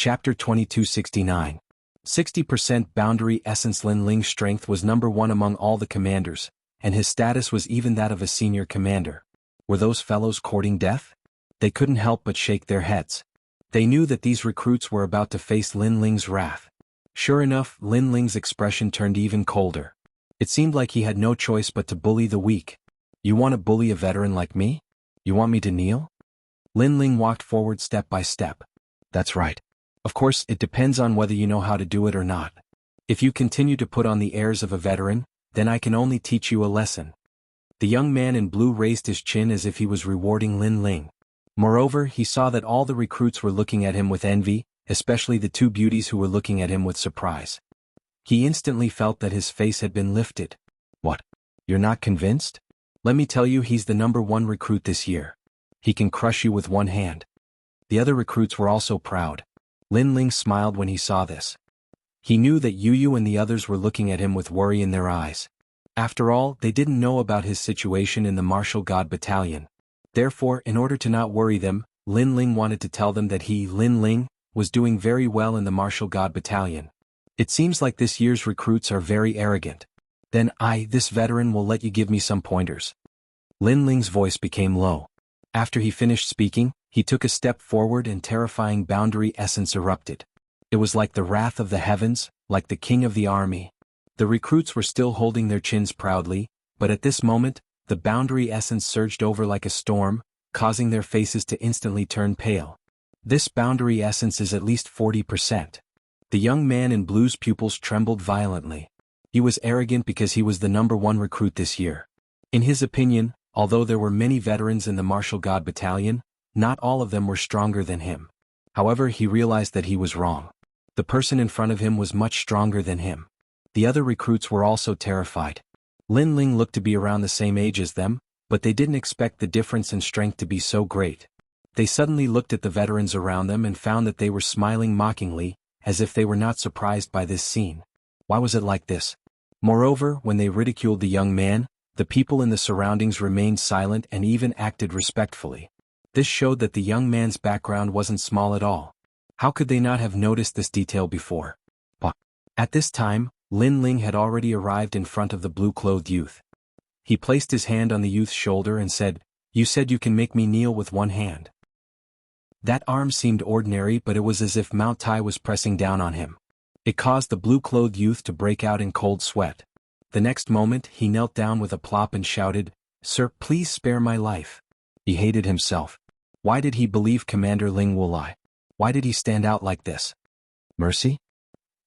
Chapter 2269. 60% Boundary Essence. Lin Ling's strength was number 1 among all the commanders, and his status was even that of a senior commander. Were those fellows courting death? They couldn't help but shake their heads. They knew that these recruits were about to face Lin Ling's wrath. Sure enough, Lin Ling's expression turned even colder. It seemed like he had no choice but to bully the weak. You want to bully a veteran like me? You want me to kneel? Lin Ling walked forward step by step. That's right. Of course, it depends on whether you know how to do it or not. If you continue to put on the airs of a veteran, then I can only teach you a lesson. The young man in blue raised his chin as if he was rewarding Lin Ling. Moreover, he saw that all the recruits were looking at him with envy, especially the 2 beauties who were looking at him with surprise. He instantly felt that his face had been lifted. What? You're not convinced? Let me tell you, he's the number 1 recruit this year. He can crush you with one hand. The other recruits were also proud. Lin Ling smiled when he saw this. He knew that Yu and the others were looking at him with worry in their eyes. After all, they didn't know about his situation in the Martial God Battalion. Therefore, in order to not worry them, Lin Ling wanted to tell them that he, Lin Ling, was doing very well in the Martial God Battalion. It seems like this year's recruits are very arrogant. Then this veteran will let you give me some pointers. Lin Ling's voice became low. After he finished speaking, he took a step forward and terrifying boundary essence erupted. It was like the wrath of the heavens, like the king of the army. The recruits were still holding their chins proudly, but at this moment, the boundary essence surged over like a storm, causing their faces to instantly turn pale. This boundary essence is at least 40%. The young man in blue's pupils trembled violently. He was arrogant because he was the number 1 recruit this year. In his opinion, although there were many veterans in the Martial God Battalion, not all of them were stronger than him. However, he realized that he was wrong. The person in front of him was much stronger than him. The other recruits were also terrified. Lin Ling looked to be around the same age as them, but they didn't expect the difference in strength to be so great. They suddenly looked at the veterans around them and found that they were smiling mockingly, as if they were not surprised by this scene. Why was it like this? Moreover, when they ridiculed the young man, the people in the surroundings remained silent and even acted respectfully. This showed that the young man's background wasn't small at all. How could they not have noticed this detail before? But at this time, Lin Ling had already arrived in front of the blue-clothed youth. He placed his hand on the youth's shoulder and said, "You said you can make me kneel with one hand." That arm seemed ordinary, but it was as if Mount Tai was pressing down on him. It caused the blue-clothed youth to break out in cold sweat. The next moment, he knelt down with a plop and shouted, "Sir, please spare my life." He hated himself. Why did he believe Commander Ling Wulai? Why did he stand out like this? Mercy?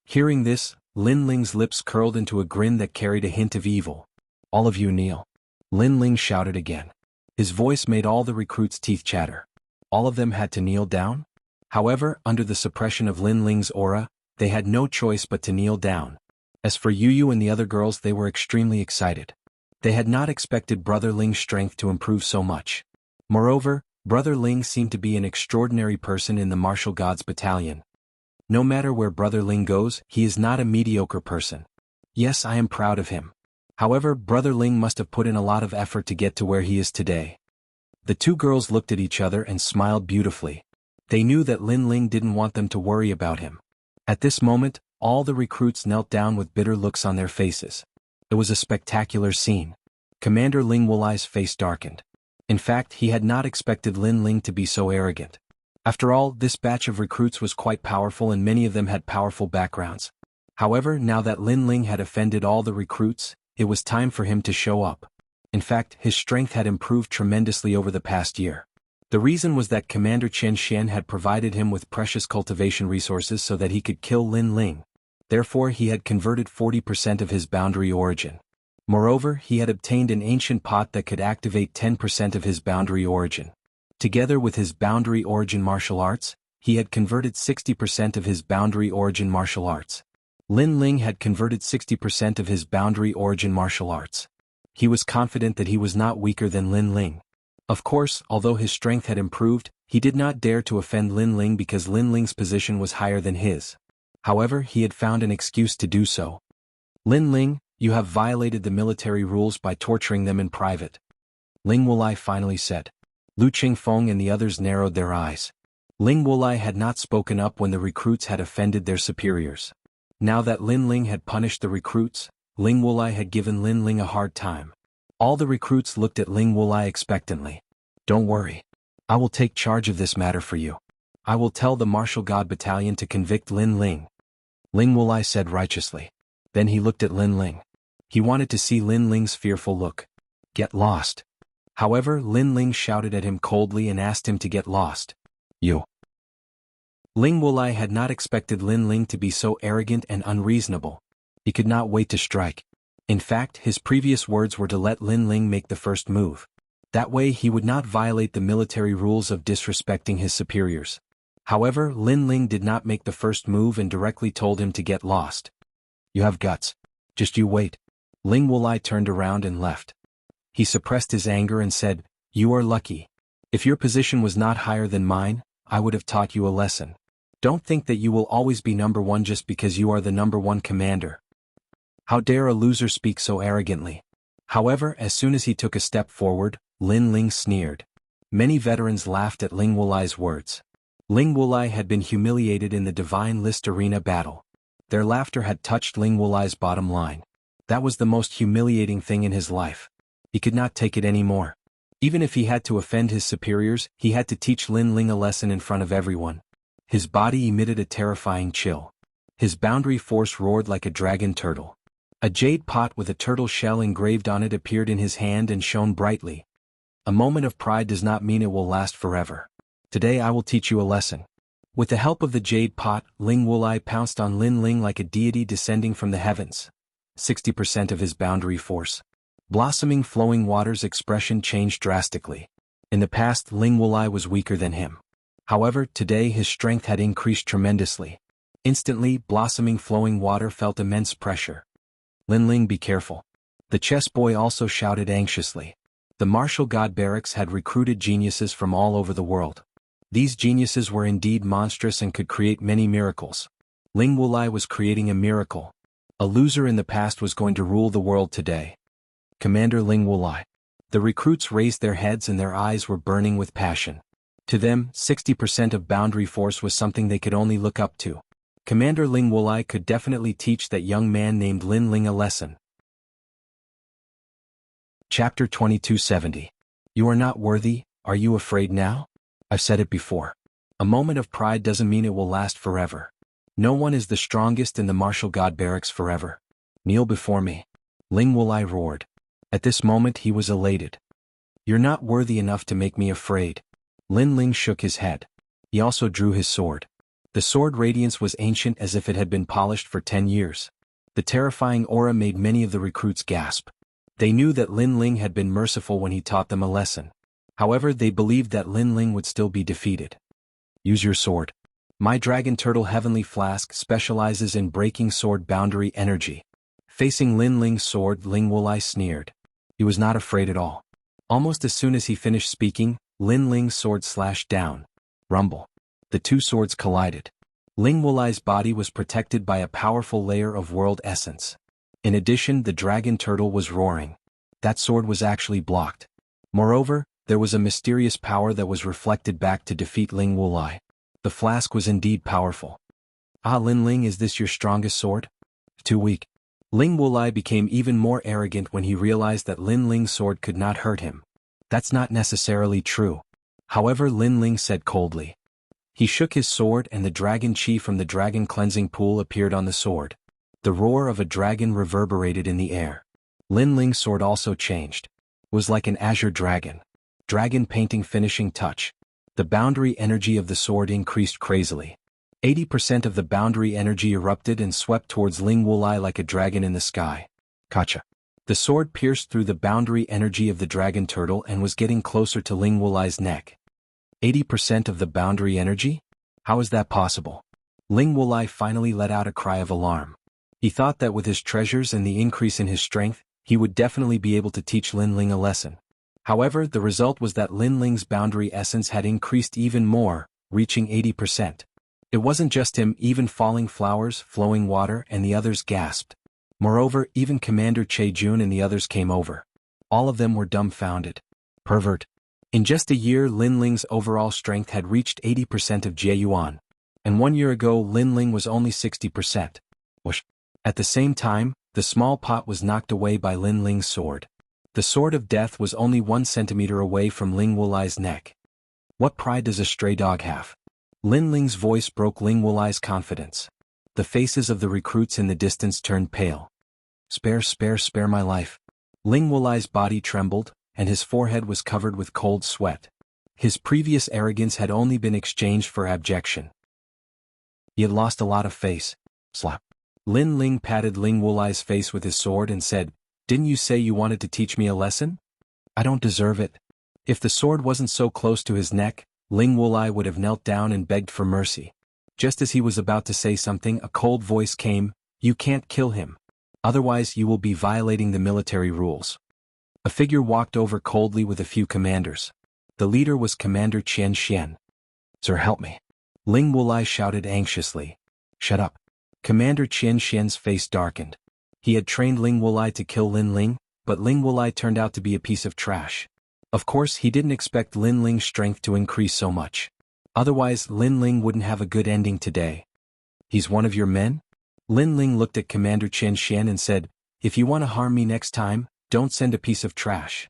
Hearing this, Lin Ling's lips curled into a grin that carried a hint of evil. "All of you kneel." Lin Ling shouted again. His voice made all the recruits' teeth chatter. All of them had to kneel down? However, under the suppression of Lin Ling's aura, they had no choice but to kneel down. As for Yu and the other girls, they were extremely excited. They had not expected Brother Ling's strength to improve so much. Moreover, Brother Ling seemed to be an extraordinary person in the Martial Gods Battalion. No matter where Brother Ling goes, he is not a mediocre person. Yes, I am proud of him. However, Brother Ling must have put in a lot of effort to get to where he is today. The 2 girls looked at each other and smiled beautifully. They knew that Lin Ling didn't want them to worry about him. At this moment, all the recruits knelt down with bitter looks on their faces. It was a spectacular scene. Commander Ling Wulai's face darkened. In fact, he had not expected Lin Ling to be so arrogant. After all, this batch of recruits was quite powerful and many of them had powerful backgrounds. However, now that Lin Ling had offended all the recruits, it was time for him to show up. In fact, his strength had improved tremendously over the past year. The reason was that Commander Chen Xian had provided him with precious cultivation resources so that he could kill Lin Ling. Therefore, he had converted 40% of his boundary origin. Moreover, he had obtained an ancient pot that could activate 10% of his boundary origin. Together with his boundary origin martial arts, he had converted 60% of his boundary origin martial arts. Lin Ling had converted 60% of his boundary origin martial arts. He was confident that he was not weaker than Lin Ling. Of course, although his strength had improved, he did not dare to offend Lin Ling because Lin Ling's position was higher than his. However, he had found an excuse to do so. "Lin Ling, you have violated the military rules by torturing them in private," Ling Wulai finally said. Lu Qingfeng and the others narrowed their eyes. Ling Wulai had not spoken up when the recruits had offended their superiors. Now that Lin Ling had punished the recruits, Ling Wulai had given Lin Ling a hard time. All the recruits looked at Ling Wulai expectantly. Don't worry. I will take charge of this matter for you. I will tell the Martial God Battalion to convict Lin Ling. Ling Wulai said righteously. Then he looked at Lin Ling. He wanted to see Lin Ling's fearful look. Get lost. However, Lin Ling shouted at him coldly and asked him to get lost. You. Ling Wulai had not expected Lin Ling to be so arrogant and unreasonable. He could not wait to strike. In fact, his previous words were to let Lin Ling make the first move. That way he would not violate the military rules of disrespecting his superiors. However, Lin Ling did not make the first move and directly told him to get lost. You have guts. Just you wait. Ling Wulai turned around and left. He suppressed his anger and said, You are lucky. If your position was not higher than mine, I would have taught you a lesson. Don't think that you will always be number one just because you are the number one commander. How dare a loser speak so arrogantly? However, as soon as he took a step forward, Lin Ling sneered. Many veterans laughed at Ling Wulai's words. Ling Wulai had been humiliated in the Divine List Arena battle. Their laughter had touched Ling Wulai's bottom line. That was the most humiliating thing in his life. He could not take it anymore. Even if he had to offend his superiors, he had to teach Lin Ling a lesson in front of everyone. His body emitted a terrifying chill. His boundary force roared like a dragon turtle. A jade pot with a turtle shell engraved on it appeared in his hand and shone brightly. A moment of pride does not mean it will last forever. Today I will teach you a lesson. With the help of the jade pot, Ling Wulai pounced on Lin Ling like a deity descending from the heavens. 60% of his boundary force. Blossoming flowing water's expression changed drastically. In the past, Ling Wulai was weaker than him. However, today his strength had increased tremendously. Instantly, blossoming flowing water felt immense pressure. Lin Ling, be careful. The chess boy also shouted anxiously. The martial god barracks had recruited geniuses from all over the world. These geniuses were indeed monstrous and could create many miracles. Ling Wulai was creating a miracle. A loser in the past was going to rule the world today. Commander Ling Wulai. The recruits raised their heads and their eyes were burning with passion. To them, 60% of boundary force was something they could only look up to. Commander Ling Wulai could definitely teach that young man named Lin Ling a lesson. Chapter 2270. You are not worthy, are you afraid now? I've said it before. A moment of pride doesn't mean it will last forever. No one is the strongest in the martial god barracks forever. Kneel before me. Ling Wulai roared. At this moment he was elated. You're not worthy enough to make me afraid. Lin Ling shook his head. He also drew his sword. The sword radiance was ancient as if it had been polished for 10 years. The terrifying aura made many of the recruits gasp. They knew that Lin Ling had been merciful when he taught them a lesson. However, they believed that Lin Ling would still be defeated. Use your sword. My Dragon Turtle Heavenly Flask specializes in breaking sword boundary energy. Facing Lin Ling's sword, Ling Wulai sneered. He was not afraid at all. Almost as soon as he finished speaking, Lin Ling's sword slashed down. Rumble. The two swords collided. Ling Wulai's body was protected by a powerful layer of world essence. In addition, the dragon turtle was roaring. That sword was actually blocked. Moreover, there was a mysterious power that was reflected back to defeat Ling Wulai. The flask was indeed powerful. Ah, Lin Ling, is this your strongest sword? Too weak. Ling Wulai became even more arrogant when he realized that Lin Ling's sword could not hurt him. That's not necessarily true. However, Lin Ling said coldly. He shook his sword and the dragon chi from the dragon cleansing pool appeared on the sword. The roar of a dragon reverberated in the air. Lin Ling's sword also changed. It was like an azure dragon. Dragon painting finishing touch. The boundary energy of the sword increased crazily. 80% of the boundary energy erupted and swept towards Ling Wulai like a dragon in the sky. Kacha. The sword pierced through the boundary energy of the dragon turtle and was getting closer to Ling Wulai's neck. 80% of the boundary energy? How is that possible? Ling Wulai finally let out a cry of alarm. He thought that with his treasures and the increase in his strength, he would definitely be able to teach Lin Ling a lesson. However, the result was that Lin Ling's boundary essence had increased even more, reaching 80%. It wasn't just him, even Falling Flowers, Flowing Water, and the others gasped. Moreover, even Commander Che Jun and the others came over. All of them were dumbfounded. Pervert. In just a year, Lin Ling's overall strength had reached 80% of Jieyuan, and 1 year ago Lin Ling was only 60%. Whoosh. At the same time, the small pot was knocked away by Lin Ling's sword. The sword of death was only 1 centimeter away from Ling Wulai's neck. What pride does a stray dog have? Lin Ling's voice broke Ling Wulai's confidence. The faces of the recruits in the distance turned pale. Spare my life. Ling Wulai's body trembled, and his forehead was covered with cold sweat. His previous arrogance had only been exchanged for abjection. He had lost a lot of face. Slap. Lin Ling patted Ling Wulai's face with his sword and said, "Didn't you say you wanted to teach me a lesson? I don't deserve it." If the sword wasn't so close to his neck, Ling Wulai would have knelt down and begged for mercy. Just as he was about to say something, a cold voice came, "You can't kill him. Otherwise you will be violating the military rules." A figure walked over coldly with a few commanders. The leader was Commander Qian Xian. "Sir, help me." Ling Wulai shouted anxiously. "Shut up." Commander Qian Xian's face darkened. He had trained Ling Wulai to kill Lin Ling, but Ling Wulai turned out to be a piece of trash. Of course, he didn't expect Lin Ling's strength to increase so much. Otherwise, Lin Ling wouldn't have a good ending today. "He's one of your men?" Lin Ling looked at Commander Qian Xian and said, "If you want to harm me next time, don't send a piece of trash."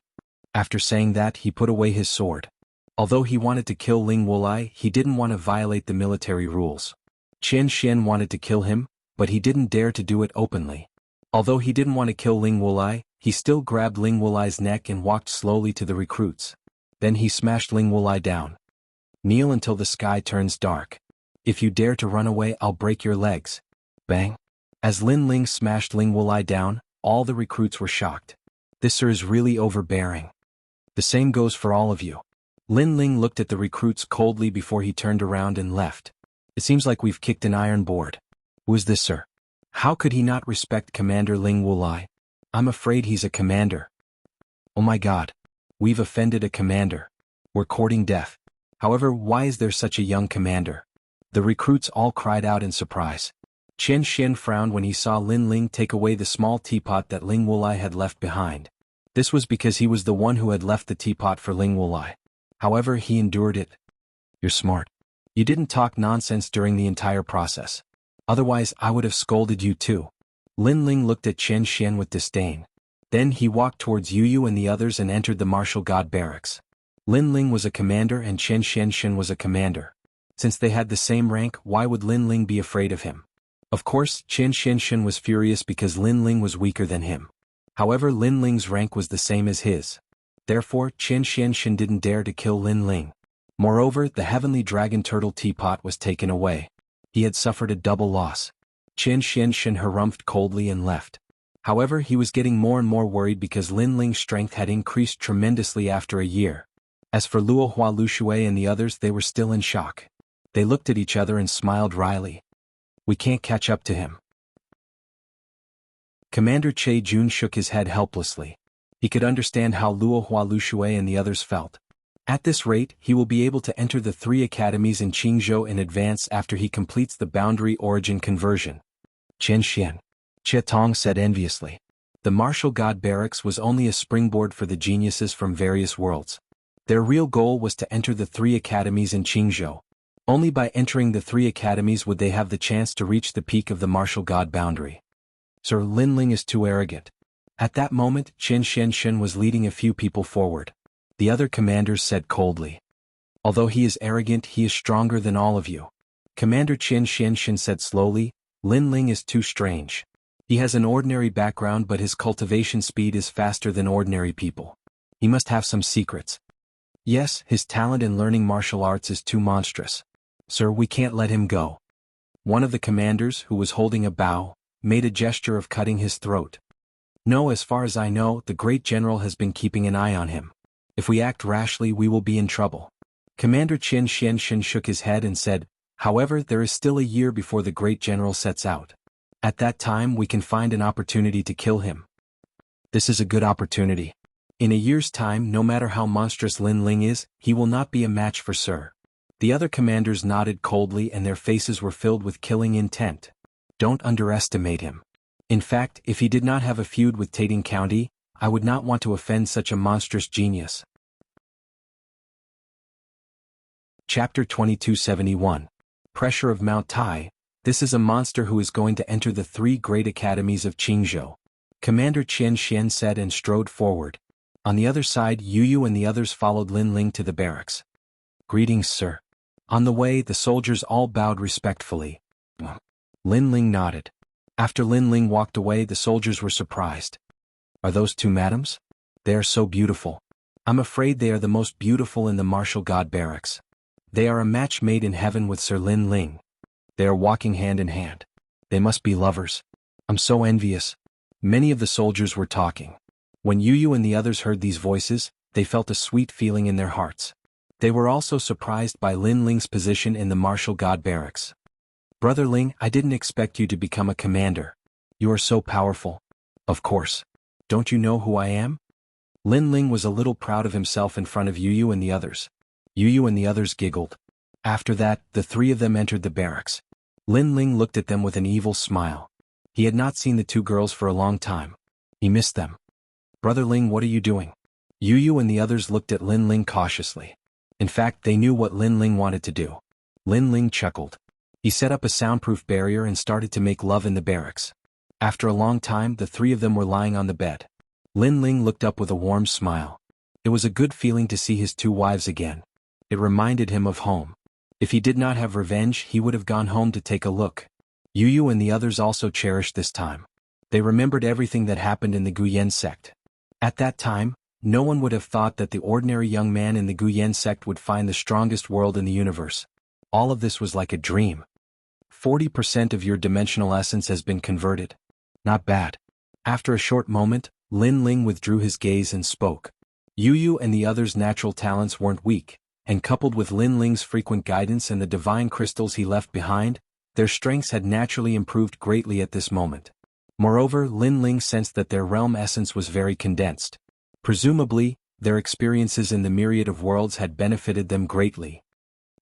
After saying that, he put away his sword. Although he wanted to kill Ling Wulai, he didn't want to violate the military rules. Qian Xian wanted to kill him, but he didn't dare to do it openly. Although he didn't want to kill Ling Wulai, he still grabbed Ling Wulai's neck and walked slowly to the recruits. Then he smashed Ling Wulai down. "Kneel until the sky turns dark. If you dare to run away, I'll break your legs." Bang! As Lin Ling smashed Ling Wulai down, all the recruits were shocked. "This sir is really overbearing." "The same goes for all of you." Lin Ling looked at the recruits coldly before he turned around and left. "It seems like we've kicked an iron board." "Who is this, sir?" How could he not respect Commander Ling Wulai? "I'm afraid he's a commander." "Oh my God. We've offended a commander. We're courting death. However, why is there such a young commander?" The recruits all cried out in surprise. Qian Xian frowned when he saw Lin Ling take away the small teapot that Ling Wulai had left behind. This was because he was the one who had left the teapot for Ling Wulai. However, he endured it. "You're smart. You didn't talk nonsense during the entire process. Otherwise, I would have scolded you too." Lin Ling looked at Qian Xian with disdain. Then he walked towards Yu and the others and entered the martial god barracks. Lin Ling was a commander and Qian Xian was a commander. Since they had the same rank, why would Lin Ling be afraid of him? Of course, Qian Xian was furious because Lin Ling was weaker than him. However, Lin Ling's rank was the same as his. Therefore, Qian Xian didn't dare to kill Lin Ling. Moreover, the heavenly dragon turtle teapot was taken away. He had suffered a double loss. Qian Xian harumphed coldly and left. However, he was getting more and more worried because Lin Ling's strength had increased tremendously after a year. As for Luo Hua Lushui and the others, they were still in shock. They looked at each other and smiled wryly. "We can't catch up to him." Commander Che Jun shook his head helplessly. He could understand how Luo Hua Lushui and the others felt. At this rate, he will be able to enter the 3 academies in Qingzhou in advance after he completes the boundary origin conversion. "Qian Xian," Che Tong said enviously. The martial god barracks was only a springboard for the geniuses from various worlds. Their real goal was to enter the 3 academies in Qingzhou. Only by entering the 3 academies would they have the chance to reach the peak of the martial god boundary. "Sir, Lin Ling is too arrogant." At that moment, Qian Xian was leading a few people forward. The other commanders said coldly, "Although he is arrogant, he is stronger than all of you." Commander Qian Xian said slowly, "Lin Ling is too strange. He has an ordinary background, but his cultivation speed is faster than ordinary people. He must have some secrets. Yes, his talent in learning martial arts is too monstrous. Sir, we can't let him go." One of the commanders, who was holding a bow, made a gesture of cutting his throat. "No, as far as I know, the great general has been keeping an eye on him. If we act rashly, we will be in trouble." Commander Qian Xian shook his head and said, "However, there is still a year before the great general sets out. At that time we can find an opportunity to kill him." "This is a good opportunity. In a year's time, no matter how monstrous Lin Ling is, he will not be a match for Sir." The other commanders nodded coldly and their faces were filled with killing intent. "Don't underestimate him. In fact, if he did not have a feud with Tating County, I would not want to offend such a monstrous genius." Chapter 2271. Pressure of Mount Tai. This is a monster who is going to enter the 3 great academies of Qingzhou. Commander Qian Xian said and strode forward. On the other side, Yu and the others followed Lin Ling to the barracks. Greetings, sir. On the way, the soldiers all bowed respectfully. Lin Ling nodded. After Lin Ling walked away, the soldiers were surprised. Are those 2 madams? They are so beautiful. I'm afraid they are the most beautiful in the martial god barracks. They are a match made in heaven with Sir Lin Ling. They are walking hand in hand. They must be lovers. I'm so envious. Many of the soldiers were talking. When Yu and the others heard these voices, they felt a sweet feeling in their hearts. They were also surprised by Lin Ling's position in the martial god barracks. Brother Ling, I didn't expect you to become a commander. You are so powerful. Of course. Don't you know who I am? Lin Ling was a little proud of himself in front of Yu and the others. Yu and the others giggled. After that, the 3 of them entered the barracks. Lin Ling looked at them with an evil smile. He had not seen the 2 girls for a long time. He missed them. Brother Ling, what are you doing? Yu and the others looked at Lin Ling cautiously. In fact, they knew what Lin Ling wanted to do. Lin Ling chuckled. He set up a soundproof barrier and started to make love in the barracks. After a long time, the 3 of them were lying on the bed. Lin Ling looked up with a warm smile. It was a good feeling to see his 2 wives again. It reminded him of home. If he did not have revenge, he would have gone home to take a look. Yu and the others also cherished this time. They remembered everything that happened in the Guyan sect. At that time, no one would have thought that the ordinary young man in the Guyan sect would find the strongest world in the universe. All of this was like a dream. 40% of your dimensional essence has been converted. Not bad. After a short moment, Lin Ling withdrew his gaze and spoke. Yu and the others' natural talents weren't weak, and coupled with Lin Ling's frequent guidance and the divine crystals he left behind, their strengths had naturally improved greatly at this moment. Moreover, Lin Ling sensed that their realm essence was very condensed. Presumably, their experiences in the myriad of worlds had benefited them greatly.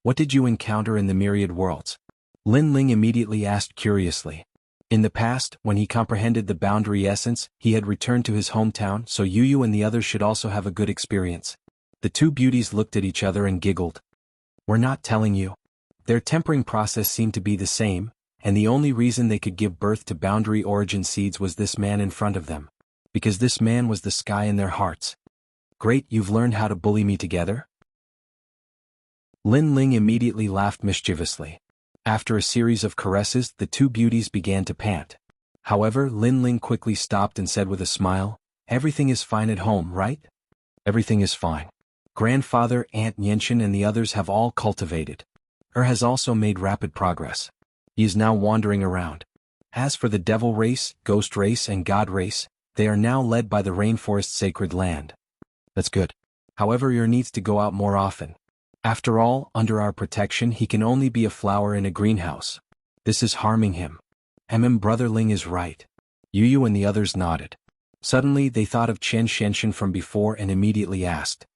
What did you encounter in the myriad worlds? Lin Ling immediately asked curiously. In the past, when he comprehended the boundary essence, he had returned to his hometown, so Yu and the others should also have a good experience. The 2 beauties looked at each other and giggled. We're not telling you. Their tempering process seemed to be the same, and the only reason they could give birth to boundary origin seeds was this man in front of them. Because this man was the sky in their hearts. Great, you've learned how to bully me together? Lin Ling immediately laughed mischievously. After a series of caresses, the 2 beauties began to pant. However, Lin Ling quickly stopped and said with a smile, everything is fine at home, right? Everything is fine. Grandfather, Aunt Yenshin and the others have all cultivated. Has also made rapid progress. He is now wandering around. As for the devil race, ghost race and god race, they are now led by the rainforest sacred land. That's good. However, he needs to go out more often. After all, under our protection he can only be a flower in a greenhouse. This is harming him. Brother Ling is right. Yu and the others nodded. Suddenly they thought of Chen Shenshin from before and immediately asked.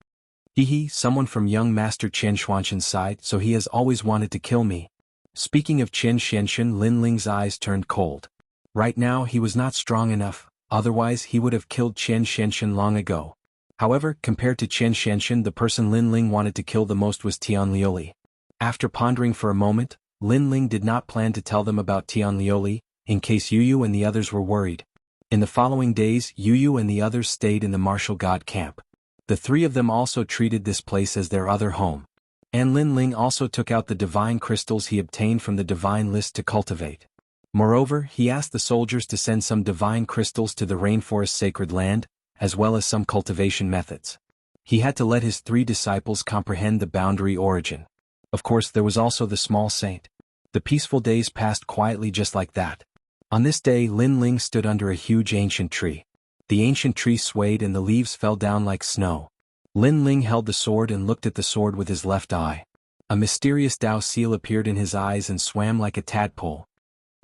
Someone from young Master Chen Xuanshan's side, so he has always wanted to kill me. Speaking of Chen Shenshin, Lin Ling's eyes turned cold. Right now he was not strong enough, otherwise he would have killed Chen Shenshin long ago. However, compared to Chen Shenshin, the person Lin Ling wanted to kill the most was Tian Liuli. After pondering for a moment, Lin Ling did not plan to tell them about Tian Liuli, in case Yu and the others were worried. In the following days, Yu and the others stayed in the martial god camp. The 3 of them also treated this place as their other home. And Lin Ling also took out the divine crystals he obtained from the divine list to cultivate. Moreover, he asked the soldiers to send some divine crystals to the rainforest sacred land, as well as some cultivation methods. He had to let his 3 disciples comprehend the boundary origin. Of course, there was also the small saint. The peaceful days passed quietly just like that. On this day, Lin Ling stood under a huge ancient tree. The ancient tree swayed and the leaves fell down like snow. Lin Ling held the sword and looked at the sword with his left eye. A mysterious Dao seal appeared in his eyes and swam like a tadpole.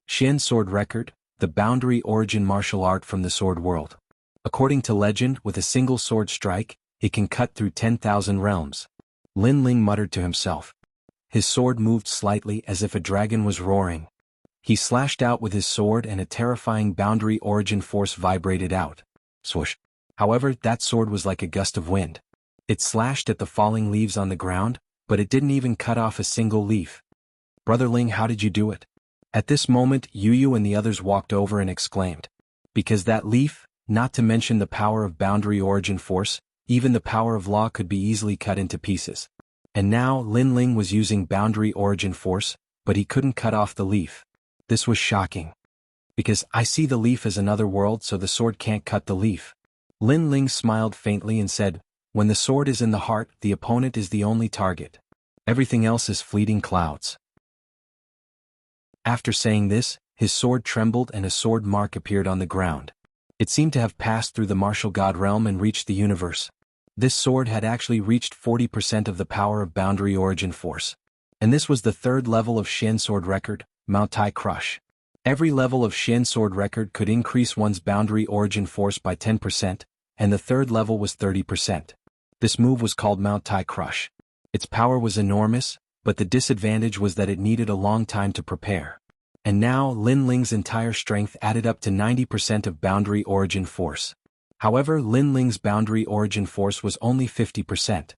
Xian Sword Record, the boundary origin martial art from the sword world. According to legend, with a single sword strike, it can cut through 10,000 realms. Lin Ling muttered to himself. His sword moved slightly as if a dragon was roaring. He slashed out with his sword and a terrifying boundary origin force vibrated out. Swoosh. However, that sword was like a gust of wind. It slashed at the falling leaves on the ground, but it didn't even cut off a single leaf. "Brother Ling, how did you do it?" At this moment, Yu and the others walked over and exclaimed. "Because that leaf, not to mention the power of boundary origin force, even the power of law could be easily cut into pieces." And now Lin Ling was using boundary origin force, but he couldn't cut off the leaf. This was shocking. "Because I see the leaf as another world, so the sword can't cut the leaf." Lin Ling smiled faintly and said, "When the sword is in the heart, the opponent is the only target. Everything else is fleeting clouds." After saying this, his sword trembled and a sword mark appeared on the ground. It seemed to have passed through the martial god realm and reached the universe. This sword had actually reached 40% of the power of boundary origin force. And this was the third level of Shen sword record, Mount Tai Crush. Every level of Shen sword record could increase one's boundary origin force by 10%, and the third level was 30%. This move was called Mount Tai Crush. Its power was enormous, but the disadvantage was that it needed a long time to prepare. And now Lin Ling's entire strength added up to 90% of boundary origin force. However, Lin Ling's boundary origin force was only 50%.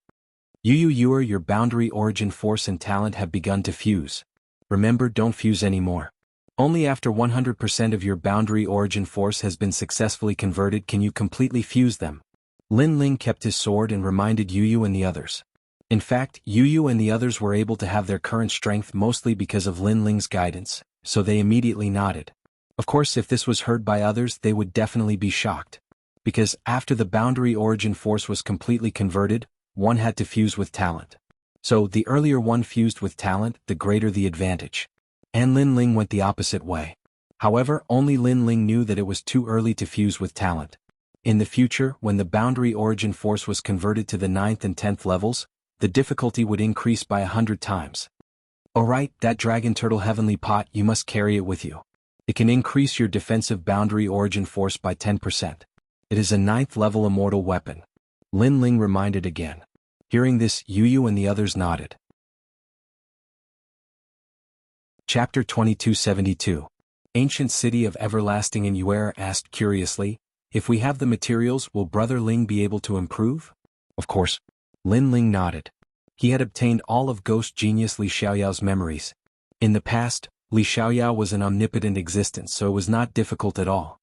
Your boundary origin force and talent have begun to fuse. Remember, don't fuse anymore. Only after 100% of your boundary origin force has been successfully converted can you completely fuse them. Lin Ling kept his sword and reminded Yu and the others. In fact, Yu and the others were able to have their current strength mostly because of Lin Ling's guidance, so they immediately nodded. Of course, if this was heard by others, they would definitely be shocked. Because after the boundary origin force was completely converted, one had to fuse with talent. So the earlier one fused with talent, the greater the advantage. And Lin Ling went the opposite way. However, only Lin Ling knew that it was too early to fuse with talent. In the future, when the boundary origin force was converted to the 9th and 10th levels, the difficulty would increase by 100 times. Alright, that dragon turtle heavenly pot, you must carry it with you. It can increase your defensive boundary origin force by 10%. It is a 9th level immortal weapon. Lin Ling reminded again. Hearing this, Yu and the others nodded. Chapter 2272. Ancient City of Everlasting. And Yuer asked curiously, "If we have the materials, will Brother Ling be able to improve?" Of course. Lin Ling nodded. He had obtained all of ghost genius Li Xiaoyao's memories. In the past, Li Xiaoyao was an omnipotent existence, so it was not difficult at all.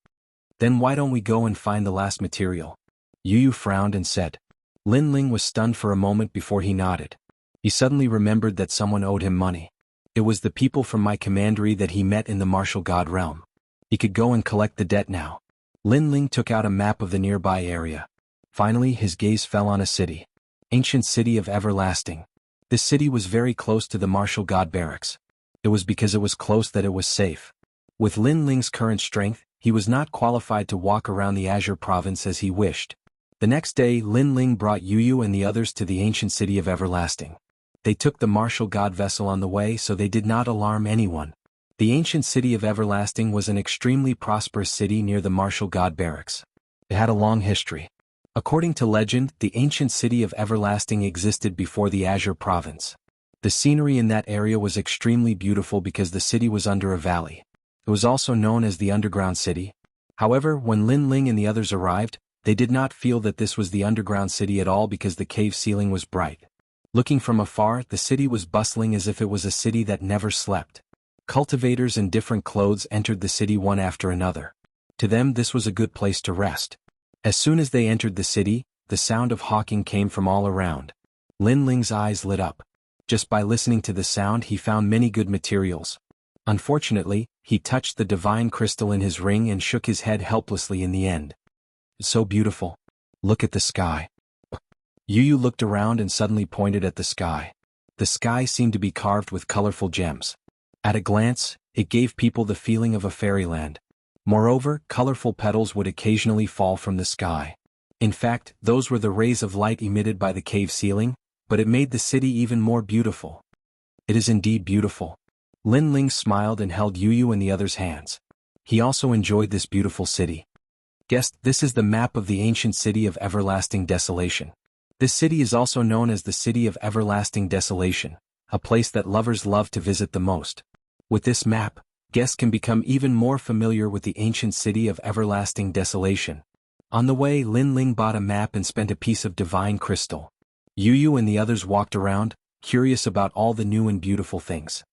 "Then why don't we go and find the last material?" Yu frowned and said. Lin Ling was stunned for a moment before he nodded. He suddenly remembered that someone owed him money. It was the people from my commandery that he met in the martial god realm. He could go and collect the debt now. Lin Ling took out a map of the nearby area. Finally, his gaze fell on a city. Ancient City of Everlasting. This city was very close to the martial god barracks. It was because it was close that it was safe. With Lin Ling's current strength, he was not qualified to walk around the Azure province as he wished. The next day, Lin Ling brought Yu and the others to the Ancient City of Everlasting. They took the martial god vessel on the way, so they did not alarm anyone. The Ancient City of Everlasting was an extremely prosperous city near the martial god barracks. It had a long history. According to legend, the Ancient City of Everlasting existed before the Azure province. The scenery in that area was extremely beautiful because the city was under a valley. It was also known as the Underground City. However, when Lin Ling and the others arrived, they did not feel that this was the Underground City at all because the cave ceiling was bright. Looking from afar, the city was bustling as if it was a city that never slept. Cultivators in different clothes entered the city one after another. To them, this was a good place to rest. As soon as they entered the city, the sound of hawking came from all around. Lin Ling's eyes lit up. Just by listening to the sound, he found many good materials. Unfortunately, he touched the divine crystal in his ring and shook his head helplessly in the end. "It's so beautiful. Look at the sky." Yu looked around and suddenly pointed at the sky. The sky seemed to be carved with colorful gems. At a glance, it gave people the feeling of a fairyland. Moreover, colorful petals would occasionally fall from the sky. In fact, those were the rays of light emitted by the cave ceiling, but it made the city even more beautiful. "It is indeed beautiful." Lin Ling smiled and held Yu and the others' hands. He also enjoyed this beautiful city. "Guest, this is the map of the Ancient City of Everlasting Desolation. This city is also known as the City of Everlasting Desolation, a place that lovers love to visit the most. With this map, guests can become even more familiar with the Ancient City of Everlasting Desolation." On the way, Lin Ling bought a map and spent a piece of divine crystal. Yu and the others walked around, curious about all the new and beautiful things.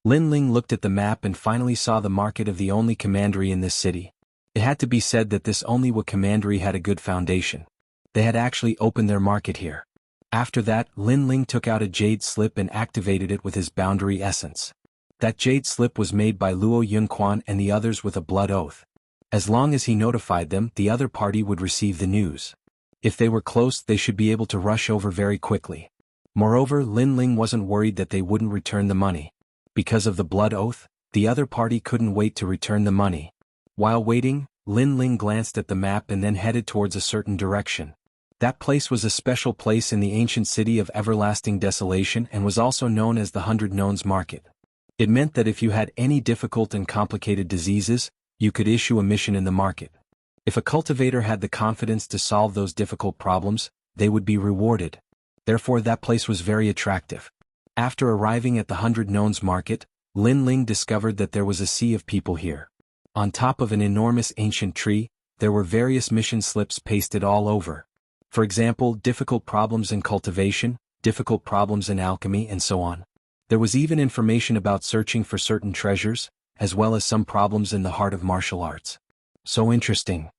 Lin Ling looked at the map and finally saw the market of the only commandery in this city. It had to be said that this only commandery had a good foundation. They had actually opened their market here. After that, Lin Ling took out a jade slip and activated it with his boundary essence. That jade slip was made by Luo Yunquan and the others with a blood oath. As long as he notified them, the other party would receive the news. If they were close, they should be able to rush over very quickly. Moreover, Lin Ling wasn't worried that they wouldn't return the money. Because of the blood oath, the other party couldn't wait to return the money. While waiting, Lin Ling glanced at the map and then headed towards a certain direction. That place was a special place in the ancient city of everlasting desolation and was also known as the 100 Nones Market. It meant that if you had any difficult and complicated diseases, you could issue a mission in the market. If a cultivator had the confidence to solve those difficult problems, they would be rewarded. Therefore that place was very attractive. After arriving at the 100 Nones Market, Lin Ling discovered that there was a sea of people here. On top of an enormous ancient tree, there were various mission slips pasted all over. For example, difficult problems in cultivation, difficult problems in alchemy, and so on. There was even information about searching for certain treasures, as well as some problems in the heart of martial arts. So interesting.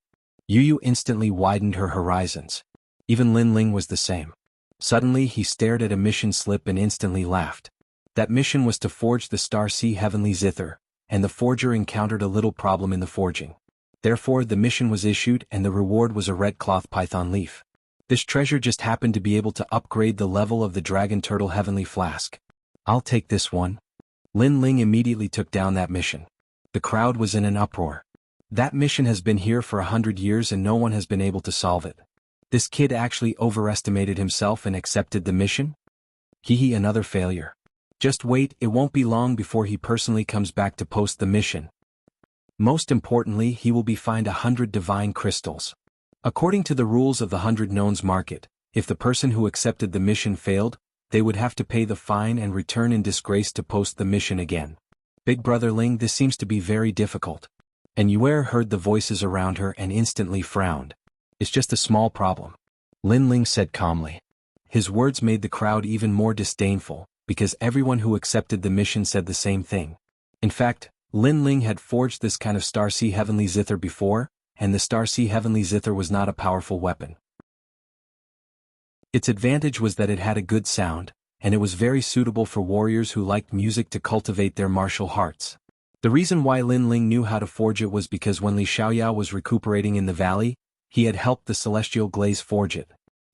Yu instantly widened her horizons. Even Lin Ling was the same. Suddenly he stared at a mission slip and instantly laughed. That mission was to forge the Star Sea Heavenly Zither, and the forger encountered a little problem in the forging. Therefore the mission was issued and the reward was a red cloth python leaf. This treasure just happened to be able to upgrade the level of the Dragon Turtle Heavenly Flask. I'll take this one. Lin Ling immediately took down that mission. The crowd was in an uproar. That mission has been here for 100 years and no one has been able to solve it. This kid actually overestimated himself and accepted the mission? Hehe, another failure. Just wait, it won't be long before he personally comes back to post the mission. Most importantly, he will be fined 100 divine crystals. According to the rules of the 100 Nones Market, if the person who accepted the mission failed, they would have to pay the fine and return in disgrace to post the mission again. Big Brother Ling, this seems to be very difficult. And Yue heard the voices around her and instantly frowned. It's just a small problem. Lin Ling said calmly. His words made the crowd even more disdainful, because everyone who accepted the mission said the same thing. In fact, Lin Ling had forged this kind of Star Sea Heavenly Zither before, and the Star Sea Heavenly Zither was not a powerful weapon. Its advantage was that it had a good sound, and it was very suitable for warriors who liked music to cultivate their martial hearts. The reason why Lin Ling knew how to forge it was because when Li Xiaoyao was recuperating in the valley, he had helped the Celestial Glaze forge it.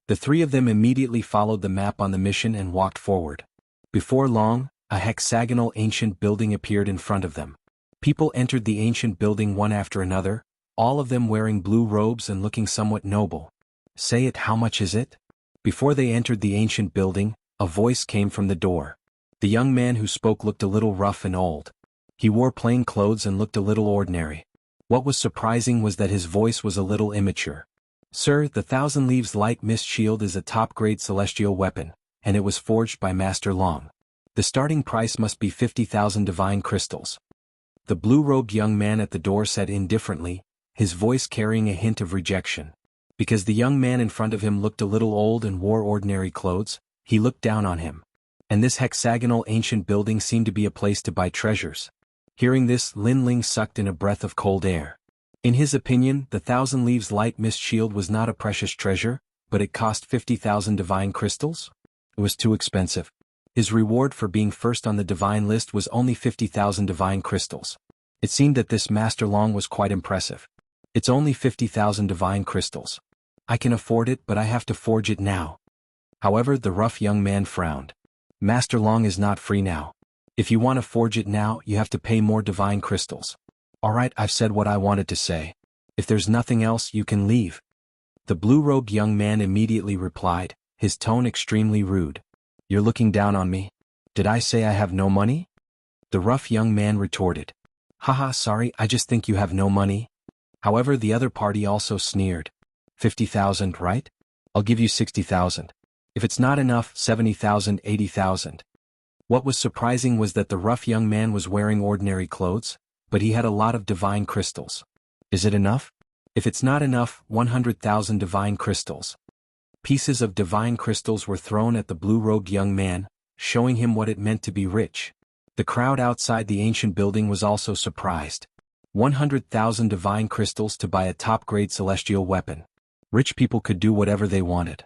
The three of them immediately followed the map on the mission and walked forward. Before long, a hexagonal ancient building appeared in front of them. People entered the ancient building one after another, all of them wearing blue robes and looking somewhat noble. Say it, how much is it? Before they entered the ancient building, a voice came from the door. The young man who spoke looked a little rough and old. He wore plain clothes and looked a little ordinary. What was surprising was that his voice was a little immature. Sir, the 1,000 Leaves Light Mist Shield is a top-grade celestial weapon, and it was forged by Master Long. The starting price must be 50,000 divine crystals. The blue-robed young man at the door said indifferently, his voice carrying a hint of rejection. Because the young man in front of him looked a little old and wore ordinary clothes, he looked down on him. And this hexagonal ancient building seemed to be a place to buy treasures. Hearing this, Lin Ling sucked in a breath of cold air. In his opinion, the 1,000 Leaves Light Mist Shield was not a precious treasure, but it cost 50,000 divine crystals? It was too expensive. His reward for being first on the divine list was only 50,000 divine crystals. It seemed that this Master Long was quite impressive. It's only 50,000 divine crystals. I can afford it, but I have to forge it now. However, the rough young man frowned. Master Long is not free now. If you want to forge it now, you have to pay more divine crystals. Alright, I've said what I wanted to say. If there's nothing else, you can leave. The blue-robed young man immediately replied, his tone extremely rude. You're looking down on me? Did I say I have no money? The rough young man retorted. Haha, sorry, I just think you have no money. However, the other party also sneered. 50,000, right? I'll give you 60,000. If it's not enough, 70,000, 80,000. What was surprising was that the rough young man was wearing ordinary clothes, but he had a lot of divine crystals. Is it enough? If it's not enough, 100,000 divine crystals. Pieces of divine crystals were thrown at the blue-robed young man, showing him what it meant to be rich. The crowd outside the ancient building was also surprised. 100,000 divine crystals to buy a top-grade celestial weapon. Rich people could do whatever they wanted.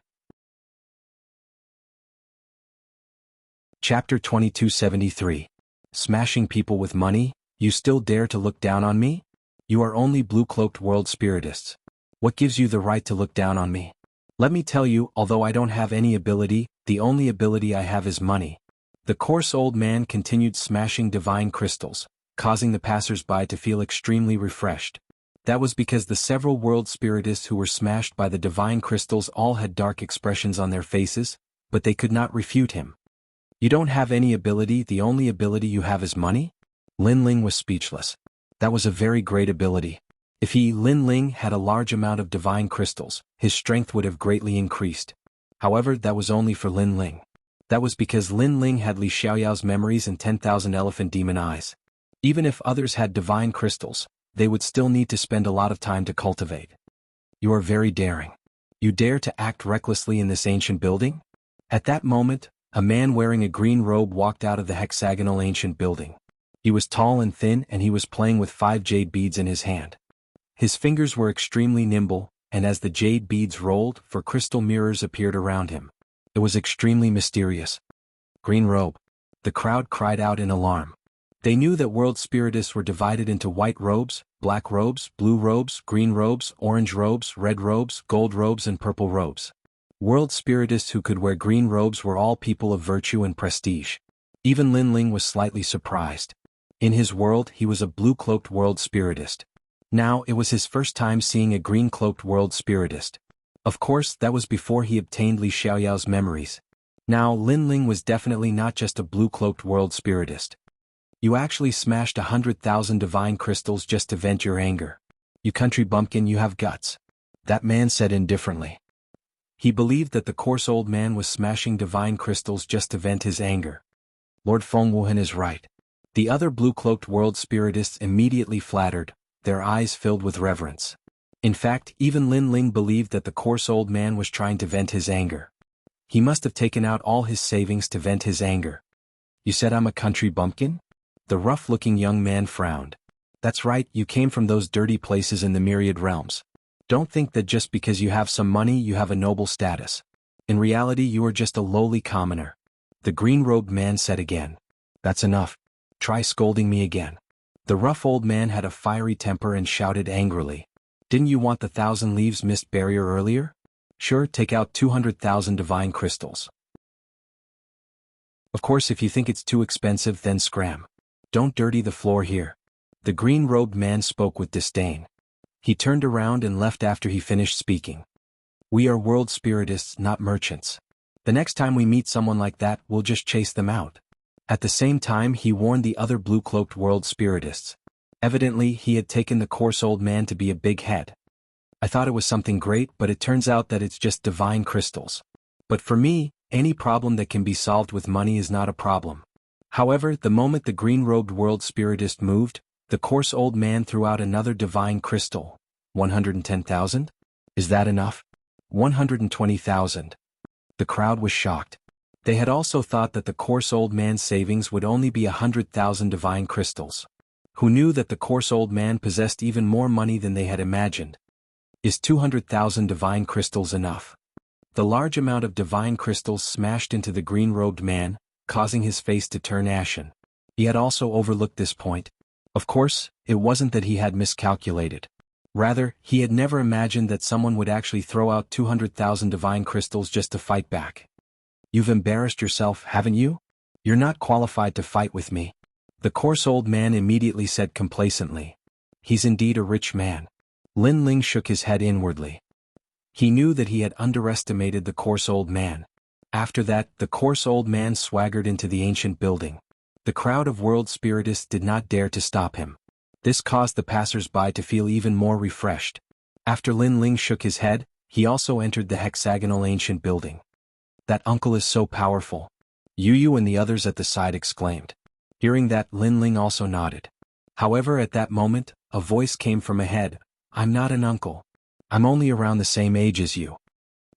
Chapter 2273. Smashing people with money, you still dare to look down on me? You are only blue-cloaked world spiritists. What gives you the right to look down on me? Let me tell you, although I don't have any ability, the only ability I have is money. The coarse old man continued smashing divine crystals, causing the passers-by to feel extremely refreshed. That was because the several world spiritists who were smashed by the divine crystals all had dark expressions on their faces, but they could not refute him. You don't have any ability, the only ability you have is money? Lin Ling was speechless. That was a very great ability. If he, Lin Ling, had a large amount of divine crystals, his strength would have greatly increased. However, that was only for Lin Ling. That was because Lin Ling had Li Xiaoyao's memories and 10,000 elephant demon eyes. Even if others had divine crystals, they would still need to spend a lot of time to cultivate. You are very daring. You dare to act recklessly in this ancient building? At that moment, a man wearing a green robe walked out of the hexagonal ancient building. He was tall and thin and he was playing with 5 jade beads in his hand. His fingers were extremely nimble, and as the jade beads rolled, 4 crystal mirrors appeared around him. It was extremely mysterious. Green robe. The crowd cried out in alarm. They knew that world spiritists were divided into white robes, black robes, blue robes, green robes, orange robes, red robes, gold robes and purple robes. World spiritists who could wear green robes were all people of virtue and prestige. Even Lin Ling was slightly surprised. In his world he was a blue-cloaked world spiritist. Now it was his first time seeing a green-cloaked world spiritist. Of course, that was before he obtained Li Xiaoyao's memories. Now Lin Ling was definitely not just a blue-cloaked world spiritist. You actually smashed 100,000 divine crystals just to vent your anger. You country bumpkin, you have guts. That man said indifferently. He believed that the coarse old man was smashing divine crystals just to vent his anger. Lord Feng Wuhan is right. The other blue-cloaked world spiritists immediately flattered, their eyes filled with reverence. In fact, even Lin Ling believed that the coarse old man was trying to vent his anger. He must have taken out all his savings to vent his anger. You said I'm a country bumpkin? The rough-looking young man frowned. That's right, you came from those dirty places in the myriad realms. Don't think that just because you have some money you have a noble status. In reality you are just a lowly commoner. The green-robed man said again. That's enough. Try scolding me again. The rough old man had a fiery temper and shouted angrily. Didn't you want the 1,000 leaves mist barrier earlier? Sure, take out 200,000 divine crystals. Of course, if you think it's too expensive, then scram. Don't dirty the floor here. The green-robed man spoke with disdain. He turned around and left after he finished speaking. We are world spiritists, not merchants. The next time we meet someone like that, we'll just chase them out. At the same time he warned the other blue-cloaked world spiritists. Evidently he had taken the coarse old man to be a big head. I thought it was something great, but it turns out that it's just divine crystals. But for me, any problem that can be solved with money is not a problem. However, the moment the green-robed world spiritist moved, the coarse old man threw out another divine crystal. 110,000? Is that enough? 120,000. The crowd was shocked. They had also thought that the coarse old man's savings would only be 100,000 divine crystals. Who knew that the coarse old man possessed even more money than they had imagined? Is 200,000 divine crystals enough? The large amount of divine crystals smashed into the green-robed man, causing his face to turn ashen. He had also overlooked this point. Of course, it wasn't that he had miscalculated. Rather, he had never imagined that someone would actually throw out 200,000 divine crystals just to fight back. You've embarrassed yourself, haven't you? You're not qualified to fight with me. The coarse old man immediately said complacently. He's indeed a rich man. Lin Ling shook his head inwardly. He knew that he had underestimated the coarse old man. After that, the coarse old man swaggered into the ancient building. The crowd of world spiritists did not dare to stop him. This caused the passers-by to feel even more refreshed. After Lin Ling shook his head, he also entered the hexagonal ancient building. That uncle is so powerful. Yu and the others at the side exclaimed. Hearing that, Lin Ling also nodded. However, at that moment, a voice came from ahead. I'm not an uncle. I'm only around the same age as you.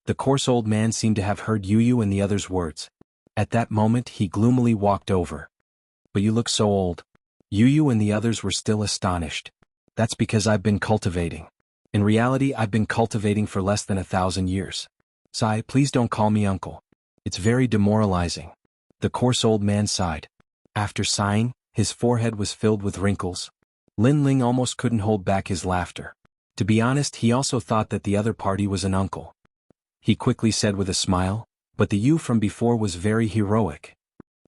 The coarse old man seemed to have heard Yu and the other's words. At that moment he gloomily walked over. But you look so old. Yu and the others were still astonished. That's because I've been cultivating. In reality I've been cultivating for less than 1,000 years. Sai, please don't call me uncle. It's very demoralizing. The coarse old man sighed. After sighing, his forehead was filled with wrinkles. Lin Ling almost couldn't hold back his laughter. To be honest, he also thought that the other party was an uncle. He quickly said with a smile, but the you from before was very heroic.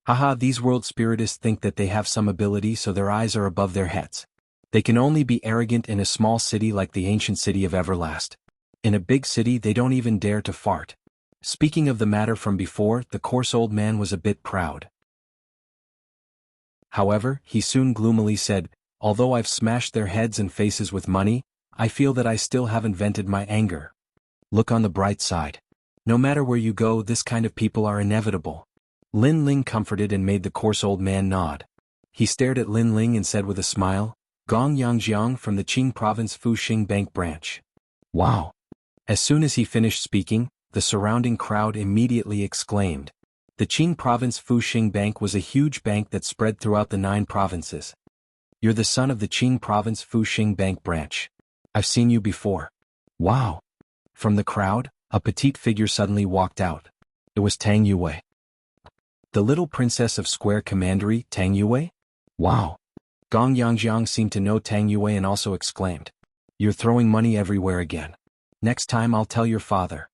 Haha, these world spiritists think that they have some ability, so their eyes are above their heads. They can only be arrogant in a small city like the ancient city of Everlast. In a big city they don't even dare to fart. Speaking of the matter from before, the coarse old man was a bit proud. However, he soon gloomily said, although I've smashed their heads and faces with money, I feel that I still haven't vented my anger. Look on the bright side. No matter where you go, this kind of people are inevitable. Lin Ling comforted and made the coarse old man nod. He stared at Lin Ling and said with a smile, Gong Yangjiang from the Qing Province Fuxing Bank branch. Wow. As soon as he finished speaking, the surrounding crowd immediately exclaimed. The Qing Province Fuxing Bank was a huge bank that spread throughout the 9 provinces. You're the son of the Qing Province Fuxing Bank branch. I've seen you before. Wow. From the crowd, a petite figure suddenly walked out. It was Tang Yue. The little princess of Square Commandery, Tang Yue? Wow. Gong Yangjiang seemed to know Tang Yue and also exclaimed. You're throwing money everywhere again. Next time I'll tell your father.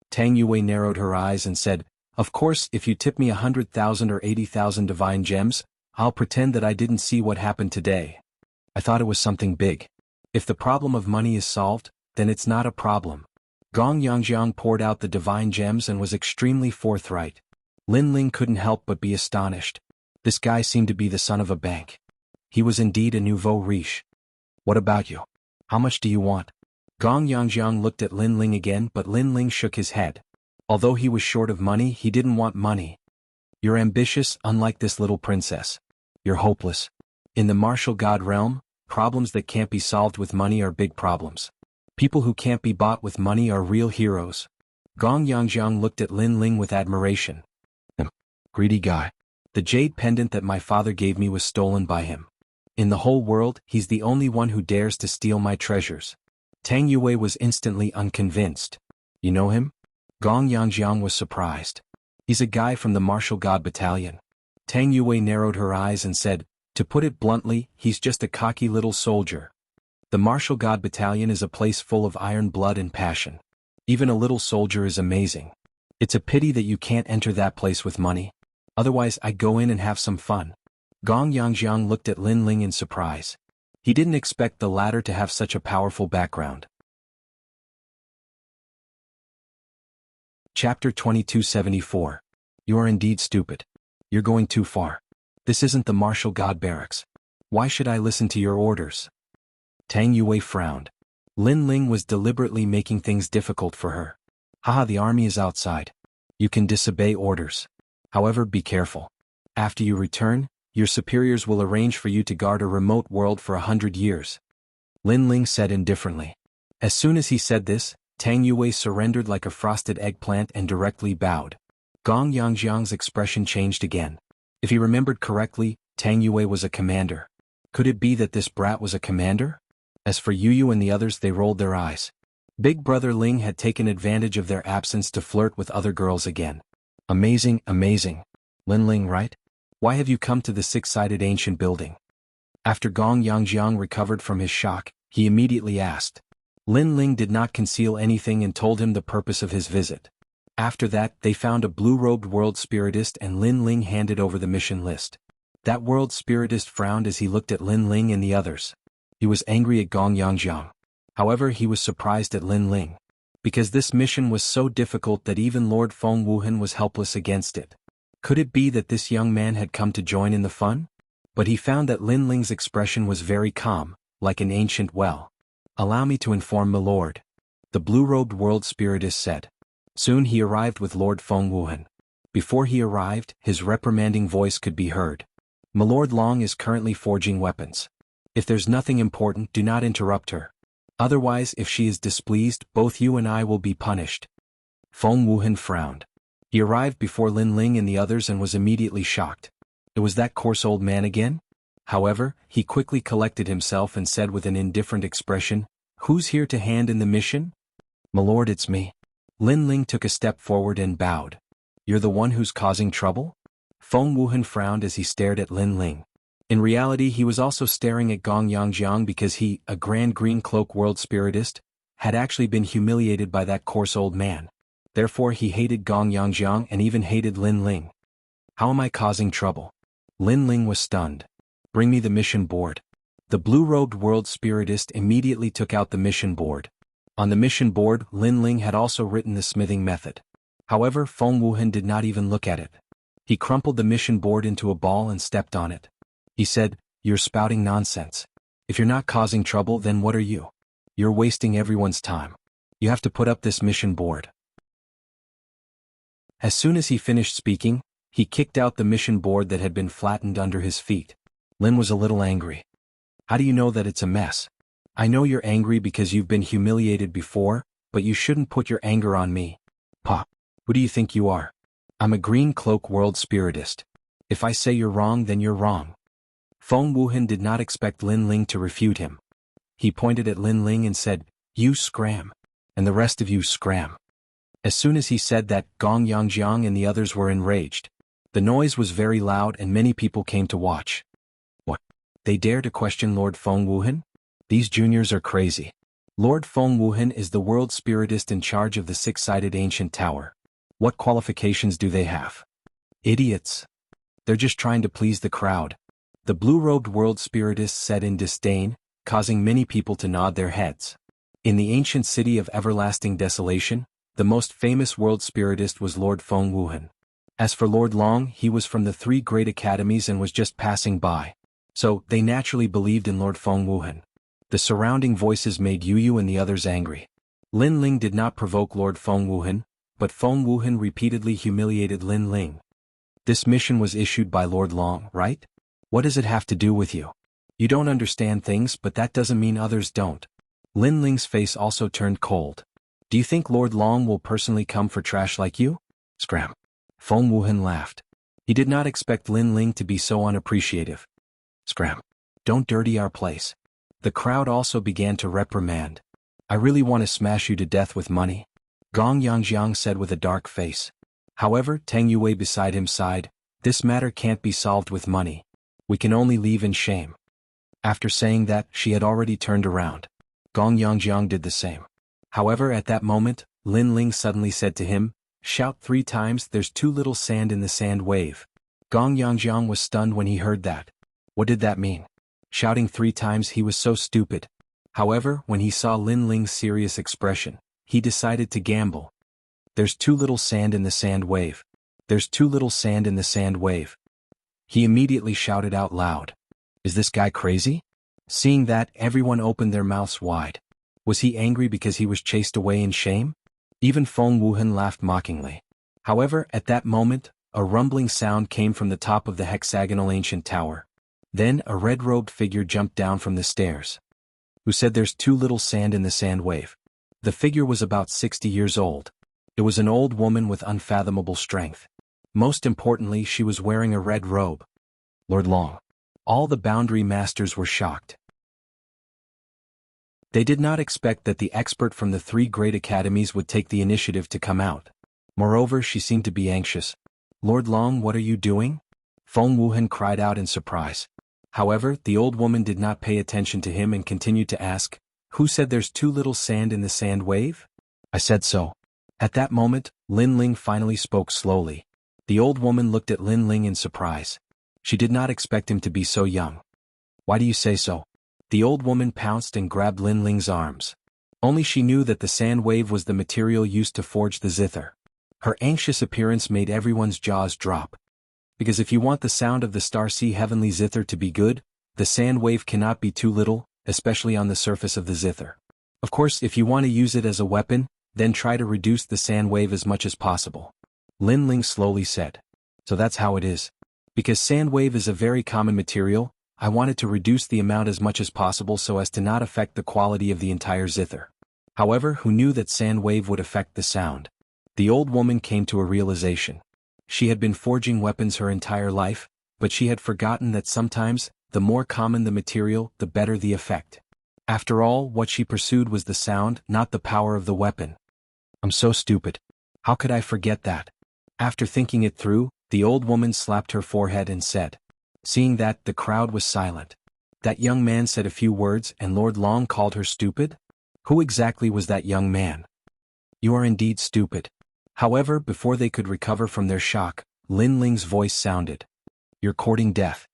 Tang Yue narrowed her eyes and said, of course, if you tip me 100,000 or 80,000 divine gems, I'll pretend that I didn't see what happened today. I thought it was something big. If the problem of money is solved, then it's not a problem. Gong Yangjiang poured out the divine gems and was extremely forthright. Lin Ling couldn't help but be astonished. This guy seemed to be the son of a bank. He was indeed a nouveau riche. What about you? How much do you want? Gong Yangjiang looked at Lin Ling again, but Lin Ling shook his head. Although he was short of money, he didn't want money. You're ambitious, unlike this little princess. You're hopeless. In the martial god realm, problems that can't be solved with money are big problems. People who can't be bought with money are real heroes. Gong Yangjiang looked at Lin Ling with admiration. Greedy guy. The jade pendant that my father gave me was stolen by him. In the whole world, he's the only one who dares to steal my treasures. Tang Yue was instantly unconvinced. You know him? Gong Yangjiang was surprised. He's a guy from the Martial God Battalion. Tang Yue narrowed her eyes and said, to put it bluntly, he's just a cocky little soldier. The Martial God Battalion is a place full of iron blood and passion. Even a little soldier is amazing. It's a pity that you can't enter that place with money. Otherwise I'd go in and have some fun. Gong Yangjiang looked at Lin Ling in surprise. He didn't expect the latter to have such a powerful background. Chapter 2274. You are indeed stupid. You're going too far. This isn't the martial god barracks. Why should I listen to your orders? Tang Yue frowned. Lin Ling was deliberately making things difficult for her. Haha, the army is outside. You can disobey orders. However, be careful. After you return, your superiors will arrange for you to guard a remote world for 100 years. Lin Ling said indifferently. As soon as he said this, Tang Yue surrendered like a frosted eggplant and directly bowed. Gong Yangjiang's expression changed again. If he remembered correctly, Tang Yue was a commander. Could it be that this brat was a commander? As for Yu and the others, they rolled their eyes. Big brother Ling had taken advantage of their absence to flirt with other girls again. Amazing, amazing. Lin Ling, right? Why have you come to the 6-sided ancient building? After Gong Yangjiang recovered from his shock, he immediately asked. Lin Ling did not conceal anything and told him the purpose of his visit. After that, they found a blue-robed world spiritist and Lin Ling handed over the mission list. That world spiritist frowned as he looked at Lin Ling and the others. He was angry at Gong Yangjiang. However, he was surprised at Lin Ling. Because this mission was so difficult that even Lord Feng Wuhan was helpless against it. Could it be that this young man had come to join in the fun? But he found that Lin Ling's expression was very calm, like an ancient well. Allow me to inform milord. The blue-robed world spiritist said. Soon he arrived with Lord Feng Wuhan. Before he arrived, his reprimanding voice could be heard. Milord Long is currently forging weapons. If there's nothing important, do not interrupt her. Otherwise, if she is displeased, both you and I will be punished. Feng Wuhan frowned. He arrived before Lin Ling and the others and was immediately shocked. It was that coarse old man again? However, he quickly collected himself and said with an indifferent expression, "Who's here to hand in the mission?" "My lord, it's me." Lin Ling took a step forward and bowed. "You're the one who's causing trouble?" Feng Wuhan frowned as he stared at Lin Ling. In reality, he was also staring at Gong Yangjiang because he, a Grand Green Cloak world spiritist, had actually been humiliated by that coarse old man. Therefore he hated Gong Yangjiang and even hated Lin Ling. "How am I causing trouble?" Lin Ling was stunned. "Bring me the mission board." The blue-robed world spiritist immediately took out the mission board. On the mission board, Lin Ling had also written the smithing method. However, Feng Wuhan did not even look at it. He crumpled the mission board into a ball and stepped on it. He said, "You're spouting nonsense. If you're not causing trouble, then what are you? You're wasting everyone's time. You have to put up this mission board." As soon as he finished speaking, he kicked out the mission board that had been flattened under his feet. Lin was a little angry. "How do you know that it's a mess? I know you're angry because you've been humiliated before, but you shouldn't put your anger on me. Pa, who do you think you are? I'm a Green Cloak world spiritist. If I say you're wrong, then you're wrong." Feng Wuhan did not expect Lin Ling to refute him. He pointed at Lin Ling and said, "You scram. And the rest of you scram." As soon as he said that, Gong Yangjiang and the others were enraged. The noise was very loud and many people came to watch. What? They dare to question Lord Feng Wuhan? These juniors are crazy. Lord Feng Wuhan is the world spiritist in charge of the six-sided ancient tower. What qualifications do they have? Idiots. They're just trying to please the crowd. The blue-robed world spiritist said in disdain, causing many people to nod their heads. In the ancient city of everlasting desolation, the most famous world spiritist was Lord Feng Wuhan. As for Lord Long, he was from the three great academies and was just passing by. So, they naturally believed in Lord Feng Wuhan. The surrounding voices made Yu and the others angry. Lin Ling did not provoke Lord Feng Wuhan, but Feng Wuhan repeatedly humiliated Lin Ling. "This mission was issued by Lord Long, right? What does it have to do with you? You don't understand things, but that doesn't mean others don't." Lin Ling's face also turned cold. "Do you think Lord Long will personally come for trash like you?" Scram. Feng Wuhan laughed. He did not expect Lin Ling to be so unappreciative. Scram. "Don't dirty our place." The crowd also began to reprimand. "I really want to smash you to death with money," Gong Yangjiang said with a dark face. However, Tang Yue beside him sighed, "This matter can't be solved with money. We can only leave in shame." After saying that, she had already turned around. Gong Yangjiang did the same. However, at that moment, Lin Ling suddenly said to him, "Shout 3 times, there's too little sand in the sand wave." Gong Yangjiang was stunned when he heard that. What did that mean? Shouting 3 times, he was so stupid. However, when he saw Lin Ling's serious expression, he decided to gamble. "There's too little sand in the sand wave. There's too little sand in the sand wave." He immediately shouted out loud. Is this guy crazy? Seeing that, everyone opened their mouths wide. Was he angry because he was chased away in shame? Even Feng Wuhan laughed mockingly. However, at that moment, a rumbling sound came from the top of the hexagonal ancient tower. Then a red-robed figure jumped down from the stairs. Who said there's too little sand in the sand wave? The figure was about 60 years old. It was an old woman with unfathomable strength. Most importantly, she was wearing a red robe. Lord Long. All the boundary masters were shocked. They did not expect that the expert from the 3 great academies would take the initiative to come out. Moreover, she seemed to be anxious. Lord Long, what are you doing? Feng Wuhan cried out in surprise. However, the old woman did not pay attention to him and continued to ask, Who said there's too little sand in the sand wave? I said so. At that moment, Lin Ling finally spoke slowly. The old woman looked at Lin Ling in surprise. She did not expect him to be so young. Why do you say so? The old woman pounced and grabbed Lin Ling's arms. Only she knew that the sand wave was the material used to forge the zither. Her anxious appearance made everyone's jaws drop. Because if you want the sound of the Starseed heavenly zither to be good, the sand wave cannot be too little, especially on the surface of the zither. Of course, if you want to use it as a weapon, then try to reduce the sand wave as much as possible. Lin Ling slowly said. So that's how it is. Because sand wave is a very common material, I wanted to reduce the amount as much as possible so as to not affect the quality of the entire zither. However, who knew that sand wave would affect the sound? The old woman came to a realization. She had been forging weapons her entire life, but she had forgotten that sometimes, the more common the material, the better the effect. After all, what she pursued was the sound, not the power of the weapon. I'm so stupid. How could I forget that? After thinking it through, the old woman slapped her forehead and said. Seeing that, the crowd was silent. That young man said a few words and Lord Long called her stupid? Who exactly was that young man? You are indeed stupid. However, before they could recover from their shock, Lin Ling's voice sounded. You're courting death.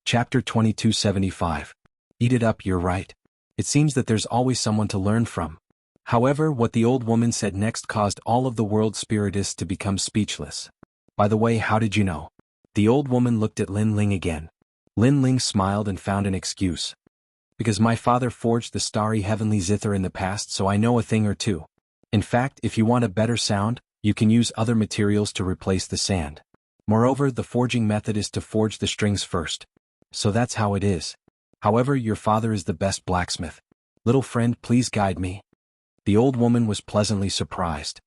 Chapter 2275. Eat it up, you're right. It seems that there's always someone to learn from. However, what the old woman said next caused all of the world spiritists to become speechless. By the way, how did you know? The old woman looked at Lin Ling again. Lin Ling smiled and found an excuse. Because my father forged the starry heavenly zither in the past, so I know a thing or two. In fact, if you want a better sound, you can use other materials to replace the sand. Moreover, the forging method is to forge the strings first. So that's how it is. However, your father is the best blacksmith. Little friend, please guide me. The old woman was pleasantly surprised.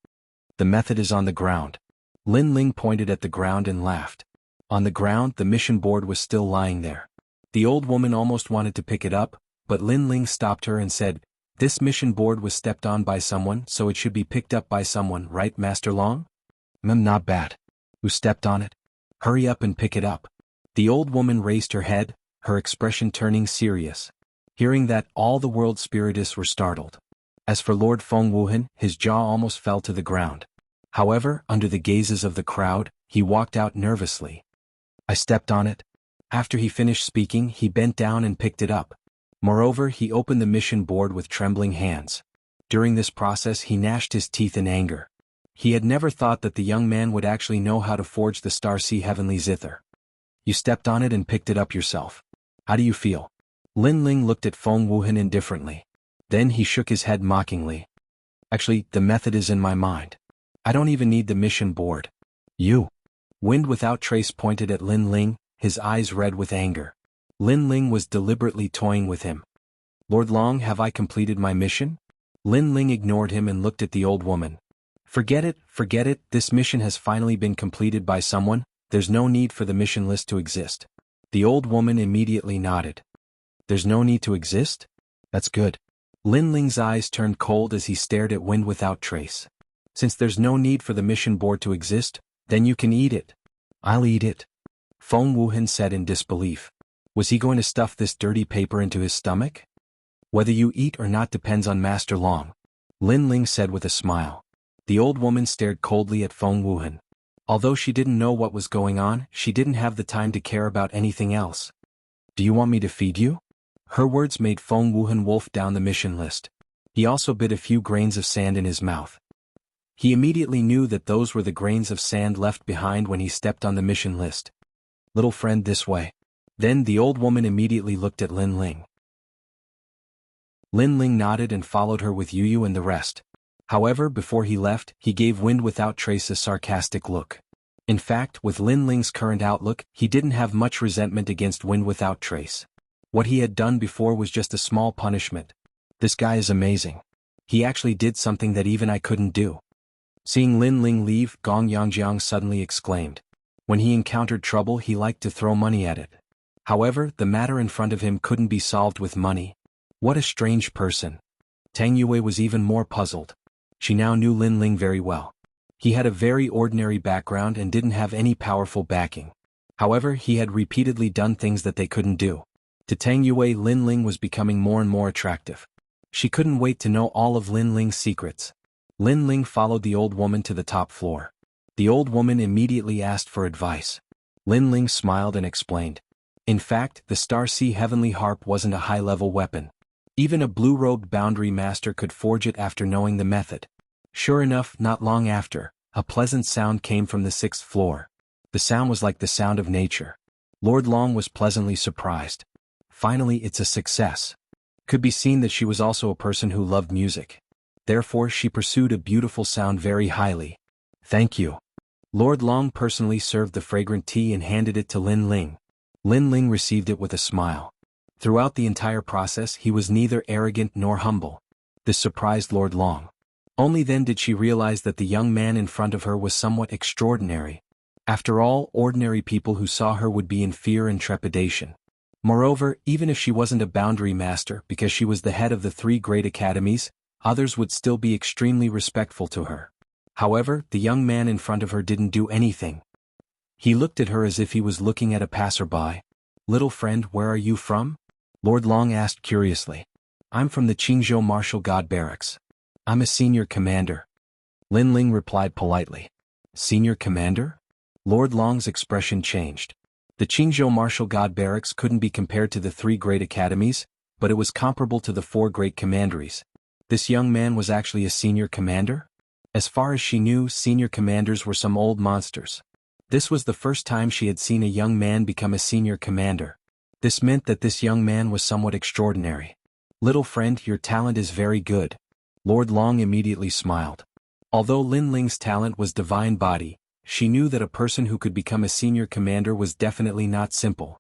The method is on the ground. Lin Ling pointed at the ground and laughed. On the ground, the mission board was still lying there. The old woman almost wanted to pick it up, but Lin Ling stopped her and said, This mission board was stepped on by someone, so it should be picked up by someone, right, Master Long? Not bad. Who stepped on it? Hurry up and pick it up. The old woman raised her head, her expression turning serious. Hearing that, all the world spiritists were startled. As for Lord Feng Wuhan, his jaw almost fell to the ground. However, under the gazes of the crowd, he walked out nervously. I stepped on it. After he finished speaking, he bent down and picked it up. Moreover, he opened the mission board with trembling hands. During this process, he gnashed his teeth in anger. He had never thought that the young man would actually know how to forge the Star Sea Heavenly Zither. You stepped on it and picked it up yourself. How do you feel? Lin Ling looked at Feng Wuhan indifferently. Then he shook his head mockingly. Actually, the method is in my mind. I don't even need the mission board. You. Wind Without Trace pointed at Lin Ling, his eyes red with anger. Lin Ling was deliberately toying with him. Lord Long, have I completed my mission? Lin Ling ignored him and looked at the old woman. Forget it, this mission has finally been completed by someone, there's no need for the mission list to exist. The old woman immediately nodded. There's no need to exist? That's good. Lin Ling's eyes turned cold as he stared at Wind Without Trace. Since there's no need for the mission board to exist, then you can eat it. I'll eat it. Feng Wuhan said in disbelief. Was he going to stuff this dirty paper into his stomach? Whether you eat or not depends on Master Long. Lin Ling said with a smile. The old woman stared coldly at Feng Wuhan. Although she didn't know what was going on, she didn't have the time to care about anything else. Do you want me to feed you? Her words made Feng Wuhan wolf down the mission list. He also bit a few grains of sand in his mouth. He immediately knew that those were the grains of sand left behind when he stepped on the mission list. Little friend, this way. Then the old woman immediately looked at Lin Ling. Lin Ling nodded and followed her with Yu and the rest. However, before he left, he gave Wind Without Trace a sarcastic look. In fact, with Lin Ling's current outlook, he didn't have much resentment against Wind Without Trace. What he had done before was just a small punishment. This guy is amazing. He actually did something that even I couldn't do. Seeing Lin Ling leave, Gong Yangjiang suddenly exclaimed. When he encountered trouble, he liked to throw money at it. However, the matter in front of him couldn't be solved with money. What a strange person. Tang Yue was even more puzzled. She now knew Lin Ling very well. He had a very ordinary background and didn't have any powerful backing. However, he had repeatedly done things that they couldn't do. To Tang Yue, Lin Ling was becoming more and more attractive. She couldn't wait to know all of Lin Ling's secrets. Lin Ling followed the old woman to the top floor. The old woman immediately asked for advice. Lin Ling smiled and explained. In fact, the Star Sea Heavenly Harp wasn't a high-level weapon. Even a blue-robed boundary master could forge it after knowing the method. Sure enough, not long after, a pleasant sound came from the 6th floor. The sound was like the sound of nature. Lord Long was pleasantly surprised. Finally, it's a success. Could be seen that she was also a person who loved music. Therefore, she pursued a beautiful sound very highly. Thank you. Lord Long personally served the fragrant tea and handed it to Lin Ling. Lin Ling received it with a smile. Throughout the entire process, he was neither arrogant nor humble. This surprised Lord Long. Only then did she realize that the young man in front of her was somewhat extraordinary. After all, ordinary people who saw her would be in fear and trepidation. Moreover, even if she wasn't a boundary master because she was the head of the 3 great academies, others would still be extremely respectful to her. However, the young man in front of her didn't do anything. He looked at her as if he was looking at a passerby. "Little friend, where are you from?" Lord Long asked curiously. "I'm from the Jianghu Martial God Barracks. I'm a senior commander." Lin Ling replied politely. "Senior commander?" Lord Long's expression changed. The Jianghu Martial God Barracks couldn't be compared to the 3 great academies, but it was comparable to the 4 great commanderies. This young man was actually a senior commander? As far as she knew, senior commanders were some old monsters. This was the first time she had seen a young man become a senior commander. This meant that this young man was somewhat extraordinary. "Little friend, your talent is very good." Lord Long immediately smiled. Although Lin Ling's talent was divine body, she knew that a person who could become a senior commander was definitely not simple.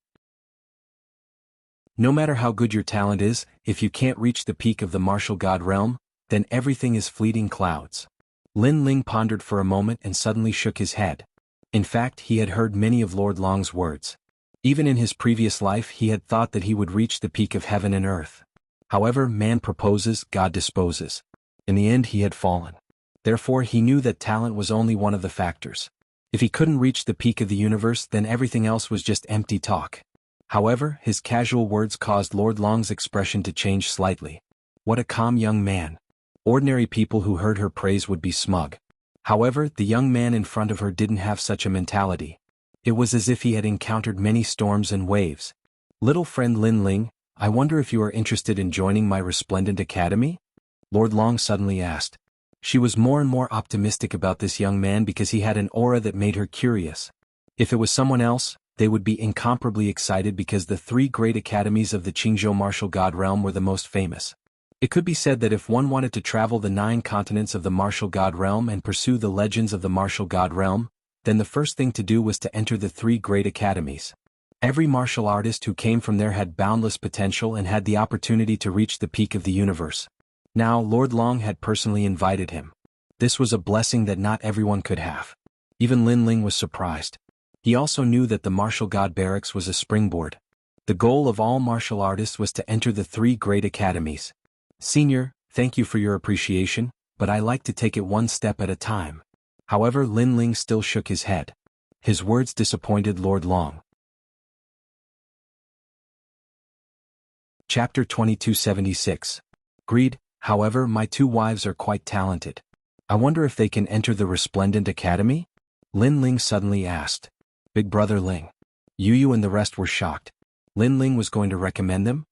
No matter how good your talent is, if you can't reach the peak of the martial god realm, then everything is fleeting clouds. Lin Ling pondered for a moment and suddenly shook his head. In fact, he had heard many of Lord Long's words. Even in his previous life he had thought that he would reach the peak of heaven and earth. However, man proposes, God disposes. In the end he had fallen. Therefore he knew that talent was only one of the factors. If he couldn't reach the peak of the universe, then everything else was just empty talk. However, his casual words caused Lord Long's expression to change slightly. What a calm young man. Ordinary people who heard her praise would be smug. However, the young man in front of her didn't have such a mentality. It was as if he had encountered many storms and waves. "Little friend Lin Ling, I wonder if you are interested in joining my resplendent academy?" Lord Long suddenly asked. She was more and more optimistic about this young man because he had an aura that made her curious. If it was someone else, they would be incomparably excited because the 3 great academies of the Jianghu martial god realm were the most famous. It could be said that if one wanted to travel the 9 continents of the martial god realm and pursue the legends of the martial god realm, then the first thing to do was to enter the 3 great academies. Every martial artist who came from there had boundless potential and had the opportunity to reach the peak of the universe. Now, Lord Long had personally invited him. This was a blessing that not everyone could have. Even Lin Ling was surprised. He also knew that the martial god barracks was a springboard. The goal of all martial artists was to enter the 3 great academies. "Senior, thank you for your appreciation, but I like to take it one step at a time." However, Lin Ling still shook his head. His words disappointed Lord Long. Chapter 2276. Greed. "However, my 2 wives are quite talented. I wonder if they can enter the Resplendent Academy?" Lin Ling suddenly asked. Big brother Ling. Yu and the rest were shocked. Lin Ling was going to recommend them?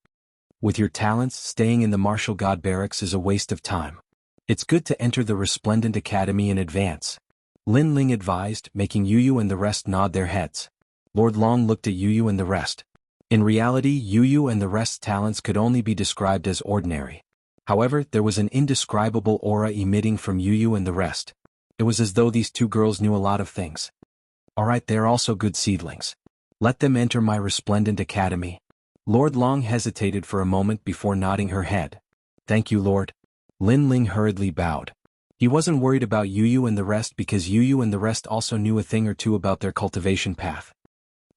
"With your talents, staying in the martial god barracks is a waste of time. It's good to enter the Resplendent Academy in advance," Lin Ling advised, making Yu and the rest nod their heads. Lord Long looked at Yu and the rest. In reality, Yu and the rest's talents could only be described as ordinary. However, there was an indescribable aura emitting from Yu and the rest. It was as though these 2 girls knew a lot of things. "Alright, they're also good seedlings. Let them enter my Resplendent Academy." Lord Long hesitated for a moment before nodding her head. "Thank you, Lord." Lin Ling hurriedly bowed. He wasn't worried about Yu and the rest because Yu and the rest also knew a thing or two about their cultivation path.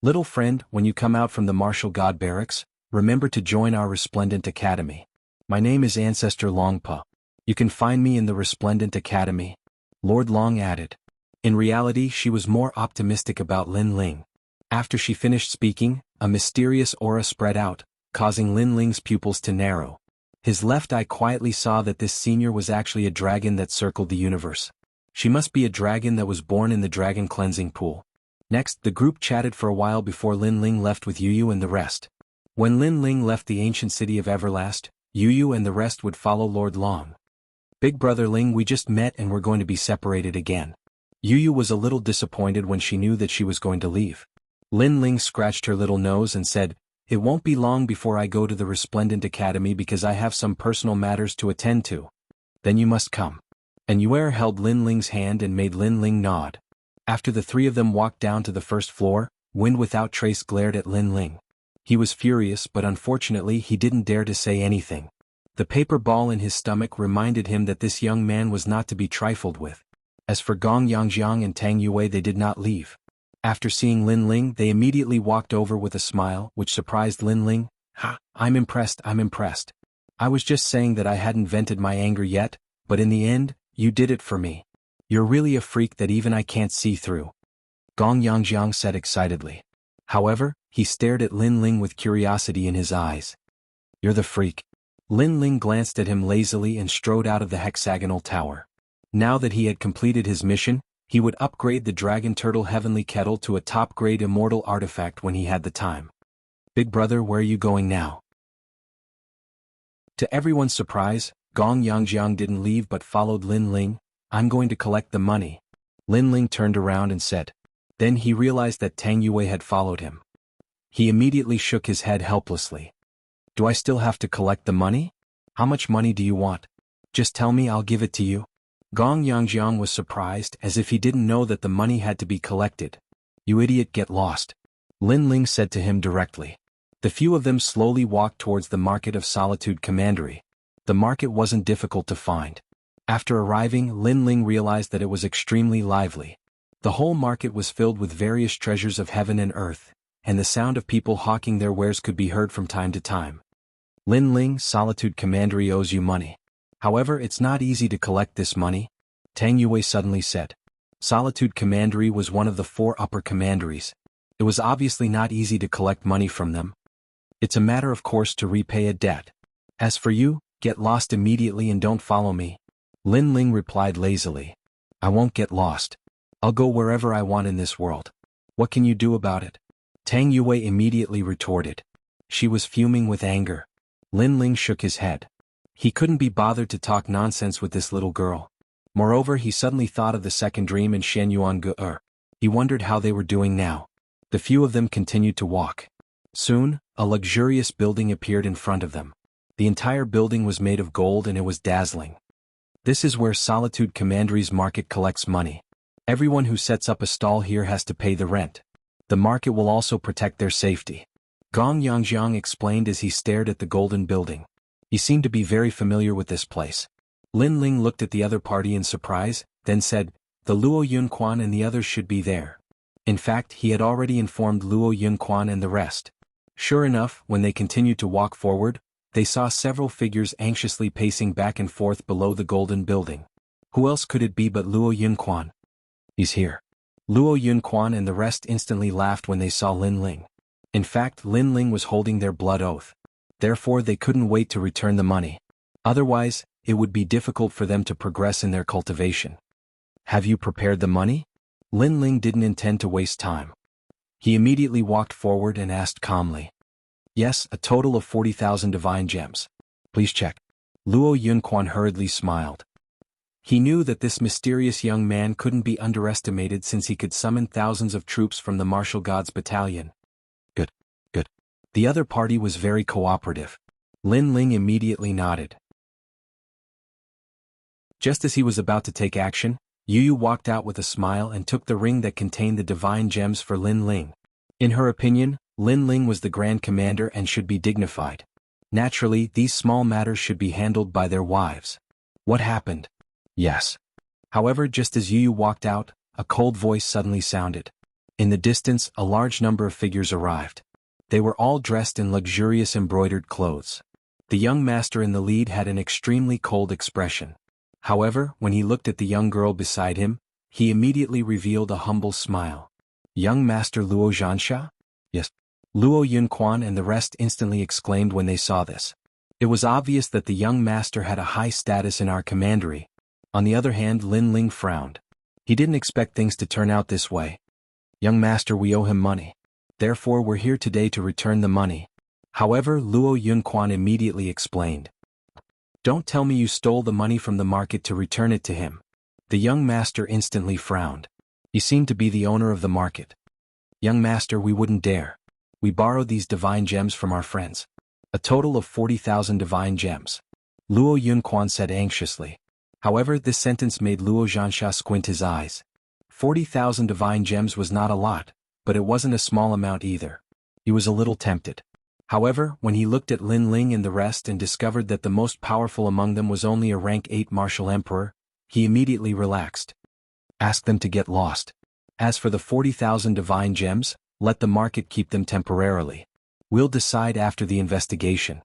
"Little friend, when you come out from the martial god barracks, remember to join our Resplendent Academy. My name is Ancestor Longpa. You can find me in the Resplendent Academy," Lord Long added. In reality, she was more optimistic about Lin Ling. After she finished speaking, a mysterious aura spread out, causing Lin Ling's pupils to narrow. His left eye quietly saw that this senior was actually a dragon that circled the universe. She must be a dragon that was born in the dragon cleansing pool. Next, the group chatted for a while before Lin Ling left with Yu and the rest. When Lin Ling left the ancient city of Everlast, Yu and the rest would follow Lord Long. "Big brother Ling, we just met and we're going to be separated again." Yu was a little disappointed when she knew that she was going to leave. Lin Ling scratched her little nose and said, "It won't be long before I go to the Resplendent Academy because I have some personal matters to attend to." "Then you must come." And Yu held Lin Ling's hand and made Lin Ling nod. After the 3 of them walked down to the first floor, Wind Without Trace glared at Lin Ling. He was furious, but unfortunately he didn't dare to say anything. The paper ball in his stomach reminded him that this young man was not to be trifled with. As for Gong Yangjiang and Tang Yue, they did not leave. After seeing Lin Ling, they immediately walked over with a smile, which surprised Lin Ling. "Ha, I'm impressed. I was just saying that I hadn't vented my anger yet, but in the end, you did it for me. You're really a freak that even I can't see through," Gong Yangjiang said excitedly. However, he stared at Lin Ling with curiosity in his eyes. "You're the freak." Lin Ling glanced at him lazily and strode out of the hexagonal tower. Now that he had completed his mission, he would upgrade the Dragon Turtle Heavenly Kettle to a top-grade immortal artifact when he had the time. "Big brother, where are you going now?" To everyone's surprise, Gong Yangjiang didn't leave but followed Lin Ling. "I'm going to collect the money," Lin Ling turned around and said. Then he realized that Tang Yue had followed him. He immediately shook his head helplessly. "Do I still have to collect the money? How much money do you want? Just tell me, I'll give it to you." Gong Yangjiang was surprised, as if he didn't know that the money had to be collected. "You idiot, get lost," Lin Ling said to him directly. The few of them slowly walked towards the Market of Solitude Commandery. The market wasn't difficult to find. After arriving, Lin Ling realized that it was extremely lively. The whole market was filled with various treasures of heaven and earth, and the sound of people hawking their wares could be heard from time to time. "Lin Ling, Solitude Commandery owes you money. However, it's not easy to collect this money," Tang Yue suddenly said. Solitude Commandery was one of the 4 upper commanderies. It was obviously not easy to collect money from them. "It's a matter of course to repay a debt. As for you, get lost immediately and don't follow me," Lin Ling replied lazily. "I won't get lost. I'll go wherever I want in this world. What can you do about it?" Tang Yue immediately retorted. She was fuming with anger. Lin Ling shook his head. He couldn't be bothered to talk nonsense with this little girl. Moreover, he suddenly thought of the second dream and Shen Yuan Ge. He wondered how they were doing now. The few of them continued to walk. Soon, a luxurious building appeared in front of them. The entire building was made of gold and it was dazzling. "This is where Solitude Commandery's market collects money. Everyone who sets up a stall here has to pay the rent. The market will also protect their safety," Gong Yangjiang explained as he stared at the golden building. He seemed to be very familiar with this place. Lin Ling looked at the other party in surprise, then said, "The Luo Yunquan and the others should be there." In fact, he had already informed Luo Yunquan and the rest. Sure enough, when they continued to walk forward, they saw several figures anxiously pacing back and forth below the golden building. Who else could it be but Luo Yunquan? "He's here." Luo Yunquan and the rest instantly laughed when they saw Lin Ling. In fact, Lin Ling was holding their blood oath. Therefore, they couldn't wait to return the money. Otherwise, it would be difficult for them to progress in their cultivation. "Have you prepared the money?" Lin Ling didn't intend to waste time. He immediately walked forward and asked calmly. "Yes, a total of 40,000 divine gems. Please check." Luo Yunquan hurriedly smiled. He knew that this mysterious young man couldn't be underestimated since he could summon thousands of troops from the martial gods battalion. Good. The other party was very cooperative. Lin Ling immediately nodded. Just as he was about to take action, Yu walked out with a smile and took the ring that contained the divine gems for Lin Ling. In her opinion, Lin Ling was the Grand Commander and should be dignified. Naturally, these small matters should be handled by their wives. What happened? Yes. However, just as Yu walked out, a cold voice suddenly sounded. In the distance, a large number of figures arrived. They were all dressed in luxurious embroidered clothes. The young master in the lead had an extremely cold expression. However, when he looked at the young girl beside him, he immediately revealed a humble smile. "Young Master Luo Zhansha?" "Yes." Luo Yunquan and the rest instantly exclaimed when they saw this. It was obvious that the young master had a high status in our commandery. On the other hand, Lin Ling frowned. He didn't expect things to turn out this way. "Young master, we owe him money. Therefore, we're here today to return the money." However, Luo Yunquan immediately explained. "Don't tell me you stole the money from the market to return it to him." The young master instantly frowned. He seemed to be the owner of the market. "Young master, we wouldn't dare. We borrowed these divine gems from our friends. A total of 40,000 divine gems," Luo Yunquan said anxiously. However, this sentence made Luo Zhansha squint his eyes. 40,000 divine gems was not a lot, but it wasn't a small amount either. He was a little tempted. However, when he looked at Lin Ling and the rest and discovered that the most powerful among them was only a rank 8 martial emperor, he immediately relaxed. Ask them to get lost. As for the 40,000 divine gems, let the market keep them temporarily. We'll decide after the investigation.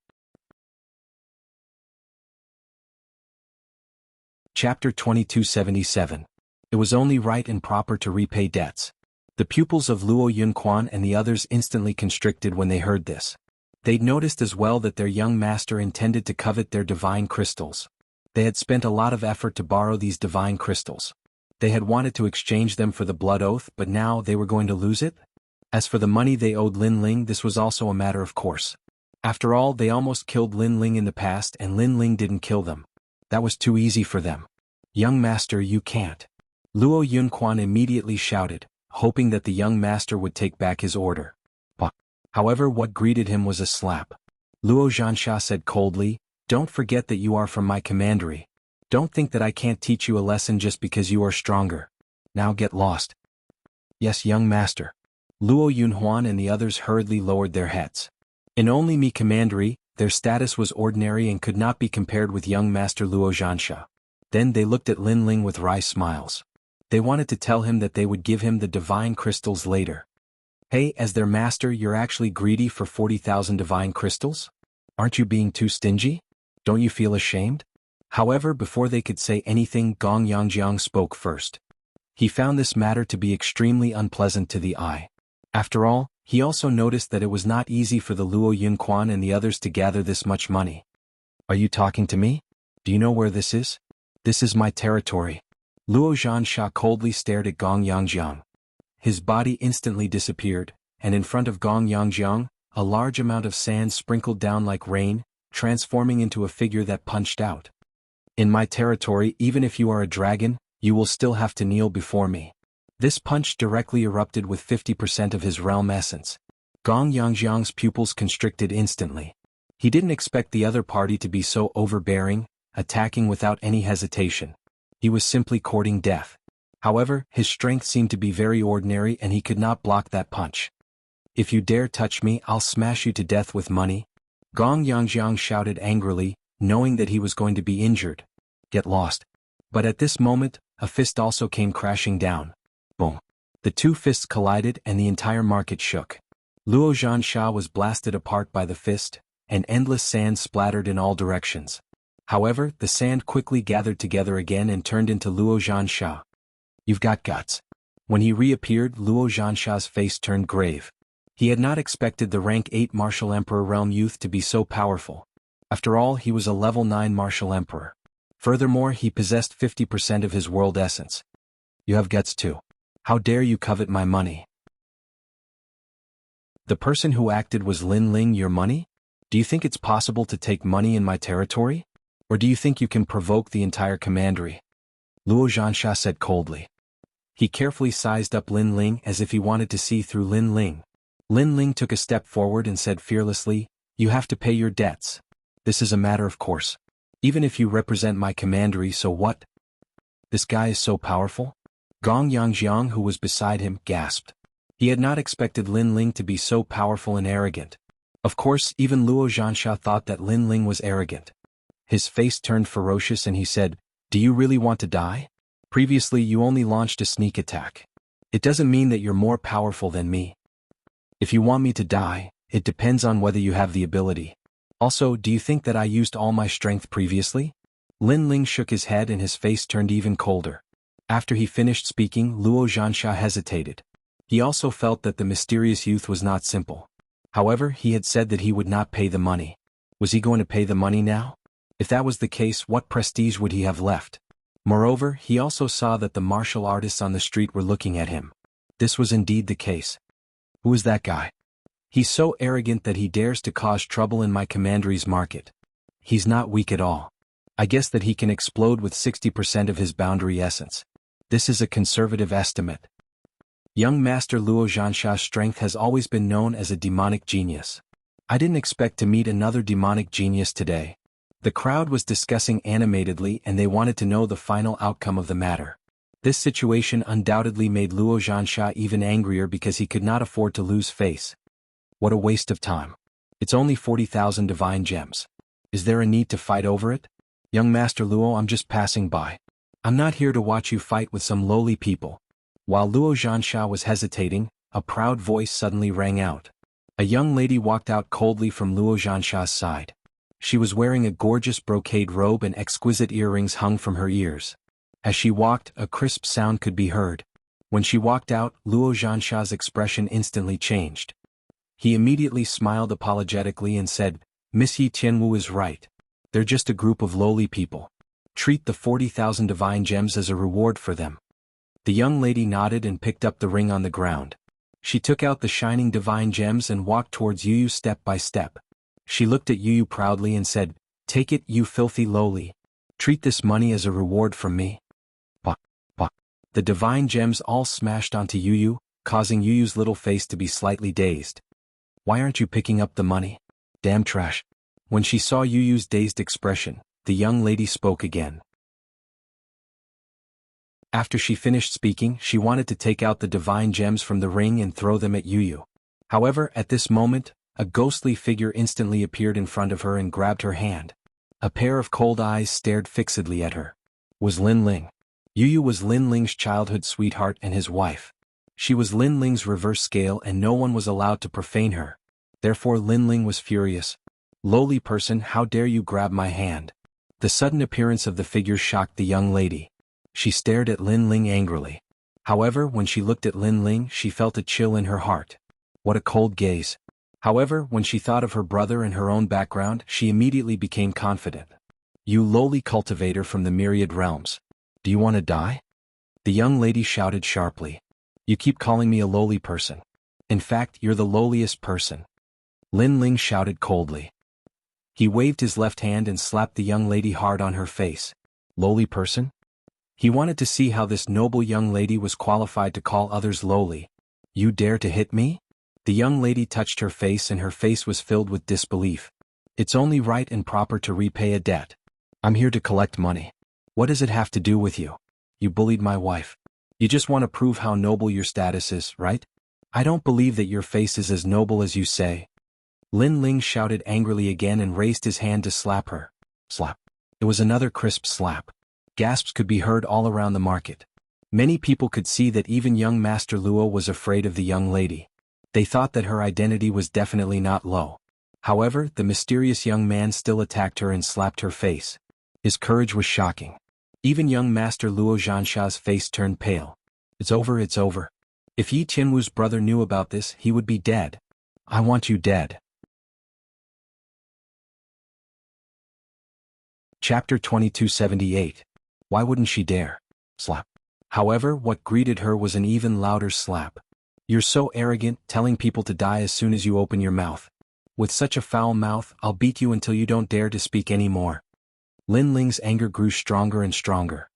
Chapter 2277. It was only right and proper to repay debts. The pupils of Luo Yunquan and the others instantly constricted when they heard this. They'd noticed as well that their young master intended to covet their divine crystals. They had spent a lot of effort to borrow these divine crystals. They had wanted to exchange them for the blood oath, but now they were going to lose it? As for the money they owed Lin Ling, this was also a matter of course. After all, they almost killed Lin Ling in the past and Lin Ling didn't kill them. That was too easy for them. Young master, you can't. Luo Yunquan immediately shouted, hoping that the young master would take back his order. However, what greeted him was a slap. Luo Zhansha said coldly, "Don't forget that you are from my commandery. Don't think that I can't teach you a lesson just because you are stronger. Now get lost." "Yes, young master." Luo Yunhuan and the others hurriedly lowered their heads. In only Mi commandery, their status was ordinary and could not be compared with young master Luo Zhansha. Then they looked at Lin Ling with wry smiles. They wanted to tell him that they would give him the divine crystals later. "Hey, as their master, you're actually greedy for 40,000 divine crystals? Aren't you being too stingy? Don't you feel ashamed?" However, before they could say anything, Gong Yangjiang spoke first. He found this matter to be extremely unpleasant to the eye. After all, he also noticed that it was not easy for the Luo Yunquan and the others to gather this much money. "Are you talking to me? Do you know where this is? This is my territory." Luo Zhansha coldly stared at Gong Yangjiang. His body instantly disappeared, and in front of Gong Yangjiang, a large amount of sand sprinkled down like rain, transforming into a figure that punched out. "In my territory, even if you are a dragon, you will still have to kneel before me." This punch directly erupted with 50% of his realm essence. Gong Yangjiang's pupils constricted instantly. He didn't expect the other party to be so overbearing, attacking without any hesitation. He was simply courting death. However, his strength seemed to be very ordinary and he could not block that punch. "If you dare touch me, I'll smash you to death with money." Gong Yangjiang shouted angrily, knowing that he was going to be injured. "Get lost." But at this moment, a fist also came crashing down. Boom. The two fists collided and the entire market shook. Luo Zhansha was blasted apart by the fist, and endless sand splattered in all directions. However, the sand quickly gathered together again and turned into Luo Zhansha. "You've got guts." When he reappeared, Luo Zhansha's face turned grave. He had not expected the rank 8 martial emperor realm youth to be so powerful. After all, he was a level 9 martial emperor. Furthermore, he possessed 50% of his world essence. "You have guts too. How dare you covet my money?" "The person who acted was Lin Ling, your money? Do you think it's possible to take money in my territory? Or do you think you can provoke the entire commandery?" Luo Zhansha said coldly. He carefully sized up Lin Ling as if he wanted to see through Lin Ling. Lin Ling took a step forward and said fearlessly, "You have to pay your debts. This is a matter of course. Even if you represent my commandery, so what? This guy is so powerful?" Gong Yangjiang, who was beside him, gasped. He had not expected Lin Ling to be so powerful and arrogant. Of course, even Luo Zhansha thought that Lin Ling was arrogant. His face turned ferocious and he said, "Do you really want to die? Previously you only launched a sneak attack. It doesn't mean that you're more powerful than me. If you want me to die, it depends on whether you have the ability. Also, do you think that I used all my strength previously?" Lin Ling shook his head and his face turned even colder. After he finished speaking, Luo Zhansha hesitated. He also felt that the mysterious youth was not simple. However, he had said that he would not pay the money. Was he going to pay the money now? If that was the case, what prestige would he have left? Moreover, he also saw that the martial artists on the street were looking at him. This was indeed the case. "Who is that guy? He's so arrogant that he dares to cause trouble in my commandery's market. He's not weak at all. I guess that he can explode with 60% of his boundary essence. This is a conservative estimate." Young Master Luo Zhansha's strength has always been known as a demonic genius. I didn't expect to meet another demonic genius today. The crowd was discussing animatedly and they wanted to know the final outcome of the matter. This situation undoubtedly made Luo Zhansha even angrier because he could not afford to lose face. What a waste of time. It's only 40,000 divine gems. Is there a need to fight over it? Young Master Luo, I'm just passing by. I'm not here to watch you fight with some lowly people. While Luo Zhansha was hesitating, a proud voice suddenly rang out. A young lady walked out coldly from Luo Zhansha's side. She was wearing a gorgeous brocade robe and exquisite earrings hung from her ears. As she walked, a crisp sound could be heard. When she walked out, Luo Zhansha's expression instantly changed. He immediately smiled apologetically and said, Miss Yi Tianwu is right. They're just a group of lowly people. Treat the 40,000 divine gems as a reward for them. The young lady nodded and picked up the ring on the ground. She took out the shining divine gems and walked towards Yu Yu step by step. She looked at Yu Yu proudly and said, Take it, you filthy lowly. Treat this money as a reward from me. Bah, bah. The divine gems all smashed onto Yu Yu, causing Yu Yu's little face to be slightly dazed. Why aren't you picking up the money? Damn trash. When she saw Yu Yu's dazed expression, the young lady spoke again. After she finished speaking, she wanted to take out the divine gems from the ring and throw them at Yu Yu. However, at this moment, a ghostly figure instantly appeared in front of her and grabbed her hand. A pair of cold eyes stared fixedly at her. Was Lin Ling. Yu Yu was Lin Ling's childhood sweetheart and his wife. She was Lin Ling's reverse scale and no one was allowed to profane her. Therefore Lin Ling was furious. Lowly person, how dare you grab my hand? The sudden appearance of the figure shocked the young lady. She stared at Lin Ling angrily. However, when she looked at Lin Ling, she felt a chill in her heart. What a cold gaze. However, when she thought of her brother and her own background, she immediately became confident. You lowly cultivator from the myriad realms. Do you want to die? The young lady shouted sharply. You keep calling me a lowly person. In fact, you're the lowliest person. Lin Ling shouted coldly. He waved his left hand and slapped the young lady hard on her face. Lowly person? He wanted to see how this noble young lady was qualified to call others lowly. You dare to hit me? The young lady touched her face and her face was filled with disbelief. It's only right and proper to repay a debt. I'm here to collect money. What does it have to do with you? You bullied my wife. You just want to prove how noble your status is, right? I don't believe that your face is as noble as you say. Lin Ling shouted angrily again and raised his hand to slap her. Slap. It was another crisp slap. Gasps could be heard all around the market. Many people could see that even young Master Luo was afraid of the young lady. They thought that her identity was definitely not low. However, the mysterious young man still attacked her and slapped her face. His courage was shocking. Even young Master Luo Zhansha's face turned pale. It's over, it's over. If Yi Tianwu's brother knew about this, he would be dead. I want you dead. Chapter 2278. Why wouldn't she dare? Slap. However, what greeted her was an even louder slap. You're so arrogant, telling people to die as soon as you open your mouth. With such a foul mouth, I'll beat you until you don't dare to speak anymore. Lin Ling's anger grew stronger and stronger.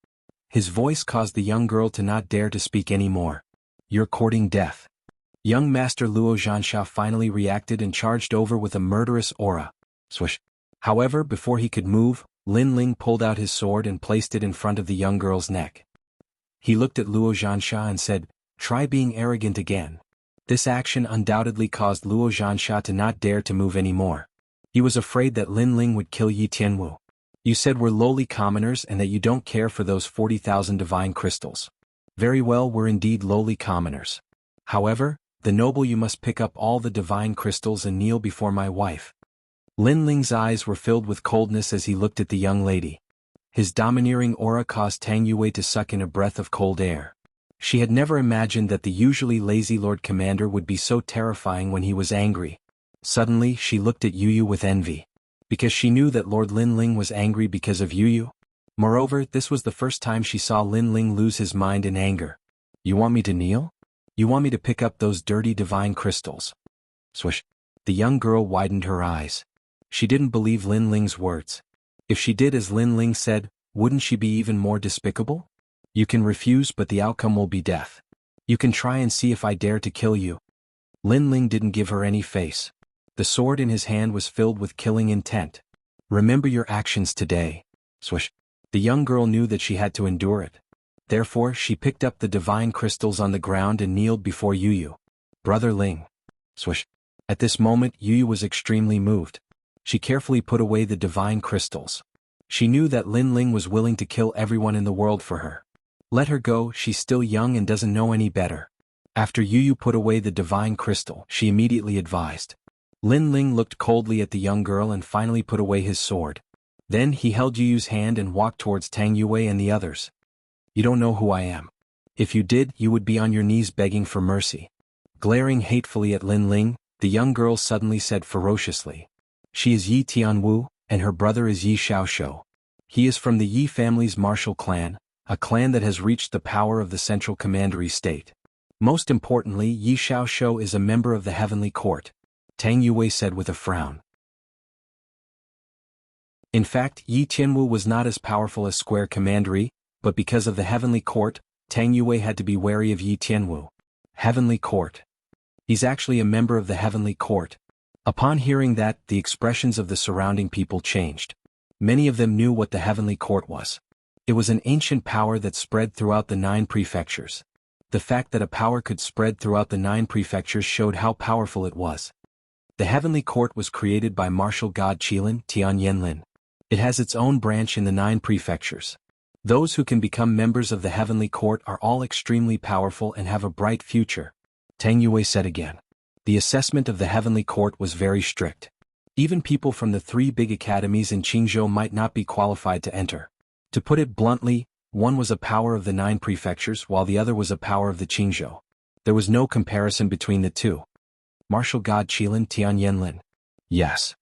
His voice caused the young girl to not dare to speak anymore. You're courting death. Young Master Luo Zhansha finally reacted and charged over with a murderous aura. Swish. However, before he could move, Lin Ling pulled out his sword and placed it in front of the young girl's neck. He looked at Luo Zhansha and said, Try being arrogant again. This action undoubtedly caused Luo Zhansha to not dare to move anymore. He was afraid that Lin Ling would kill Yi Tianwu. You said we're lowly commoners and that you don't care for those 40,000 divine crystals. Very well, we're indeed lowly commoners. However, the noble you must pick up all the divine crystals and kneel before my wife. Lin Ling's eyes were filled with coldness as he looked at the young lady. His domineering aura caused Tang Yue to suck in a breath of cold air. She had never imagined that the usually lazy Lord Commander would be so terrifying when he was angry. Suddenly, she looked at Yu Yu with envy. Because she knew that Lord Lin Ling was angry because of Yu Yu. Moreover, this was the first time she saw Lin Ling lose his mind in anger. You want me to kneel? You want me to pick up those dirty divine crystals? Swish. The young girl widened her eyes. She didn't believe Lin Ling's words. If she did as Lin Ling said, wouldn't she be even more despicable? You can refuse, but the outcome will be death. You can try and see if I dare to kill you. Lin Ling didn't give her any face. The sword in his hand was filled with killing intent. Remember your actions today. Swish. The young girl knew that she had to endure it. Therefore, she picked up the divine crystals on the ground and kneeled before Yu Yu. Brother Ling. Swish. At this moment Yu Yu was extremely moved. She carefully put away the divine crystals. She knew that Lin Ling was willing to kill everyone in the world for her. Let her go, she's still young and doesn't know any better. After Yu Yu put away the divine crystal, she immediately advised. Lin Ling looked coldly at the young girl and finally put away his sword. Then he held Yu Yu's hand and walked towards Tang Yue and the others. You don't know who I am. If you did, you would be on your knees begging for mercy. Glaring hatefully at Lin Ling, the young girl suddenly said ferociously. She is Yi Tianwu, and her brother is Yi Xiaoshou. He is from the Yi family's martial clan, a clan that has reached the power of the central commandery state. Most importantly, Yi Xiaoshou is a member of the heavenly court, Tang Yue said with a frown. In fact, Yi Tianwu was not as powerful as Square Commandery, but because of the heavenly court, Tang Yue had to be wary of Yi Tianwu. Heavenly court. He's actually a member of the heavenly court. Upon hearing that, the expressions of the surrounding people changed. Many of them knew what the heavenly court was. It was an ancient power that spread throughout the 9 prefectures. The fact that a power could spread throughout the 9 prefectures showed how powerful it was. The heavenly court was created by martial god Qilin Tianyanlin. It has its own branch in the 9 prefectures. Those who can become members of the heavenly court are all extremely powerful and have a bright future, Tang Yue said again. The assessment of the heavenly court was very strict. Even people from the 3 big academies in Qingzhou might not be qualified to enter. To put it bluntly, one was a power of the 9 prefectures while the other was a power of the Qingzhou. There was no comparison between the two. Martial god Qilin Tianyanlin. Yes.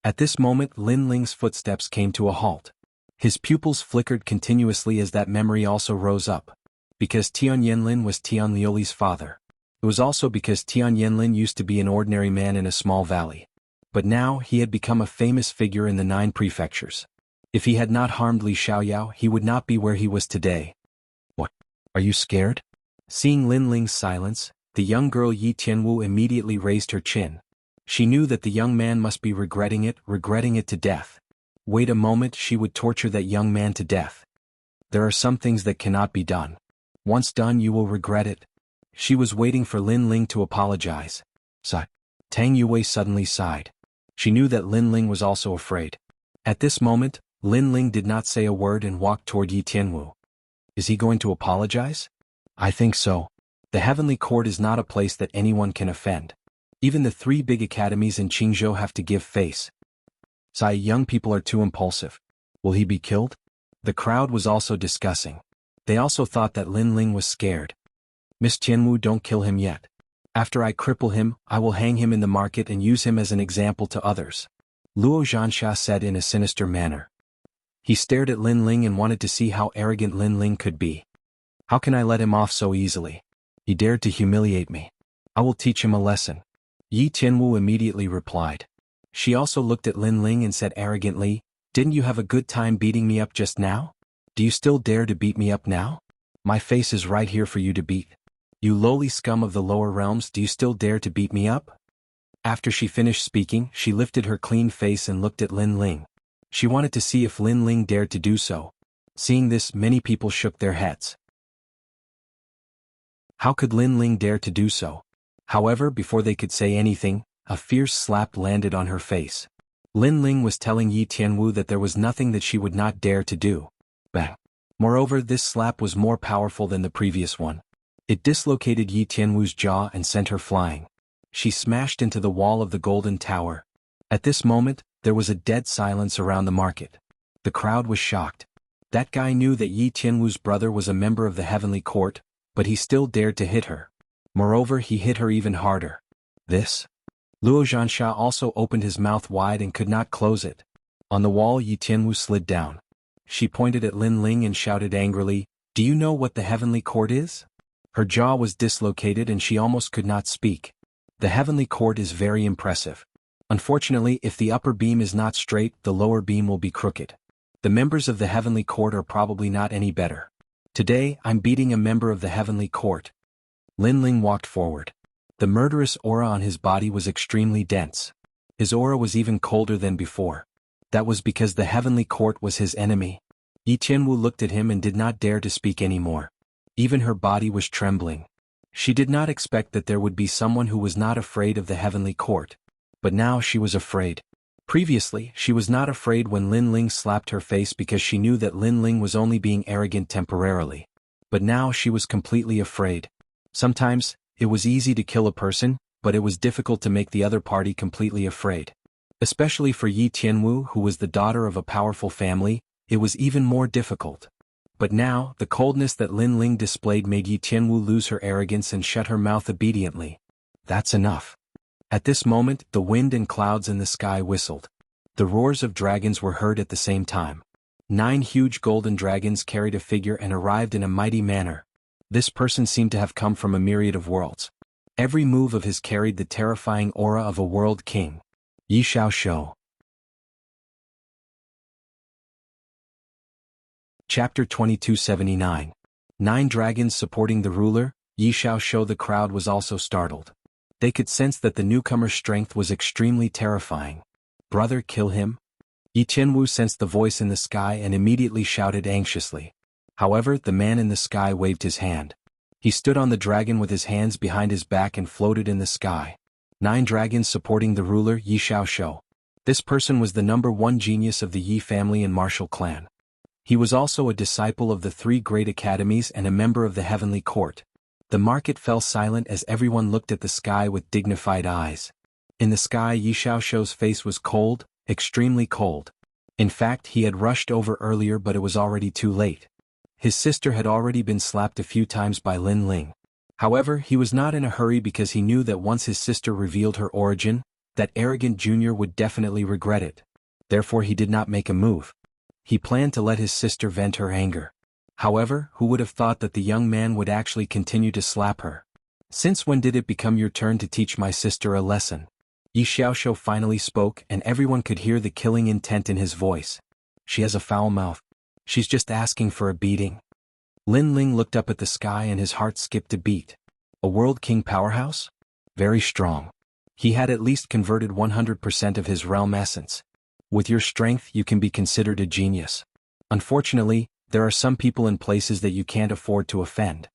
At this moment Lin Ling's footsteps came to a halt. His pupils flickered continuously as that memory also rose up. Because Tianyanlin was Tian Liuli's father. It was also because Tianyanlin used to be an ordinary man in a small valley. But now he had become a famous figure in the 9 prefectures. If he had not harmed Li Xiaoyao, he would not be where he was today. What? Are you scared? Seeing Lin Ling's silence, the young girl Yi Tianwu immediately raised her chin. She knew that the young man must be regretting it to death. Wait a moment, she would torture that young man to death. There are some things that cannot be done. Once done you will regret it. She was waiting for Lin Ling to apologize. Sigh. Tang Yue suddenly sighed. She knew that Lin Ling was also afraid. At this moment, Lin Ling did not say a word and walked toward Yi Tianwu. Is he going to apologize? I think so. The heavenly court is not a place that anyone can offend. Even the 3 big academies in Qingzhou have to give face. Sigh, young people are too impulsive. Will he be killed? The crowd was also discussing. They also thought that Lin Ling was scared. Miss Tianwu, don't kill him yet. After I cripple him, I will hang him in the market and use him as an example to others. Luo Zhansha said in a sinister manner. He stared at Lin Ling and wanted to see how arrogant Lin Ling could be. How can I let him off so easily? He dared to humiliate me. I will teach him a lesson. Yi Tianwu immediately replied. She also looked at Lin Ling and said arrogantly, Didn't you have a good time beating me up just now? Do you still dare to beat me up now? My face is right here for you to beat. You lowly scum of the lower realms, do you still dare to beat me up? After she finished speaking, she lifted her clean face and looked at Lin Ling. She wanted to see if Lin Ling dared to do so. Seeing this, many people shook their heads. How could Lin Ling dare to do so? However, before they could say anything, a fierce slap landed on her face. Lin Ling was telling Yi Tianwu that there was nothing that she would not dare to do. Bang. Moreover, this slap was more powerful than the previous one. It dislocated Yi Tianwu's jaw and sent her flying. She smashed into the wall of the golden tower. At this moment, there was a dead silence around the market. The crowd was shocked. That guy knew that Yi Tianwu's brother was a member of the heavenly court, but he still dared to hit her. Moreover, he hit her even harder. This? Luo Zhansha also opened his mouth wide and could not close it. On the wall, Yi Tianwu slid down. She pointed at Lin Ling and shouted angrily, Do you know what the heavenly court is? Her jaw was dislocated and she almost could not speak. The heavenly court is very impressive. Unfortunately, if the upper beam is not straight, the lower beam will be crooked. The members of the heavenly court are probably not any better. Today, I'm beating a member of the heavenly court. Lin Ling walked forward. The murderous aura on his body was extremely dense. His aura was even colder than before. That was because the heavenly court was his enemy. Yi Tianwu looked at him and did not dare to speak anymore. Even her body was trembling. She did not expect that there would be someone who was not afraid of the heavenly court. But now she was afraid. Previously, she was not afraid when Lin Ling slapped her face because she knew that Lin Ling was only being arrogant temporarily. But now she was completely afraid. Sometimes, it was easy to kill a person, but it was difficult to make the other party completely afraid. Especially for Yi Tianwu, who was the daughter of a powerful family, it was even more difficult. But now, the coldness that Lin Ling displayed made Yi Tianwu lose her arrogance and shut her mouth obediently. That's enough. At this moment, the wind and clouds in the sky whistled. The roars of dragons were heard at the same time. 9 huge golden dragons carried a figure and arrived in a mighty manner. This person seemed to have come from a myriad of worlds. Every move of his carried the terrifying aura of a world king. Yi Xiaoshou. Chapter 2279. 9 dragons supporting the ruler. Yi Xiaoshou. The crowd was also startled. They could sense that the newcomer's strength was extremely terrifying. Brother, kill him? Yi Tianwu sensed the voice in the sky and immediately shouted anxiously. However, the man in the sky waved his hand. He stood on the dragon with his hands behind his back and floated in the sky. 9 dragons supporting the ruler, Yi Xiaoshou. This person was the #1 genius of the Yi family and martial clan. He was also a disciple of the 3 great academies and a member of the heavenly court. The market fell silent as everyone looked at the sky with dignified eyes. In the sky, Yi Xiaoshou's face was cold, extremely cold. In fact, he had rushed over earlier, but it was already too late. His sister had already been slapped a few times by Lin Ling. However, he was not in a hurry because he knew that once his sister revealed her origin, that arrogant junior would definitely regret it. Therefore he did not make a move. He planned to let his sister vent her anger. However, who would have thought that the young man would actually continue to slap her? Since when did it become your turn to teach my sister a lesson? Yi Xiaoshou finally spoke, and everyone could hear the killing intent in his voice. She has a foul mouth. She's just asking for a beating. Lin Ling looked up at the sky and his heart skipped a beat. A world king powerhouse? Very strong. He had at least converted 100% of his realm essence. With your strength, you can be considered a genius. Unfortunately, there are some people in places that you can't afford to offend.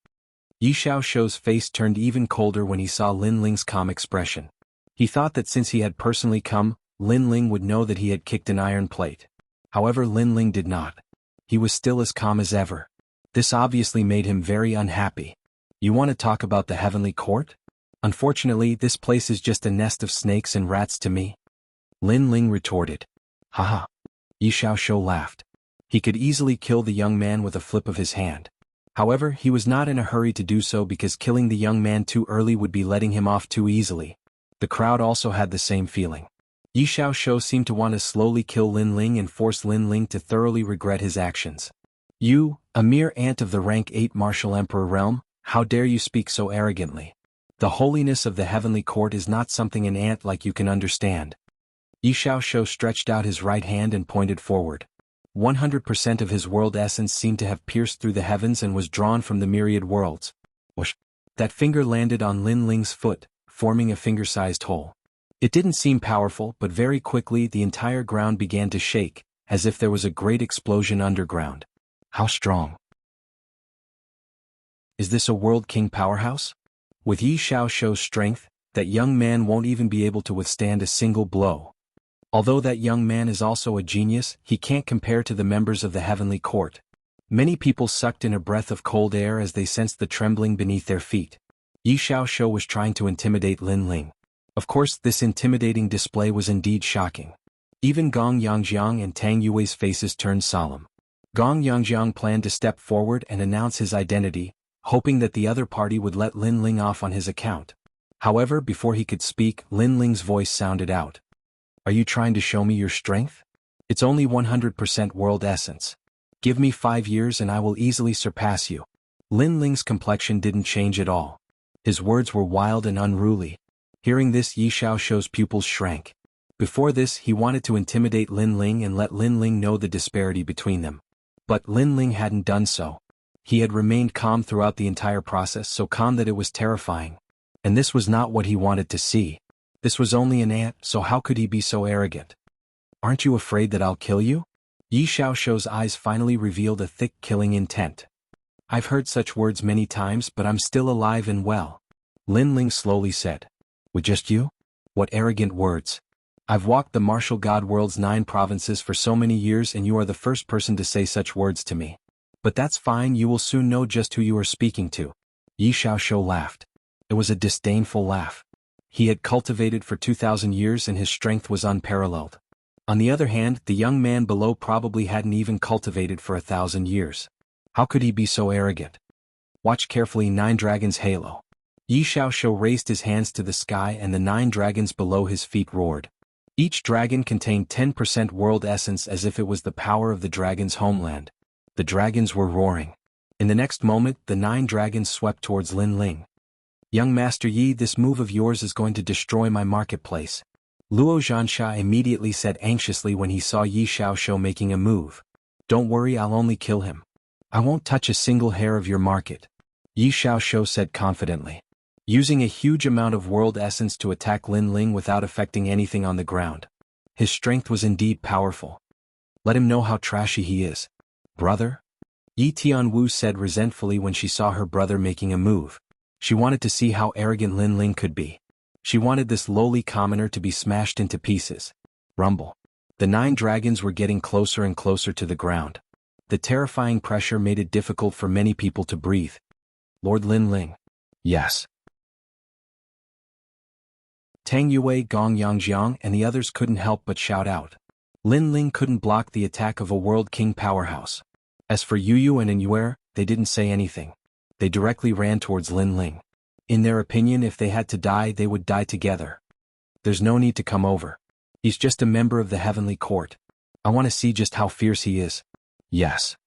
Yi Xiaoshou's face turned even colder when he saw Lin Ling's calm expression. He thought that since he had personally come, Lin Ling would know that he had kicked an iron plate. However, Lin Ling did not. He was still as calm as ever. This obviously made him very unhappy. You want to talk about the heavenly court? Unfortunately, this place is just a nest of snakes and rats to me. Lin Ling retorted. Haha. Yi Xiaoshou laughed. He could easily kill the young man with a flip of his hand. However, he was not in a hurry to do so because killing the young man too early would be letting him off too easily. The crowd also had the same feeling. Yi Xiaoshou seemed to want to slowly kill Lin Ling and force Lin Ling to thoroughly regret his actions. You, a mere ant of the rank 8 martial emperor realm, how dare you speak so arrogantly? The holiness of the heavenly court is not something an ant like you can understand. Yi Xiaoshou stretched out his right hand and pointed forward. 100% of his world essence seemed to have pierced through the heavens and was drawn from the myriad worlds. Whoosh! That finger landed on Lin Ling's foot, forming a finger-sized hole. It didn't seem powerful, but very quickly the entire ground began to shake, as if there was a great explosion underground. How strong! Is this a world king powerhouse? With Yi Xiaoshou's strength, that young man won't even be able to withstand a single blow. Although that young man is also a genius, he can't compare to the members of the heavenly court. Many people sucked in a breath of cold air as they sensed the trembling beneath their feet. Yi Xiaoshou was trying to intimidate Lin Ling. Of course, this intimidating display was indeed shocking. Even Gong Yangjiang and Tang Yue's faces turned solemn. Gong Yangjiang planned to step forward and announce his identity, hoping that the other party would let Lin Ling off on his account. However, before he could speak, Lin Ling's voice sounded out. Are you trying to show me your strength? It's only 100% world essence. Give me 5 years and I will easily surpass you. Lin Ling's complexion didn't change at all. His words were wild and unruly. Hearing this, Yi Xiaoshou's pupils shrank. Before this, he wanted to intimidate Lin Ling and let Lin Ling know the disparity between them. But Lin Ling hadn't done so. He had remained calm throughout the entire process, so calm that it was terrifying. And this was not what he wanted to see. This was only an ant, so how could he be so arrogant? Aren't you afraid that I'll kill you? Yi Xiaoshou's eyes finally revealed a thick killing intent. I've heard such words many times, but I'm still alive and well. Lin Ling slowly said. With just you? What arrogant words. I've walked the martial god world's 9 provinces for so many years, and you are the first person to say such words to me. But that's fine, you will soon know just who you are speaking to. Yi Xiaoshou laughed. It was a disdainful laugh. He had cultivated for 2,000 years and his strength was unparalleled. On the other hand, the young man below probably hadn't even cultivated for 1,000 years. How could he be so arrogant? Watch carefully. 9 Dragons Halo. Yi Xiaoshou raised his hands to the sky and the 9 dragons below his feet roared. Each dragon contained 10% world essence, as if it was the power of the dragon's homeland. The dragons were roaring. In the next moment, the 9 dragons swept towards Lin Ling. Young Master Yi, this move of yours is going to destroy my marketplace. Luo Zhansha immediately said anxiously when he saw Yi Xiaoshou making a move. Don't worry, I'll only kill him. I won't touch a single hair of your market. Yi Xiaoshou said confidently. Using a huge amount of world essence to attack Lin Ling without affecting anything on the ground. His strength was indeed powerful. Let him know how trashy he is. Brother? Yi Tianwu said resentfully when she saw her brother making a move. She wanted to see how arrogant Lin Ling could be. She wanted this lowly commoner to be smashed into pieces. Rumble. The 9 dragons were getting closer and closer to the ground. The terrifying pressure made it difficult for many people to breathe. Lord Lin Ling. Yes. Tang Yue, Gong Yangjiang, and the others couldn't help but shout out. Lin Ling couldn't block the attack of a world king powerhouse. As for Yu Yu and Inyue, they didn't say anything. They directly ran towards Lin Ling. In their opinion, if they had to die, they would die together. There's no need to come over. He's just a member of the heavenly court. I want to see just how fierce he is. Yes.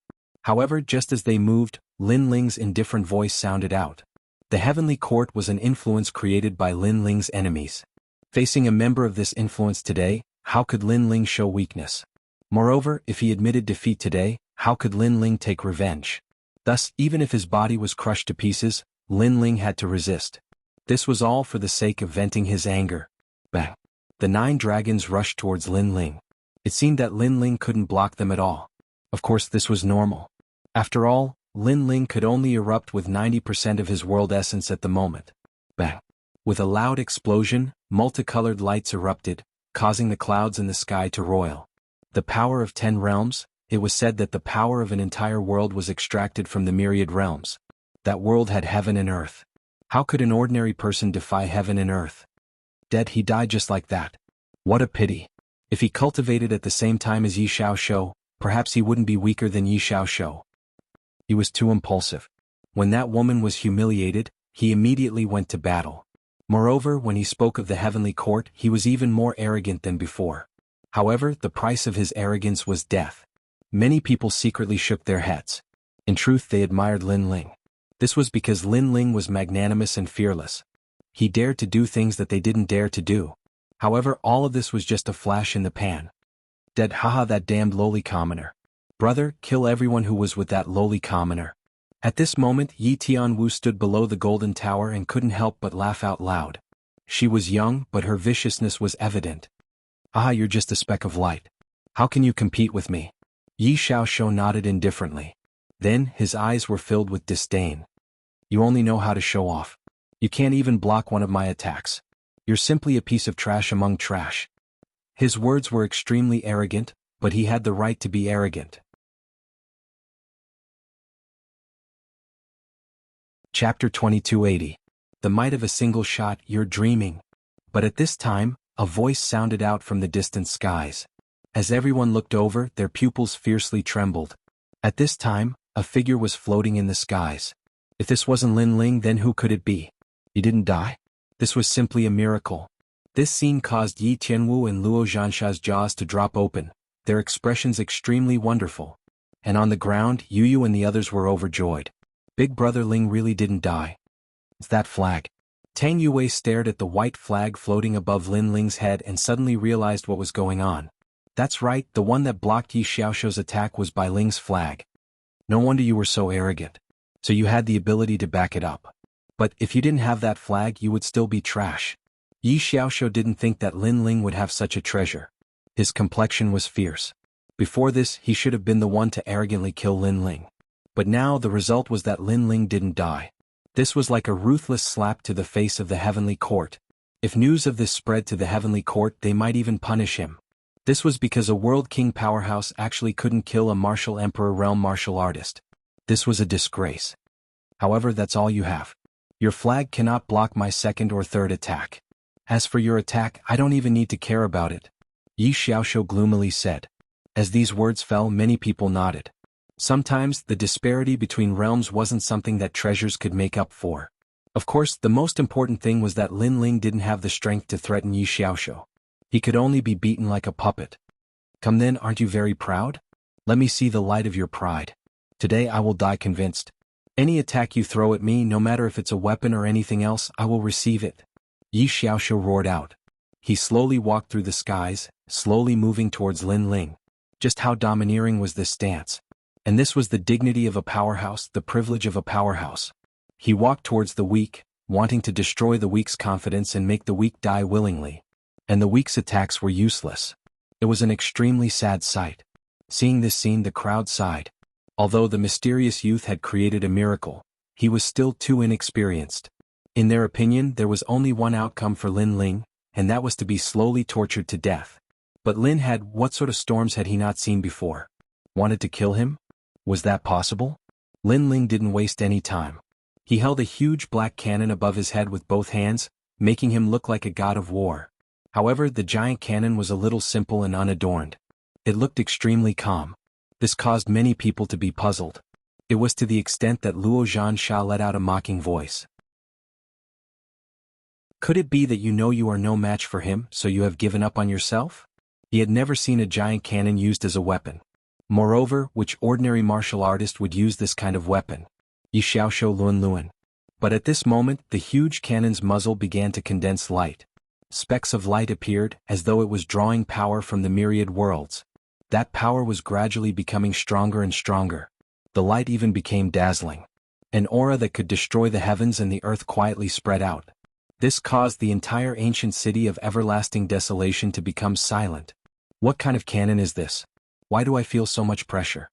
However, just as they moved, Lin Ling's indifferent voice sounded out. The heavenly court was an influence created by Lin Ling's enemies. Facing a member of this influence today, how could Lin Ling show weakness? Moreover, if he admitted defeat today, how could Lin Ling take revenge? Thus, even if his body was crushed to pieces, Lin Ling had to resist. This was all for the sake of venting his anger. Bang! The 9 dragons rushed towards Lin Ling. It seemed that Lin Ling couldn't block them at all. Of course, this was normal. After all, Lin Ling could only erupt with 90% of his world essence at the moment. Bang! With a loud explosion, multicolored lights erupted, causing the clouds in the sky to roil. The power of 10 realms. It was said that the power of an entire world was extracted from the myriad realms. That world had heaven and earth. How could an ordinary person defy heaven and earth? Dead, he died just like that. What a pity. If he cultivated at the same time as Yi Xiaoshou, perhaps he wouldn't be weaker than Yi Xiaoshou. He was too impulsive. When that woman was humiliated, he immediately went to battle. Moreover, when he spoke of the heavenly court, he was even more arrogant than before. However, the price of his arrogance was death. Many people secretly shook their heads. In truth, they admired Lin Ling. This was because Lin Ling was magnanimous and fearless. He dared to do things that they didn't dare to do. However, all of this was just a flash in the pan. Dead, haha, that damned lowly commoner. Brother, kill everyone who was with that lowly commoner. At this moment, Yi Tianwu stood below the golden tower and couldn't help but laugh out loud. She was young, but her viciousness was evident. Ah, you're just a speck of light. How can you compete with me? Yi Xiaoshou nodded indifferently. Then, his eyes were filled with disdain. You only know how to show off. You can't even block one of my attacks. You're simply a piece of trash among trash. His words were extremely arrogant, but he had the right to be arrogant. Chapter 2280. The might of a single shot, you're dreaming. But at this time, a voice sounded out from the distant skies. As everyone looked over, their pupils fiercely trembled. At this time, a figure was floating in the skies. If this wasn't Lin Ling, then who could it be? He didn't die? This was simply a miracle. This scene caused Yi Tianwu and Luo Zhansha's jaws to drop open, their expressions extremely wonderful. And on the ground, Yu Yu and the others were overjoyed. Big Brother Ling really didn't die. It's that flag. Tang Yue stared at the white flag floating above Lin Ling's head and suddenly realized what was going on. That's right, the one that blocked Yi Xiaoshou's attack was Bai Ling's flag. No wonder you were so arrogant. So you had the ability to back it up. But if you didn't have that flag, you would still be trash. Yi Xiaoshou didn't think that Lin Ling would have such a treasure. His complexion was fierce. Before this, he should have been the one to arrogantly kill Lin Ling. But now the result was that Lin Ling didn't die. This was like a ruthless slap to the face of the heavenly court. If news of this spread to the heavenly court, they might even punish him. This was because a world king powerhouse actually couldn't kill a martial emperor realm martial artist. This was a disgrace. However, that's all you have. Your flag cannot block my second or third attack. As for your attack, I don't even need to care about it, Yi Xiaoshu gloomily said. As these words fell, many people nodded. Sometimes, the disparity between realms wasn't something that treasures could make up for. Of course, the most important thing was that Lin Ling didn't have the strength to threaten Yi Xiaoshu. He could only be beaten like a puppet. Come then, aren't you very proud? Let me see the light of your pride. Today I will die convinced. Any attack you throw at me, no matter if it's a weapon or anything else, I will receive it. Yi Xiaoshu roared out. He slowly walked through the skies, slowly moving towards Lin Ling. Just how domineering was this stance? And this was the dignity of a powerhouse, the privilege of a powerhouse. He walked towards the weak, wanting to destroy the weak's confidence and make the weak die willingly. And the weak's attacks were useless. It was an extremely sad sight. Seeing this scene, the crowd sighed. Although the mysterious youth had created a miracle, he was still too inexperienced. In their opinion, there was only one outcome for Lin Ling, and that was to be slowly tortured to death. But Lin had, what sort of storms had he not seen before? Wanted to kill him? Was that possible? Lin Ling didn't waste any time. He held a huge black cannon above his head with both hands, making him look like a god of war. However, the giant cannon was a little simple and unadorned. It looked extremely calm. This caused many people to be puzzled. It was to the extent that Luo Zhansha let out a mocking voice. Could it be that you know you are no match for him, so you have given up on yourself? He had never seen a giant cannon used as a weapon. Moreover, which ordinary martial artist would use this kind of weapon? Yi Xiaoshu Luan Luan. But at this moment, the huge cannon's muzzle began to condense light. Specks of light appeared, as though it was drawing power from the myriad worlds. That power was gradually becoming stronger and stronger. The light even became dazzling. An aura that could destroy the heavens and the earth quietly spread out. This caused the entire ancient city of everlasting desolation to become silent. What kind of cannon is this? Why do I feel so much pressure?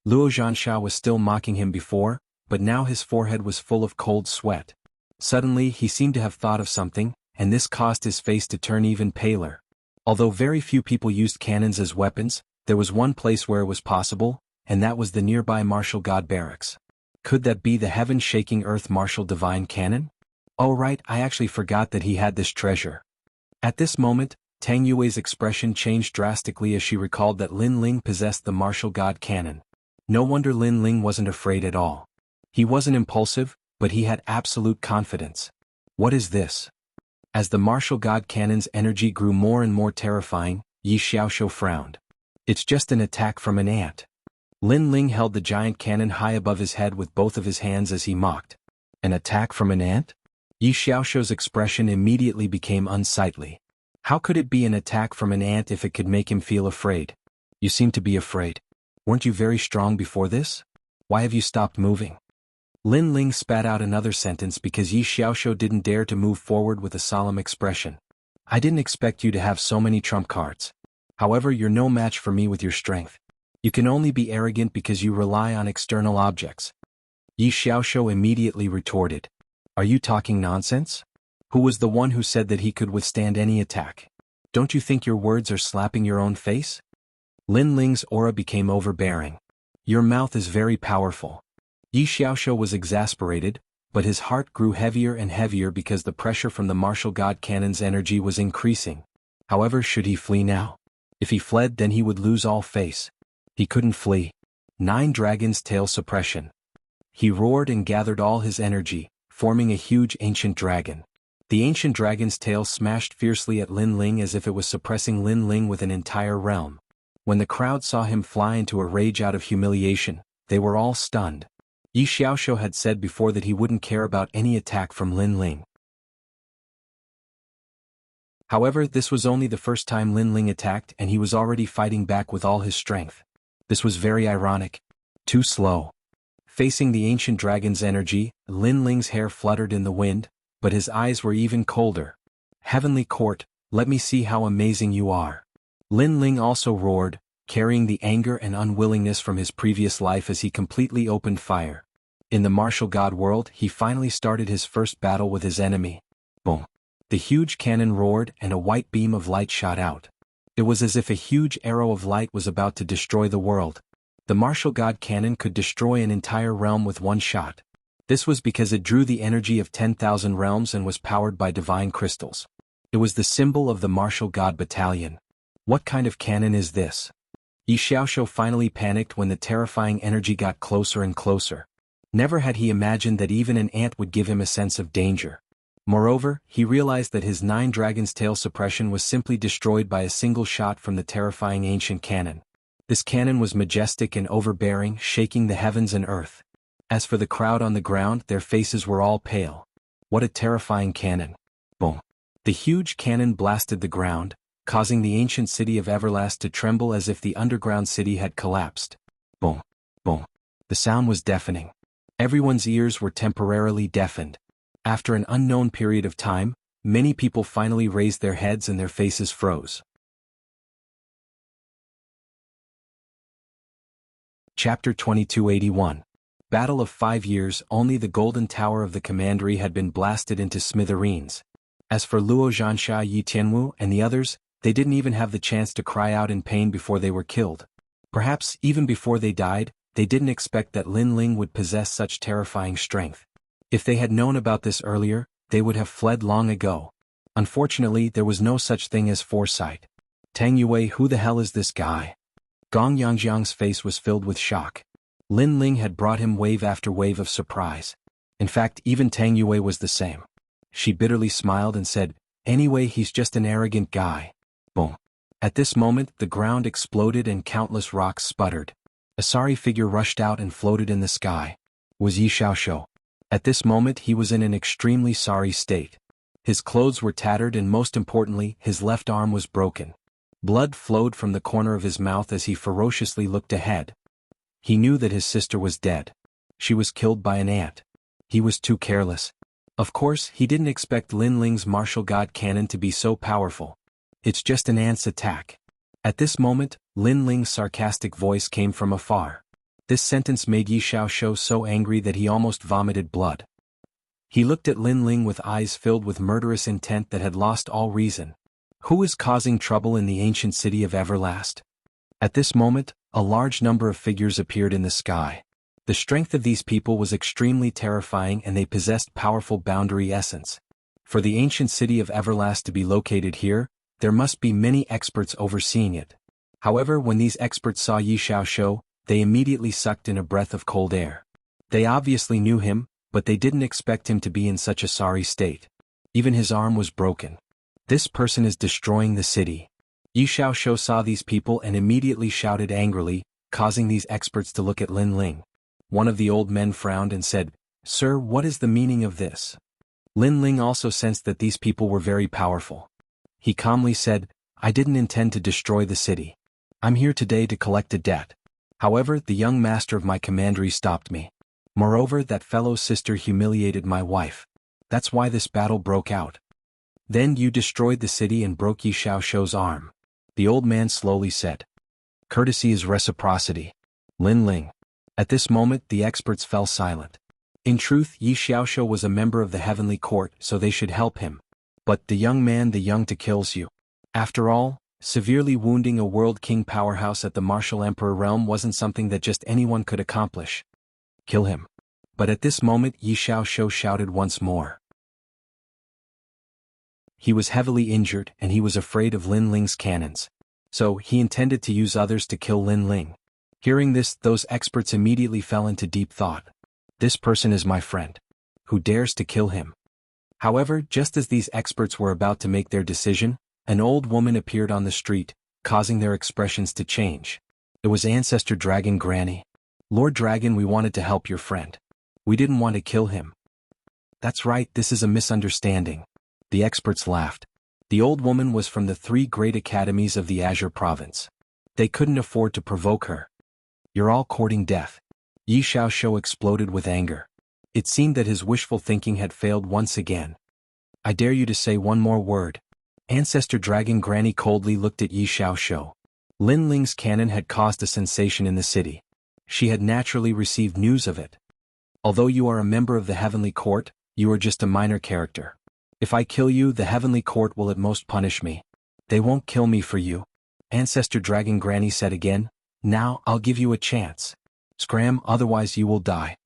Luo Zhansha was still mocking him before, but now his forehead was full of cold sweat. Suddenly he seemed to have thought of something, and this caused his face to turn even paler. Although very few people used cannons as weapons, there was one place where it was possible, and that was the nearby martial god barracks. Could that be the heaven-shaking earth martial divine cannon? Oh right, I actually forgot that he had this treasure. At this moment, Tang Yue's expression changed drastically as she recalled that Lin Ling possessed the martial god cannon. No wonder Lin Ling wasn't afraid at all. He wasn't impulsive, but he had absolute confidence. What is this? As the martial god cannon's energy grew more and more terrifying, Yi Xiaoshu frowned. It's just an attack from an ant. Lin Ling held the giant cannon high above his head with both of his hands as he mocked. An attack from an ant? Yi Xiaoshu's expression immediately became unsightly. How could it be an attack from an ant if it could make him feel afraid? You seem to be afraid. Weren't you very strong before this? Why have you stopped moving? Lin Ling spat out another sentence because Yi Xiaoshu didn't dare to move forward with a solemn expression. I didn't expect you to have so many trump cards. However, you're no match for me with your strength. You can only be arrogant because you rely on external objects. Yi Xiaoshu immediately retorted. Are you talking nonsense? Who was the one who said that he could withstand any attack? Don't you think your words are slapping your own face? Lin Ling's aura became overbearing. Your mouth is very powerful. Yi Xiaoshu was exasperated, but his heart grew heavier and heavier because the pressure from the martial god cannon's energy was increasing. However, should he flee now? If he fled, then he would lose all face. He couldn't flee. 9 Dragons' Tail Suppression. He roared and gathered all his energy, forming a huge ancient dragon. The ancient dragon's tail smashed fiercely at Lin Ling as if it was suppressing Lin Ling with an entire realm. When the crowd saw him fly into a rage out of humiliation, they were all stunned. Yi Xiaoshu had said before that he wouldn't care about any attack from Lin Ling. However, this was only the first time Lin Ling attacked and he was already fighting back with all his strength. This was very ironic. Too slow. Facing the ancient dragon's energy, Lin Ling's hair fluttered in the wind, but his eyes were even colder. Heavenly Court, let me see how amazing you are. Lin Ling also roared, carrying the anger and unwillingness from his previous life as he completely opened fire. In the martial god world, he finally started his first battle with his enemy. Boom. The huge cannon roared and a white beam of light shot out. It was as if a huge arrow of light was about to destroy the world. The martial god cannon could destroy an entire realm with one shot. This was because it drew the energy of 10,000 realms and was powered by divine crystals. It was the symbol of the martial god battalion. What kind of cannon is this? Yi Xiaoshu finally panicked when the terrifying energy got closer and closer. Never had he imagined that even an ant would give him a sense of danger. Moreover, he realized that his 9 dragon's tail suppression was simply destroyed by a single shot from the terrifying ancient cannon. This cannon was majestic and overbearing, shaking the heavens and earth. As for the crowd on the ground, their faces were all pale. What a terrifying cannon. Boom. The huge cannon blasted the ground, causing the ancient city of Everlast to tremble as if the underground city had collapsed. Boom. Boom. The sound was deafening. Everyone's ears were temporarily deafened. After an unknown period of time, many people finally raised their heads and their faces froze. Chapter 2281. Battle of 5 years. Only the golden tower of the commandery had been blasted into smithereens. As for Luo Zhansha, Yi Tianwu, and the others, they didn't even have the chance to cry out in pain before they were killed. Perhaps, even before they died, they didn't expect that Lin Ling would possess such terrifying strength. If they had known about this earlier, they would have fled long ago. Unfortunately, there was no such thing as foresight. Tang Yue, who the hell is this guy? Gong Yangjiang's face was filled with shock. Lin Ling had brought him wave after wave of surprise. In fact, even Tang Yue was the same. She bitterly smiled and said, "Anyway, he's just an arrogant guy." Boom. At this moment, the ground exploded and countless rocks sputtered. A sorry figure rushed out and floated in the sky. It was Yi Xiaoshu. At this moment, he was in an extremely sorry state. His clothes were tattered and most importantly, his left arm was broken. Blood flowed from the corner of his mouth as he ferociously looked ahead. He knew that his sister was dead. She was killed by an ant. He was too careless. Of course, he didn't expect Lin Ling's martial god cannon to be so powerful. It's just an ant's attack. At this moment, Lin Ling's sarcastic voice came from afar. This sentence made Yi Xiaoshu so angry that he almost vomited blood. He looked at Lin Ling with eyes filled with murderous intent that had lost all reason. Who is causing trouble in the ancient city of Everlast? At this moment, a large number of figures appeared in the sky. The strength of these people was extremely terrifying and they possessed powerful boundary essence. For the ancient city of Everlast to be located here, there must be many experts overseeing it. However, when these experts saw Yi Xiaoshu, they immediately sucked in a breath of cold air. They obviously knew him, but they didn't expect him to be in such a sorry state. Even his arm was broken. This person is destroying the city. Yi Xiaoshu saw these people and immediately shouted angrily, causing these experts to look at Lin Ling. One of the old men frowned and said, "Sir, what is the meaning of this?" Lin Ling also sensed that these people were very powerful. He calmly said, "I didn't intend to destroy the city. I'm here today to collect a debt. However, the young master of my commandery stopped me. Moreover, that fellow sister humiliated my wife. That's why this battle broke out. Then you destroyed the city and broke Yi Xiaoshu's arm." The old man slowly said, "Courtesy is reciprocity. Lin Ling." At this moment, the experts fell silent. In truth, Yi Xiaoshu was a member of the heavenly court, so they should help him. But the young man, the young to kills you. After all, severely wounding a world king powerhouse at the martial emperor realm wasn't something that just anyone could accomplish. Kill him. But at this moment, Yi Xiaoshu shouted once more. He was heavily injured and he was afraid of Lin Ling's cannons. So, he intended to use others to kill Lin Ling. Hearing this, those experts immediately fell into deep thought. This person is my friend. Who dares to kill him? However, just as these experts were about to make their decision, an old woman appeared on the street, causing their expressions to change. It was Ancestor Dragon Granny. "Lord Dragon, we wanted to help your friend. We didn't want to kill him." "That's right, this is a misunderstanding." The experts laughed. The old woman was from the 3 great academies of the Azure province. They couldn't afford to provoke her. "You're all courting death." Yi Xiaoshu exploded with anger. It seemed that his wishful thinking had failed once again. "I dare you to say one more word." Ancestor Dragon Granny coldly looked at Yi Xiaoshu. Lin Ling's cannon had caused a sensation in the city. She had naturally received news of it. Although you are a member of the Heavenly Court, you are just a minor character. If I kill you, the Heavenly Court will at most punish me. They won't kill me for you. Ancestor Dragon Granny said again, now I'll give you a chance. Scram, otherwise you will die.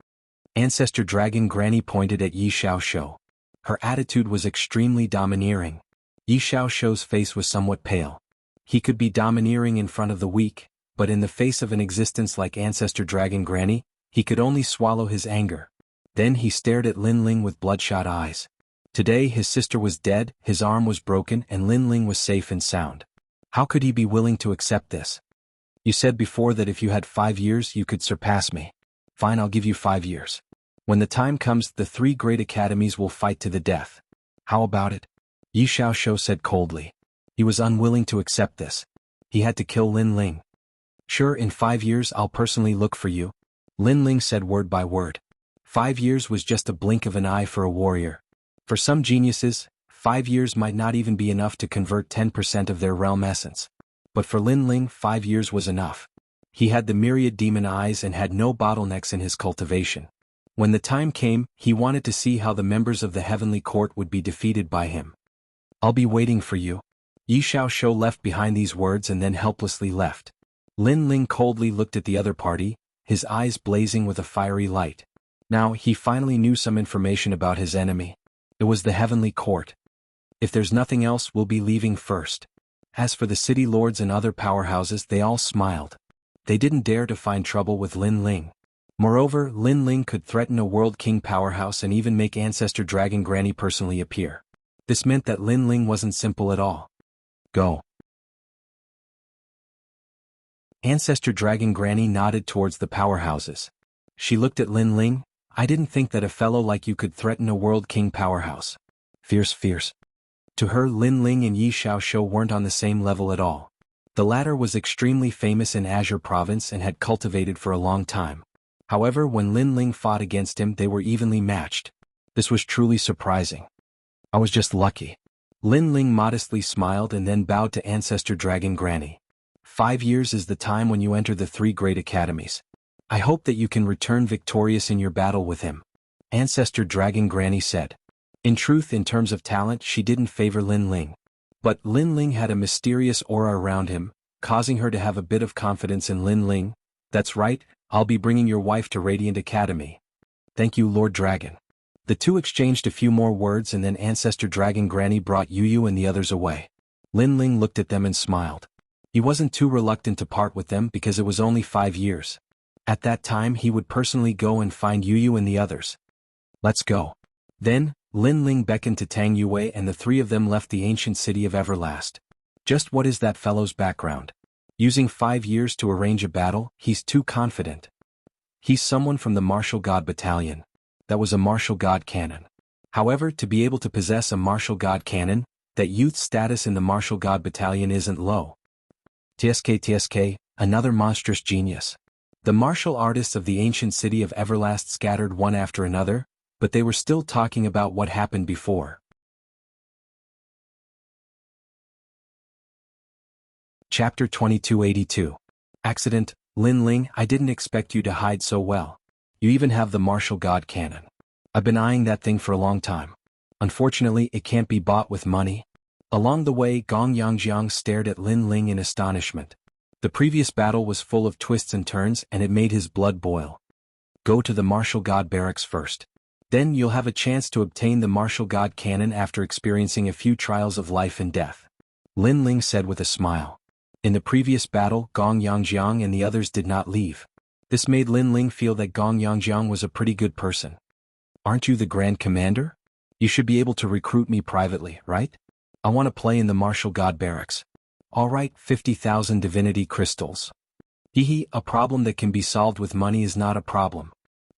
Ancestor Dragon Granny pointed at Yi Xiaoshu. Her attitude was extremely domineering. Yi Xiaoshu's face was somewhat pale. He could be domineering in front of the weak, but in the face of an existence like Ancestor Dragon Granny, he could only swallow his anger. Then he stared at Lin Ling with bloodshot eyes. Today his sister was dead, his arm was broken, and Lin Ling was safe and sound. How could he be willing to accept this? You said before that if you had 5 years you could surpass me. Fine, I'll give you 5 years. When the time comes, the 3 great academies will fight to the death. How about it? Yi Xiaoshu said coldly. He was unwilling to accept this. He had to kill Lin Ling. Sure, in 5 years I'll personally look for you. Lin Ling said word by word. 5 years was just a blink of an eye for a warrior. For some geniuses, 5 years might not even be enough to convert 10% of their realm essence. But for Lin Ling, 5 years was enough. He had the myriad demon eyes and had no bottlenecks in his cultivation. When the time came, he wanted to see how the members of the Heavenly Court would be defeated by him. I'll be waiting for you. Yi Xiaoshu left behind these words and then helplessly left. Lin Ling coldly looked at the other party, his eyes blazing with a fiery light. Now he finally knew some information about his enemy. It was the Heavenly Court. If there's nothing else, we'll be leaving first. As for the city lords and other powerhouses, they all smiled. They didn't dare to find trouble with Lin Ling. Moreover, Lin Ling could threaten a World King powerhouse and even make Ancestor Dragon Granny personally appear. This meant that Lin Ling wasn't simple at all. Go. Ancestor Dragon Granny nodded towards the powerhouses. She looked at Lin Ling. I didn't think that a fellow like you could threaten a World King powerhouse. Fierce. To her, Lin Ling and Yi Xiaoshu weren't on the same level at all. The latter was extremely famous in Azure Province and had cultivated for a long time. However, when Lin Ling fought against him, they were evenly matched. This was truly surprising. I was just lucky. Lin Ling modestly smiled and then bowed to Ancestor Dragon Granny. 5 years is the time when you enter the 3 great academies. I hope that you can return victorious in your battle with him. Ancestor Dragon Granny said. In truth, in terms of talent, she didn't favor Lin Ling. But Lin Ling had a mysterious aura around him, causing her to have a bit of confidence in Lin Ling. That's right, I'll be bringing your wife to Radiant Academy. Thank you, Lord Dragon. The two exchanged a few more words and then Ancestor Dragon Granny brought Yu and the others away. Lin Ling looked at them and smiled. He wasn't too reluctant to part with them because it was only 5 years. At that time he would personally go and find Yu and the others. Let's go. Then, Lin Ling beckoned to Tang Yue and the 3 of them left the ancient city of Everlast. Just what is that fellow's background? Using 5 years to arrange a battle, he's too confident. He's someone from the Martial God Battalion. That was a Martial God cannon. However, to be able to possess a Martial God cannon, that youth's status in the Martial God Battalion isn't low. TSK, another monstrous genius. The martial artists of the ancient city of Everlast scattered one after another, but they were still talking about what happened before. Chapter 2282. Accident. Lin Ling, I didn't expect you to hide so well. You even have the Martial God cannon. I've been eyeing that thing for a long time. Unfortunately, it can't be bought with money. Along the way, Gong Yangjiang stared at Lin Ling in astonishment. The previous battle was full of twists and turns and it made his blood boil. Go to the Martial God barracks first. Then you'll have a chance to obtain the Martial God cannon after experiencing a few trials of life and death. Lin Ling said with a smile. In the previous battle, Gong Yangjiang and the others did not leave. This made Lin Ling feel that Gong Yangjiang was a pretty good person. Aren't you the Grand Commander? You should be able to recruit me privately, right? I want to play in the Martial God barracks. Alright, 50,000 divinity crystals. Hehe, a problem that can be solved with money is not a problem.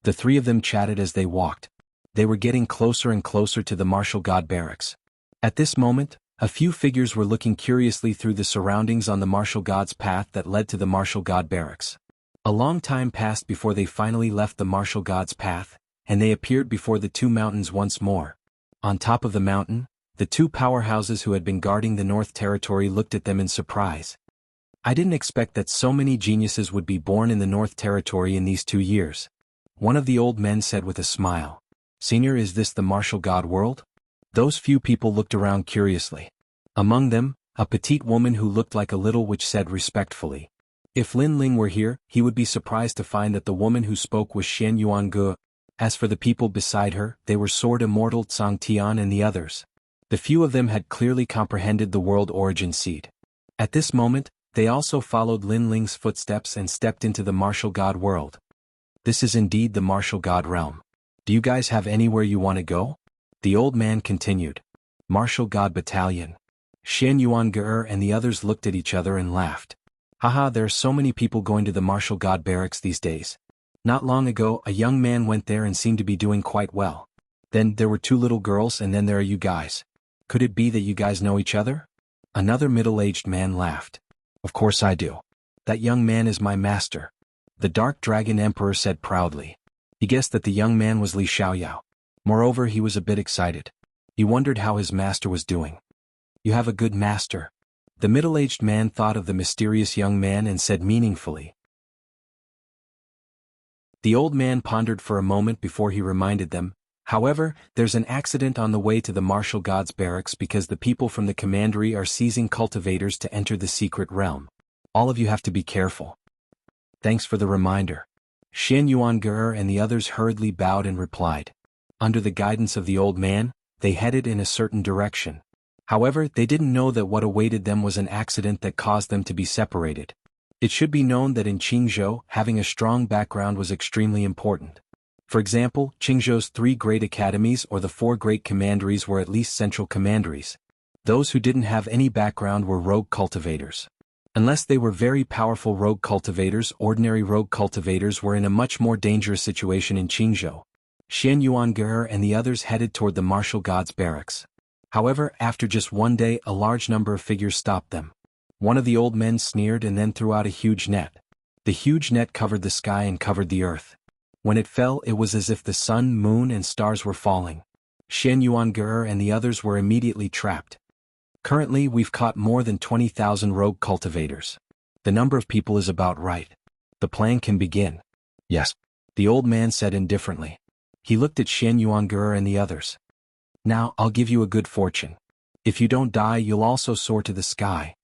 The 3 of them chatted as they walked. They were getting closer and closer to the Martial God barracks. At this moment, a few figures were looking curiously through the surroundings on the Martial God's path that led to the Martial God barracks. A long time passed before they finally left the Martial God's path, and they appeared before the 2 mountains once more. On top of the mountain, the 2 powerhouses who had been guarding the North Territory looked at them in surprise. I didn't expect that so many geniuses would be born in the North Territory in these 2 years. One of the old men said with a smile. Senior, is this the martial god world? Those few people looked around curiously. Among them, a petite woman who looked like a little witch said respectfully. If Lin Ling were here, he would be surprised to find that the woman who spoke was Shen Yuange. As for the people beside her, they were Sword Immortal Tsang Tian and the others. The few of them had clearly comprehended the world origin seed. At this moment, they also followed Lin Ling's footsteps and stepped into the martial god world. This is indeed the martial god realm. Do you guys have anywhere you want to go? The old man continued. Martial god battalion. Shen Yuange and the others looked at each other and laughed. Haha, there are so many people going to the martial god barracks these days. Not long ago, a young man went there and seemed to be doing quite well. Then there were 2 little girls and then there are you guys. Could it be that you guys know each other? Another middle-aged man laughed. Of course I do. That young man is my master. The Dark Dragon Emperor said proudly. He guessed that the young man was Li Xiaoyao. Moreover, he was a bit excited. He wondered how his master was doing. You have a good master. The middle-aged man thought of the mysterious young man and said meaningfully. The old man pondered for a moment before he reminded them. However, there's an accident on the way to the martial god's barracks because the people from the commandery are seizing cultivators to enter the secret realm. All of you have to be careful. Thanks for the reminder. Shen Yuange and the others hurriedly bowed and replied. Under the guidance of the old man, they headed in a certain direction. However, they didn't know that what awaited them was an accident that caused them to be separated. It should be known that in Qingzhou, having a strong background was extremely important. For example, Qingzhou's 3 great academies or the 4 great commanderies were at least central commanderies. Those who didn't have any background were rogue cultivators. Unless they were very powerful rogue cultivators, ordinary rogue cultivators were in a much more dangerous situation in Qingzhou. Shen Yuange and the others headed toward the martial god's barracks. However, after just 1 day, a large number of figures stopped them. One of the old men sneered and then threw out a huge net. The huge net covered the sky and covered the earth. When it fell, it was as if the sun, moon, and stars were falling. Shen Yuange and the others were immediately trapped. Currently, we've caught more than 20,000 rogue cultivators. The number of people is about right. The plan can begin. Yes, the old man said indifferently. He looked at Shen Yuange and the others. Now, I'll give you a good fortune. If you don't die, you'll also soar to the sky.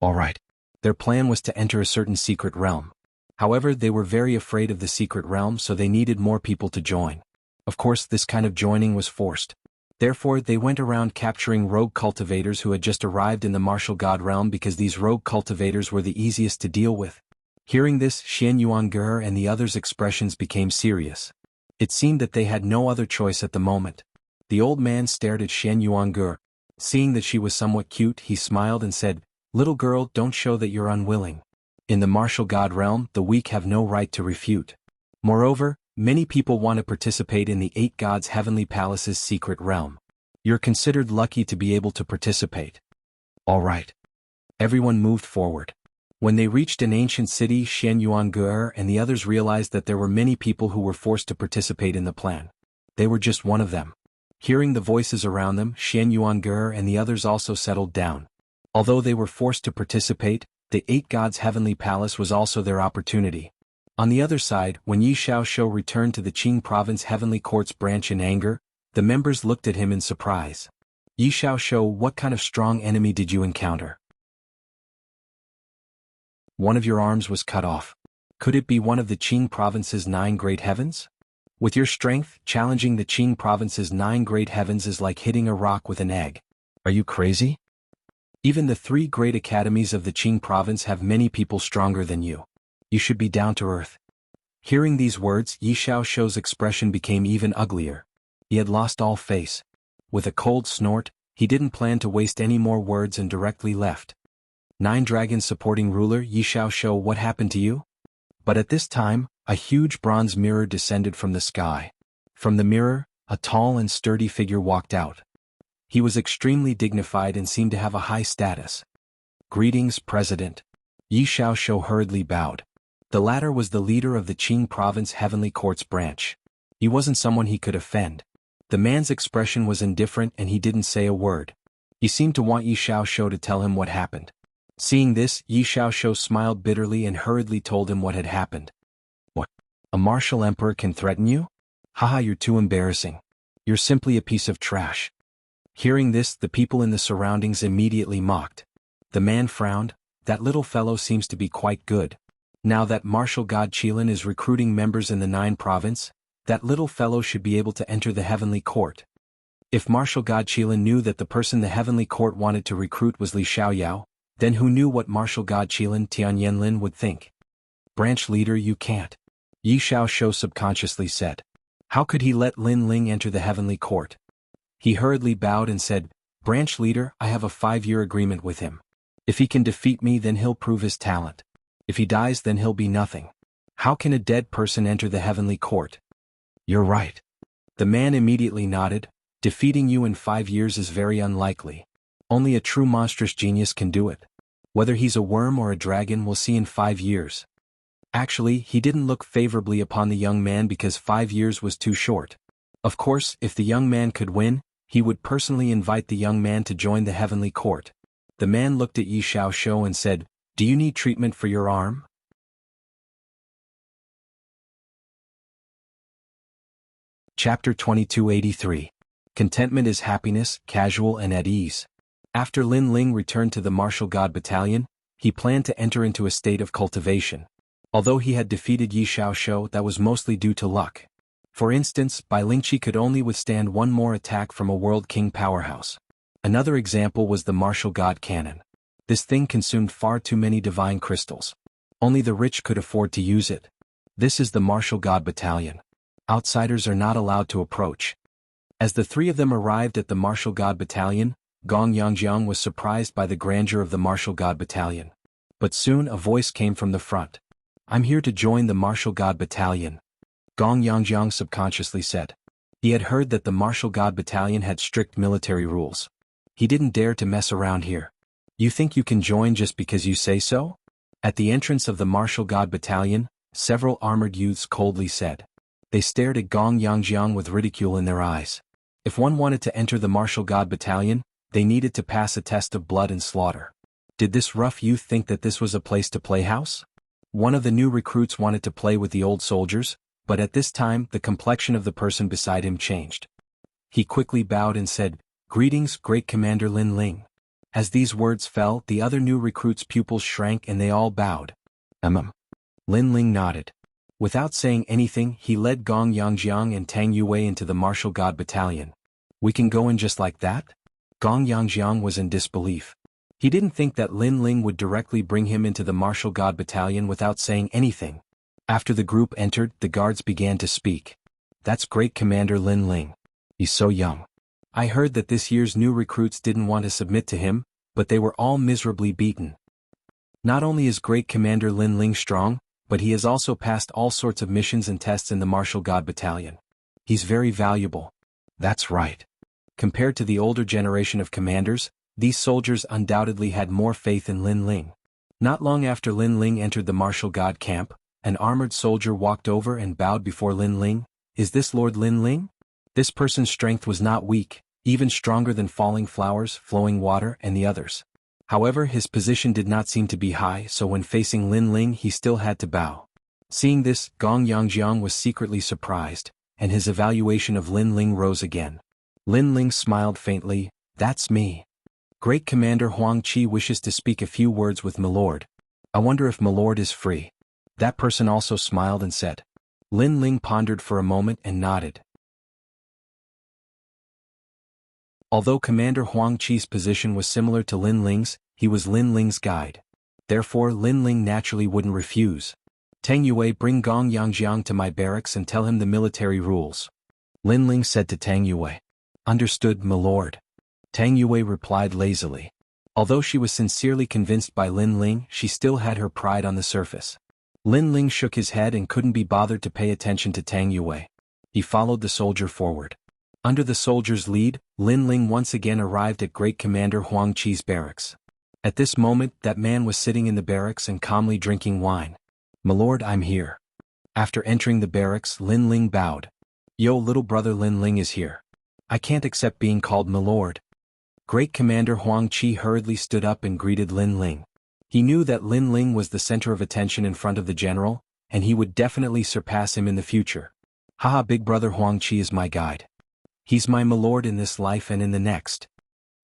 All right. Their plan was to enter a certain secret realm. However, they were very afraid of the secret realm, so they needed more people to join. Of course, this kind of joining was forced. Therefore, they went around capturing rogue cultivators who had just arrived in the martial god realm because these rogue cultivators were the easiest to deal with. Hearing this, Shen Yuange and the others' expressions became serious. It seemed that they had no other choice at the moment. The old man stared at Shen Yuange. Seeing that she was somewhat cute, he smiled and said, "Little girl, don't show that you're unwilling. In the martial god realm, the weak have no right to refute. Moreover, many people want to participate in the 8 gods' heavenly palace's secret realm. You're considered lucky to be able to participate." All right. Everyone moved forward. When they reached an ancient city, Shen Yuange and the others realized that there were many people who were forced to participate in the plan. They were just one of them. Hearing the voices around them, Shen Yuange and the others also settled down. Although they were forced to participate, the 8 gods' heavenly palace was also their opportunity. On the other side, when Yi Xiaoshou returned to the Qing province heavenly court's branch in anger, the members looked at him in surprise. Yi Xiaoshou, what kind of strong enemy did you encounter? One of your arms was cut off. Could it be one of the Qing province's 9 great heavens? With your strength, challenging the Qing province's 9 great heavens is like hitting a rock with an egg. Are you crazy? Even the 3 great academies of the Qing province have many people stronger than you. You should be down to earth. Hearing these words, Yi Xiaoshou's expression became even uglier. He had lost all face. With a cold snort, he didn't plan to waste any more words and directly left. 9 dragons supporting ruler Yi Xiaoshou, what happened to you? But at this time, a huge bronze mirror descended from the sky. From the mirror, a tall and sturdy figure walked out. He was extremely dignified and seemed to have a high status. Greetings, President. Yi Xiaoshou hurriedly bowed. The latter was the leader of the Qing province heavenly court's branch. He wasn't someone he could offend. The man's expression was indifferent and he didn't say a word. He seemed to want Yi Xiaoshou to tell him what happened. Seeing this, Yi Shaoshou smiled bitterly and hurriedly told him what had happened. What? A martial emperor can threaten you? Haha, you're too embarrassing. You're simply a piece of trash. Hearing this, the people in the surroundings immediately mocked. The man frowned. That little fellow seems to be quite good. Now that martial god Qilin is recruiting members in the 9 province, that little fellow should be able to enter the heavenly court. If martial god Qilin knew that the person the heavenly court wanted to recruit was Li Xiaoyao, then who knew what martial god Qilin Tianyanlin would think? Branch leader, you can't. Yi Shaoshou subconsciously said. How could he let Lin Ling enter the heavenly court? He hurriedly bowed and said, Branch leader, I have a 5-year agreement with him. If he can defeat me, then he'll prove his talent. If he dies, then he'll be nothing. How can a dead person enter the heavenly court? You're right. The man immediately nodded. Defeating you in 5 years is very unlikely. Only a true monstrous genius can do it. Whether he's a worm or a dragon, we'll see in 5 years. Actually, he didn't look favorably upon the young man because 5 years was too short. Of course, if the young man could win, he would personally invite the young man to join the heavenly court. The man looked at Yi Shaoshou and said, Do you need treatment for your arm? Chapter 2283. Contentment is happiness, casual and at ease. After Lin Ling returned to the martial god battalion, he planned to enter into a state of cultivation. Although he had defeated Yi Shaoshou, that was mostly due to luck. For instance, Bai Lingqi could only withstand one more attack from a World King powerhouse. Another example was the martial god cannon. This thing consumed far too many divine crystals. Only the rich could afford to use it. This is the martial god battalion. Outsiders are not allowed to approach. As the 3 of them arrived at the martial god battalion, Gong Yangjiang was surprised by the grandeur of the martial god battalion. But soon a voice came from the front. I'm here to join the martial god battalion. Gong Yangjiang subconsciously said. He had heard that the martial god battalion had strict military rules. He didn't dare to mess around here. You think you can join just because you say so? At the entrance of the martial god battalion, several armored youths coldly said. They stared at Gong Yangjiang with ridicule in their eyes. If one wanted to enter the martial god battalion, they needed to pass a test of blood and slaughter. Did this rough youth think that this was a place to play house? One of the new recruits wanted to play with the old soldiers, but at this time the complexion of the person beside him changed. He quickly bowed and said, Greetings, great Commander Lin Ling. As these words fell, the other new recruits' pupils shrank and they all bowed. Lin Ling nodded. Without saying anything, he led Gong Yangjiang and Tang Yue into the martial god battalion. We can go in just like that? Gong Yangjiang was in disbelief. He didn't think that Lin Ling would directly bring him into the martial god battalion without saying anything. After the group entered, the guards began to speak. That's great Commander Lin Ling. He's so young. I heard that this year's new recruits didn't want to submit to him, but they were all miserably beaten. Not only is great Commander Lin Ling strong, but he has also passed all sorts of missions and tests in the martial god battalion. He's very valuable. That's right. Compared to the older generation of commanders, these soldiers undoubtedly had more faith in Lin Ling. Not long after Lin Ling entered the martial god camp, an armored soldier walked over and bowed before Lin Ling. Is this Lord Lin Ling? This person's strength was not weak, even stronger than falling flowers, flowing water, and the others. However, his position did not seem to be high, so when facing Lin Ling he still had to bow. Seeing this, Gong Yangjiang was secretly surprised, and his evaluation of Lin Ling rose again. Lin Ling smiled faintly. That's me. Great Commander Huang Qi wishes to speak a few words with Milord. I wonder if Milord is free. That person also smiled and said. Lin Ling pondered for a moment and nodded. Although Commander Huang Qi's position was similar to Lin Ling's, he was Lin Ling's guide. Therefore Lin Ling naturally wouldn't refuse. Tang Yue, bring Gong Yangjiang to my barracks and tell him the military rules. Lin Ling said to Tang Yue. Understood, Milord. Tang Yue replied lazily. Although she was sincerely convinced by Lin Ling, she still had her pride on the surface. Lin Ling shook his head and couldn't be bothered to pay attention to Tang Yue. He followed the soldier forward. Under the soldier's lead, Lin Ling once again arrived at Great Commander Huang Qi's barracks. At this moment, that man was sitting in the barracks and calmly drinking wine. Milord, I'm here. After entering the barracks, Lin Ling bowed. Yo, little brother Lin Ling is here. I can't accept being called Milord. Great Commander Huang Qi hurriedly stood up and greeted Lin Ling. He knew that Lin Ling was the center of attention in front of the general, and he would definitely surpass him in the future. Haha, big brother Huang Qi is my guide. He's my milord in this life and in the next.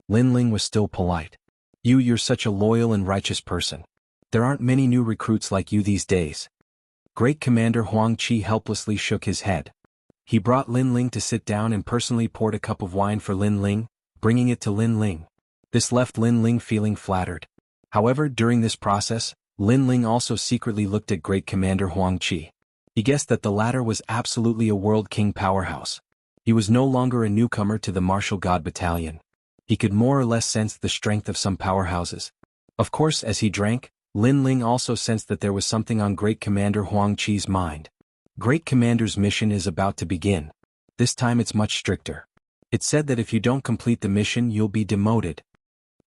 Lin Ling was still polite. You're such a loyal and righteous person. There aren't many new recruits like you these days. Great Commander Huang Qi helplessly shook his head. He brought Lin Ling to sit down and personally poured a cup of wine for Lin Ling, bringing it to Lin Ling. This left Lin Ling feeling flattered. However, during this process, Lin Ling also secretly looked at Great Commander Huang Qi. He guessed that the latter was absolutely a world king powerhouse. He was no longer a newcomer to the martial god battalion. He could more or less sense the strength of some powerhouses. Of course, as he drank, Lin Ling also sensed that there was something on Great Commander Huang Qi's mind. Great Commander's mission is about to begin. This time it's much stricter. It's said that if you don't complete the mission you'll be demoted.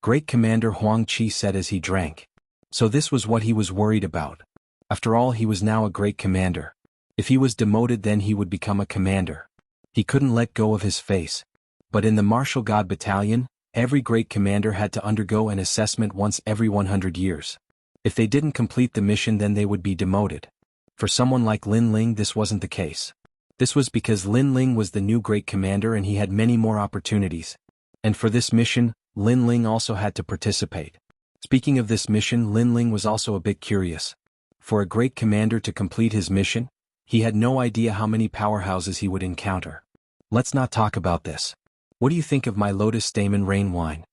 Great Commander Huang Qi said as he drank. So this was what he was worried about. After all, he was now a great commander. If he was demoted then he would become a commander. He couldn't let go of his face. But in the martial god battalion, every great commander had to undergo an assessment once every 100 years. If they didn't complete the mission then they would be demoted. For someone like Lin Ling this wasn't the case. This was because Lin Ling was the new great commander and he had many more opportunities. And for this mission, Lin Ling also had to participate. Speaking of this mission, Lin Ling was also a bit curious. For a great commander to complete his mission, he had no idea how many powerhouses he would encounter. Let's not talk about this. What do you think of my lotus stamen rain wine?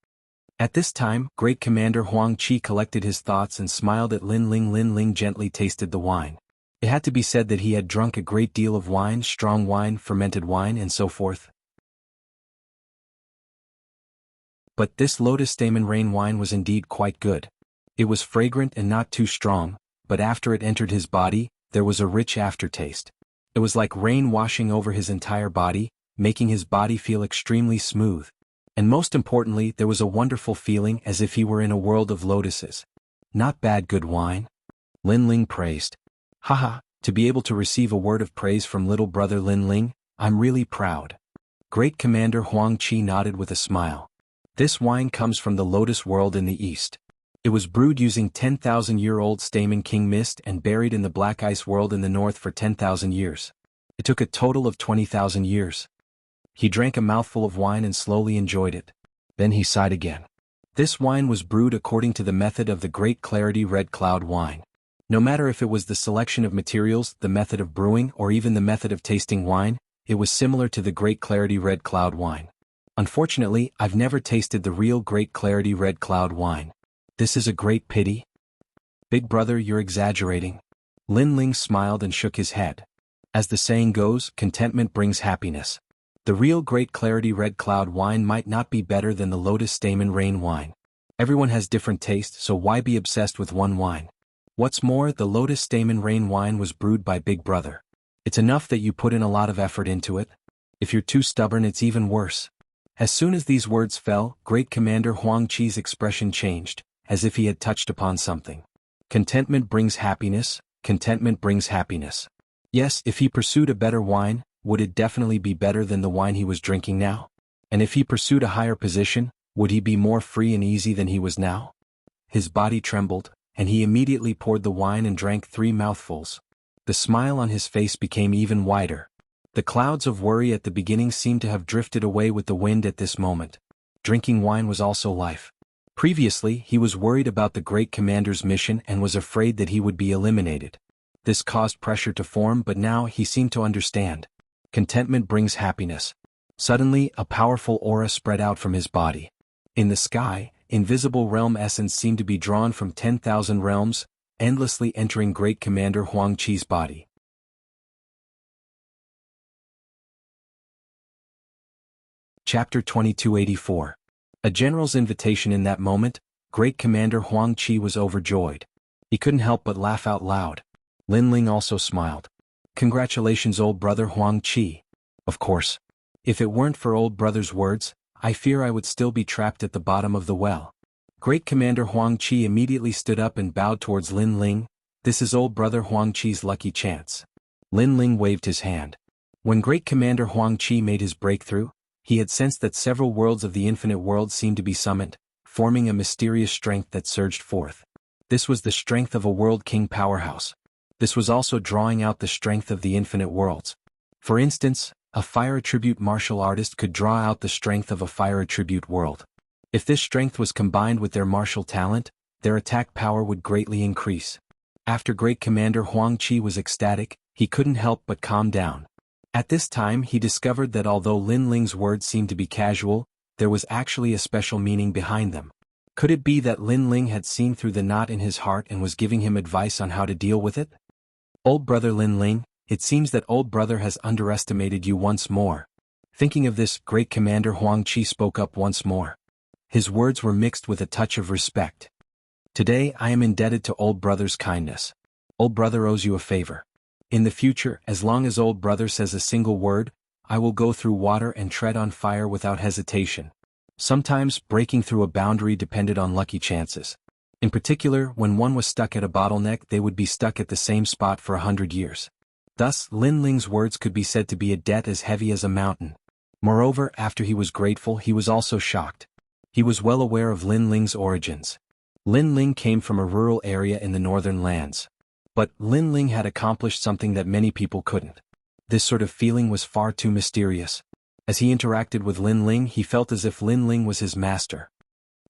At this time, Great Commander Huang Qi collected his thoughts and smiled at Lin Ling. Lin Ling gently tasted the wine. It had to be said that he had drunk a great deal of wine, strong wine, fermented wine, and so forth. But this lotus stamen rain wine was indeed quite good. It was fragrant and not too strong, but after it entered his body, there was a rich aftertaste. It was like rain washing over his entire body, making his body feel extremely smooth. And most importantly, there was a wonderful feeling as if he were in a world of lotuses. Not bad, good wine. Lin Ling praised. Haha, to be able to receive a word of praise from little brother Lin Ling, I'm really proud. Great Commander Huang Qi nodded with a smile. This wine comes from the Lotus World in the east. It was brewed using 10,000-year-old Stamen King mist and buried in the Black Ice World in the north for 10,000 years. It took a total of 20,000 years. He drank a mouthful of wine and slowly enjoyed it. Then he sighed again. This wine was brewed according to the method of the Great Clarity Red Cloud wine. No matter if it was the selection of materials, the method of brewing, or even the method of tasting wine, it was similar to the Great Clarity Red Cloud wine. Unfortunately, I've never tasted the real Great Clarity Red Cloud wine. This is a great pity. Big brother, you're exaggerating. Lin Ling smiled and shook his head. As the saying goes, contentment brings happiness. The real Great Clarity Red Cloud wine might not be better than the Lotus Stamen Rain wine. Everyone has different taste, so why be obsessed with one wine? What's more, the Lotus Stamen Rain wine was brewed by Big Brother. It's enough that you put in a lot of effort into it. If you're too stubborn, it's even worse. As soon as these words fell, Great Commander Huang Qi's expression changed, as if he had touched upon something. Contentment brings happiness, contentment brings happiness. Yes, if he pursued a better wine, would it definitely be better than the wine he was drinking now? And if he pursued a higher position, would he be more free and easy than he was now? His body trembled, and he immediately poured the wine and drank 3 mouthfuls. The smile on his face became even wider. The clouds of worry at the beginning seemed to have drifted away with the wind at this moment. Drinking wine was also life. Previously, he was worried about the great commander's mission and was afraid that he would be eliminated. This caused pressure to form, but now he seemed to understand. Contentment brings happiness. Suddenly, a powerful aura spread out from his body. In the sky, invisible realm essence seemed to be drawn from 10,000 realms, endlessly entering Great Commander Huang Qi's body. Chapter 2284. A general's invitation. In that moment, Great Commander Huang Qi was overjoyed. He couldn't help but laugh out loud. Lin Ling also smiled. Congratulations, old brother Huang Qi. Of course. If it weren't for old brother's words, I fear I would still be trapped at the bottom of the well. Great Commander Huang Qi immediately stood up and bowed towards Lin Ling. This is old brother Huang Qi's lucky chance. Lin Ling waved his hand. When Great Commander Huang Qi made his breakthrough, he had sensed that several worlds of the infinite world seemed to be summoned, forming a mysterious strength that surged forth. This was the strength of a World King powerhouse. This was also drawing out the strength of the infinite worlds. For instance, a fire attribute martial artist could draw out the strength of a fire attribute world. If this strength was combined with their martial talent, their attack power would greatly increase. After Great Commander Huang Qi was ecstatic, he couldn't help but calm down. At this time he discovered that although Lin Ling's words seemed to be casual, there was actually a special meaning behind them. Could it be that Lin Ling had seen through the knot in his heart and was giving him advice on how to deal with it? Old brother Lin Ling, it seems that old brother has underestimated you once more. Thinking of this, Great Commander Huang Qi spoke up once more. His words were mixed with a touch of respect. Today I am indebted to old brother's kindness. Old brother owes you a favor. In the future, as long as old brother says a single word, I will go through water and tread on fire without hesitation. Sometimes, breaking through a boundary depended on lucky chances. In particular, when one was stuck at a bottleneck, they would be stuck at the same spot for 100 years. Thus, Lin Ling's words could be said to be a debt as heavy as a mountain. Moreover, after he was grateful, he was also shocked. He was well aware of Lin Ling's origins. Lin Ling came from a rural area in the northern lands. But Lin Ling had accomplished something that many people couldn't. This sort of feeling was far too mysterious. As he interacted with Lin Ling, he felt as if Lin Ling was his master.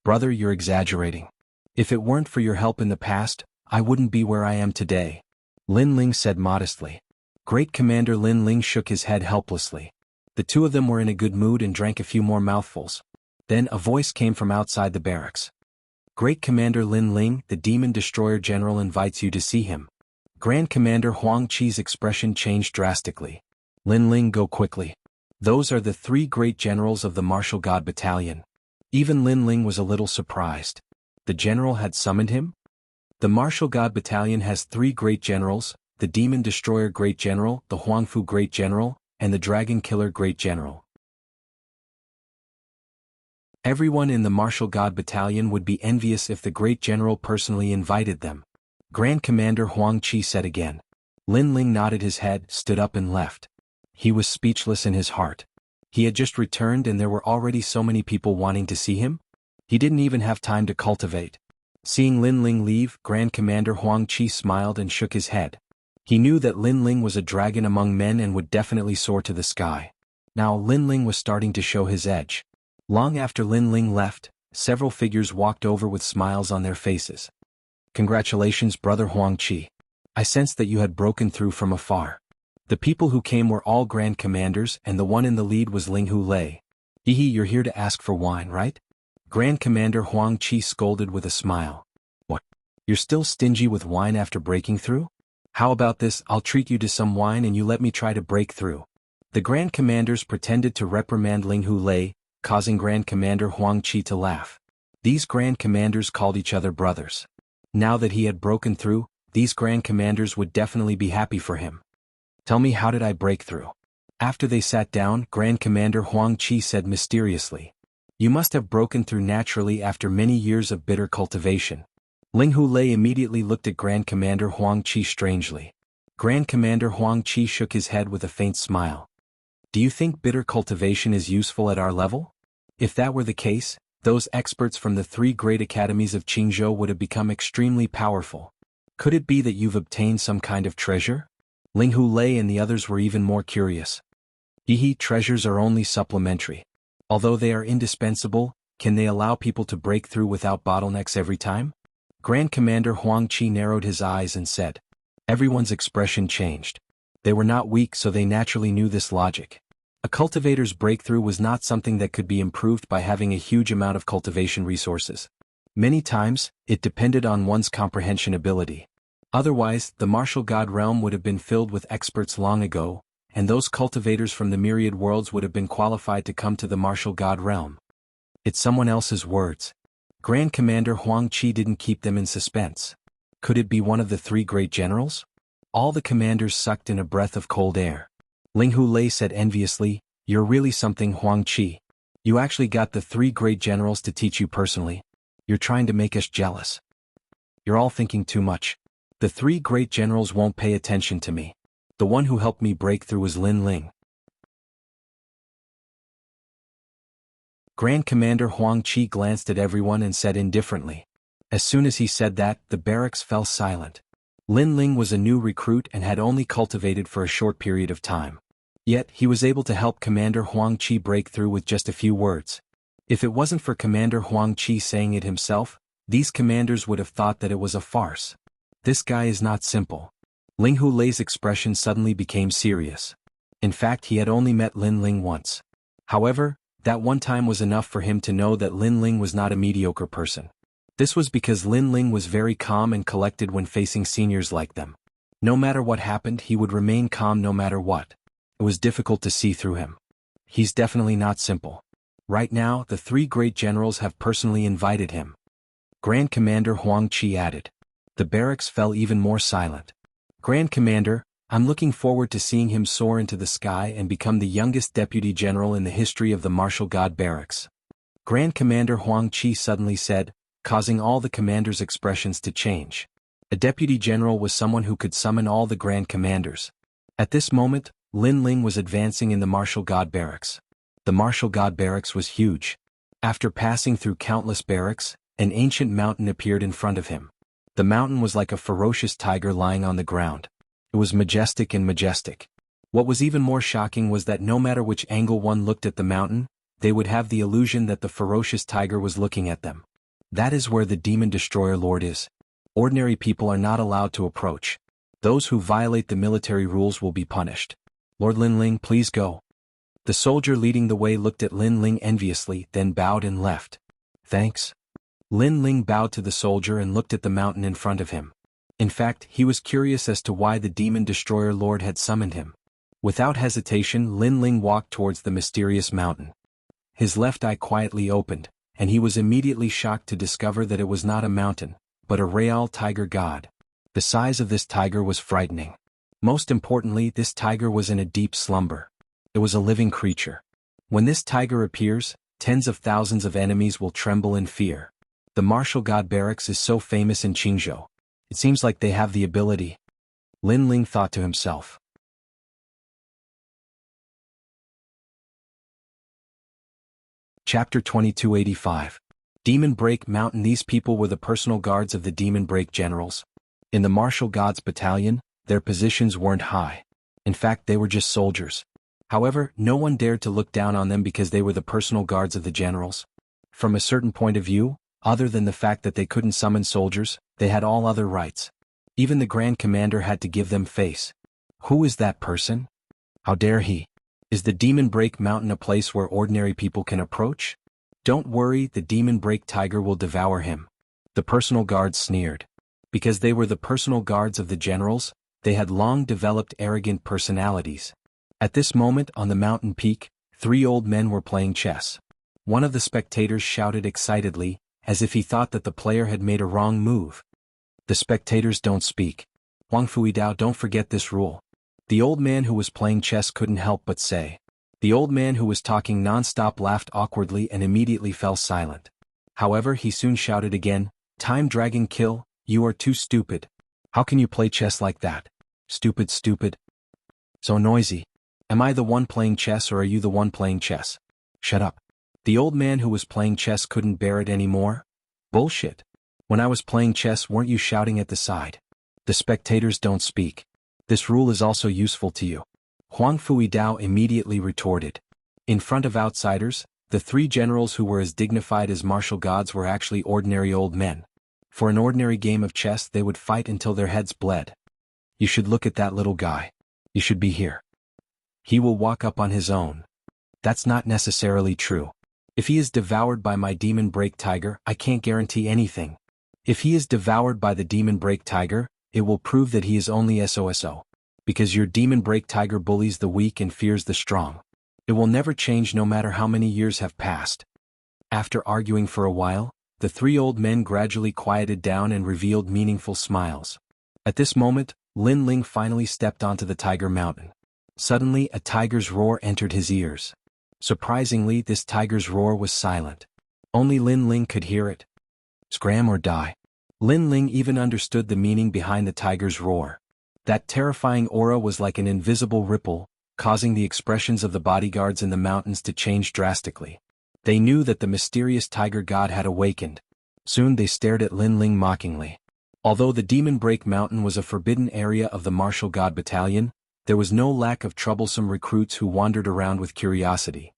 Brother, you're exaggerating. If it weren't for your help in the past, I wouldn't be where I am today, Lin Ling said modestly. Great Commander Lin Ling shook his head helplessly. The two of them were in a good mood and drank a few more mouthfuls. Then a voice came from outside the barracks. Great Commander Lin Ling, the Demon Destroyer General invites you to see him. Grand Commander Huang Qi's expression changed drastically. Lin Ling, go quickly. Those are the three great generals of the Martial God Battalion. Even Lin Ling was a little surprised. The general had summoned him? The Martial God Battalion has three great generals, the Demon Destroyer Great General, the Huangfu Great General, and the Dragon Killer Great General. Everyone in the Martial God Battalion would be envious if the Great General personally invited them. Grand Commander Huang Qi said again. Lin Ling nodded his head, stood up and left. He was speechless in his heart. He had just returned and there were already so many people wanting to see him? He didn't even have time to cultivate. Seeing Lin Ling leave, Grand Commander Huang Qi smiled and shook his head. He knew that Lin Ling was a dragon among men and would definitely soar to the sky. Now Lin Ling was starting to show his edge. Long after Lin Ling left, several figures walked over with smiles on their faces. Congratulations, brother Huang Qi. I sensed that you had broken through from afar. The people who came were all grand commanders and the one in the lead was Ling Hu Lei. Hehe, you're here to ask for wine, right? Grand Commander Huang Qi scolded with a smile. What? You're still stingy with wine after breaking through? How about this, I'll treat you to some wine and you let me try to break through. The grand commanders pretended to reprimand Ling Hu Lei, causing Grand Commander Huang Qi to laugh. These grand commanders called each other brothers. Now that he had broken through, these grand commanders would definitely be happy for him. Tell me, how did I break through? After they sat down, Grand Commander Huang Qi said mysteriously. You must have broken through naturally after many years of bitter cultivation. Ling Hu Lei immediately looked at Grand Commander Huang Qi strangely. Grand Commander Huang Qi shook his head with a faint smile. Do you think bitter cultivation is useful at our level? If that were the case, those experts from the three great academies of Qingzhou would have become extremely powerful. Could it be that you've obtained some kind of treasure? Ling Hu Lei and the others were even more curious. Hehe, treasures are only supplementary. Although they are indispensable, can they allow people to break through without bottlenecks every time? Grand Commander Huang Qi narrowed his eyes and said. Everyone's expression changed. They were not weak, so they naturally knew this logic. A cultivator's breakthrough was not something that could be improved by having a huge amount of cultivation resources. Many times, it depended on one's comprehension ability. Otherwise, the martial god realm would have been filled with experts long ago, and those cultivators from the myriad worlds would have been qualified to come to the martial god realm. It's someone else's words. Grand Commander Huang Qi didn't keep them in suspense. Could it be one of the three great generals? All the commanders sucked in a breath of cold air. Ling Hu Lei said enviously, You're really something, Huang Qi. You actually got the three great generals to teach you personally. You're trying to make us jealous. You're all thinking too much. The three great generals won't pay attention to me. The one who helped me break through was Lin Ling. Grand Commander Huang Qi glanced at everyone and said indifferently. As soon as he said that, the barracks fell silent. Lin Ling was a new recruit and had only cultivated for a short period of time. Yet, he was able to help Commander Huang Qi break through with just a few words. If it wasn't for Commander Huang Qi saying it himself, these commanders would have thought that it was a farce. This guy is not simple. Ling Hulei's expression suddenly became serious. In fact, he had only met Lin Ling once. However, that one time was enough for him to know that Lin Ling was not a mediocre person. This was because Lin Ling was very calm and collected when facing seniors like them. No matter what happened, he would remain calm no matter what. It was difficult to see through him. He's definitely not simple. Right now, the three great generals have personally invited him. Grand Commander Huang Qi added. The barracks fell even more silent. Grand Commander, I'm looking forward to seeing him soar into the sky and become the youngest deputy general in the history of the Martial God Barracks. Grand Commander Huang Qi suddenly said, causing all the commanders' expressions to change. A deputy general was someone who could summon all the grand commanders. At this moment, Lin Ling was advancing in the Martial God Barracks. The Martial God Barracks was huge. After passing through countless barracks, an ancient mountain appeared in front of him. The mountain was like a ferocious tiger lying on the ground. It was majestic and majestic. What was even more shocking was that no matter which angle one looked at the mountain, they would have the illusion that the ferocious tiger was looking at them. That is where the Demon Destroyer Lord is. Ordinary people are not allowed to approach. Those who violate the military rules will be punished. Lord Lin Ling, please go. The soldier leading the way looked at Lin Ling enviously, then bowed and left. Thanks. Lin Ling bowed to the soldier and looked at the mountain in front of him. In fact, he was curious as to why the Demon Destroyer Lord had summoned him. Without hesitation, Lin Ling walked towards the mysterious mountain. His left eye quietly opened, and he was immediately shocked to discover that it was not a mountain, but a real tiger god. The size of this tiger was frightening. Most importantly, this tiger was in a deep slumber. It was a living creature. When this tiger appears, tens of thousands of enemies will tremble in fear. The Martial God Barracks is so famous in Qingzhou. It seems like they have the ability. Lin Ling thought to himself. Chapter 2285. Demon Break Mountain. These people were the personal guards of the Demon Break generals. In the Martial Gods Battalion, their positions weren't high. In fact, they were just soldiers. However, no one dared to look down on them because they were the personal guards of the generals. From a certain point of view, other than the fact that they couldn't summon soldiers, they had all other rights. Even the Grand Commander had to give them face. Who is that person? How dare he? Is the Demon Break Mountain a place where ordinary people can approach? Don't worry, the Demon Break Tiger will devour him. The personal guards sneered. Because they were the personal guards of the generals, they had long developed arrogant personalities. At this moment on the mountain peak, three old men were playing chess. One of the spectators shouted excitedly, as if he thought that the player had made a wrong move. The spectators don't speak. Huang Fuidao, don't forget this rule. The old man who was playing chess couldn't help but say. The old man who was talking non-stop laughed awkwardly and immediately fell silent. However, he soon shouted again, Time Dragon Kill, you are too stupid. How can you play chess like that? Stupid, stupid. So noisy. Am I the one playing chess or are you the one playing chess? Shut up. The old man who was playing chess couldn't bear it anymore. Bullshit. When I was playing chess, weren't you shouting at the side? The spectators don't speak. This rule is also useful to you. Huang Fuidao immediately retorted. In front of outsiders, the three generals who were as dignified as martial gods were actually ordinary old men. For an ordinary game of chess, they would fight until their heads bled. You should look at that little guy. You should be here. He will walk up on his own. That's not necessarily true. If he is devoured by my Demon Break Tiger, I can't guarantee anything. If he is devoured by the Demon Break Tiger, it will prove that he is only SOSO. Because your Demon Break Tiger bullies the weak and fears the strong. It will never change no matter how many years have passed. After arguing for a while, the three old men gradually quieted down and revealed meaningful smiles. At this moment, Lin Ling finally stepped onto the Tiger Mountain. Suddenly, a tiger's roar entered his ears. Surprisingly, this tiger's roar was silent. Only Lin Ling could hear it. Scram or die. Lin Ling even understood the meaning behind the tiger's roar. That terrifying aura was like an invisible ripple, causing the expressions of the bodyguards in the mountains to change drastically. They knew that the mysterious tiger god had awakened. Soon they stared at Lin Ling mockingly. Although the Demon Break Mountain was a forbidden area of the Martial God Battalion, there was no lack of troublesome recruits who wandered around with curiosity.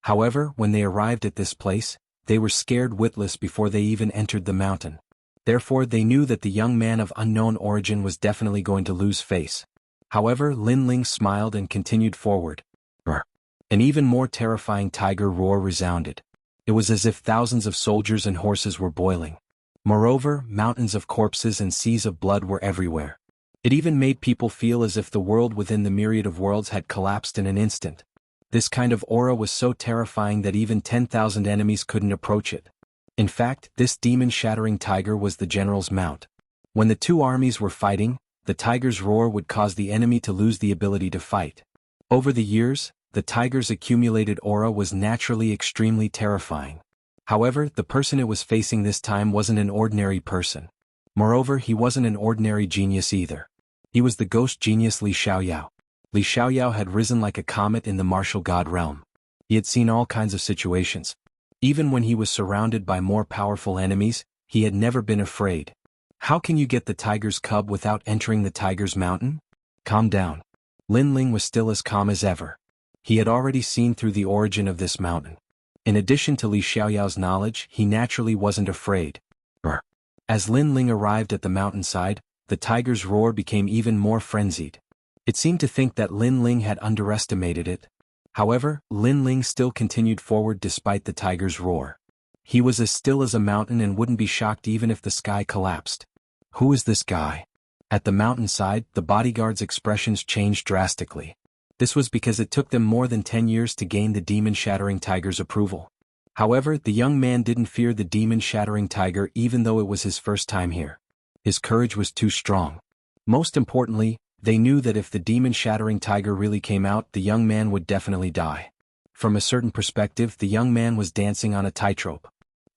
However, when they arrived at this place, they were scared witless before they even entered the mountain. Therefore they knew that the young man of unknown origin was definitely going to lose face. However, Lin Ling smiled and continued forward. Roar. An even more terrifying tiger roar resounded. It was as if thousands of soldiers and horses were boiling. Moreover, mountains of corpses and seas of blood were everywhere. It even made people feel as if the world within the myriad of worlds had collapsed in an instant. This kind of aura was so terrifying that even 10,000 enemies couldn't approach it. In fact, this demon-shattering tiger was the general's mount. When the two armies were fighting, the tiger's roar would cause the enemy to lose the ability to fight. Over the years, the tiger's accumulated aura was naturally extremely terrifying. However, the person it was facing this time wasn't an ordinary person. Moreover, he wasn't an ordinary genius either. He was the ghost genius Li Xiaoyao. Li Xiaoyao had risen like a comet in the martial god realm. He had seen all kinds of situations. Even when he was surrounded by more powerful enemies, he had never been afraid. How can you get the tiger's cub without entering the tiger's mountain? Calm down. Lin Ling was still as calm as ever. He had already seen through the origin of this mountain. In addition to Li Xiaoyao's knowledge, he naturally wasn't afraid. Brr. As Lin Ling arrived at the mountainside, the tiger's roar became even more frenzied. It seemed to think that Lin Ling had underestimated it. However, Lin Ling still continued forward despite the tiger's roar. He was as still as a mountain and wouldn't be shocked even if the sky collapsed. Who is this guy? At the mountainside, the bodyguards' expressions changed drastically. This was because it took them more than 10 years to gain the demon-shattering tiger's approval. However, the young man didn't fear the demon-shattering tiger even though it was his first time here. His courage was too strong. Most importantly, they knew that if the demon-shattering tiger really came out, the young man would definitely die. From a certain perspective, the young man was dancing on a tightrope.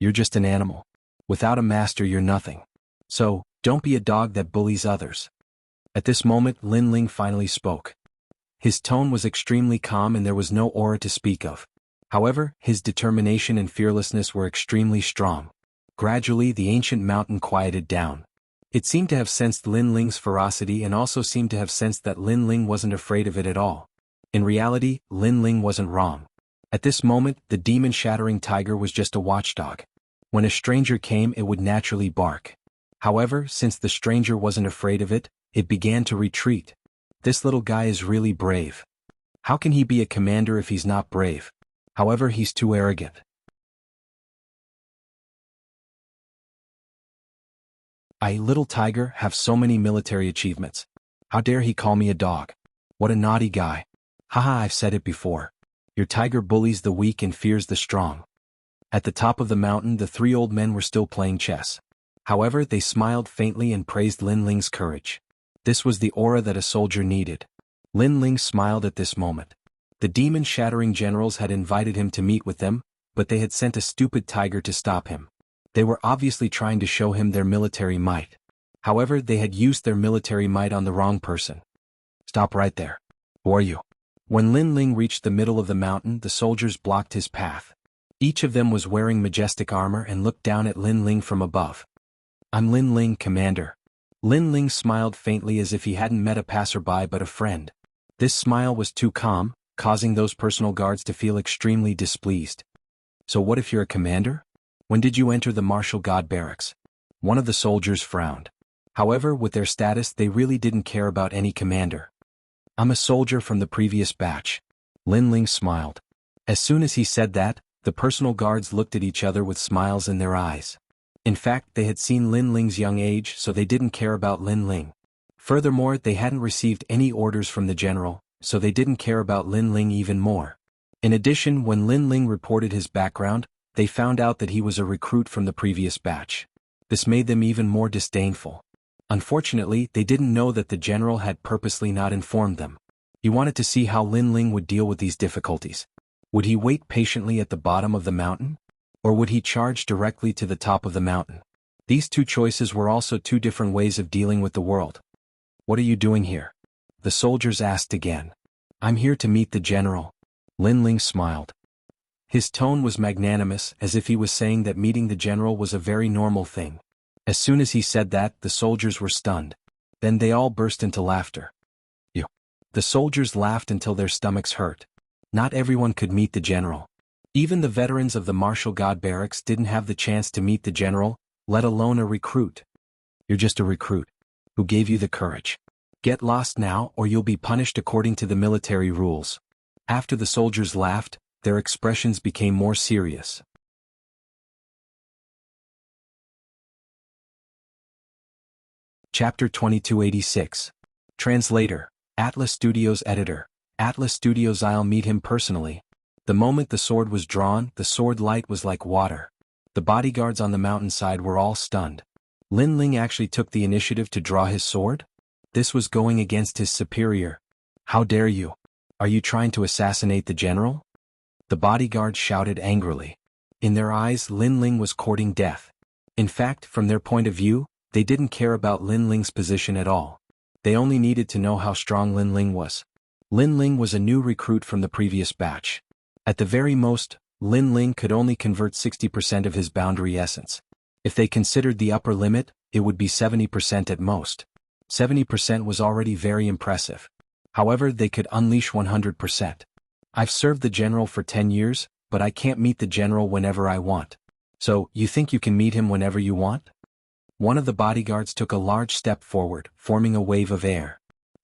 You're just an animal. Without a master, you're nothing. So, don't be a dog that bullies others. At this moment, Lin Ling finally spoke. His tone was extremely calm and there was no aura to speak of. However, his determination and fearlessness were extremely strong. Gradually, the ancient mountain quieted down. It seemed to have sensed Lin Ling's ferocity and also seemed to have sensed that Lin Ling wasn't afraid of it at all. In reality, Lin Ling wasn't wrong. At this moment, the demon-shattering tiger was just a watchdog. When a stranger came, it would naturally bark. However, since the stranger wasn't afraid of it, it began to retreat. This little guy is really brave. How can he be a commander if he's not brave? However, he's too arrogant. I, little tiger, have so many military achievements. How dare he call me a dog? What a naughty guy. Haha, I've said it before. Your tiger bullies the weak and fears the strong. At the top of the mountain, the three old men were still playing chess. However, they smiled faintly and praised Lin Ling's courage. This was the aura that a soldier needed. Lin Ling smiled at this moment. The demon-shattering generals had invited him to meet with them, but they had sent a stupid tiger to stop him. They were obviously trying to show him their military might. However, they had used their military might on the wrong person. Stop right there. Who are you? When Lin Ling reached the middle of the mountain, the soldiers blocked his path. Each of them was wearing majestic armor and looked down at Lin Ling from above. I'm Lin Ling, Commander. Lin Ling smiled faintly as if he hadn't met a passerby but a friend. This smile was too calm, causing those personal guards to feel extremely displeased. So what if you're a commander? When did you enter the martial god barracks? One of the soldiers frowned. However, with their status, they really didn't care about any commander. I'm a soldier from the previous batch. Lin Ling smiled. As soon as he said that, the personal guards looked at each other with smiles in their eyes. In fact, they had seen Lin Ling's young age, so they didn't care about Lin Ling. Furthermore, they hadn't received any orders from the general, so they didn't care about Lin Ling even more. In addition, when Lin Ling reported his background, they found out that he was a recruit from the previous batch. This made them even more disdainful. Unfortunately, they didn't know that the general had purposely not informed them. He wanted to see how Lin Ling would deal with these difficulties. Would he wait patiently at the bottom of the mountain? Or would he charge directly to the top of the mountain? These two choices were also two different ways of dealing with the world. What are you doing here? The soldiers asked again. I'm here to meet the general. Lin Ling smiled. His tone was magnanimous, as if he was saying that meeting the general was a very normal thing. As soon as he said that, the soldiers were stunned. Then they all burst into laughter. You. The soldiers laughed until their stomachs hurt. Not everyone could meet the general. Even the veterans of the martial god barracks didn't have the chance to meet the general, let alone a recruit. You're just a recruit. Who gave you the courage? Get lost now or you'll be punished according to the military rules. After the soldiers laughed, their expressions became more serious. Chapter 2286. Translator. Atlas Studios Editor. Atlas Studios. I'll meet him personally. The moment the sword was drawn, the sword light was like water. The bodyguards on the mountainside were all stunned. Lin Ling actually took the initiative to draw his sword? This was going against his superior. How dare you? Are you trying to assassinate the general? The bodyguards shouted angrily. In their eyes, Lin Ling was courting death. In fact, from their point of view, they didn't care about Lin Ling's position at all. They only needed to know how strong Lin Ling was. Lin Ling was a new recruit from the previous batch. At the very most, Lin Ling could only convert 60% of his boundary essence. If they considered the upper limit, it would be 70% at most. 70% was already very impressive. However, they could unleash 100%. I've served the general for 10 years, but I can't meet the general whenever I want. So, you think you can meet him whenever you want? One of the bodyguards took a large step forward, forming a wave of air.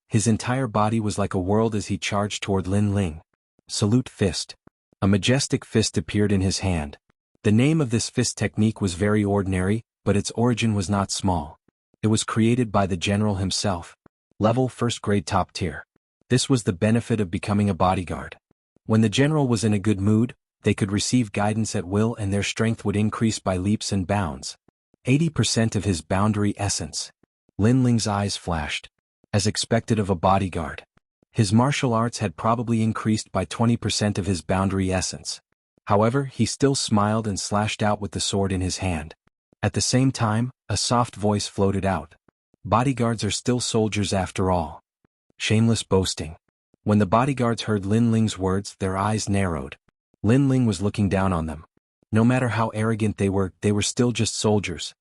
His entire body was like a whirl as he charged toward Lin Ling. Salute fist. A majestic fist appeared in his hand. The name of this fist technique was very ordinary, but its origin was not small. It was created by the general himself. Level 1st grade top tier. This was the benefit of becoming a bodyguard. When the general was in a good mood, they could receive guidance at will and their strength would increase by leaps and bounds. 80% of his boundary essence. Lin Ling's eyes flashed. As expected of a bodyguard. His martial arts had probably increased by 20% of his boundary essence. However, he still smiled and slashed out with the sword in his hand. At the same time, a soft voice floated out. Bodyguards are still soldiers after all. Shameless boasting. When the bodyguards heard Lin Ling's words, their eyes narrowed. Lin Ling was looking down on them. No matter how arrogant they were still just soldiers.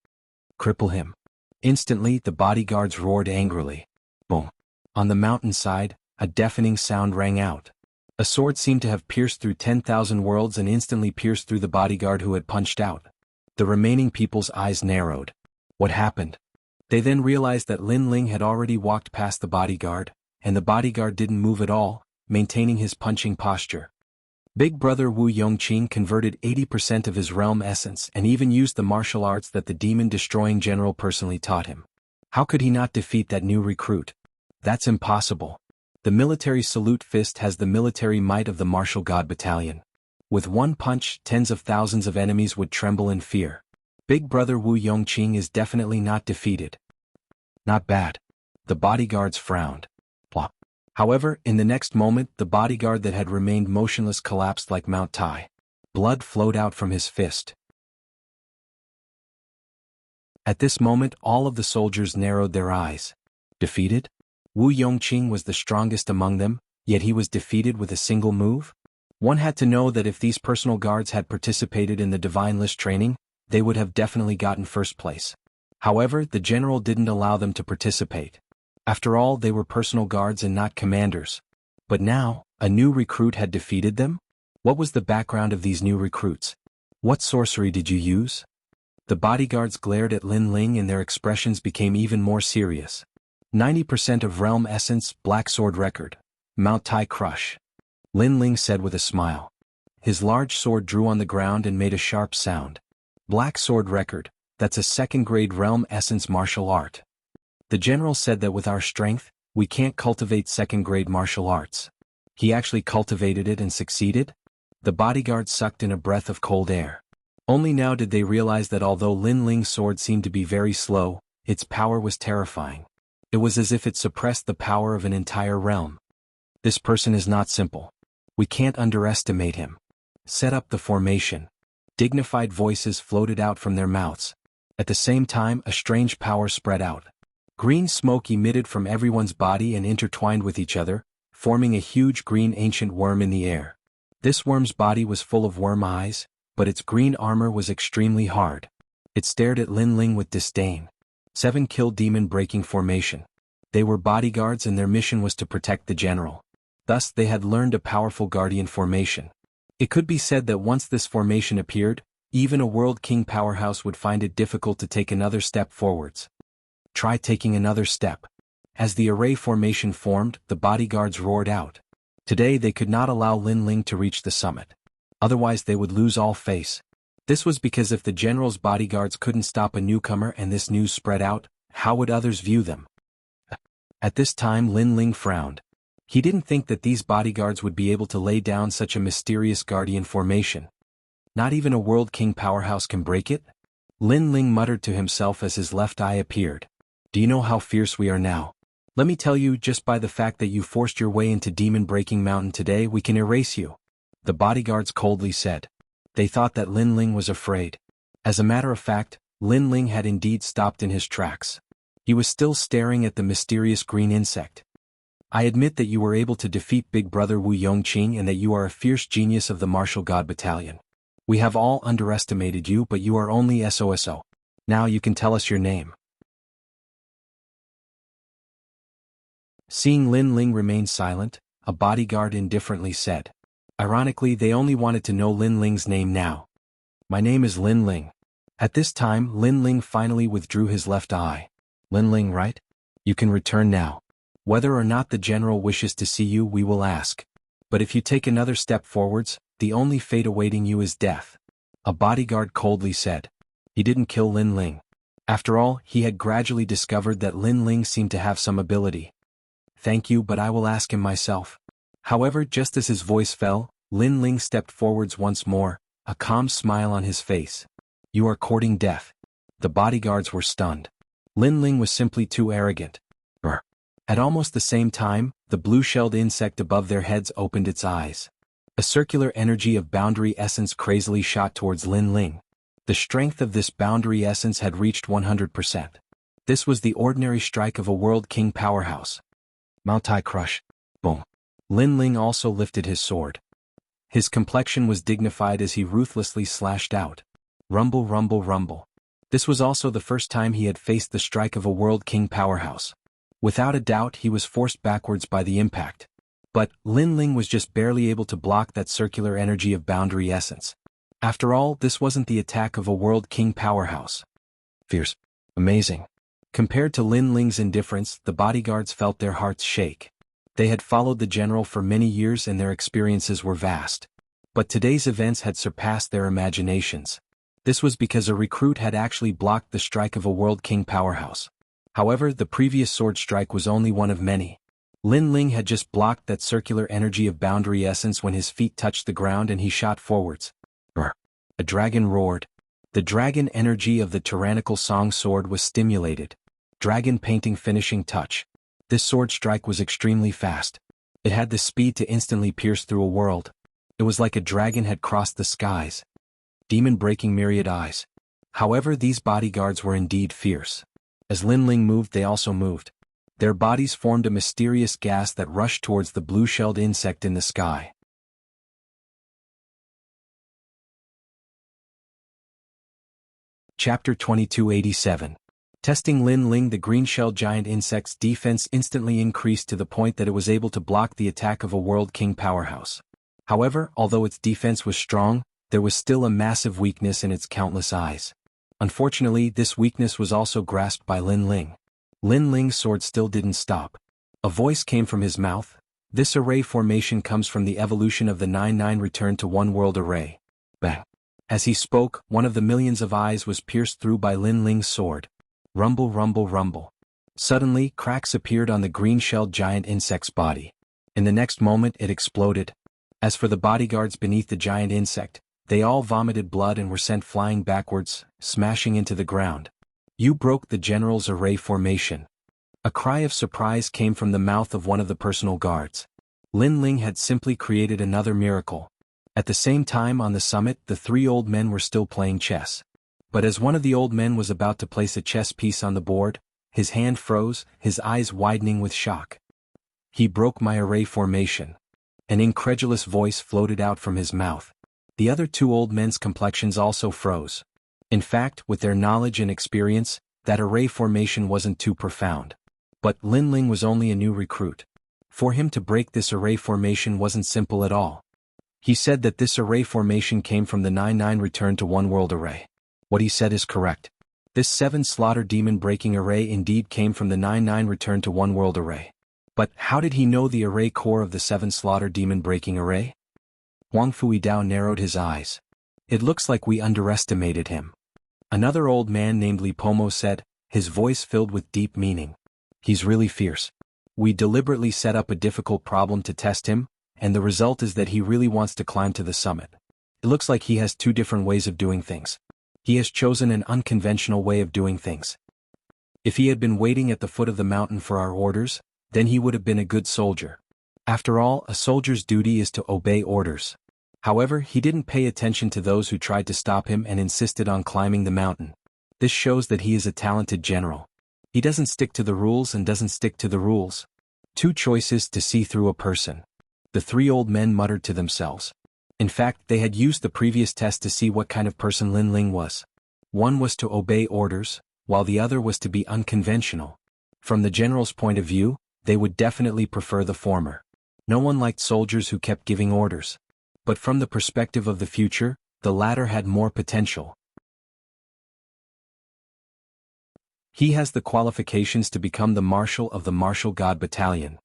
Cripple him. Instantly, the bodyguards roared angrily. Boom. On the mountainside, a deafening sound rang out. A sword seemed to have pierced through 10,000 worlds and instantly pierced through the bodyguard who had punched out. The remaining people's eyes narrowed. What happened? They then realized that Lin Ling had already walked past the bodyguard, and the bodyguard didn't move at all, maintaining his punching posture. Big brother Wu Yongqing converted 80% of his realm essence and even used the martial arts that the demon-destroying general personally taught him. How could he not defeat that new recruit? That's impossible. The military salute fist has the military might of the martial god battalion. With one punch, tens of thousands of enemies would tremble in fear. Big brother Wu Yongqing is definitely not defeated. Not bad. The bodyguards frowned. Plop. However, in the next moment, the bodyguard that had remained motionless collapsed like Mount Tai. Blood flowed out from his fist. At this moment, all of the soldiers narrowed their eyes. Defeated? Wu Yongqing was the strongest among them, yet he was defeated with a single move? One had to know that if these personal guards had participated in the Divine List training, they would have definitely gotten first place. However, the general didn't allow them to participate. After all, they were personal guards and not commanders. But now, a new recruit had defeated them? What was the background of these new recruits? What sorcery did you use? The bodyguards glared at Lin Ling and their expressions became even more serious. 90% of Realm Essence, Black Sword Record. Mount Tai Crush. Lin Ling said with a smile. His large sword drew on the ground and made a sharp sound. Black Sword Record, that's a second-grade Realm Essence martial art. The general said that with our strength, we can't cultivate second-grade martial arts. He actually cultivated it and succeeded? The bodyguard sucked in a breath of cold air. Only now did they realize that although Lin Ling's sword seemed to be very slow, its power was terrifying. It was as if it suppressed the power of an entire realm. This person is not simple. We can't underestimate him. Set up the formation. Dignified voices floated out from their mouths. At the same time, a strange power spread out. Green smoke emitted from everyone's body and intertwined with each other, forming a huge green ancient worm in the air. This worm's body was full of worm eyes, but its green armor was extremely hard. It stared at Lin Ling with disdain. 7 Kill Demon Breaking Formation. They were bodyguards and their mission was to protect the general. Thus they had learned a powerful guardian formation. It could be said that once this formation appeared, even a World King powerhouse would find it difficult to take another step forwards. Try taking another step. As the array formation formed, the bodyguards roared out. Today they could not allow Lin Ling to reach the summit. Otherwise they would lose all face. This was because if the general's bodyguards couldn't stop a newcomer and this news spread out, how would others view them? At this time Lin Ling frowned. He didn't think that these bodyguards would be able to lay down such a mysterious guardian formation. Not even a World King powerhouse can break it? Lin Ling muttered to himself as his left eye appeared. Do you know how fierce we are now? Let me tell you, just by the fact that you forced your way into Demon Breaking Mountain today, we can erase you. The bodyguards coldly said. They thought that Lin Ling was afraid. As a matter of fact, Lin Ling had indeed stopped in his tracks. He was still staring at the mysterious green insect. I admit that you were able to defeat Big Brother Wu Yongqing and that you are a fierce genius of the Martial God Battalion. We have all underestimated you, but you are only SOSO. Now you can tell us your name. Seeing Lin Ling remain silent, a bodyguard indifferently said. Ironically, they only wanted to know Lin Ling's name now. My name is Lin Ling. At this time, Lin Ling finally withdrew his left eye. Lin Ling, right? You can return now. Whether or not the general wishes to see you, we will ask. But if you take another step forwards, the only fate awaiting you is death. A bodyguard coldly said. He didn't kill Lin Ling. After all, he had gradually discovered that Lin Ling seemed to have some ability. Thank you, but I will ask him myself. However, just as his voice fell, Lin Ling stepped forwards once more, a calm smile on his face. You are courting death. The bodyguards were stunned. Lin Ling was simply too arrogant. At almost the same time, the blue-shelled insect above their heads opened its eyes. A circular energy of boundary essence crazily shot towards Lin Ling. The strength of this boundary essence had reached 100%. This was the ordinary strike of a World King powerhouse. Moutai Crush. Boom. Lin Ling also lifted his sword. His complexion was dignified as he ruthlessly slashed out. Rumble, rumble, rumble. This was also the first time he had faced the strike of a World King powerhouse. Without a doubt, he was forced backwards by the impact. But Lin Ling was just barely able to block that circular energy of boundary essence. After all, this wasn't the attack of a World King powerhouse. Fierce. Amazing. Compared to Lin Ling's indifference, the bodyguards felt their hearts shake. They had followed the general for many years and their experiences were vast. But today's events had surpassed their imaginations. This was because a recruit had actually blocked the strike of a World King powerhouse. However, the previous sword strike was only one of many. Lin Ling had just blocked that circular energy of boundary essence when his feet touched the ground and he shot forwards. A dragon roared. The dragon energy of the tyrannical song sword was stimulated. Dragon painting finishing touch. This sword strike was extremely fast. It had the speed to instantly pierce through a world. It was like a dragon had crossed the skies. Demon breaking myriad eyes. However, these bodyguards were indeed fierce. As Lin Ling moved, they also moved. Their bodies formed a mysterious gas that rushed towards the blue-shelled insect in the sky. Chapter 2287. Testing Lin Ling. The green-shelled giant insect's defense instantly increased to the point that it was able to block the attack of a World King powerhouse. However, although its defense was strong, there was still a massive weakness in its countless eyes. Unfortunately, this weakness was also grasped by Lin Ling. Lin Ling's sword still didn't stop. A voice came from his mouth. This array formation comes from the evolution of the 9-9 return to one world array. Bang. As he spoke, one of the millions of eyes was pierced through by Lin Ling's sword. Rumble, rumble, rumble. Suddenly, cracks appeared on the green-shelled giant insect's body. In the next moment, it exploded. As for the bodyguards beneath the giant insect, they all vomited blood and were sent flying backwards, smashing into the ground. You broke the general's array formation. A cry of surprise came from the mouth of one of the personal guards. Lin Ling had simply created another miracle. At the same time on the summit, the 3 old men were still playing chess. But as one of the old men was about to place a chess piece on the board, his hand froze, his eyes widening with shock. He broke my array formation. An incredulous voice floated out from his mouth. The other two old men's complexions also froze. In fact, with their knowledge and experience, that array formation wasn't too profound. But Lin Ling was only a new recruit. For him to break this array formation wasn't simple at all. He said that this array formation came from the 9-9 return to one world array. What he said is correct. This 7 slaughter demon breaking array indeed came from the 9-9 return to one world array. But how did he know the array core of the 7 slaughter demon breaking array? Huang Fuidao narrowed his eyes. It looks like we underestimated him. Another old man named Li Pomo said, his voice filled with deep meaning. He's really fierce. We deliberately set up a difficult problem to test him, and the result is that he really wants to climb to the summit. It looks like he has 2 different ways of doing things. He has chosen an unconventional way of doing things. If he had been waiting at the foot of the mountain for our orders, then he would have been a good soldier. After all, a soldier's duty is to obey orders. However, he didn't pay attention to those who tried to stop him and insisted on climbing the mountain. This shows that he is a talented general. He doesn't stick to the rules and doesn't stick to the rules. 2 choices to see through a person. The 3 old men muttered to themselves. In fact, they had used the previous test to see what kind of person Lin Ling was. One was to obey orders, while the other was to be unconventional. From the general's point of view, they would definitely prefer the former. No one liked soldiers who kept giving orders. But from the perspective of the future, the latter had more potential. He has the qualifications to become the marshal of the Martial God Battalion.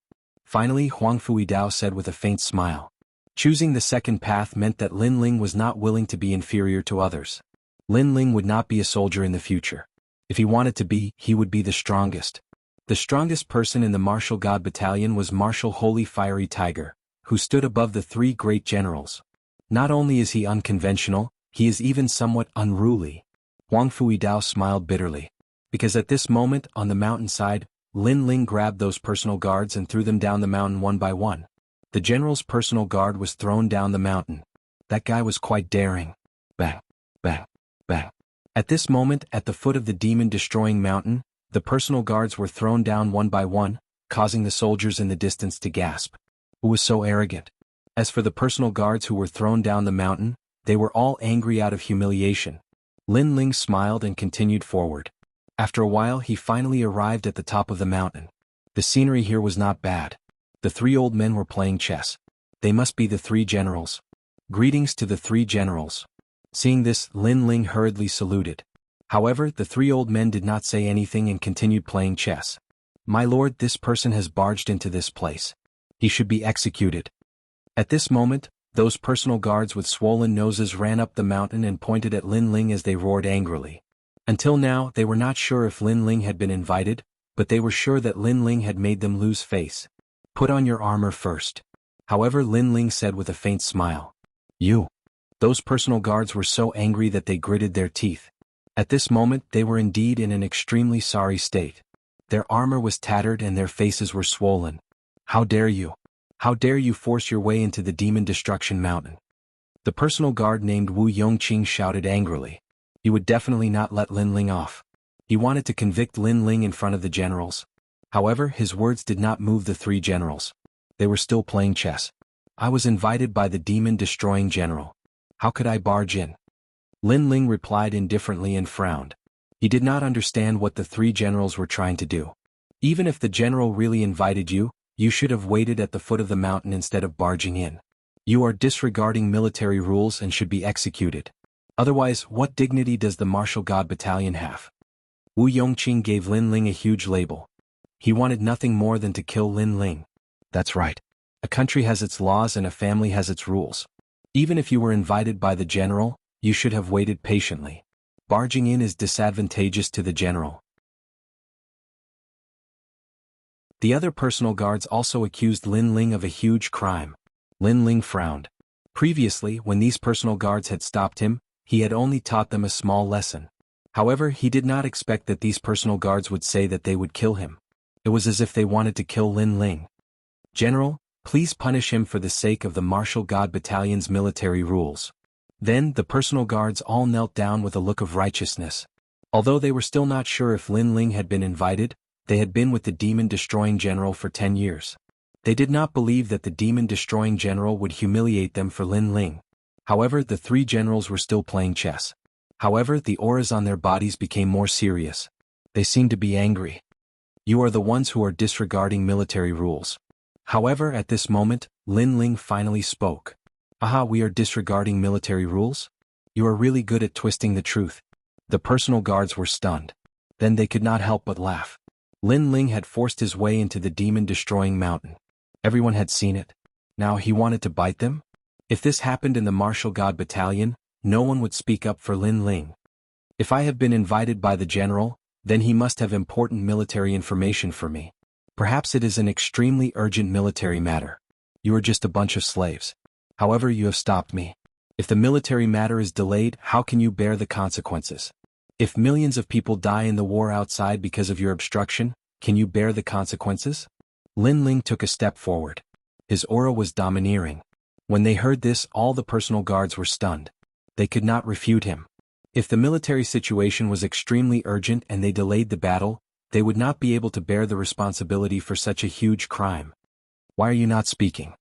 Finally, Huang Fuidao said with a faint smile. Choosing the second path meant that Lin Ling was not willing to be inferior to others. Lin Ling would not be a soldier in the future. If he wanted to be, he would be the strongest. The strongest person in the Martial God Battalion was Marshal Holy Fiery Tiger, who stood above the 3 great generals. Not only is he unconventional, he is even somewhat unruly. Huang Fuidao smiled bitterly. Because at this moment, on the mountainside, Lin Ling grabbed those personal guards and threw them down the mountain one by one. The general's personal guard was thrown down the mountain. That guy was quite daring. Bang, bang, bang. At this moment, at the foot of the demon-destroying mountain, the personal guards were thrown down one by one, causing the soldiers in the distance to gasp. Who was so arrogant? As for the personal guards who were thrown down the mountain, they were all angry out of humiliation. Lin Ling smiled and continued forward. After a while he finally arrived at the top of the mountain. The scenery here was not bad. The 3 old men were playing chess. They must be the 3 generals. Greetings to the 3 generals. Seeing this, Lin Ling hurriedly saluted. However, the 3 old men did not say anything and continued playing chess. My lord, this person has barged into this place. He should be executed. At this moment, those personal guards with swollen noses ran up the mountain and pointed at Lin Ling as they roared angrily. Until now, they were not sure if Lin Ling had been invited, but they were sure that Lin Ling had made them lose face. Put on your armor first. However, Lin Ling said with a faint smile. You. Those personal guards were so angry that they gritted their teeth. At this moment, they were indeed in an extremely sorry state. Their armor was tattered and their faces were swollen. How dare you? How dare you force your way into the Demon Destruction Mountain? The personal guard named Wu Yongqing shouted angrily. He would definitely not let Lin Ling off. He wanted to convict Lin Ling in front of the generals. However, his words did not move the 3 generals. They were still playing chess. I was invited by the demon-destroying general. How could I barge in? Lin Ling replied indifferently and frowned. He did not understand what the 3 generals were trying to do. Even if the general really invited you, you should have waited at the foot of the mountain instead of barging in. You are disregarding military rules and should be executed. Otherwise, what dignity does the Martial God Battalion have? Wu Yongqing gave Lin Ling a huge label. He wanted nothing more than to kill Lin Ling. That's right. A country has its laws and a family has its rules. Even if you were invited by the general, you should have waited patiently. Barging in is disadvantageous to the general. The other personal guards also accused Lin Ling of a huge crime. Lin Ling frowned. Previously, when these personal guards had stopped him, he had only taught them a small lesson. However, he did not expect that these personal guards would say that they would kill him. It was as if they wanted to kill Lin Ling. General, please punish him for the sake of the Martial God Battalion's military rules. Then, the personal guards all knelt down with a look of righteousness. Although they were still not sure if Lin Ling had been invited, they had been with the demon-destroying general for 10 years. They did not believe that the demon-destroying general would humiliate them for Lin Ling. However, the three generals were still playing chess. However, the auras on their bodies became more serious. They seemed to be angry. You are the ones who are disregarding military rules. However, at this moment, Lin Ling finally spoke. Aha, we are disregarding military rules? You are really good at twisting the truth. The personal guards were stunned. Then they could not help but laugh. Lin Ling had forced his way into the demon-destroying mountain. Everyone had seen it. Now he wanted to bite them? If this happened in the martial god battalion, no one would speak up for Lin Ling. If I have been invited by the general, then he must have important military information for me. Perhaps it is an extremely urgent military matter. You are just a bunch of slaves. However, you have stopped me. If the military matter is delayed, how can you bear the consequences? If millions of people die in the war outside because of your obstruction, can you bear the consequences? Lin Ling took a step forward. His aura was domineering. When they heard this, all the personal guards were stunned. They could not refute him. If the military situation was extremely urgent and they delayed the battle, they would not be able to bear the responsibility for such a huge crime. Why are you not speaking?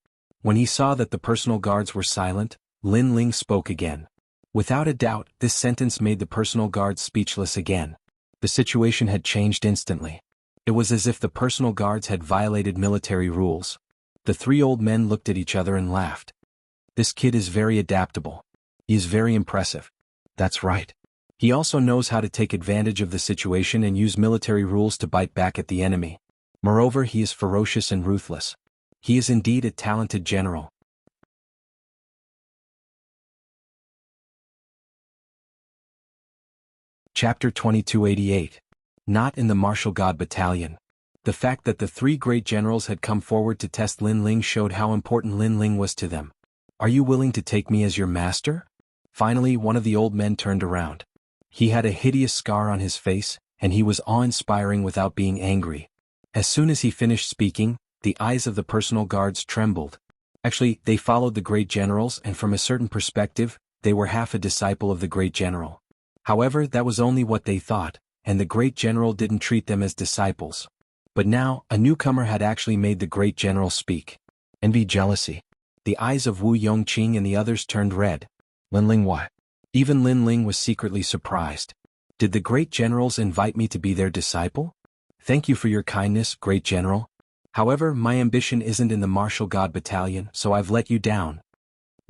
When he saw that the personal guards were silent, Lin Ling spoke again. Without a doubt, this sentence made the personal guards speechless again. The situation had changed instantly. It was as if the personal guards had violated military rules. The three old men looked at each other and laughed. This kid is very adaptable. He is very impressive. That's right. He also knows how to take advantage of the situation and use military rules to bite back at the enemy. Moreover, he is ferocious and ruthless. He is indeed a talented general. Chapter 2288. Not in the Martial God Battalion. The fact that the three great generals had come forward to test Lin Ling showed how important Lin Ling was to them. Are you willing to take me as your master? Finally, one of the old men turned around. He had a hideous scar on his face, and he was awe-inspiring without being angry. As soon as he finished speaking, the eyes of the personal guards trembled. Actually, they followed the great generals, and from a certain perspective, they were half a disciple of the great general. However, that was only what they thought, and the great general didn't treat them as disciples. But now, a newcomer had actually made the great general speak. Envy, jealousy. The eyes of Wu Yongqing and the others turned red. Lin Ling, what? Even Lin Ling was secretly surprised. Did the great generals invite me to be their disciple? Thank you for your kindness, great general. However, my ambition isn't in the Martial God Battalion, so I've let you down.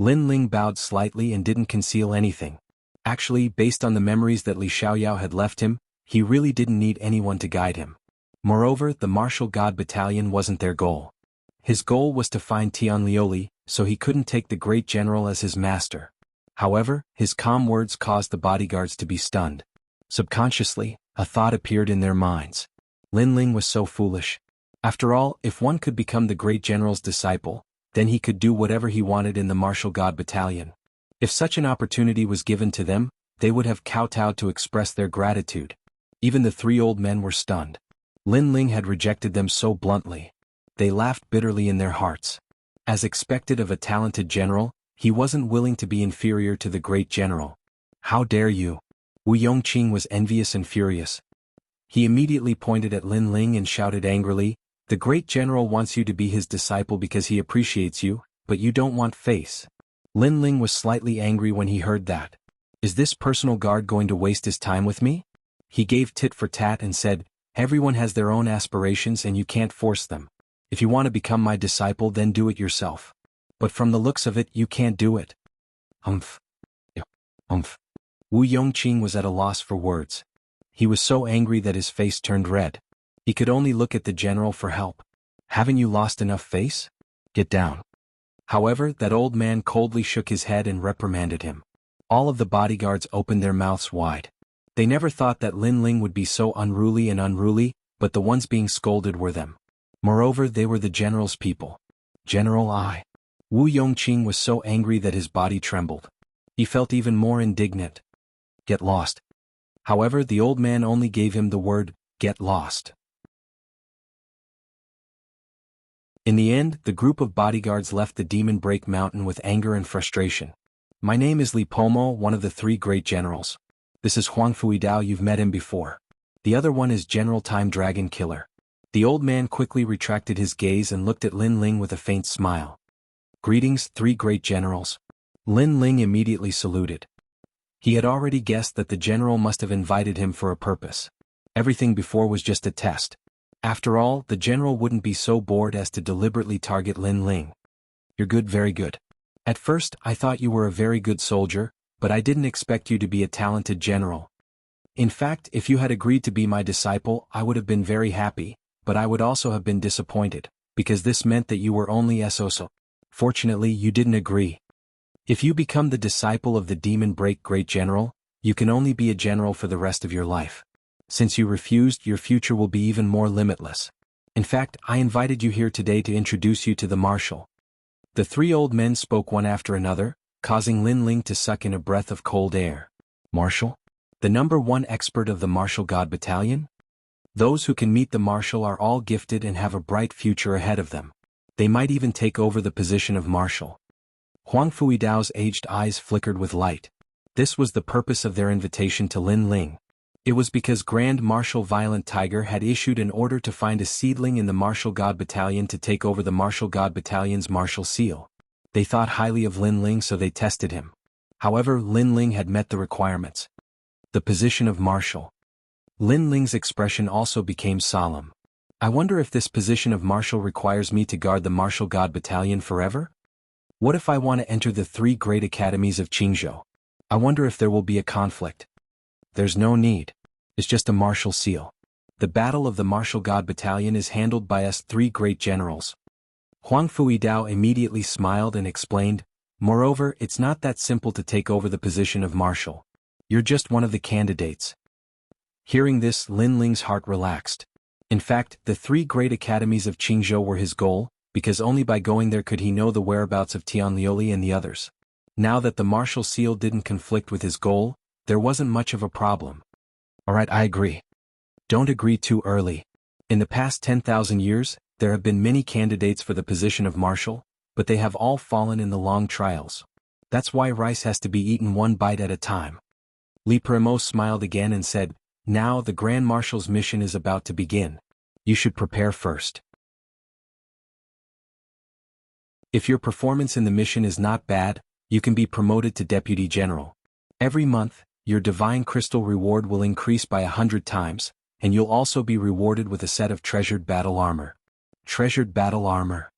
Lin Ling bowed slightly and didn't conceal anything. Actually, based on the memories that Li Xiaoyao had left him, he really didn't need anyone to guide him. Moreover, the Martial God Battalion wasn't their goal. His goal was to find Tian Liuli, so he couldn't take the great general as his master. However, his calm words caused the bodyguards to be stunned. Subconsciously, a thought appeared in their minds. Lin Ling was so foolish. After all, if one could become the great general's disciple, then he could do whatever he wanted in the Martial God Battalion. If such an opportunity was given to them, they would have kowtowed to express their gratitude. Even the three old men were stunned. Lin Ling had rejected them so bluntly. They laughed bitterly in their hearts. As expected of a talented general, he wasn't willing to be inferior to the great general. How dare you? Wu Yongqing was envious and furious. He immediately pointed at Lin Ling and shouted angrily, "The great general wants you to be his disciple because he appreciates you, but you don't want face." Lin Ling was slightly angry when he heard that. Is this personal guard going to waste his time with me? He gave tit for tat and said, everyone has their own aspirations and you can't force them. If you want to become my disciple, then do it yourself. But from the looks of it, you can't do it. Umph. Umph. Wu Yongqing was at a loss for words. He was so angry that his face turned red. He could only look at the general for help. Haven't you lost enough face? Get down. However, that old man coldly shook his head and reprimanded him. All of the bodyguards opened their mouths wide. They never thought that Lin Ling would be so unruly, but the ones being scolded were them. Moreover, they were the general's people. General I. Wu Yongqing was so angry that his body trembled. He felt even more indignant. Get lost. However, the old man only gave him the word, get lost. In the end, the group of bodyguards left the Demon Break Mountain with anger and frustration. My name is Li Pomo, one of the three great generals. This is Huang Fuidao, you've met him before. The other one is General Time Dragon Killer. The old man quickly retracted his gaze and looked at Lin Ling with a faint smile. "Greetings, three great generals." Lin Ling immediately saluted. He had already guessed that the general must have invited him for a purpose. Everything before was just a test. After all, the general wouldn't be so bored as to deliberately target Lin Ling. "You're good, very good. At first, I thought you were a very good soldier, but I didn't expect you to be a talented general. In fact, if you had agreed to be my disciple, I would have been very happy, but I would also have been disappointed, because this meant that you were only SOSO. Fortunately, you didn't agree. If you become the disciple of the Demon Break Great General, you can only be a general for the rest of your life. Since you refused, your future will be even more limitless. In fact, I invited you here today to introduce you to the marshal." The three old men spoke one after another, causing Lin Ling to suck in a breath of cold air. "Marshal? The #1 expert of the Martial God Battalion? Those who can meet the marshal are all gifted and have a bright future ahead of them. They might even take over the position of marshal." Huang Fuidao's aged eyes flickered with light. This was the purpose of their invitation to Lin Ling. It was because Grand Marshal Violent Tiger had issued an order to find a seedling in the Martial God Battalion to take over the Martial God Battalion's martial seal. They thought highly of Lin Ling, so they tested him. However, Lin Ling had met the requirements. The position of marshal. Lin Ling's expression also became solemn. "I wonder if this position of marshal requires me to guard the Martial God Battalion forever? What if I want to enter the 3 great academies of Qingzhou? I wonder if there will be a conflict." "There's no need. It's just a martial seal. The battle of the Martial God Battalion is handled by us 3 great generals." Huang Fuidao immediately smiled and explained, "Moreover, it's not that simple to take over the position of marshal. You're just one of the candidates." Hearing this, Lin Ling's heart relaxed. In fact, the 3 great academies of Qingzhou were his goal, because only by going there could he know the whereabouts of Tianlioli and the others. Now that the martial seal didn't conflict with his goal, there wasn't much of a problem. "Alright, I agree. Don't agree too early. In the past 10,000 years, there have been many candidates for the position of marshal, but they have all fallen in the long trials. That's why rice has to be eaten one bite at a time." Li Primo smiled again and said, "Now the Grand Marshal's mission is about to begin. You should prepare first. If your performance in the mission is not bad, you can be promoted to Deputy General. Every month, your Divine Crystal reward will increase by 100 times, and you'll also be rewarded with a set of treasured battle armor." Treasured battle armor.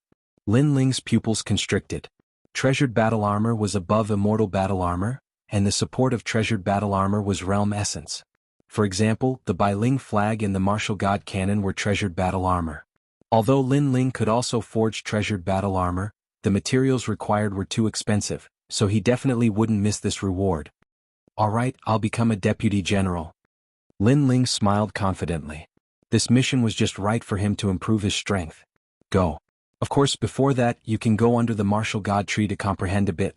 Lin Ling's pupils constricted. Treasured battle armor was above immortal battle armor, and the support of treasured battle armor was realm essence. For example, the Bailing flag and the martial god cannon were treasured battle armor. Although Lin Ling could also forge treasured battle armor, the materials required were too expensive, so he definitely wouldn't miss this reward. "Alright, I'll become a deputy general." Lin Ling smiled confidently. This mission was just right for him to improve his strength. "Go. Of course, before that, you can go under the martial god tree to comprehend a bit.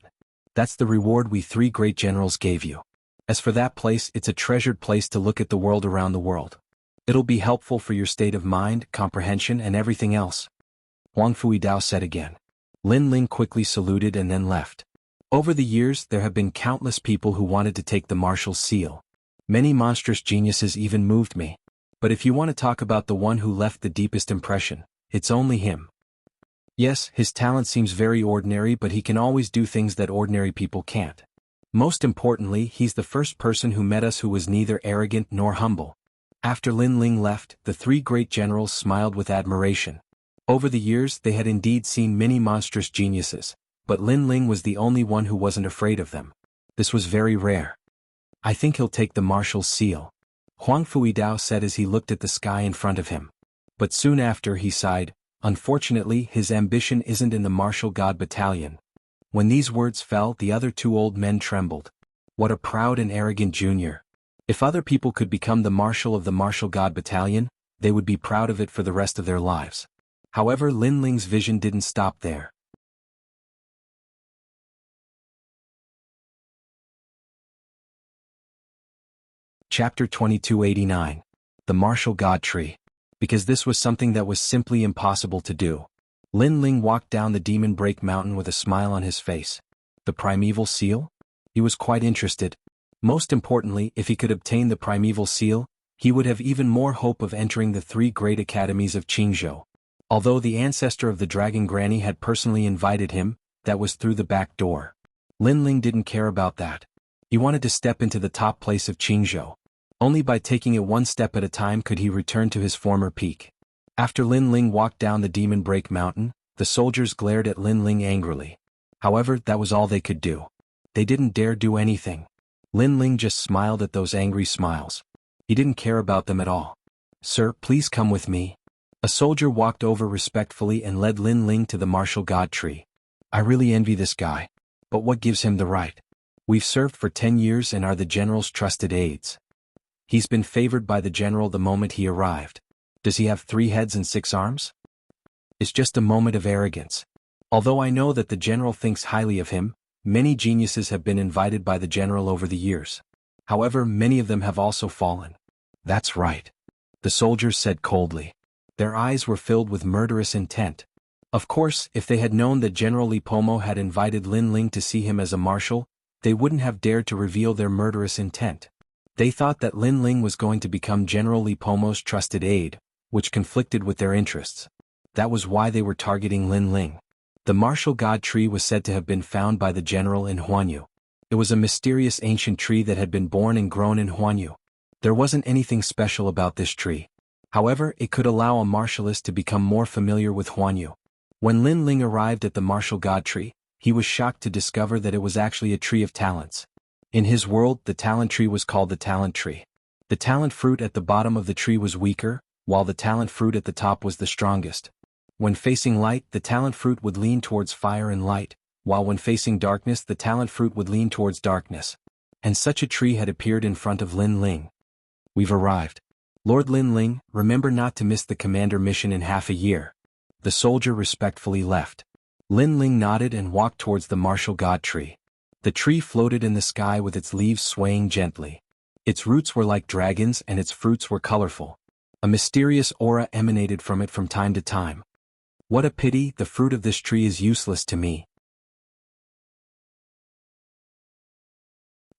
That's the reward we 3 great generals gave you. As for that place, it's a treasured place to look at the world around the world. It'll be helpful for your state of mind, comprehension, and everything else." Huang Fuidao said again. Lin Ling quickly saluted and then left. Over the years, there have been countless people who wanted to take the marshal's seal. Many monstrous geniuses even moved me. But if you want to talk about the one who left the deepest impression, it's only him. Yes, his talent seems very ordinary, but he can always do things that ordinary people can't. Most importantly, he's the first person who met us who was neither arrogant nor humble. After Lin Ling left, the 3 great generals smiled with admiration. Over the years, they had indeed seen many monstrous geniuses, but Lin Ling was the only one who wasn't afraid of them. This was very rare. "I think he'll take the marshal's seal," Huang Fuidao said as he looked at the sky in front of him. But soon after he sighed, "Unfortunately, his ambition isn't in the Martial God Battalion." When these words fell, the other 2 old men trembled. What a proud and arrogant junior. If other people could become the marshal of the Martial God Battalion, they would be proud of it for the rest of their lives. However, Lin Ling's vision didn't stop there. Chapter 2289. The Martial God Tree. Because this was something that was simply impossible to do. Lin Ling walked down the Demon Break Mountain with a smile on his face. The primeval seal? He was quite interested. Most importantly, if he could obtain the primeval seal, he would have even more hope of entering the 3 great academies of Qingzhou. Although the ancestor of the dragon granny had personally invited him, that was through the back door. Lin Ling didn't care about that. He wanted to step into the top place of Qingzhou. Only by taking it one step at a time could he return to his former peak. After Lin Ling walked down the Demon Break Mountain, the soldiers glared at Lin Ling angrily. However, that was all they could do. They didn't dare do anything. Lin Ling just smiled at those angry smiles. He didn't care about them at all. "Sir, please come with me." A soldier walked over respectfully and led Lin Ling to the martial god tree. "I really envy this guy. But what gives him the right? We've served for 10 years and are the general's trusted aides. He's been favored by the general the moment he arrived. Does he have 3 heads and 6 arms? It's just a moment of arrogance. Although I know that the general thinks highly of him, many geniuses have been invited by the general over the years. However, many of them have also fallen." "That's right," the soldiers said coldly. Their eyes were filled with murderous intent. Of course, if they had known that General Li Pomo had invited Lin Ling to see him as a marshal, they wouldn't have dared to reveal their murderous intent. They thought that Lin Ling was going to become General Li Pomo's trusted aide, which conflicted with their interests. That was why they were targeting Lin Ling. The martial god tree was said to have been found by the general in Huanyu. It was a mysterious ancient tree that had been born and grown in Huanyu. There wasn't anything special about this tree. However, it could allow a martialist to become more familiar with Huanyu. When Lin Ling arrived at the martial god tree, he was shocked to discover that it was actually a tree of talents. In his world, the talent tree was called the talent tree. The talent fruit at the bottom of the tree was weaker, while the talent fruit at the top was the strongest. When facing light, the talent fruit would lean towards fire and light, while when facing darkness, the talent fruit would lean towards darkness. And such a tree had appeared in front of Lin Ling. "We've arrived. Lord Lin Ling, remember not to miss the commander mission in half a year." The soldier respectfully left. Lin Ling nodded and walked towards the martial god tree. The tree floated in the sky with its leaves swaying gently. Its roots were like dragons and its fruits were colorful. A mysterious aura emanated from it from time to time. "What a pity, the fruit of this tree is useless to me."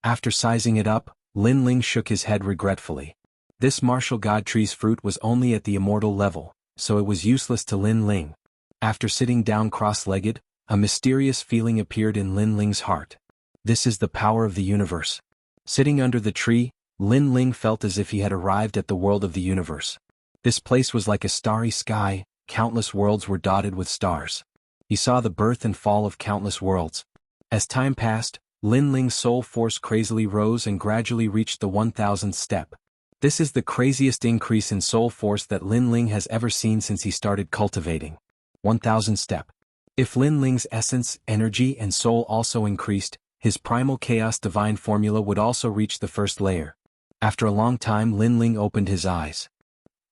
After sizing it up, Lin Ling shook his head regretfully. This martial god tree's fruit was only at the immortal level, so it was useless to Lin Ling. After sitting down cross-legged, a mysterious feeling appeared in Lin Ling's heart. This is the power of the universe. Sitting under the tree, Lin Ling felt as if he had arrived at the world of the universe. This place was like a starry sky, countless worlds were dotted with stars. He saw the birth and fall of countless worlds. As time passed, Lin Ling's soul force crazily rose and gradually reached the 1000th step. This is the craziest increase in soul force that Lin Ling has ever seen since he started cultivating. 1000 step. If Lin Ling's essence, energy and soul also increased, his primal chaos divine formula would also reach the first layer. After a long time, Lin Ling opened his eyes.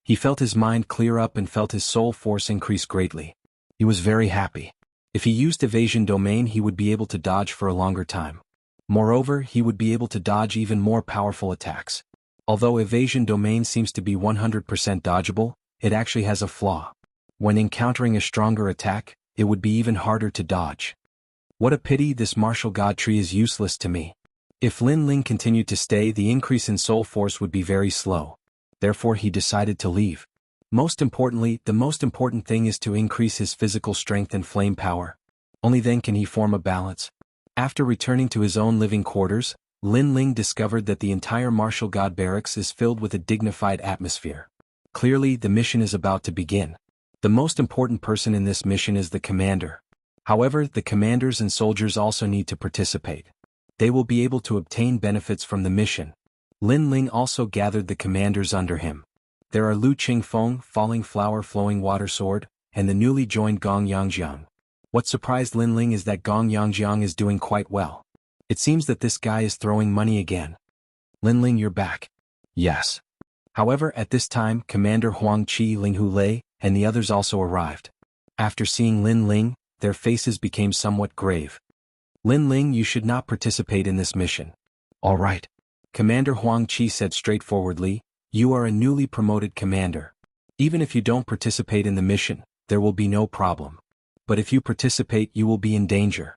He felt his mind clear up and felt his soul force increase greatly. He was very happy. If he used evasion domain, he would be able to dodge for a longer time. Moreover, he would be able to dodge even more powerful attacks. Although evasion domain seems to be 100% dodgeable, it actually has a flaw. When encountering a stronger attack, it would be even harder to dodge. What a pity, this martial god tree is useless to me. If Lin Ling continued to stay, the increase in soul force would be very slow. Therefore he decided to leave. Most importantly, the most important thing is to increase his physical strength and flame power. Only then can he form a balance. After returning to his own living quarters, Lin Ling discovered that the entire martial god barracks is filled with a dignified atmosphere. Clearly, the mission is about to begin. The most important person in this mission is the commander. However, the commanders and soldiers also need to participate. They will be able to obtain benefits from the mission. Lin Ling also gathered the commanders under him. There are Lu Qingfeng, Falling Flower Flowing Water Sword, and the newly joined Gong Yangjiang. What surprised Lin Ling is that Gong Yangjiang is doing quite well. It seems that this guy is throwing money again. "Lin Ling, you're back." "Yes." However, at this time, Commander Huang Qi, Ling Hu Lei, and the others also arrived. After seeing Lin Ling, their faces became somewhat grave. "Lin Ling, you should not participate in this mission." "All right." Commander Huang Qi said straightforwardly, "You are a newly promoted commander. Even if you don't participate in the mission, there will be no problem. But if you participate, you will be in danger."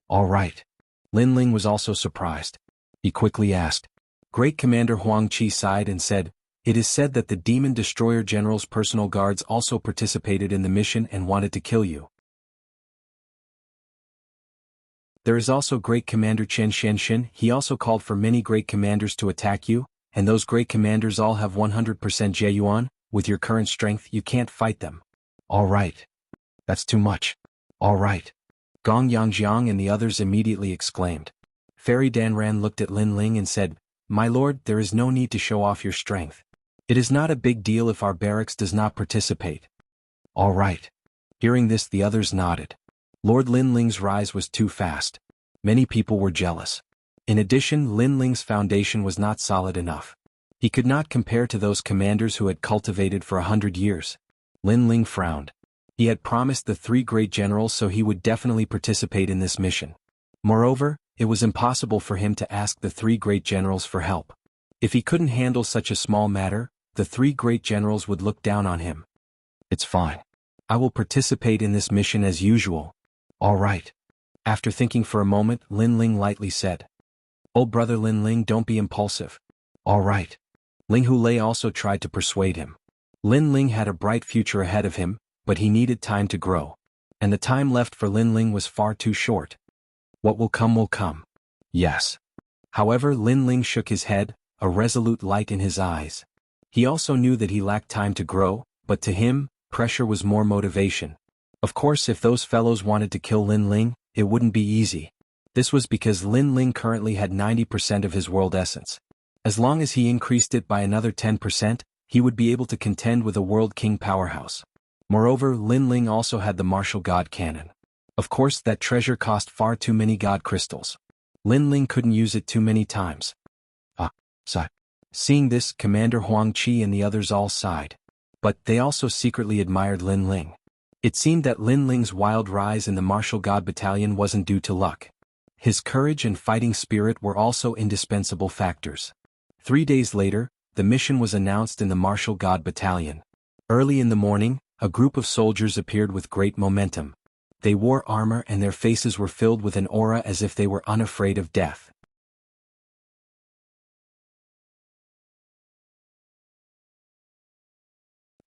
"All right." Lin Ling was also surprised. He quickly asked. Great Commander Huang Qi sighed and said, It is said that the Demon Destroyer General's personal guards also participated in the mission and wanted to kill you. There is also Great Commander Chen Shenshin. He also called for many great commanders to attack you, and those great commanders all have 100% Jiayuan. With your current strength you can't fight them. Alright. That's too much. Alright. Gong Yangjiang and the others immediately exclaimed. Fairy Danran looked at Lin Ling and said, My lord, there is no need to show off your strength. It is not a big deal if our barracks does not participate. Alright. Hearing this the others nodded. Lord Lin Ling's rise was too fast. Many people were jealous. In addition, Lin Ling's foundation was not solid enough. He could not compare to those commanders who had cultivated for 100 years. Lin Ling frowned. He had promised the 3 great generals so he would definitely participate in this mission. Moreover, it was impossible for him to ask the 3 great generals for help. If he couldn't handle such a small matter, the 3 great generals would look down on him. It's fine. I will participate in this mission as usual. Alright. After thinking for a moment, Lin Ling lightly said. Old brother Lin Ling, don't be impulsive. Alright. Ling Hulei also tried to persuade him. Lin Ling had a bright future ahead of him, but he needed time to grow. And the time left for Lin Ling was far too short. What will come will come. Yes. However, Lin Ling shook his head, a resolute light in his eyes. He also knew that he lacked time to grow, but to him, pressure was more motivation. Of course, if those fellows wanted to kill Lin Ling, it wouldn't be easy. This was because Lin Ling currently had 90% of his world essence. As long as he increased it by another 10%, he would be able to contend with a world king powerhouse. Moreover, Lin Ling also had the martial god cannon. Of course, that treasure cost far too many god crystals. Lin Ling couldn't use it too many times. Sigh. Seeing this, Commander Huang Qi and the others all sighed. But they also secretly admired Lin Ling. It seemed that Lin Ling's wild rise in the martial god battalion wasn't due to luck. His courage and fighting spirit were also indispensable factors. 3 days later, the mission was announced in the martial god battalion. Early in the morning, a group of soldiers appeared with great momentum. They wore armor and their faces were filled with an aura as if they were unafraid of death.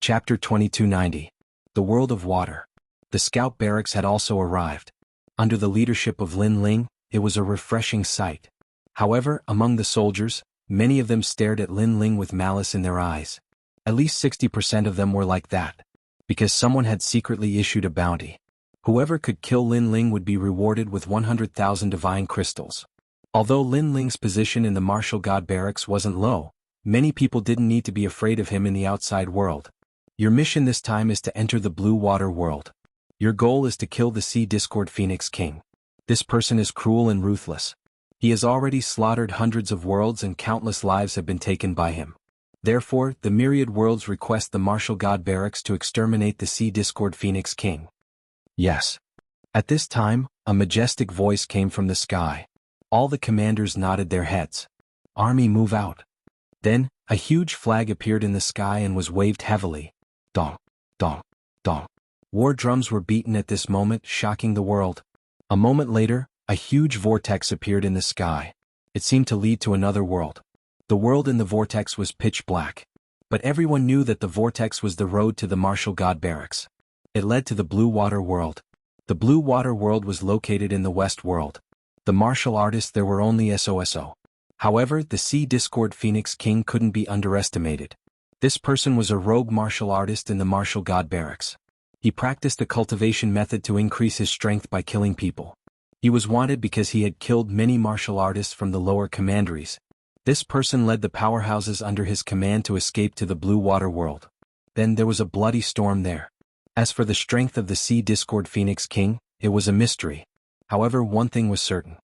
Chapter 2290. The World of Water. The scout barracks had also arrived. Under the leadership of Lin Ling, it was a refreshing sight. However, among the soldiers, many of them stared at Lin Ling with malice in their eyes. At least 60% of them were like that. Because someone had secretly issued a bounty. Whoever could kill Lin Ling would be rewarded with 100,000 divine crystals. Although Lin Ling's position in the martial god barracks wasn't low, many people didn't need to be afraid of him in the outside world. Your mission this time is to enter the Blue Water world. Your goal is to kill the Sea Discord Phoenix King. This person is cruel and ruthless. He has already slaughtered hundreds of worlds and countless lives have been taken by him. Therefore, the myriad worlds request the martial god barracks to exterminate the Sea Discord Phoenix King. Yes. At this time, a majestic voice came from the sky. All the commanders nodded their heads. Army, move out. Then, a huge flag appeared in the sky and was waved heavily. Dong, dong, dong. War drums were beaten at this moment, shocking the world. A moment later, a huge vortex appeared in the sky. It seemed to lead to another world. The world in the vortex was pitch black. But everyone knew that the vortex was the road to the martial god barracks. It led to the Blue Water world. The Blue Water world was located in the West world. The martial artists there were only SOSO. However, the Sea Discord Phoenix King couldn't be underestimated. This person was a rogue martial artist in the martial god barracks. He practiced a cultivation method to increase his strength by killing people. He was wanted because he had killed many martial artists from the lower commanderies. This person led the powerhouses under his command to escape to the Blue Water world. Then there was a bloody storm there. As for the strength of the Sea Discord Phoenix King, it was a mystery. However, one thing was certain.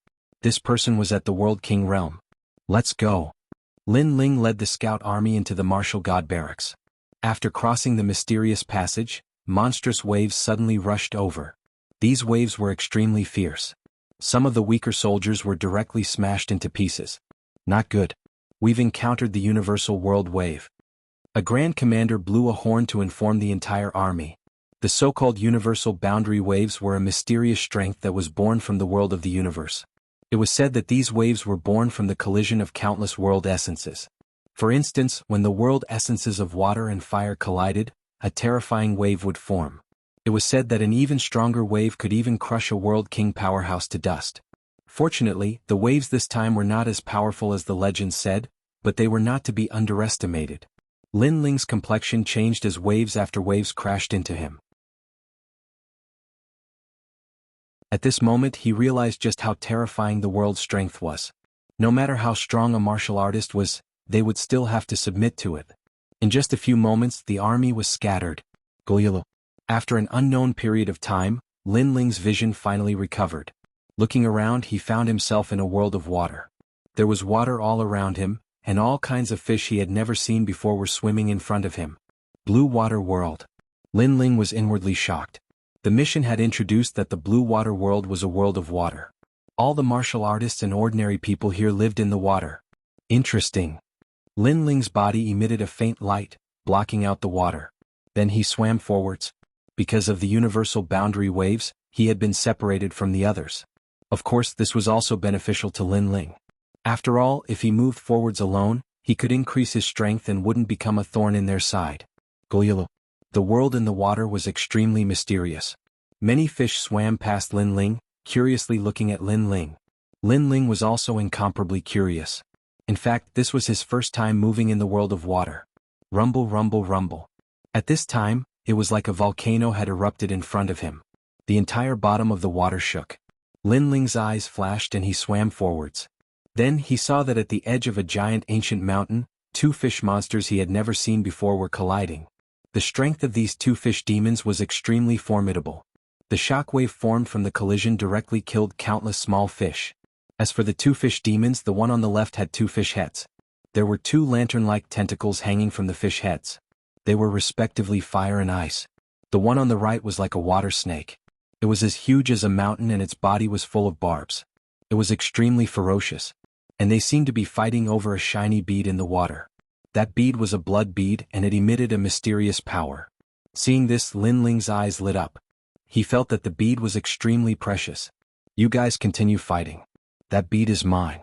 This person was at the World King realm. Let's go. Lin Ling led the scout army into the martial god barracks. After crossing the mysterious passage, monstrous waves suddenly rushed over. These waves were extremely fierce. Some of the weaker soldiers were directly smashed into pieces. Not good. We've encountered the universal world wave. A grand commander blew a horn to inform the entire army. The so-called universal boundary waves were a mysterious strength that was born from the world of the universe. It was said that these waves were born from the collision of countless world essences. For instance, when the world essences of water and fire collided, a terrifying wave would form. It was said that an even stronger wave could even crush a World King powerhouse to dust. Fortunately, the waves this time were not as powerful as the legends said, but they were not to be underestimated. Lin Ling's complexion changed as waves after waves crashed into him. At this moment he realized just how terrifying the world's strength was. No matter how strong a martial artist was, they would still have to submit to it. In just a few moments the army was scattered. Goyolo. After an unknown period of time, Lin Ling's vision finally recovered. Looking around he found himself in a world of water. There was water all around him, and all kinds of fish he had never seen before were swimming in front of him. Blue Water World. Lin Ling was inwardly shocked. The mission had introduced that the Blue Water World was a world of water. All the martial artists and ordinary people here lived in the water. Interesting. Lin Ling's body emitted a faint light, blocking out the water. Then he swam forwards. Because of the universal boundary waves, he had been separated from the others. Of course, this was also beneficial to Lin Ling. After all, if he moved forwards alone, he could increase his strength and wouldn't become a thorn in their side. Goyolo. The world in the water was extremely mysterious. Many fish swam past Lin Ling, curiously looking at Lin Ling. Lin Ling was also incomparably curious. In fact, this was his first time moving in the world of water. Rumble, rumble, rumble. At this time, it was like a volcano had erupted in front of him. The entire bottom of the water shook. Lin Ling's eyes flashed and he swam forwards. Then he saw that at the edge of a giant ancient mountain, two fish monsters he had never seen before were colliding. The strength of these two fish demons was extremely formidable. The shockwave formed from the collision directly killed countless small fish. As for the two fish demons, the one on the left had two fish heads. There were two lantern-like tentacles hanging from the fish heads. They were respectively fire and ice. The one on the right was like a water snake. It was as huge as a mountain and its body was full of barbs. It was extremely ferocious. And they seemed to be fighting over a shiny bead in the water. That bead was a blood bead and it emitted a mysterious power. Seeing this, Lin Ling's eyes lit up. He felt that the bead was extremely precious. You guys continue fighting. That bead is mine.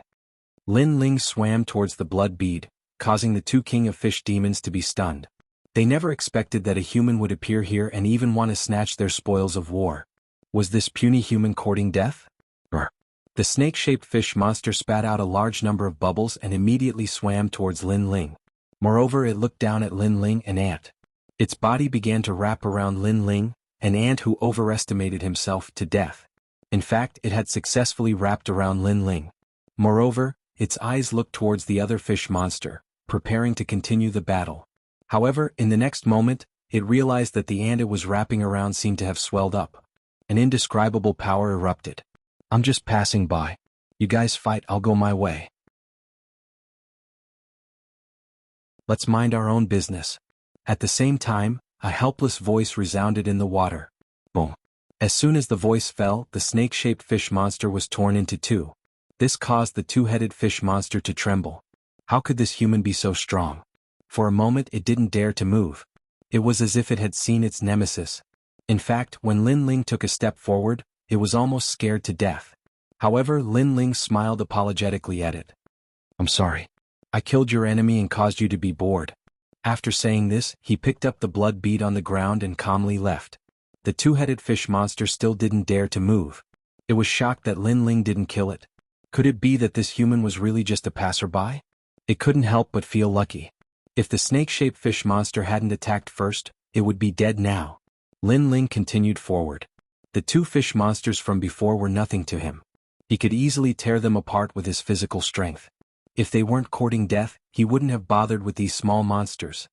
Lin Ling swam towards the blood bead, causing the two king of fish demons to be stunned. They never expected that a human would appear here and even want to snatch their spoils of war. Was this puny human courting death? The snake-shaped fish monster spat out a large number of bubbles and immediately swam towards Lin Ling. Moreover, it looked down at Lin Ling, an ant. Its body began to wrap around Lin Ling, an ant who overestimated himself to death. In fact, it had successfully wrapped around Lin Ling. Moreover, its eyes looked towards the other fish monster, preparing to continue the battle. However, in the next moment, it realized that the ant it was wrapping around seemed to have swelled up. An indescribable power erupted. I'm just passing by. You guys fight, I'll go my way. Let's mind our own business. At the same time, a helpless voice resounded in the water. Boom. As soon as the voice fell, the snake-shaped fish monster was torn into two. This caused the two-headed fish monster to tremble. How could this human be so strong? For a moment it didn't dare to move. It was as if it had seen its nemesis. In fact, when Lin Ling took a step forward, it was almost scared to death. However, Lin Ling smiled apologetically at it. I'm sorry. I killed your enemy and caused you to be bored. After saying this, he picked up the blood bead on the ground and calmly left. The two-headed fish monster still didn't dare to move. It was shocked that Lin Ling didn't kill it. Could it be that this human was really just a passerby? It couldn't help but feel lucky. If the snake-shaped fish monster hadn't attacked first, it would be dead now. Lin Ling continued forward. The two fish monsters from before were nothing to him. He could easily tear them apart with his physical strength. If they weren't courting death, he wouldn't have bothered with these small monsters.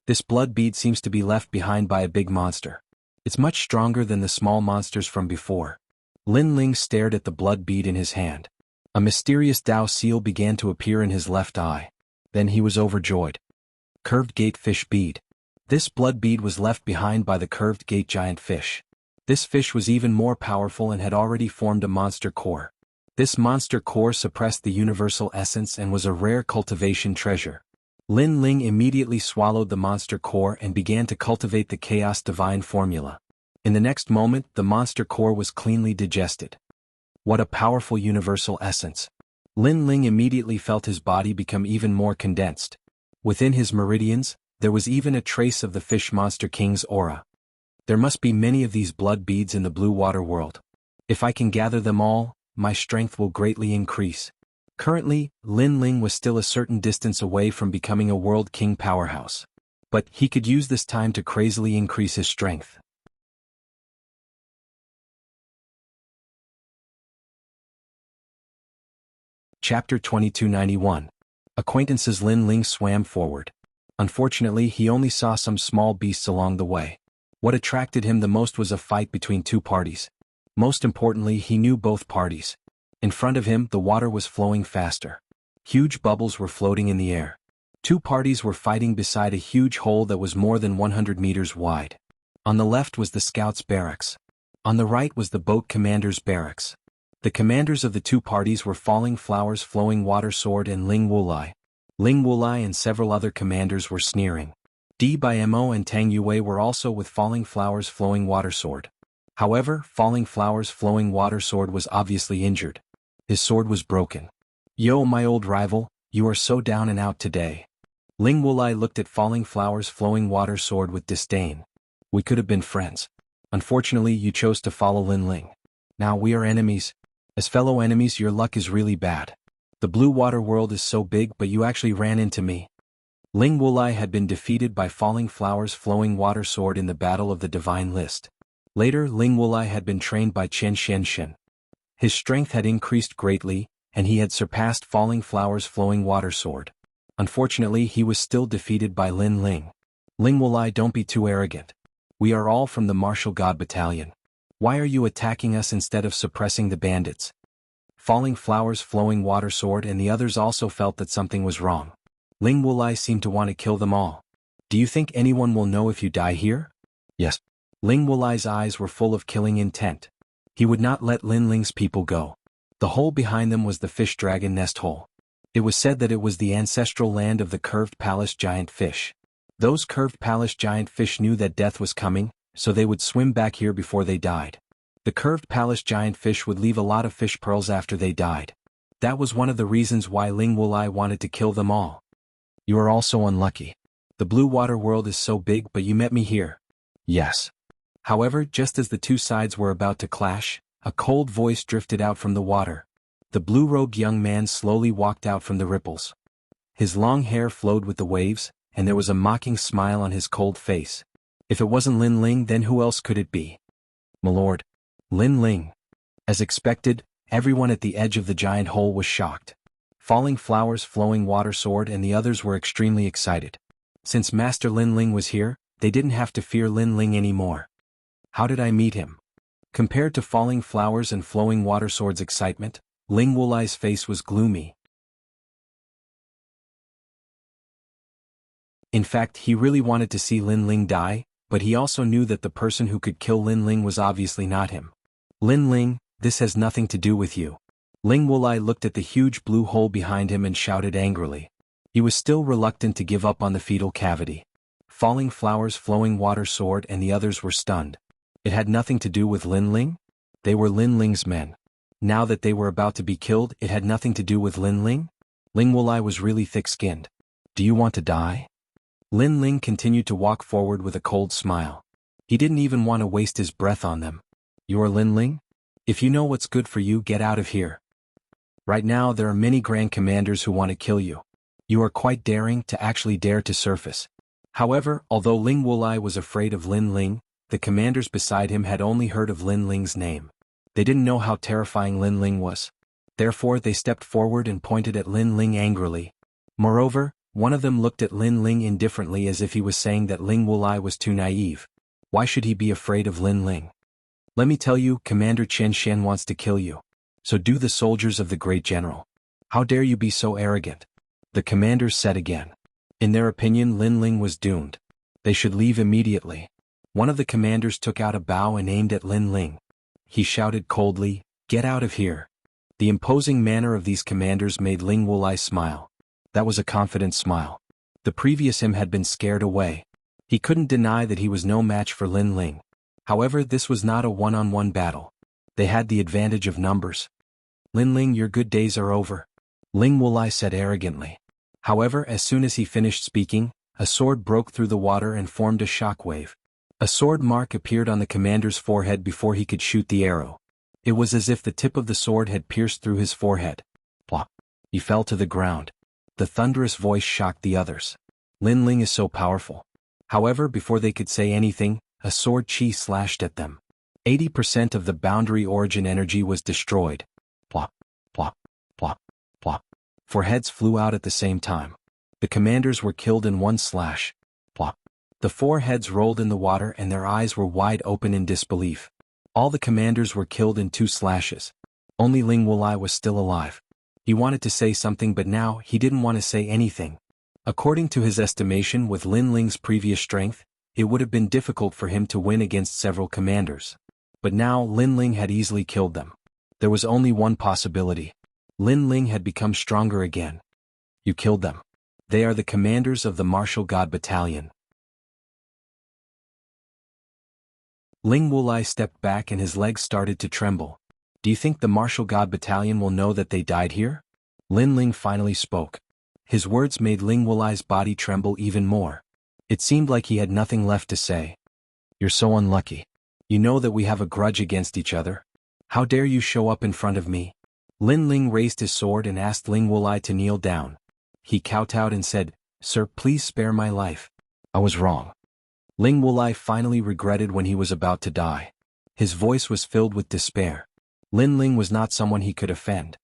This blood bead seems to be left behind by a big monster. It's much stronger than the small monsters from before. Lin Ling stared at the blood bead in his hand. A mysterious Dao seal began to appear in his left eye. Then he was overjoyed. Curved gate fish bead. This blood bead was left behind by the curved gate giant fish. This fish was even more powerful and had already formed a monster core. This monster core suppressed the universal essence and was a rare cultivation treasure. Lin Ling immediately swallowed the monster core and began to cultivate the chaos divine formula. In the next moment, the monster core was cleanly digested. What a powerful universal essence. Lin Ling immediately felt his body become even more condensed. Within his meridians, there was even a trace of the fish monster king's aura. There must be many of these blood beads in the blue water world. If I can gather them all, my strength will greatly increase. Currently, Lin Ling was still a certain distance away from becoming a world king powerhouse. But he could use this time to crazily increase his strength. Chapter 2291. Acquaintances. Lin Ling swam forward. Unfortunately, he only saw some small beasts along the way. What attracted him the most was a fight between two parties. Most importantly, he knew both parties. In front of him, the water was flowing faster. Huge bubbles were floating in the air. Two parties were fighting beside a huge hole that was more than 100 meters wide. On the left was the scouts' barracks. On the right was the boat commander's barracks. The commanders of the two parties were Falling Flowers, Flowing Water Sword, and Ling Wulai. Ling Wulai and several other commanders were sneering. Di by Mo and Tang Yue were also with Falling Flowers, Flowing Water Sword. However, Falling Flowers, Flowing Water Sword was obviously injured. His sword was broken. Yo, my old rival, you are so down and out today. Ling Wulai looked at Falling Flowers, Flowing Water Sword with disdain. We could have been friends. Unfortunately, you chose to follow Lin Ling. Now we are enemies. As fellow enemies, your luck is really bad. The blue water world is so big, but you actually ran into me. Ling Wulai had been defeated by Falling Flowers, Flowing Water Sword in the Battle of the Divine List. Later, Ling Wulai had been trained by Chen Xianxian. His strength had increased greatly, and he had surpassed Falling Flowers, Flowing Water Sword. Unfortunately, he was still defeated by Lin Ling. Ling Wulai, don't be too arrogant. We are all from the Martial God Battalion. Why are you attacking us instead of suppressing the bandits? Falling Flowers, Flowing Water Sword and the others also felt that something was wrong. Ling Wulai seemed to want to kill them all. Do you think anyone will know if you die here? Yes. Ling Wulai's eyes were full of killing intent. He would not let Lin Ling's people go. The hole behind them was the fish dragon nest hole. It was said that it was the ancestral land of the curved palace giant fish. Those curved palace giant fish knew that death was coming, so they would swim back here before they died. The curved palace giant fish would leave a lot of fish pearls after they died. That was one of the reasons why Ling Wulai wanted to kill them all. You are also unlucky. The blue water world is so big, but you met me here. Yes. However, just as the two sides were about to clash, a cold voice drifted out from the water. The blue-robed young man slowly walked out from the ripples. His long hair flowed with the waves, and there was a mocking smile on his cold face. If it wasn't Lin Ling, then who else could it be? My lord. Lin Ling. As expected, everyone at the edge of the giant hole was shocked. Falling Flowers, Flowing Water Sword and the others were extremely excited. Since Master Lin Ling was here, they didn't have to fear Lin Ling anymore. How did I meet him? Compared to Falling Flowers and Flowing Water Sword's excitement, Ling Wulai's face was gloomy. In fact, he really wanted to see Lin Ling die, but he also knew that the person who could kill Lin Ling was obviously not him. Lin Ling, this has nothing to do with you. Ling Wulai looked at the huge blue hole behind him and shouted angrily. He was still reluctant to give up on the fetal cavity. Falling Flowers, Flowing Water Sword and the others were stunned. It had nothing to do with Lin Ling? They were Lin Ling's men. Now that they were about to be killed, it had nothing to do with Lin Ling? Ling Wulai was really thick-skinned. Do you want to die? Lin Ling continued to walk forward with a cold smile. He didn't even want to waste his breath on them. You're Lin Ling? If you know what's good for you, get out of here. Right now there are many Grand Commanders who want to kill you. You are quite daring to actually dare to surface. However, although Ling Wulai was afraid of Lin Ling, the commanders beside him had only heard of Lin Ling's name. They didn't know how terrifying Lin Ling was. Therefore they stepped forward and pointed at Lin Ling angrily. Moreover, one of them looked at Lin Ling indifferently as if he was saying that Ling Wulai was too naive. Why should he be afraid of Lin Ling? Let me tell you, Commander Chen Xian wants to kill you. So do the soldiers of the great general. How dare you be so arrogant? The commanders said again. In their opinion, Lin Ling was doomed. They should leave immediately. One of the commanders took out a bow and aimed at Lin Ling. He shouted coldly, "Get out of here." The imposing manner of these commanders made Ling Wulai smile. That was a confident smile. The previous him had been scared away. He couldn't deny that he was no match for Lin Ling. However, this was not a one-on-one battle. They had the advantage of numbers. Lin Ling, your good days are over. Ling Wulai said arrogantly. However, as soon as he finished speaking, a sword broke through the water and formed a shockwave. A sword mark appeared on the commander's forehead before he could shoot the arrow. It was as if the tip of the sword had pierced through his forehead. Plop. He fell to the ground. The thunderous voice shocked the others. Lin Ling is so powerful. However, before they could say anything, a sword chi slashed at them. 80% of the boundary origin energy was destroyed. Plop, plop, plop, plop. 4 heads flew out at the same time. The commanders were killed in one slash. Plop. The 4 heads rolled in the water and their eyes were wide open in disbelief. All the commanders were killed in 2 slashes. Only Ling Wulai was still alive. He wanted to say something, but now he didn't want to say anything. According to his estimation, with Lin Ling's previous strength, it would have been difficult for him to win against several commanders. But now Lin Ling had easily killed them. There was only one possibility. Lin Ling had become stronger again. You killed them. They are the commanders of the Martial God Battalion. Ling Wulai stepped back and his legs started to tremble. Do you think the Martial God Battalion will know that they died here? Lin Ling finally spoke. His words made Ling Wulai's body tremble even more. It seemed like he had nothing left to say. You're so unlucky. You know that we have a grudge against each other. How dare you show up in front of me? Lin Ling raised his sword and asked Ling Wulai to kneel down. He kowtowed and said, Sir, please spare my life. I was wrong. Ling Wulai finally regretted when he was about to die. His voice was filled with despair. Lin Ling was not someone he could offend.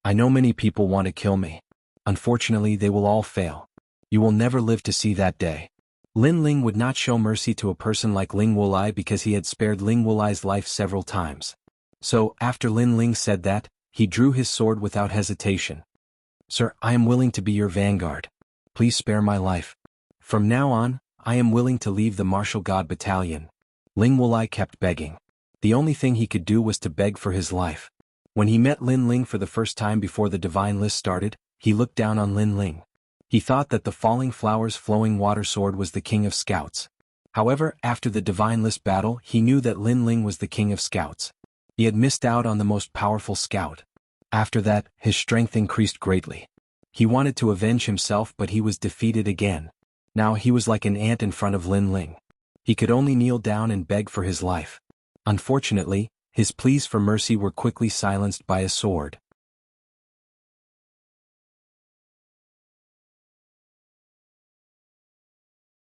I know many people want to kill me. Unfortunately, they will all fail. You will never live to see that day. Lin Ling would not show mercy to a person like Ling Wulai because he had spared Ling Wulai's life several times. So, after Lin Ling said that, he drew his sword without hesitation. Sir, I am willing to be your vanguard. Please spare my life. From now on, I am willing to leave the Martial God Battalion. Ling Wulai kept begging. The only thing he could do was to beg for his life. When he met Lin Ling for the first time before the Divine List started, he looked down on Lin Ling. He thought that the Falling Flowers Flowing Water Sword was the King of Scouts. However, after the Divine List battle, he knew that Lin Ling was the King of Scouts. He had missed out on the most powerful scout. After that, his strength increased greatly. He wanted to avenge himself, but he was defeated again. Now he was like an ant in front of Lin Ling. He could only kneel down and beg for his life. Unfortunately, his pleas for mercy were quickly silenced by a sword.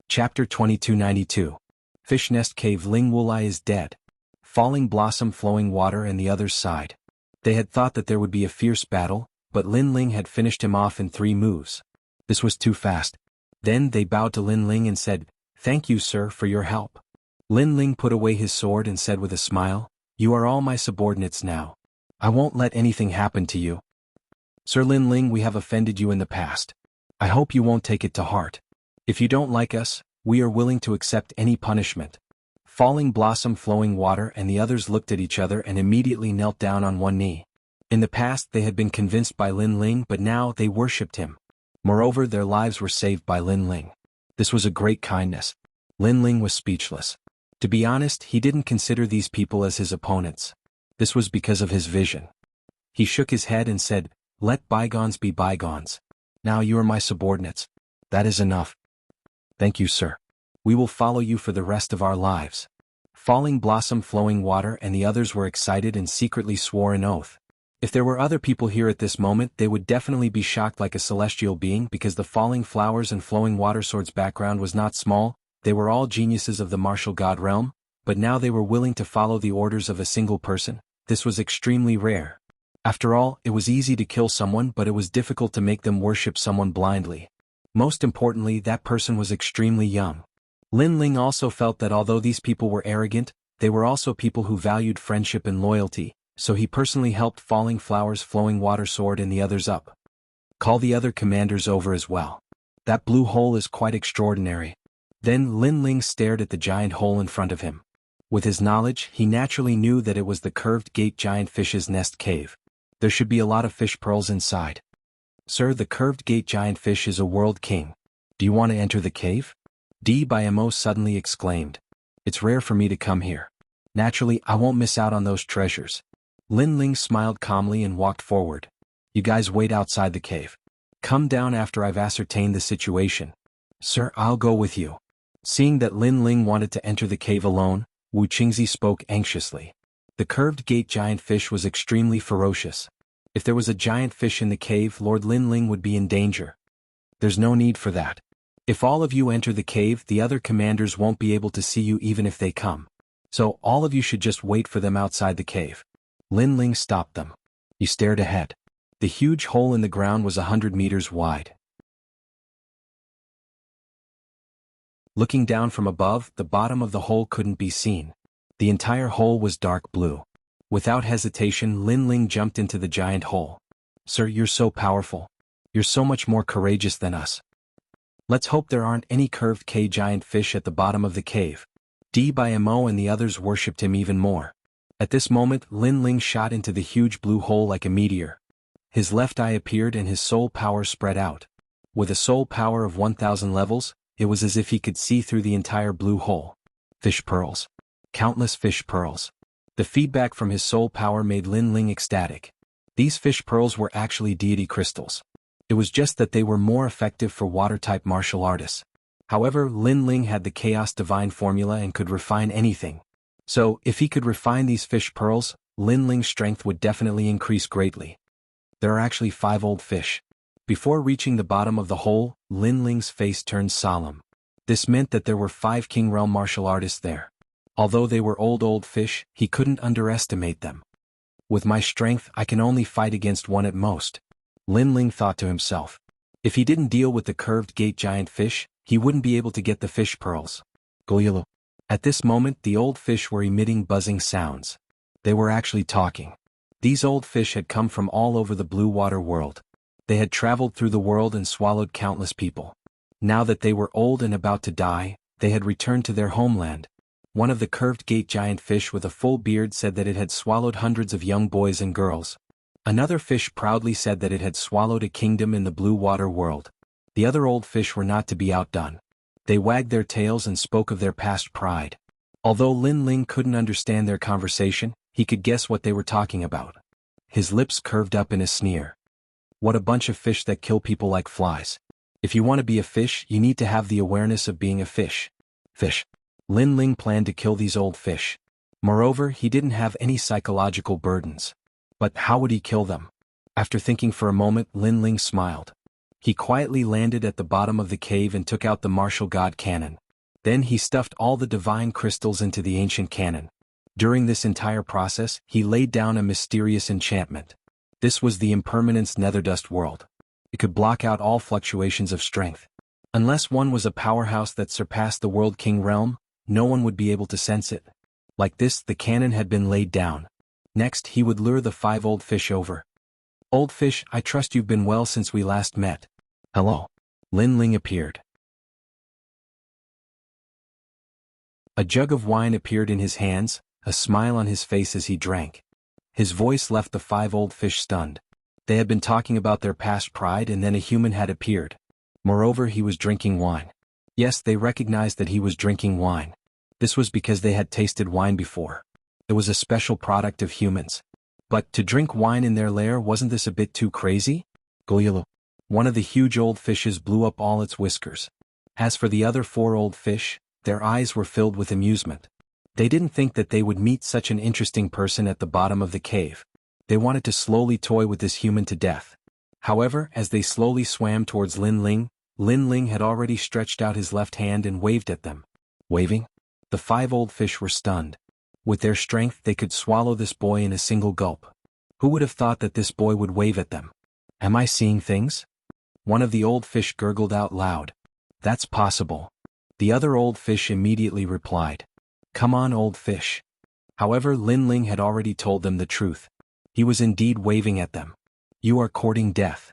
Chapter 2292. Fish Nest Cave. Ling Wulai is dead. Falling Blossom Flowing Water and the others sighed. They had thought that there would be a fierce battle, but Lin Ling had finished him off in 3 moves. This was too fast. Then they bowed to Lin Ling and said, Thank you, sir, for your help. Lin Ling put away his sword and said with a smile, You are all my subordinates now. I won't let anything happen to you. Sir Lin Ling, we have offended you in the past. I hope you won't take it to heart. If you don't like us, we are willing to accept any punishment. Falling Blossom Flowing Water and the others looked at each other and immediately knelt down on one knee. In the past they had been convinced by Lin Ling, but now they worshipped him. Moreover, their lives were saved by Lin Ling. This was a great kindness. Lin Ling was speechless. To be honest, he didn't consider these people as his opponents. This was because of his vision. He shook his head and said, Let bygones be bygones. Now you are my subordinates. That is enough. Thank you, sir. We will follow you for the rest of our lives. Falling Blossom Flowing Water and the others were excited and secretly swore an oath. If there were other people here at this moment, they would definitely be shocked like a celestial being, because the Falling Flowers and Flowing Water Sword's background was not small. They were all geniuses of the martial god realm, but now they were willing to follow the orders of a single person. This was extremely rare. After all, it was easy to kill someone, but it was difficult to make them worship someone blindly. Most importantly, that person was extremely young. Lin Ling also felt that although these people were arrogant, they were also people who valued friendship and loyalty, so he personally helped Falling Flowers Flowing Water Sword and the others up. Call the other commanders over as well. That blue hole is quite extraordinary. Then Lin Ling stared at the giant hole in front of him. With his knowledge, he naturally knew that it was the curved gate giant fish's nest cave. There should be a lot of fish pearls inside. Sir, the curved gate giant fish is a world king. Do you want to enter the cave? DBMO suddenly exclaimed. It's rare for me to come here. Naturally, I won't miss out on those treasures. Lin Ling smiled calmly and walked forward. You guys wait outside the cave. Come down after I've ascertained the situation. Sir, I'll go with you. Seeing that Lin Ling wanted to enter the cave alone, Wu Qingzi spoke anxiously. The curved gate giant fish was extremely ferocious. If there was a giant fish in the cave, Lord Lin Ling would be in danger. There's no need for that. If all of you enter the cave, the other commanders won't be able to see you even if they come. So all of you should just wait for them outside the cave. Lin Ling stopped them. He stared ahead. The huge hole in the ground was 100 meters wide. Looking down from above, the bottom of the hole couldn't be seen. The entire hole was dark blue. Without hesitation, Lin Ling jumped into the giant hole. Sir, you're so powerful. You're so much more courageous than us. Let's hope there aren't any curved giant fish at the bottom of the cave. Mo and the others worshipped him even more. At this moment, Lin Ling shot into the huge blue hole like a meteor. His left eye appeared and his soul power spread out. With a soul power of 1,000 levels, it was as if he could see through the entire blue hole. Fish pearls. Countless fish pearls. The feedback from his soul power made Lin Ling ecstatic. These fish pearls were actually deity crystals. It was just that they were more effective for water-type martial artists. However, Lin Ling had the Chaos Divine formula and could refine anything. So, if he could refine these fish pearls, Lin Ling's strength would definitely increase greatly. There are actually 5 old fish. Before reaching the bottom of the hole, Lin Ling's face turned solemn. This meant that there were 5 King Realm martial artists there. Although they were old fish, he couldn't underestimate them. With my strength, I can only fight against one at most. Lin Ling thought to himself. If he didn't deal with the curved gate giant fish, he wouldn't be able to get the fish pearls. Goyulu. At this moment, the old fish were emitting buzzing sounds. They were actually talking. These old fish had come from all over the blue water world. They had traveled through the world and swallowed countless people. Now that they were old and about to die, they had returned to their homeland. One of the curved gate giant fish with a full beard said that it had swallowed hundreds of young boys and girls. Another fish proudly said that it had swallowed a kingdom in the blue water world. The other old fish were not to be outdone. They wagged their tails and spoke of their past pride. Although Lin Ling couldn't understand their conversation, he could guess what they were talking about. His lips curved up in a sneer. What a bunch of fish that kill people like flies. If you want to be a fish, you need to have the awareness of being a fish. Fish. Lin Ling planned to kill these old fish. Moreover, he didn't have any psychological burdens. But how would he kill them? After thinking for a moment, Lin Ling smiled. He quietly landed at the bottom of the cave and took out the martial god cannon. Then he stuffed all the divine crystals into the ancient cannon. During this entire process, he laid down a mysterious enchantment. This was the impermanence Netherdust world. It could block out all fluctuations of strength. Unless one was a powerhouse that surpassed the World King realm, no one would be able to sense it. Like this, the cannon had been laid down. Next, he would lure the 5 old fish over. Old fish, I trust you've been well since we last met. Hello. Lin Ling appeared. A jug of wine appeared in his hands, a smile on his face as he drank. His voice left the 5 old fish stunned. They had been talking about their past pride and then a human had appeared. Moreover, he was drinking wine. Yes, they recognized that he was drinking wine. This was because they had tasted wine before. It was a special product of humans. But to drink wine in their lair, wasn't this a bit too crazy? Goyulu. One of the huge old fishes blew up all its whiskers. As for the other 4 old fish, their eyes were filled with amusement. They didn't think that they would meet such an interesting person at the bottom of the cave. They wanted to slowly toy with this human to death. However, as they slowly swam towards Lin Ling had already stretched out his left hand and waved at them. Waving? The 5 old fish were stunned. With their strength, they could swallow this boy in a single gulp. Who would have thought that this boy would wave at them? Am I seeing things? One of the old fish gurgled out loud. That's possible. The other old fish immediately replied. Come on, old fish. However, Lin Ling had already told them the truth. He was indeed waving at them. You are courting death.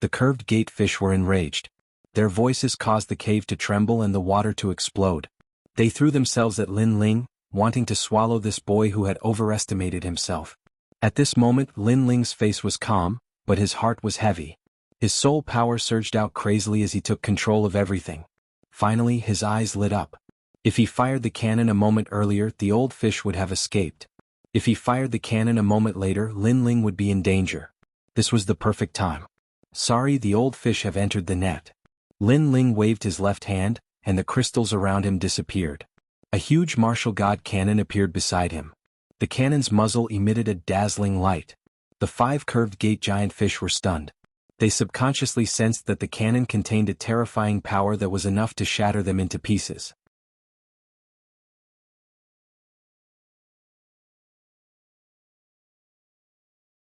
The curved gate fish were enraged. Their voices caused the cave to tremble and the water to explode. They threw themselves at Lin Ling, wanting to swallow this boy who had overestimated himself. At this moment, Lin Ling's face was calm, but his heart was heavy. His soul power surged out crazily as he took control of everything. Finally, his eyes lit up. If he fired the cannon a moment earlier, the old fish would have escaped. If he fired the cannon a moment later, Lin Ling would be in danger. This was the perfect time. Sorry, the old fish have entered the net. Lin Ling waved his left hand, and the crystals around him disappeared. A huge martial god cannon appeared beside him. The cannon's muzzle emitted a dazzling light. The 5 curved gate giant fish were stunned. They subconsciously sensed that the cannon contained a terrifying power that was enough to shatter them into pieces.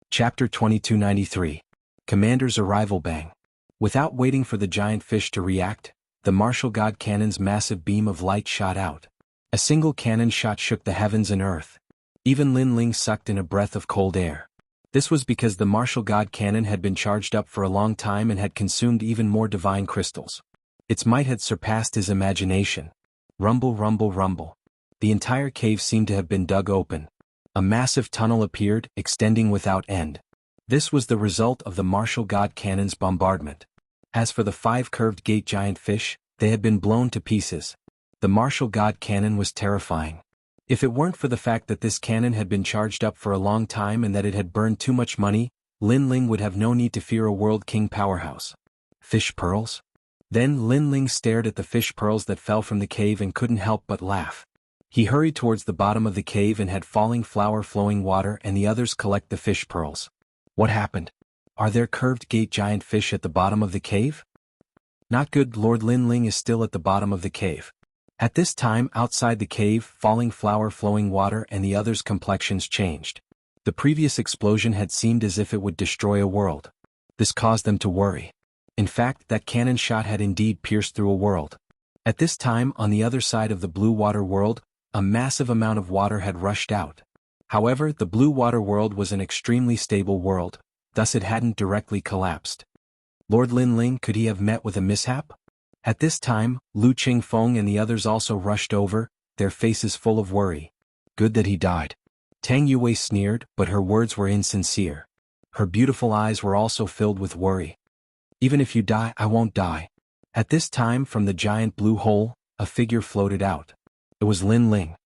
Chapter 2293. Commander's Arrival. Bang. Without waiting for the giant fish to react, the martial god cannon's massive beam of light shot out. A single cannon shot shook the heavens and earth. Even Lin Ling sucked in a breath of cold air. This was because the martial god cannon had been charged up for a long time and had consumed even more divine crystals. Its might had surpassed his imagination. Rumble, rumble, rumble. The entire cave seemed to have been dug open. A massive tunnel appeared, extending without end. This was the result of the martial god cannon's bombardment. As for the 5 curved gate giant fish, they had been blown to pieces. The martial god cannon was terrifying. If it weren't for the fact that this cannon had been charged up for a long time and that it had burned too much money, Lin Ling would have no need to fear a World King powerhouse. Fish pearls? Then Lin Ling stared at the fish pearls that fell from the cave and couldn't help but laugh. He hurried towards the bottom of the cave and had falling flower flowing water and the others collect the fish pearls. What happened? Are there curved gate giant fish at the bottom of the cave? Not good. Lord Lin Ling is still at the bottom of the cave. At this time, outside the cave, falling flower flowing water and the others' complexions changed. The previous explosion had seemed as if it would destroy a world. This caused them to worry. In fact, that cannon shot had indeed pierced through a world. At this time, on the other side of the blue water world, a massive amount of water had rushed out. However, the blue water world was an extremely stable world, thus it hadn't directly collapsed. Lord Lin Ling, could he have met with a mishap? At this time, Lu Qingfeng and the others also rushed over, their faces full of worry. Good that he died. Tang Yue sneered, but her words were insincere. Her beautiful eyes were also filled with worry. Even if you die, I won't die. At this time, from the giant blue hole, a figure floated out. It was Lin Ling.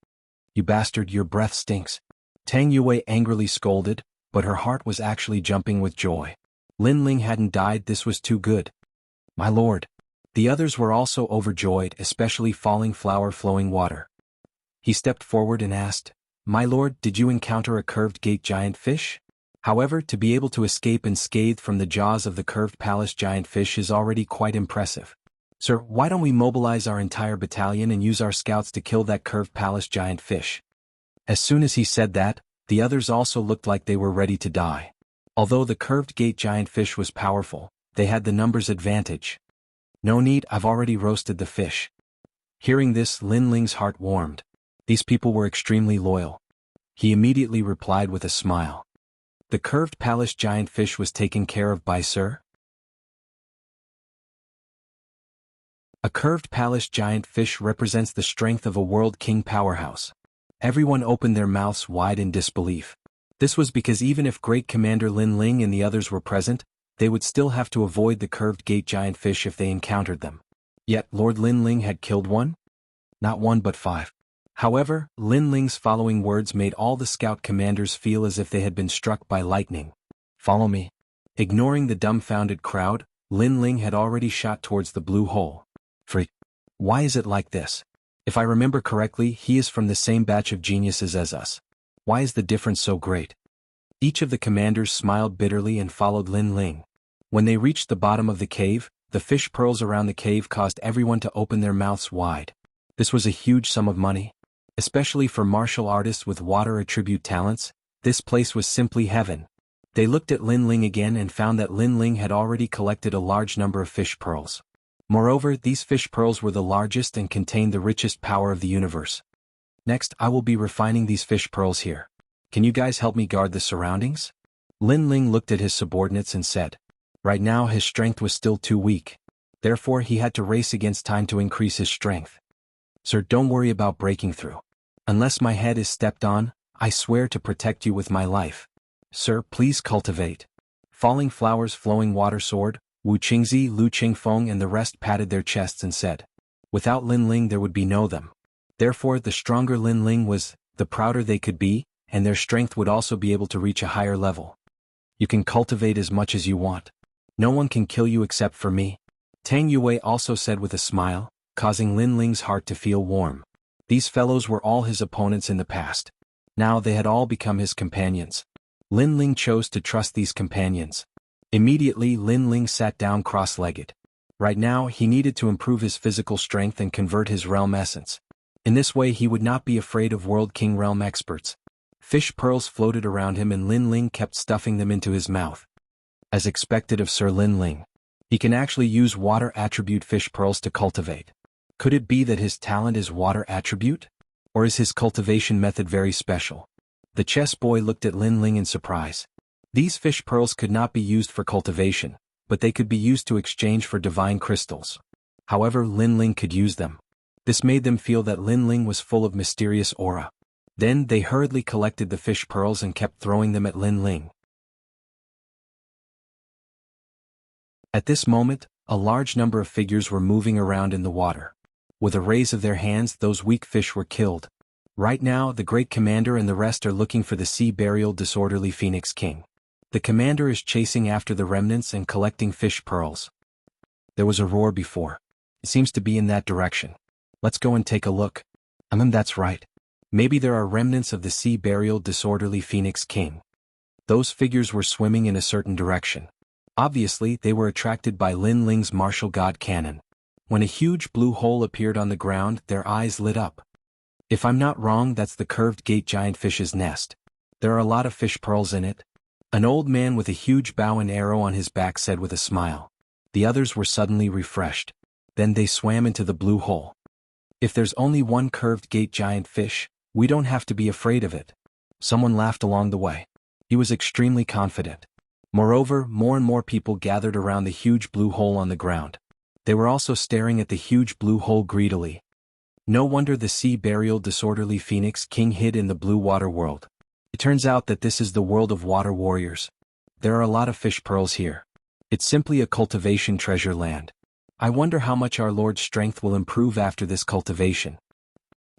You bastard, your breath stinks. Tang Yue angrily scolded, but her heart was actually jumping with joy. Lin Ling hadn't died. This was too good. My lord. The others were also overjoyed, especially falling flower flowing water. He stepped forward and asked, My lord, did you encounter a curved gate giant fish? However, to be able to escape unscathed from the jaws of the curved palace giant fish is already quite impressive. Sir, why don't we mobilize our entire battalion and use our scouts to kill that curved palace giant fish? As soon as he said that, the others also looked like they were ready to die. Although the curved gate giant fish was powerful, they had the numbers advantage. No need, I've already roasted the fish. Hearing this, Lin Ling's heart warmed. These people were extremely loyal. He immediately replied with a smile. The curved palace giant fish was taken care of by Sir? A curved palace giant fish represents the strength of a world king powerhouse. Everyone opened their mouths wide in disbelief. This was because even if Great Commander Lin Ling and the others were present, they would still have to avoid the curved gate giant fish if they encountered them. Yet Lord Lin Ling had killed one? Not one but 5. However, Lin Ling's following words made all the scout commanders feel as if they had been struck by lightning. Follow me. Ignoring the dumbfounded crowd, Lin Ling had already shot towards the blue hole. Freak. Why is it like this? If I remember correctly, he is from the same batch of geniuses as us. Why is the difference so great? Each of the commanders smiled bitterly and followed Lin Ling. When they reached the bottom of the cave, the fish pearls around the cave caused everyone to open their mouths wide. This was a huge sum of money. Especially for martial artists with water attribute talents, this place was simply heaven. They looked at Lin Ling again and found that Lin Ling had already collected a large number of fish pearls. Moreover, these fish pearls were the largest and contained the richest power of the universe. Next, I will be refining these fish pearls here. Can you guys help me guard the surroundings? Lin Ling looked at his subordinates and said. Right now his strength was still too weak. Therefore he had to race against time to increase his strength. Sir, don't worry about breaking through. Unless my head is stepped on, I swear to protect you with my life. Sir, please cultivate. Falling flowers flowing water sword, Wu Qingzi, Lu Qingfeng and the rest patted their chests and said. Without Lin Ling there would be no them. Therefore the stronger Lin Ling was, the prouder they could be, and their strength would also be able to reach a higher level. You can cultivate as much as you want. No one can kill you except for me. Tang Yue also said with a smile, causing Lin Ling's heart to feel warm. These fellows were all his opponents in the past. Now they had all become his companions. Lin Ling chose to trust these companions. Immediately Lin Ling sat down cross-legged. Right now he needed to improve his physical strength and convert his realm essence. In this way he would not be afraid of World King realm experts. Fish pearls floated around him and Lin Ling kept stuffing them into his mouth. As expected of Sir Lin Ling, he can actually use water attribute fish pearls to cultivate. Could it be that his talent is water attribute? Or is his cultivation method very special? The chess boy looked at Lin Ling in surprise. These fish pearls could not be used for cultivation, but they could be used to exchange for divine crystals. However, Lin Ling could use them. This made them feel that Lin Ling was full of mysterious aura. Then they hurriedly collected the fish pearls and kept throwing them at Lin Ling. At this moment, a large number of figures were moving around in the water. With a raise of their hands, those weak fish were killed. Right now, the great commander and the rest are looking for the sea burial disorderly Phoenix King. The commander is chasing after the remnants and collecting fish pearls. There was a roar before. It seems to be in that direction. Let's go and take a look. That's right. Maybe there are remnants of the sea burial disorderly Phoenix King. Those figures were swimming in a certain direction. Obviously, they were attracted by Lin Ling's martial god cannon. When a huge blue hole appeared on the ground, their eyes lit up. If I'm not wrong, that's the curved gate giant fish's nest. There are a lot of fish pearls in it. An old man with a huge bow and arrow on his back said with a smile. The others were suddenly refreshed. Then they swam into the blue hole. If there's only one curved gate giant fish, we don't have to be afraid of it. Someone laughed along the way. He was extremely confident. Moreover, more and more people gathered around the huge blue hole on the ground. They were also staring at the huge blue hole greedily. No wonder the sea burial disorderly Phoenix King hid in the blue water world. It turns out that this is the world of water warriors. There are a lot of fish pearls here. It's simply a cultivation treasure land. I wonder how much our Lord's strength will improve after this cultivation.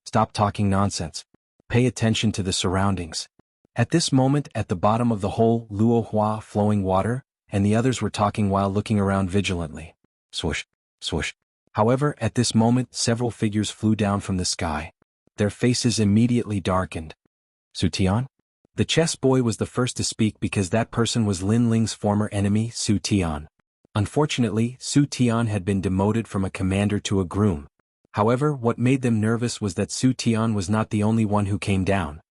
Stop talking nonsense. Pay attention to the surroundings. At this moment, at the bottom of the hole, Luo Hua flowing water, and the others were talking while looking around vigilantly. Swoosh, swoosh. However, at this moment, several figures flew down from the sky. Their faces immediately darkened. Su Tian? The chess boy was the first to speak because that person was Lin Ling's former enemy, Su Tian. Unfortunately, Su Tian had been demoted from a commander to a groom. However, what made them nervous was that Su Tian was not the only one who came down.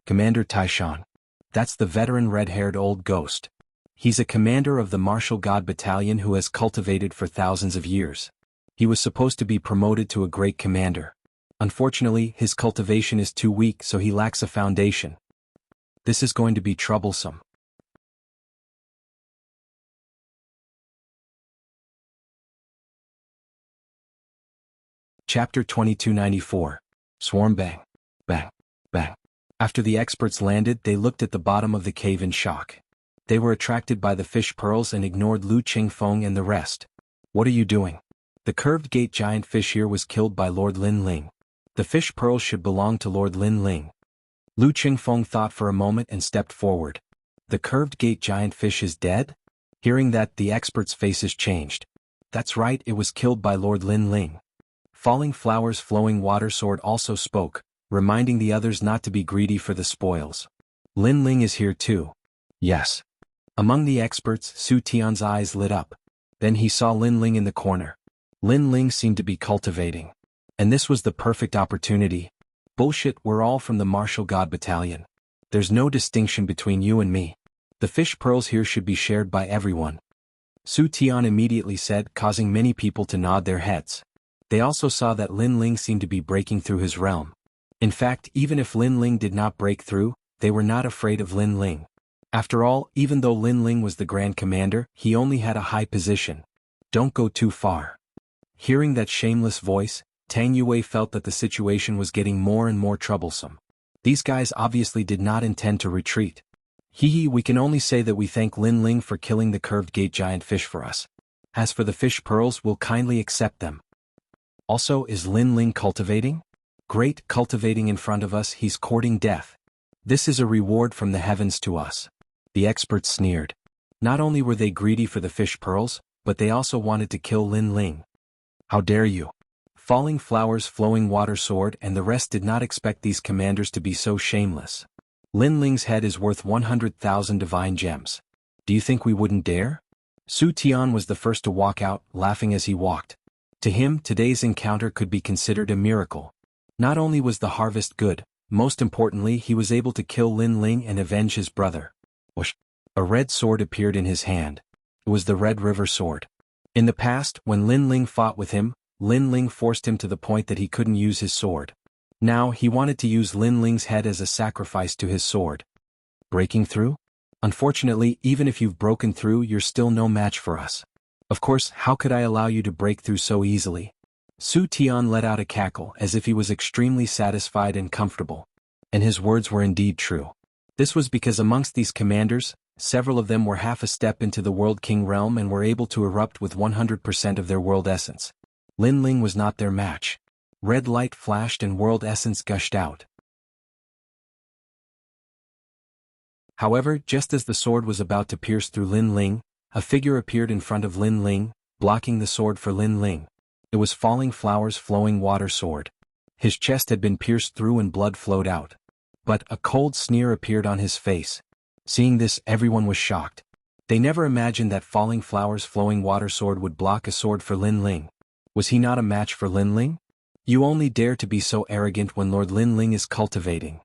Commander Taishan. That's the veteran red-haired old ghost. He's a commander of the martial god battalion who has cultivated for thousands of years. He was supposed to be promoted to a great commander. Unfortunately, his cultivation is too weak, so he lacks a foundation. This is going to be troublesome. Chapter 2294. Swarm Bang. Bang. Bang. After the experts landed, they looked at the bottom of the cave in shock. They were attracted by the fish pearls and ignored Lu Qingfeng and the rest. What are you doing? The curved gate giant fish here was killed by Lord Lin Ling. The fish pearls should belong to Lord Lin Ling. Lu Qingfeng thought for a moment and stepped forward. The curved gate giant fish is dead? Hearing that, the experts' faces changed. That's right, it was killed by Lord Lin Ling. Falling Flowers Flowing Water Sword also spoke, reminding the others not to be greedy for the spoils. Lin Ling is here too. Yes. Among the experts, Su Tian's eyes lit up. Then he saw Lin Ling in the corner. Lin Ling seemed to be cultivating. And this was the perfect opportunity. Bullshit, we're all from the martial god battalion. There's no distinction between you and me. The fish pearls here should be shared by everyone. Su Tian immediately said, causing many people to nod their heads. They also saw that Lin Ling seemed to be breaking through his realm. In fact, even if Lin Ling did not break through, they were not afraid of Lin Ling. After all, even though Lin Ling was the Grand Commander, he only had a high position. Don't go too far. Hearing that shameless voice, Tang Yue felt that the situation was getting more and more troublesome. These guys obviously did not intend to retreat. We can only say that we thank Lin Ling for killing the curved gate giant fish for us. As for the fish pearls, we'll kindly accept them. Also, is Lin Ling cultivating? Great, cultivating in front of us, he's courting death. This is a reward from the heavens to us. The experts sneered. Not only were they greedy for the fish pearls, but they also wanted to kill Lin Ling. How dare you? Falling Flowers, Flowing Water Sword and the rest did not expect these commanders to be so shameless. Lin Ling's head is worth 100,000 divine gems. Do you think we wouldn't dare? Su Tian was the first to walk out, laughing as he walked. To him, today's encounter could be considered a miracle. Not only was the harvest good, most importantly he was able to kill Lin Ling and avenge his brother. Whoosh! A red sword appeared in his hand. It was the Red River Sword. In the past, when Lin Ling fought with him, Lin Ling forced him to the point that he couldn't use his sword. Now he wanted to use Lin Ling's head as a sacrifice to his sword. Breaking through? Unfortunately, even if you've broken through, you're still no match for us. Of course, how could I allow you to break through so easily? Su Tian let out a cackle as if he was extremely satisfied and comfortable. And his words were indeed true. This was because amongst these commanders, several of them were half a step into the World King realm and were able to erupt with 100% of their world essence. Lin Ling was not their match. Red light flashed and world essence gushed out. However, just as the sword was about to pierce through Lin Ling, a figure appeared in front of Lin Ling, blocking the sword for Lin Ling. It was Falling Flowers, Flowing Water Sword. His chest had been pierced through and blood flowed out. But a cold sneer appeared on his face. Seeing this, everyone was shocked. They never imagined that Falling Flowers, Flowing Water Sword would block a sword for Lin Ling. Was he not a match for Lin Ling? You only dare to be so arrogant when Lord Lin Ling is cultivating.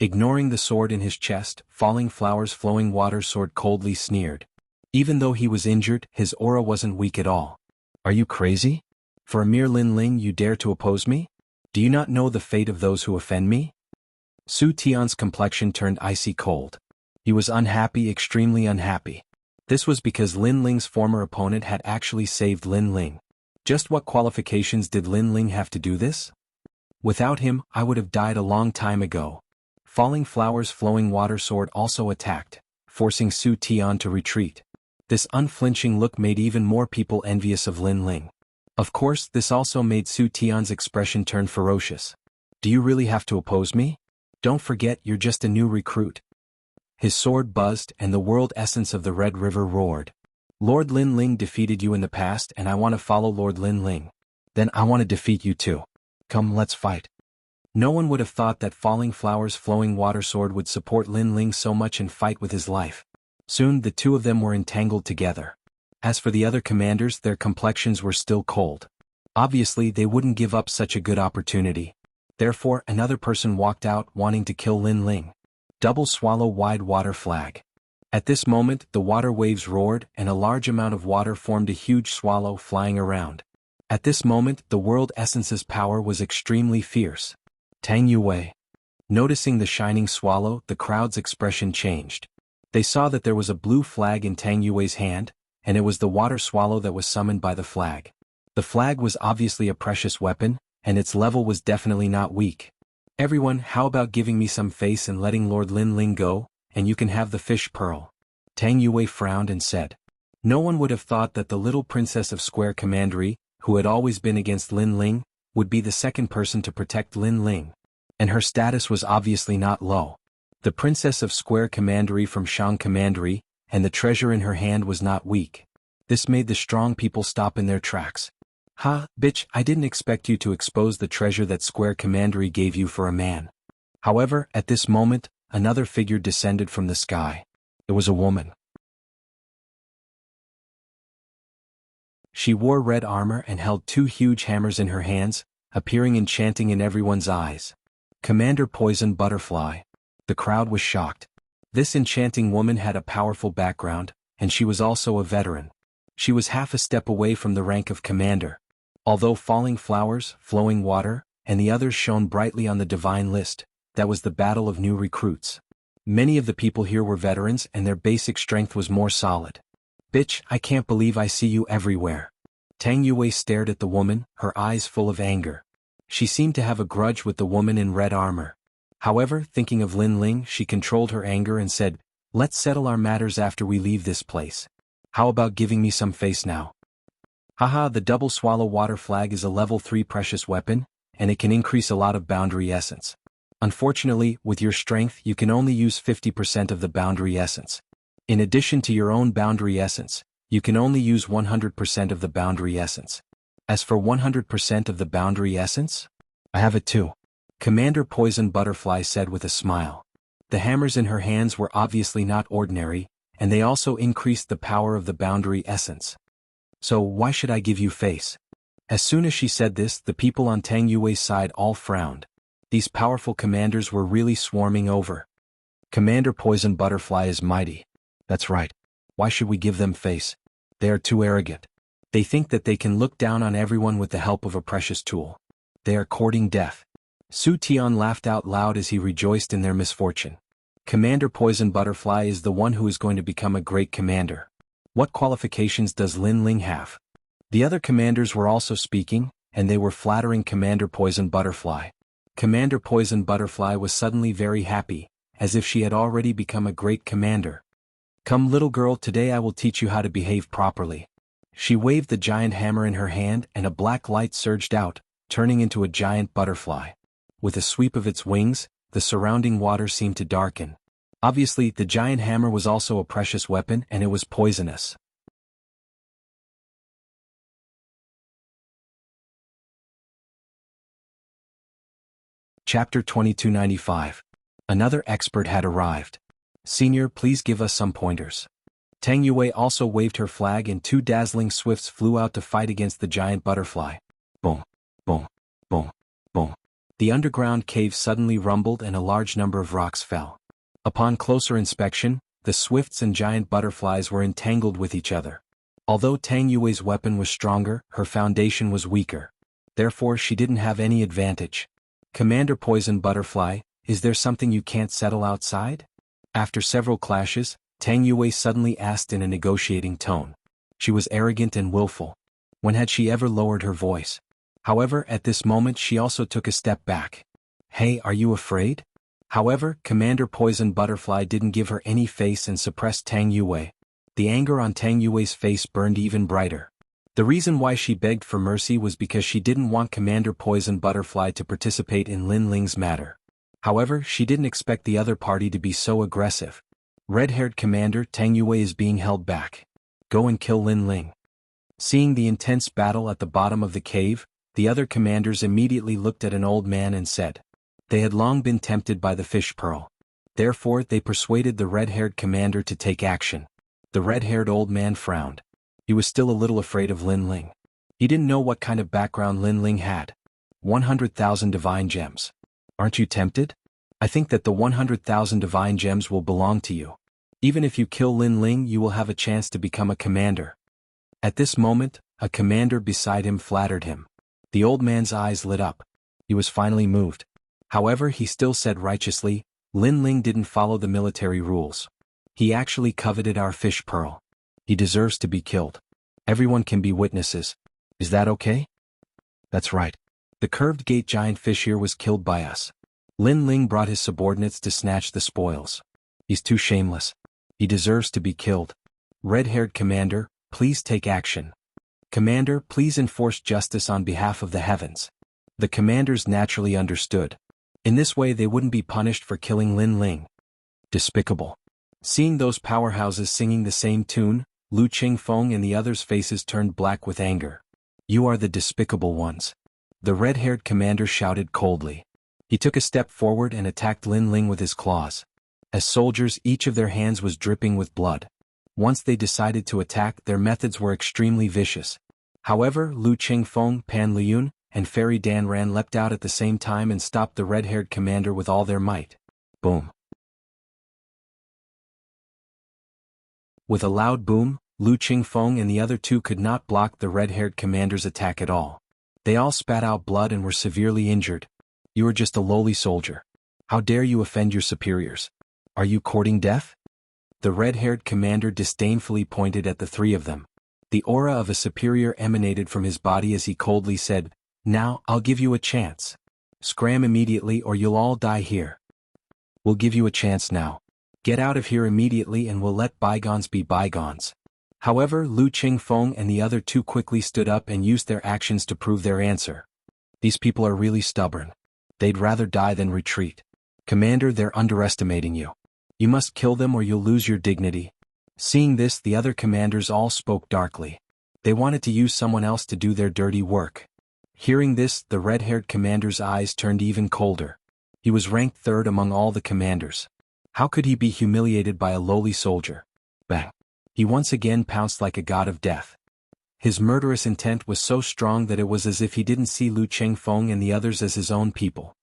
Ignoring the sword in his chest, Falling Flowers, Flowing Water Sword coldly sneered. Even though he was injured, his aura wasn't weak at all. Are you crazy? For a mere Lin Ling you dare to oppose me? Do you not know the fate of those who offend me? Su Tian's complexion turned icy cold. He was unhappy, extremely unhappy. This was because Lin Ling's former opponent had actually saved Lin Ling. Just what qualifications did Lin Ling have to do this? Without him, I would have died a long time ago. Falling Flowers, Flowing Water Sword also attacked, forcing Su Tian to retreat. This unflinching look made even more people envious of Lin Ling. Of course, this also made Su Tian's expression turn ferocious. Do you really have to oppose me? Don't forget you're just a new recruit. His sword buzzed and the world essence of the Red River roared. Lord Lin Ling defeated you in the past and I want to follow Lord Lin Ling. Then I want to defeat you too. Come, let's fight. No one would have thought that Falling Flowers, Flowing Water Sword would support Lin Ling so much and fight with his life. Soon the two of them were entangled together. As for the other commanders, their complexions were still cold. Obviously they wouldn't give up such a good opportunity. Therefore another person walked out wanting to kill Lin Ling. Double Swallow Wide Water Flag. At this moment the water waves roared and a large amount of water formed a huge swallow flying around. At this moment the world essence's power was extremely fierce. Tang Yue. Noticing the shining swallow, the crowd's expression changed. They saw that there was a blue flag in Tang Yue's hand, and it was the water swallow that was summoned by the flag. The flag was obviously a precious weapon, and its level was definitely not weak. Everyone, how about giving me some face and letting Lord Lin Ling go, and you can have the fish pearl. Tang Yue frowned and said. No one would have thought that the little princess of Square Commandery, who had always been against Lin Ling, would be the second person to protect Lin Ling. And her status was obviously not low. The princess of Square Commandery from Shang Commandery, and the treasure in her hand was not weak. This made the strong people stop in their tracks. Ha, bitch, I didn't expect you to expose the treasure that Square Commandery gave you for a man. However, at this moment, another figure descended from the sky. It was a woman. She wore red armor and held two huge hammers in her hands, appearing enchanting in everyone's eyes. Commander Poison Butterfly. The crowd was shocked. This enchanting woman had a powerful background, and she was also a veteran. She was half a step away from the rank of commander. Although Falling Flowers, Flowing Water, and the others shone brightly on the divine list, that was the battle of new recruits. Many of the people here were veterans and their basic strength was more solid. Bitch, I can't believe I see you everywhere. Tang Yue stared at the woman, her eyes full of anger. She seemed to have a grudge with the woman in red armor. However, thinking of Lin Ling, she controlled her anger and said, let's settle our matters after we leave this place. How about giving me some face now? Haha, the Double Swallow Water Flag is a level 3 precious weapon, and it can increase a lot of boundary essence. Unfortunately, with your strength you can only use 50% of the boundary essence. In addition to your own boundary essence, you can only use 100% of the boundary essence. As for 100% of the boundary essence, I have it too. Commander Poison Butterfly said with a smile. The hammers in her hands were obviously not ordinary, and they also increased the power of the boundary essence. So why should I give you face? As soon as she said this, the people on Tang Yue's side all frowned. These powerful commanders were really swarming over. Commander Poison Butterfly is mighty. That's right. Why should we give them face? They are too arrogant. They think that they can look down on everyone with the help of a precious tool. They are courting death. Su Tian laughed out loud as he rejoiced in their misfortune. Commander Poison Butterfly is the one who is going to become a great commander. What qualifications does Lin Ling have? The other commanders were also speaking, and they were flattering Commander Poison Butterfly. Commander Poison Butterfly was suddenly very happy, as if she had already become a great commander. Come little girl, today I will teach you how to behave properly. She waved the giant hammer in her hand and a black light surged out, turning into a giant butterfly. With a sweep of its wings, the surrounding water seemed to darken. Obviously, the giant hammer was also a precious weapon and it was poisonous. Chapter 2295. Another expert had arrived. Senior, please give us some pointers. Tang Yue also waved her flag and 2 dazzling swifts flew out to fight against the giant butterfly. Boom, boom, boom, boom. The underground cave suddenly rumbled and a large number of rocks fell. Upon closer inspection, the swifts and giant butterflies were entangled with each other. Although Tang Yue's weapon was stronger, her foundation was weaker. Therefore she didn't have any advantage. Commander Poison Butterfly, is there something you can't settle outside? After several clashes, Tang Yue suddenly asked in a negotiating tone. She was arrogant and willful. When had she ever lowered her voice? However, at this moment she also took a step back. Hey, are you afraid? However, Commander Poison Butterfly didn't give her any face and suppressed Tang Yue. The anger on Tang Yue's face burned even brighter. The reason why she begged for mercy was because she didn't want Commander Poison Butterfly to participate in Lin Ling's matter. However, she didn't expect the other party to be so aggressive. Red-haired Commander Tang Yue is being held back. Go and kill Lin Ling. Seeing the intense battle at the bottom of the cave, the other commanders immediately looked at an old man and said. They had long been tempted by the fish pearl. Therefore, they persuaded the red-haired commander to take action. The red-haired old man frowned. He was still a little afraid of Lin Ling. He didn't know what kind of background Lin Ling had. 100,000 divine gems. Aren't you tempted? I think that the 100,000 divine gems will belong to you. Even if you kill Lin Ling, you will have a chance to become a commander. At this moment, a commander beside him flattered him. The old man's eyes lit up. He was finally moved. However, he still said righteously, Lin Ling didn't follow the military rules. He actually coveted our fish pearl. He deserves to be killed. Everyone can be witnesses. Is that okay? That's right. The curved gate giant fish here was killed by us. Lin Ling brought his subordinates to snatch the spoils. He's too shameless. He deserves to be killed. Red-haired commander, please take action. Commander, please enforce justice on behalf of the heavens. The commanders naturally understood. In this way they wouldn't be punished for killing Lin Ling. Despicable. Seeing those powerhouses singing the same tune, Lu Qingfeng and the others' faces turned black with anger. You are the despicable ones. The red-haired commander shouted coldly. He took a step forward and attacked Lin Ling with his claws. As soldiers, each of their hands was dripping with blood. Once they decided to attack, their methods were extremely vicious. However, Lu Qingfeng, Pan Liyun, and Fairy Danran leapt out at the same time and stopped the red-haired commander with all their might. Boom. With a loud boom, Lu Qingfeng and the other 2 could not block the red-haired commander's attack at all. They all spat out blood and were severely injured. You are just a lowly soldier. How dare you offend your superiors? Are you courting death? The red-haired commander disdainfully pointed at the 3 of them. The aura of a superior emanated from his body as he coldly said, Now, I'll give you a chance. Scram immediately or you'll all die here. We'll give you a chance now. Get out of here immediately and we'll let bygones be bygones. However, Lu Qingfeng and the other 2 quickly stood up and used their actions to prove their answer. These people are really stubborn. They'd rather die than retreat. Commander, they're underestimating you. You must kill them or you'll lose your dignity. Seeing this, the other commanders all spoke darkly. They wanted to use someone else to do their dirty work. Hearing this, the red-haired commander's eyes turned even colder. He was ranked third among all the commanders. How could he be humiliated by a lowly soldier? Bang! He once again pounced like a god of death. His murderous intent was so strong that it was as if he didn't see Lu Chengfeng and the others as his own people.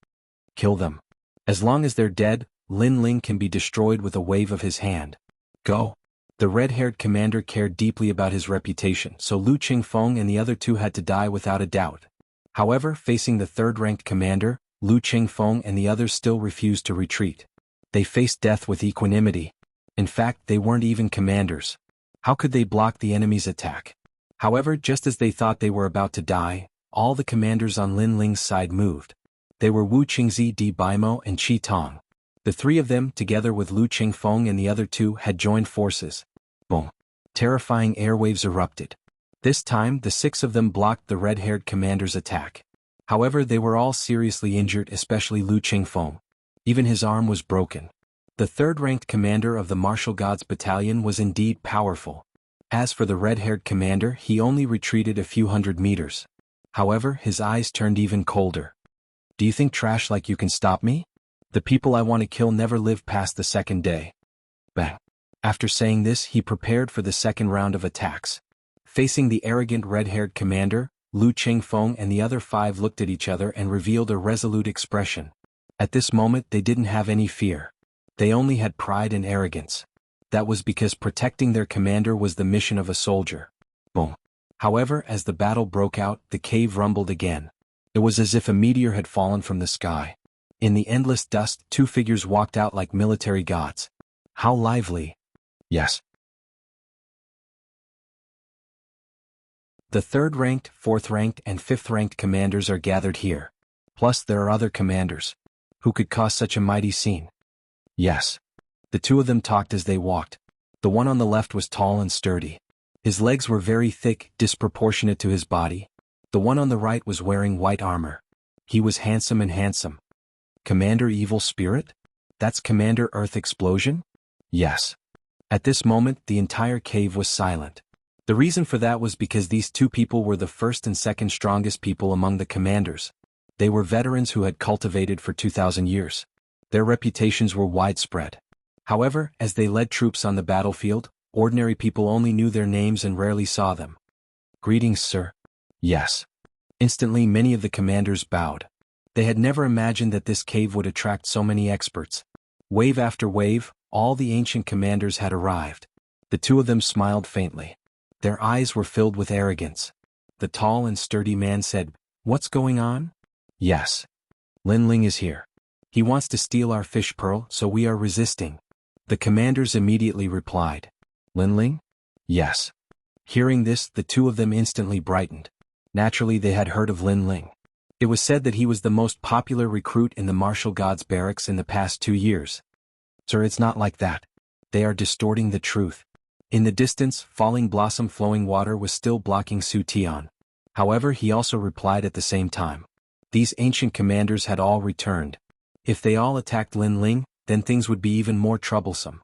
Kill them. As long as they're dead, Lin Ling can be destroyed with a wave of his hand. Go. The red-haired commander cared deeply about his reputation, so Lu Chengfeng and the other two had to die without a doubt. However, facing the third-ranked commander, Lu Chengfeng and the others still refused to retreat. They faced death with equanimity. In fact, they weren't even commanders. How could they block the enemy's attack? However, just as they thought they were about to die, all the commanders on Lin Ling's side moved. They were Wu Qingzi, Di Baimo, and Qi Tong. The three of them, together with Lu Chengfeng and the other two, had joined forces. Boom! Terrifying airwaves erupted. This time, the six of them blocked the red-haired commander's attack. However, they were all seriously injured, especially Lu Chengfeng. Even his arm was broken. The third-ranked commander of the Martial Gods Battalion was indeed powerful. As for the red-haired commander, he only retreated a few hundred meters. However, his eyes turned even colder. Do you think trash like you can stop me? The people I want to kill never live past the second day. Bang. After saying this, he prepared for the second round of attacks. Facing the arrogant red-haired commander, Lu Chengfeng and the other five looked at each other and revealed a resolute expression. At this moment, they didn't have any fear. They only had pride and arrogance. That was because protecting their commander was the mission of a soldier. Boom. However, as the battle broke out, the cave rumbled again. It was as if a meteor had fallen from the sky. In the endless dust, two figures walked out like military gods. How lively! Yes. The third-ranked, fourth-ranked, and fifth-ranked commanders are gathered here. Plus, there are other commanders. Who could cause such a mighty scene? Yes. The two of them talked as they walked. The one on the left was tall and sturdy. His legs were very thick, disproportionate to his body. The one on the right was wearing white armor. He was handsome and handsome. Commander Evil Spirit? That's Commander Earth Explosion? Yes. At this moment, the entire cave was silent. The reason for that was because these two people were the first and second strongest people among the commanders. They were veterans who had cultivated for 2,000 years. Their reputations were widespread. However, as they led troops on the battlefield, ordinary people only knew their names and rarely saw them. Greetings, sir. Yes. Instantly, many of the commanders bowed. They had never imagined that this cave would attract so many experts. Wave after wave, all the ancient commanders had arrived. The two of them smiled faintly. Their eyes were filled with arrogance. The tall and sturdy man said, "What's going on?" Yes. Lin Ling is here. He wants to steal our fish pearl, so we are resisting. The commanders immediately replied. Lin Ling? Yes. Hearing this, the two of them instantly brightened. Naturally, they had heard of Lin Ling. It was said that he was the most popular recruit in the Martial Gods barracks in the past 2 years. Sir, it's not like that. They are distorting the truth. In the distance, falling blossom flowing water was still blocking Su Tian. However, he also replied at the same time. These ancient commanders had all returned. If they all attacked Lin Ling, then things would be even more troublesome.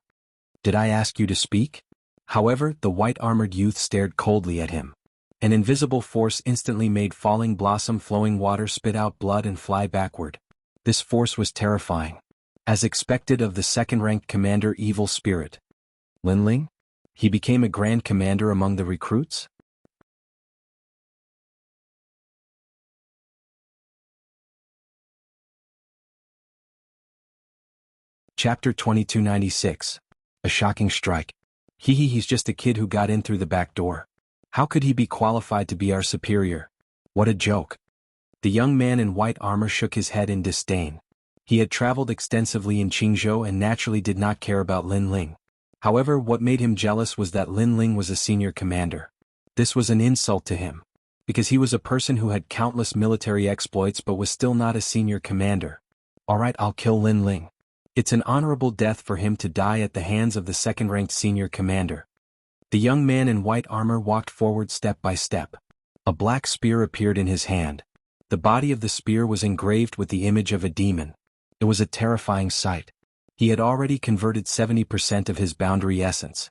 Did I ask you to speak? However, the white-armored youth stared coldly at him. An invisible force instantly made falling blossom flowing water spit out blood and fly backward. This force was terrifying. As expected of the second-ranked commander Evil Spirit. Lin Ling? He became a grand commander among the recruits? Chapter 2296. A shocking strike. He's just a kid who got in through the back door. How could he be qualified to be our superior? What a joke. The young man in white armor shook his head in disdain. He had traveled extensively in Qingzhou and naturally did not care about Lin Ling. However, what made him jealous was that Lin Ling was a senior commander. This was an insult to him. Because he was a person who had countless military exploits but was still not a senior commander. Alright, I'll kill Lin Ling. It's an honorable death for him to die at the hands of the second-ranked senior commander. The young man in white armor walked forward step by step. A black spear appeared in his hand. The body of the spear was engraved with the image of a demon. It was a terrifying sight. He had already converted 70% of his boundary essence.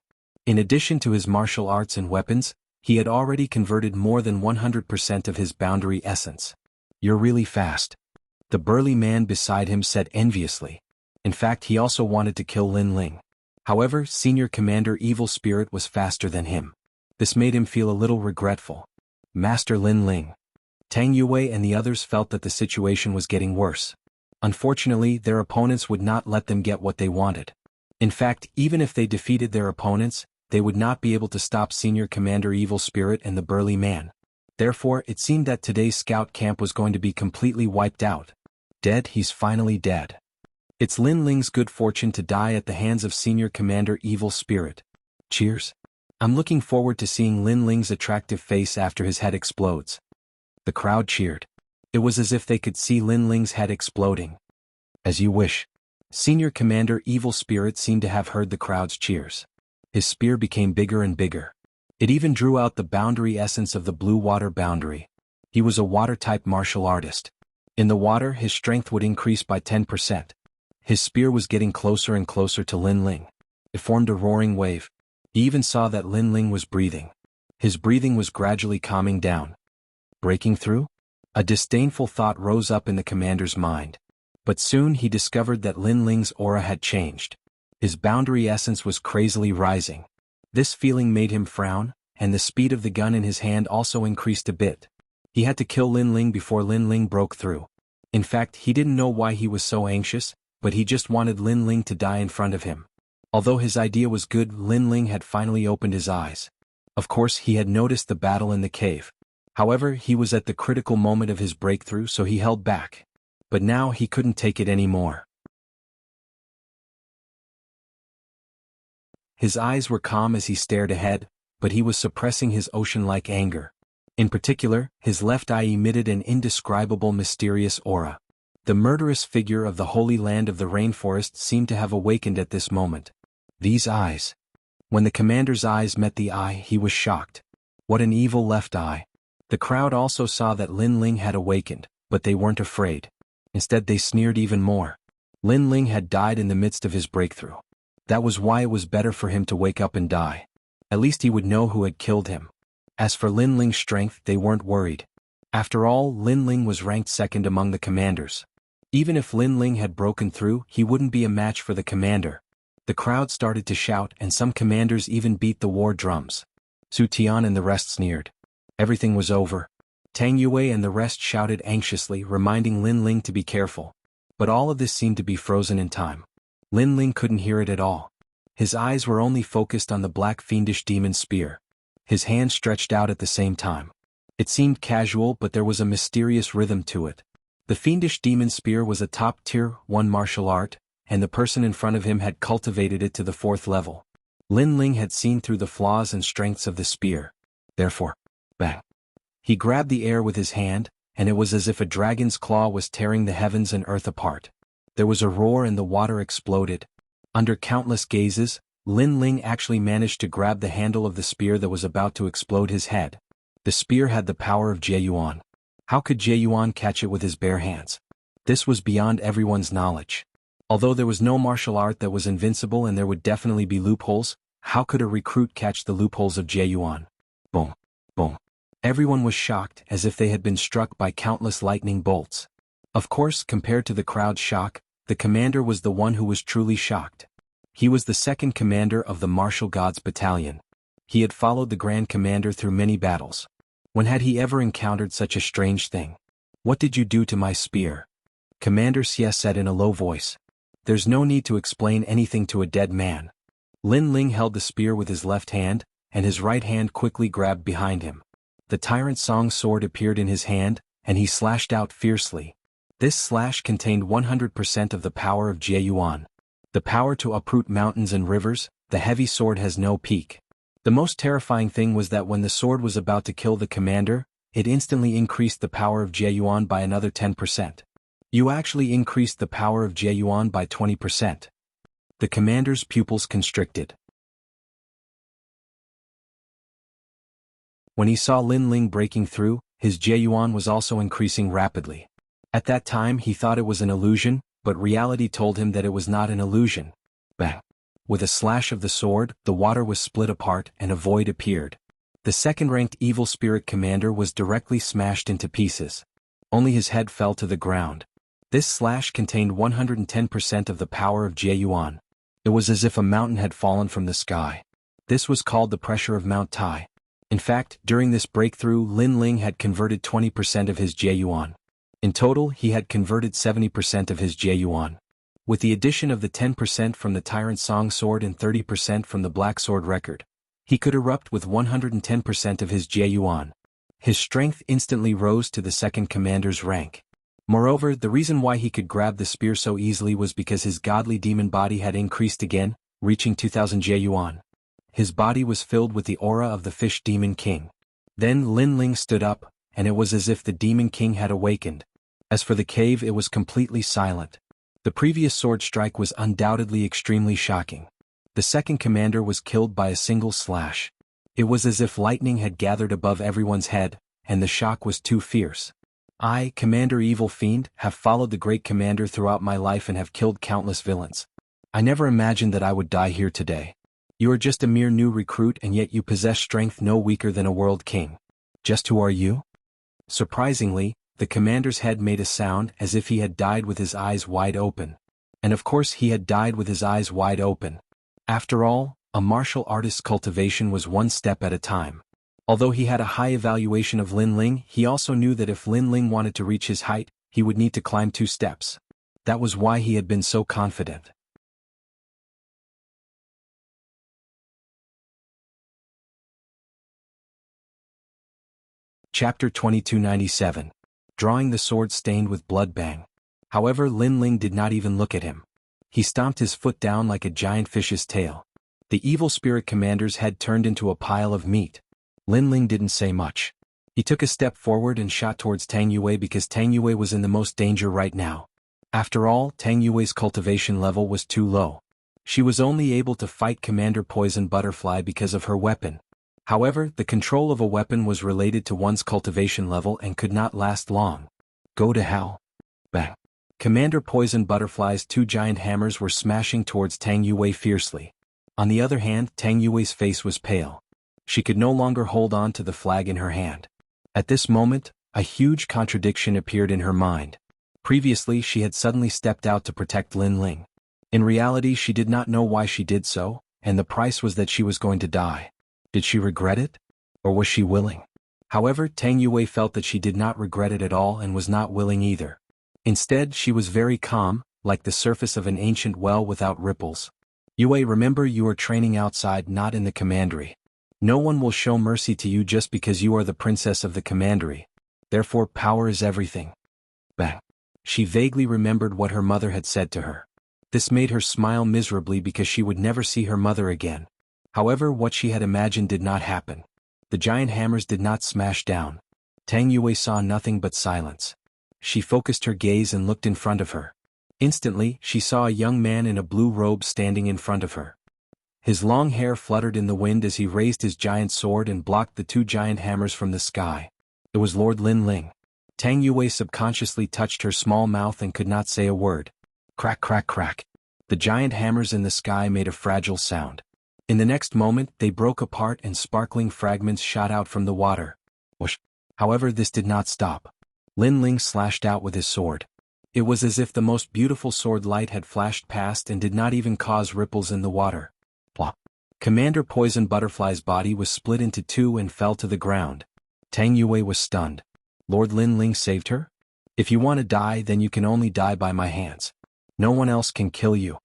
In addition to his martial arts and weapons, he had already converted more than 100% of his boundary essence. You're really fast. The burly man beside him said enviously. In fact, he also wanted to kill Lin Ling. However, Senior Commander Evil Spirit was faster than him. This made him feel a little regretful. Master Lin Ling. Tang Yue and the others felt that the situation was getting worse. Unfortunately, their opponents would not let them get what they wanted. In fact, even if they defeated their opponents, they would not be able to stop Senior Commander Evil Spirit and the burly man. Therefore, it seemed that today's scout camp was going to be completely wiped out. Dead, he's finally dead. It's Lin Ling's good fortune to die at the hands of Senior Commander Evil Spirit. Cheers. I'm looking forward to seeing Lin Ling's attractive face after his head explodes. The crowd cheered. It was as if they could see Lin Ling's head exploding. As you wish. Senior Commander Evil Spirit seemed to have heard the crowd's cheers. His spear became bigger and bigger. It even drew out the boundary essence of the blue water boundary. He was a water-type martial artist. In the water, his strength would increase by 10%. His spear was getting closer and closer to Lin Ling. It formed a roaring wave. He even saw that Lin Ling was breathing. His breathing was gradually calming down. Breaking through? A disdainful thought rose up in the commander's mind. But soon he discovered that Lin Ling's aura had changed. His boundary essence was crazily rising. This feeling made him frown, and the speed of the gun in his hand also increased a bit. He had to kill Lin Ling before Lin Ling broke through. In fact, he didn't know why he was so anxious, but he just wanted Lin Ling to die in front of him. Although his idea was good, Lin Ling had finally opened his eyes. Of course, he had noticed the battle in the cave. However, he was at the critical moment of his breakthrough, so he held back. But now he couldn't take it anymore. His eyes were calm as he stared ahead, but he was suppressing his ocean-like anger. In particular, his left eye emitted an indescribable mysterious aura. The murderous figure of the holy land of the rainforest seemed to have awakened at this moment. These eyes. When the commander's eyes met the eye, he was shocked. What an evil left eye. The crowd also saw that Lin Ling had awakened, but they weren't afraid. Instead, they sneered even more. Lin Ling had died in the midst of his breakthrough. That was why it was better for him to wake up and die. At least he would know who had killed him. As for Lin Ling's strength, they weren't worried. After all, Lin Ling was ranked second among the commanders. Even if Lin Ling had broken through, he wouldn't be a match for the commander. The crowd started to shout, and some commanders even beat the war drums. Su Tian and the rest sneered. Everything was over. Tang Yue and the rest shouted anxiously, reminding Lin Ling to be careful. But all of this seemed to be frozen in time. Lin Ling couldn't hear it at all. His eyes were only focused on the black fiendish demon spear. His hand stretched out at the same time. It seemed casual, but there was a mysterious rhythm to it. The fiendish demon spear was a top-tier 1 martial art, and the person in front of him had cultivated it to the 4th level. Lin Ling had seen through the flaws and strengths of the spear. Therefore, bang. He grabbed the air with his hand, and it was as if a dragon's claw was tearing the heavens and earth apart. There was a roar and the water exploded. Under countless gazes, Lin Ling actually managed to grab the handle of the spear that was about to explode his head. The spear had the power of Jie Yuan. How could Jie Yuan catch it with his bare hands? This was beyond everyone's knowledge. Although there was no martial art that was invincible and there would definitely be loopholes, how could a recruit catch the loopholes of Jie Yuan? Boom, boom. Everyone was shocked, as if they had been struck by countless lightning bolts. Of course, compared to the crowd's shock, the commander was the one who was truly shocked. He was the second commander of the Martial Gods Battalion. He had followed the Grand Commander through many battles. When had he ever encountered such a strange thing? What did you do to my spear? Commander Xie said in a low voice. There's no need to explain anything to a dead man. Lin Ling held the spear with his left hand, and his right hand quickly grabbed behind him. The Tyrant Song sword appeared in his hand, and he slashed out fiercely. This slash contained 100% of the power of Jie Yuan. The power to uproot mountains and rivers. The heavy sword has no peak. The most terrifying thing was that when the sword was about to kill the commander, it instantly increased the power of Jie Yuan by another 10%. You actually increased the power of Jie Yuan by 20%. The commander's pupils constricted. When he saw Lin Ling breaking through, his Jie Yuan was also increasing rapidly. At that time he thought it was an illusion, but reality told him that it was not an illusion. Bang. With a slash of the sword, the water was split apart and a void appeared. The second-ranked evil spirit commander was directly smashed into pieces. Only his head fell to the ground. This slash contained 110% of the power of Jieyuan. It was as if a mountain had fallen from the sky. This was called the pressure of Mount Tai. In fact, during this breakthrough, Lin Ling had converted 20% of his Jieyuan. In total, he had converted 70% of his Jieyuan. With the addition of the 10% from the Tyrant Song Sword and 30% from the Black Sword Record, he could erupt with 110% of his Jieyuan. His strength instantly rose to the second commander's rank. Moreover, the reason why he could grab the spear so easily was because his godly demon body had increased again, reaching 2,000 Jieyuan. His body was filled with the aura of the Fish Demon King. Then Lin Ling stood up, and it was as if the Demon King had awakened. As for the cave, it was completely silent. The previous sword strike was undoubtedly extremely shocking. The second commander was killed by a single slash. It was as if lightning had gathered above everyone's head, and the shock was too fierce. I, Commander Evil Fiend, have followed the great commander throughout my life and have killed countless villains. I never imagined that I would die here today. You are just a mere new recruit and yet you possess strength no weaker than a world king. Just who are you? Surprisingly, the commander's head made a sound as if he had died with his eyes wide open. And of course he had died with his eyes wide open. After all, a martial artist's cultivation was one step at a time. Although he had a high evaluation of Lin Ling, he also knew that if Lin Ling wanted to reach his height, he would need to climb 2 steps. That was why he had been so confident. Chapter 2297. Drawing the sword stained with blood. Bang. However, Lin Ling did not even look at him. He stomped his foot down like a giant fish's tail. The evil spirit commander's head turned into a pile of meat. Lin Ling didn't say much. He took a step forward and shot towards Tang Yue because Tang Yue was in the most danger right now. After all, Tang Yue's cultivation level was too low. She was only able to fight Commander Poison Butterfly because of her weapon. However, the control of a weapon was related to one's cultivation level and could not last long. Go to hell. Bang. Commander Poison Butterfly's 2 giant hammers were smashing towards Tang Yue fiercely. On the other hand, Tang Yue's face was pale. She could no longer hold on to the flag in her hand. At this moment, a huge contradiction appeared in her mind. Previously, she had suddenly stepped out to protect Lin Ling. In reality, she did not know why she did so, and the price was that she was going to die. Did she regret it? Or was she willing? However, Tang Yue felt that she did not regret it at all and was not willing either. Instead, she was very calm, like the surface of an ancient well without ripples. Yue, remember, you are training outside, not in the commandery. No one will show mercy to you just because you are the princess of the commandery. Therefore, power is everything. Bang. She vaguely remembered what her mother had said to her. This made her smile miserably because she would never see her mother again. However, what she had imagined did not happen. The giant hammers did not smash down. Tang Yue saw nothing but silence. She focused her gaze and looked in front of her. Instantly, she saw a young man in a blue robe standing in front of her. His long hair fluttered in the wind as he raised his giant sword and blocked the 2 giant hammers from the sky. It was Lord Lin Ling. Tang Yue subconsciously touched her small mouth and could not say a word. Crack, crack, crack. The giant hammers in the sky made a fragile sound. In the next moment, they broke apart and sparkling fragments shot out from the water. Whoosh. However, this did not stop. Lin Ling slashed out with his sword. It was as if the most beautiful sword light had flashed past and did not even cause ripples in the water. Plop. Commander Poison Butterfly's body was split into 2 and fell to the ground. Tang Yue was stunned. Lord Lin Ling saved her? If you want to die, then you can only die by my hands. No one else can kill you.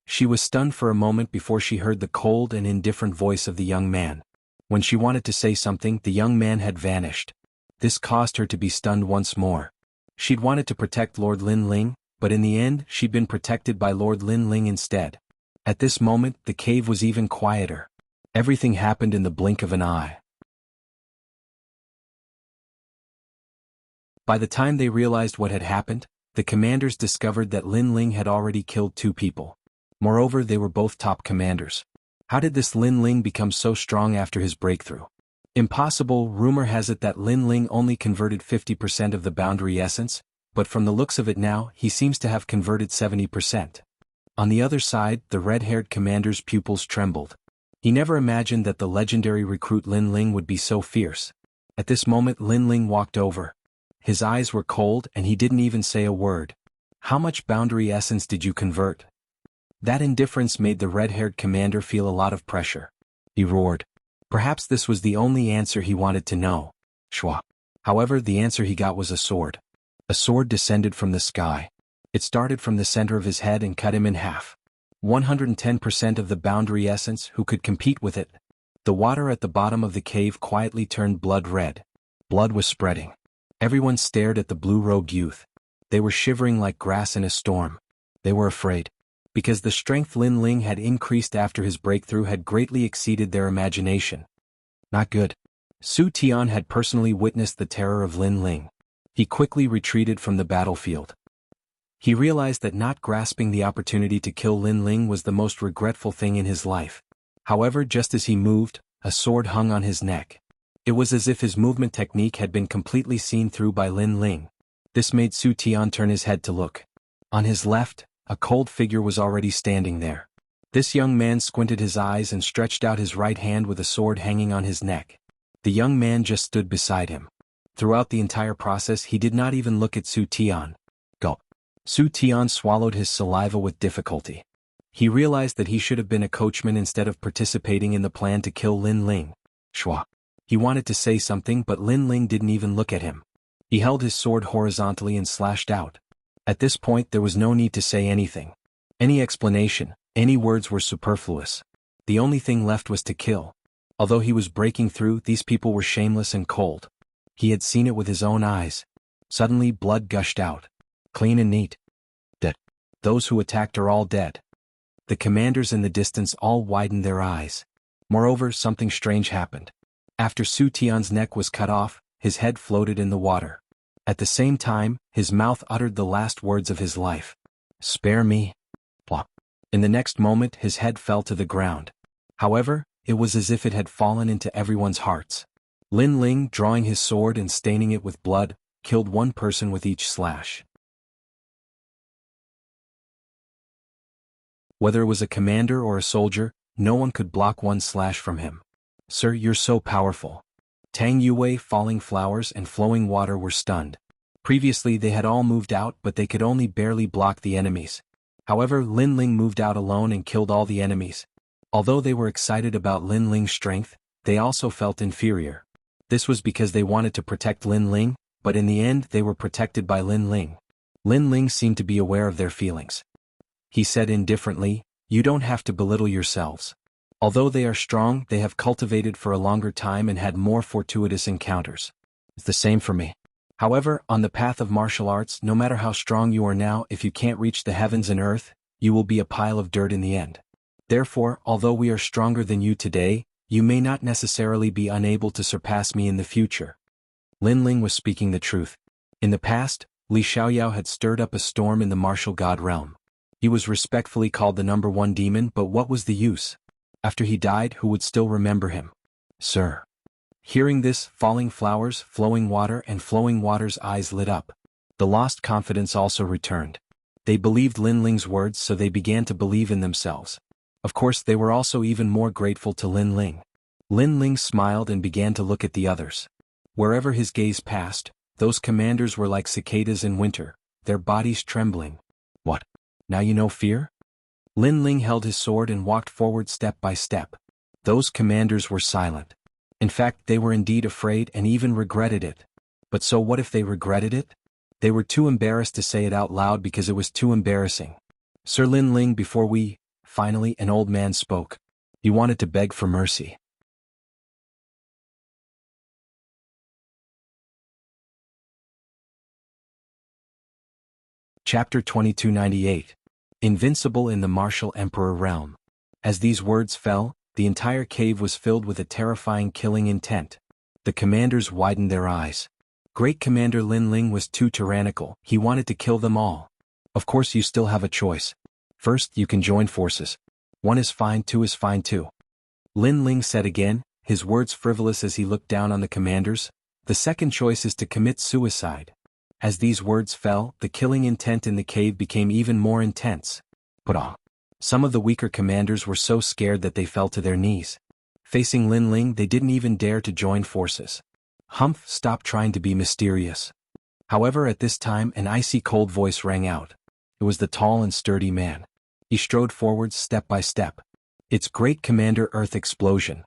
She was stunned for a moment before she heard the cold and indifferent voice of the young man. When she wanted to say something, the young man had vanished. This caused her to be stunned once more. She'd wanted to protect Lord Lin Ling, but in the end, she'd been protected by Lord Lin Ling instead. At this moment, the cave was even quieter. Everything happened in the blink of an eye. By the time they realized what had happened, the commanders discovered that Lin Ling had already killed 2 people. Moreover, they were both top commanders. How did this Lin Ling become so strong after his breakthrough? Impossible. Rumor has it that Lin Ling only converted 50% of the boundary essence, but from the looks of it now, he seems to have converted 70%. On the other side, the red-haired commander's pupils trembled. He never imagined that the legendary recruit Lin Ling would be so fierce. At this moment Lin Ling walked over. His eyes were cold and he didn't even say a word. How much boundary essence did you convert? That indifference made the red-haired commander feel a lot of pressure. He roared. Perhaps this was the only answer he wanted to know. Shwa. However, the answer he got was a sword. A sword descended from the sky. It started from the center of his head and cut him in half. 110% of the boundary essence who could compete with it. The water at the bottom of the cave quietly turned blood red. Blood was spreading. Everyone stared at the blue-robed youth. They were shivering like grass in a storm. They were afraid. Because the strength Lin Ling had increased after his breakthrough had greatly exceeded their imagination. Not good. Su Tian had personally witnessed the terror of Lin Ling. He quickly retreated from the battlefield. He realized that not grasping the opportunity to kill Lin Ling was the most regretful thing in his life. However, just as he moved, a sword hung on his neck. It was as if his movement technique had been completely seen through by Lin Ling. This made Su Tian turn his head to look. On his left, a cold figure was already standing there. This young man squinted his eyes and stretched out his right hand with a sword hanging on his neck. The young man just stood beside him. Throughout the entire process he did not even look at Su Tian. Gulp. Su Tian swallowed his saliva with difficulty. He realized that he should have been a coachman instead of participating in the plan to kill Lin Ling. Shwa. He wanted to say something but Lin Ling didn't even look at him. He held his sword horizontally and slashed out. At this point there was no need to say anything. Any explanation, any words were superfluous. The only thing left was to kill. Although he was breaking through, these people were shameless and cold. He had seen it with his own eyes. Suddenly blood gushed out. Clean and neat. Dead. Those who attacked are all dead. The commanders in the distance all widened their eyes. Moreover, something strange happened. After Su Tian's neck was cut off, his head floated in the water. At the same time, his mouth uttered the last words of his life. Spare me. Plop. In the next moment his head fell to the ground. However, it was as if it had fallen into everyone's hearts. Lin Ling, drawing his sword and staining it with blood, killed one person with each slash. Whether it was a commander or a soldier, no one could block one slash from him. Sir, you're so powerful. Tang Yue, Falling Flowers and Flowing Water were stunned. Previously they had all moved out but they could only barely block the enemies. However, Lin Ling moved out alone and killed all the enemies. Although they were excited about Lin Ling's strength, they also felt inferior. This was because they wanted to protect Lin Ling, but in the end they were protected by Lin Ling. Lin Ling seemed to be aware of their feelings. He said indifferently, "You don't have to belittle yourselves. Although they are strong, they have cultivated for a longer time and had more fortuitous encounters. It's the same for me. However, on the path of martial arts, no matter how strong you are now, if you can't reach the heavens and earth, you will be a pile of dirt in the end. Therefore, although we are stronger than you today, you may not necessarily be unable to surpass me in the future." Lin Ling was speaking the truth. In the past, Li Xiaoyao had stirred up a storm in the martial god realm. He was respectfully called the #1 demon, but what was the use? After he died, who would still remember him? Sir. Hearing this, Falling Flowers, Flowing Water and Flowing Water's eyes lit up. The lost confidence also returned. They believed Lin Ling's words, so they began to believe in themselves. Of course, they were also even more grateful to Lin Ling. Lin Ling smiled and began to look at the others. Wherever his gaze passed, those commanders were like cicadas in winter, their bodies trembling. What? Now you know fear? Lin Ling held his sword and walked forward step by step. Those commanders were silent. In fact, they were indeed afraid and even regretted it. But so what if they regretted it? They were too embarrassed to say it out loud because it was too embarrassing. Sir Lin Ling, before we... Finally, an old man spoke. He wanted to beg for mercy. Chapter 2298. Invincible in the Martial Emperor Realm. As these words fell, the entire cave was filled with a terrifying killing intent. The commanders widened their eyes. Great Commander Lin Ling was too tyrannical. He wanted to kill them all. Of course you still have a choice. First, you can join forces. 1 is fine, 2 is fine too. Lin Ling said again, his words frivolous as he looked down on the commanders. The second choice is to commit suicide. As these words fell, the killing intent in the cave became even more intense. Put on. Some of the weaker commanders were so scared that they fell to their knees. Facing Lin Ling, they didn't even dare to join forces. Humph, stop trying to be mysterious. However, at this time, an icy cold voice rang out. It was the tall and sturdy man. He strode forwards step by step. It's Great Commander Earth Explosion.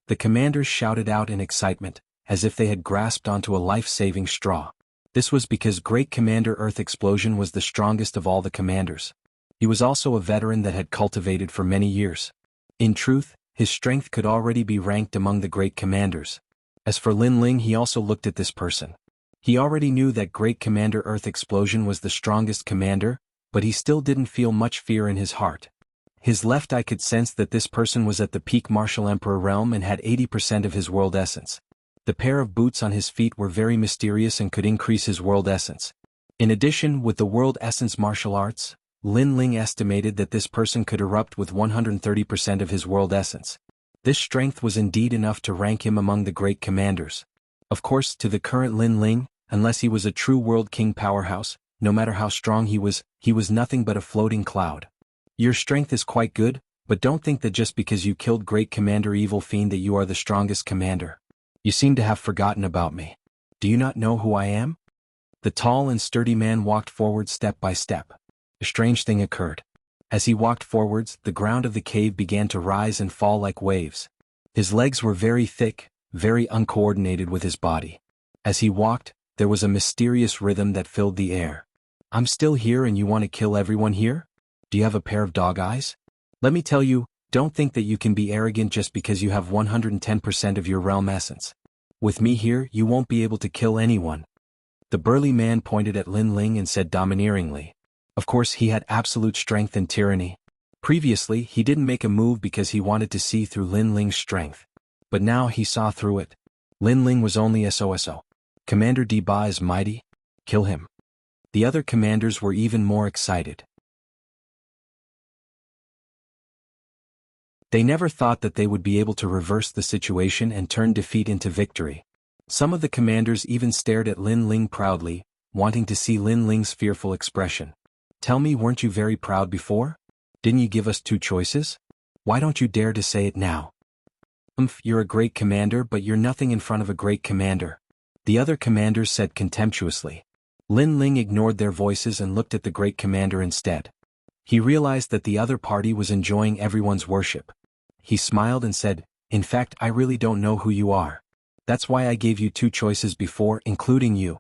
The commanders shouted out in excitement, as if they had grasped onto a life-saving straw. This was because Great Commander Earth Explosion was the strongest of all the commanders. He was also a veteran that had cultivated for many years. In truth, his strength could already be ranked among the great commanders. As for Lin Ling, he also looked at this person. He already knew that Great Commander Earth Explosion was the strongest commander, but he still didn't feel much fear in his heart. His left eye could sense that this person was at the peak martial emperor realm and had 80% of his world essence. The pair of boots on his feet were very mysterious and could increase his world essence. In addition, with the world essence martial arts, Lin Ling estimated that this person could erupt with 130% of his world essence. This strength was indeed enough to rank him among the great commanders. Of course, to the current Lin Ling, unless he was a true world king powerhouse, no matter how strong he was nothing but a floating cloud. Your strength is quite good, but don't think that just because you killed Great Commander Evil Fiend that you are the strongest commander. You seem to have forgotten about me. Do you not know who I am? The tall and sturdy man walked forward step by step. A strange thing occurred. As he walked forwards, the ground of the cave began to rise and fall like waves. His legs were very thick, very uncoordinated with his body. As he walked, there was a mysterious rhythm that filled the air. I'm still here and you want to kill everyone here? Do you have a pair of dog eyes? Let me tell you, don't think that you can be arrogant just because you have 110% of your realm essence. With me here, you won't be able to kill anyone. The burly man pointed at Lin Ling and said domineeringly. Of course, he had absolute strength and tyranny. Previously, he didn't make a move because he wanted to see through Lin Ling's strength. But now he saw through it. Lin Ling was only SOSO. Commander Di Ba is mighty. Kill him. The other commanders were even more excited. They never thought that they would be able to reverse the situation and turn defeat into victory. Some of the commanders even stared at Lin Ling proudly, wanting to see Lin Ling's fearful expression. Tell me, weren't you very proud before? Didn't you give us 2 choices? Why don't you dare to say it now? You're a great commander, but you're nothing in front of a great commander. The other commanders said contemptuously. Lin Ling ignored their voices and looked at the great commander instead. He realized that the other party was enjoying everyone's worship. He smiled and said, in fact, I really don't know who you are. That's why I gave you 2 choices before, including you.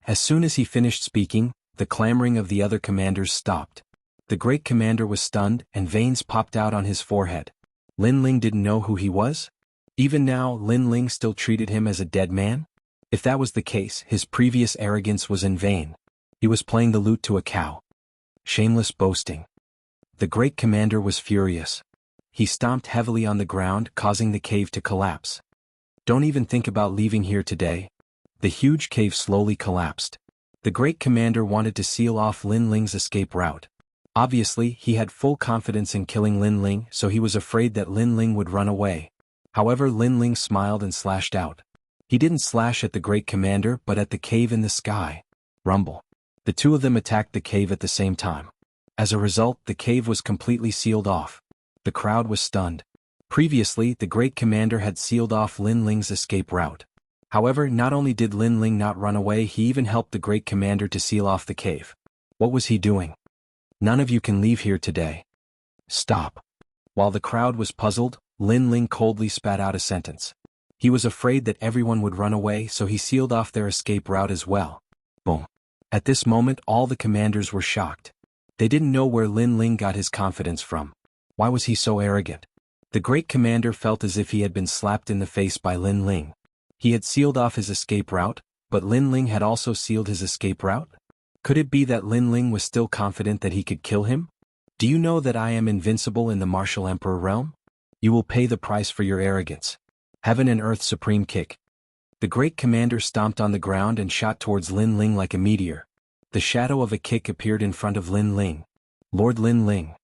As soon as he finished speaking, the clamoring of the other commanders stopped. The great commander was stunned and veins popped out on his forehead. Lin Ling didn't know who he was? Even now, Lin Ling still treated him as a dead man? If that was the case, his previous arrogance was in vain. He was playing the lute to a cow. Shameless boasting. The great commander was furious. He stomped heavily on the ground, causing the cave to collapse. Don't even think about leaving here today. The huge cave slowly collapsed. The great commander wanted to seal off Lin Ling's escape route. Obviously, he had full confidence in killing Lin Ling, so he was afraid that Lin Ling would run away. However, Lin Ling smiled and slashed out. He didn't slash at the great commander but at the cave in the sky. Rumble. The 2 of them attacked the cave at the same time. As a result, the cave was completely sealed off. The crowd was stunned. Previously, the great commander had sealed off Lin Ling's escape route. However, not only did Lin Ling not run away, he even helped the great commander to seal off the cave. What was he doing? None of you can leave here today. Stop. While the crowd was puzzled, Lin Ling coldly spat out a sentence. He was afraid that everyone would run away, so he sealed off their escape route as well. Boom. At this moment, all the commanders were shocked. They didn't know where Lin Ling got his confidence from. Why was he so arrogant? The great commander felt as if he had been slapped in the face by Lin Ling. He had sealed off his escape route, but Lin Ling had also sealed his escape route? Could it be that Lin Ling was still confident that he could kill him? Do you know that I am invincible in the martial emperor realm? You will pay the price for your arrogance. Heaven and Earth supreme kick. The great commander stomped on the ground and shot towards Lin Ling like a meteor. The shadow of a kick appeared in front of Lin Ling. Lord Lin Ling.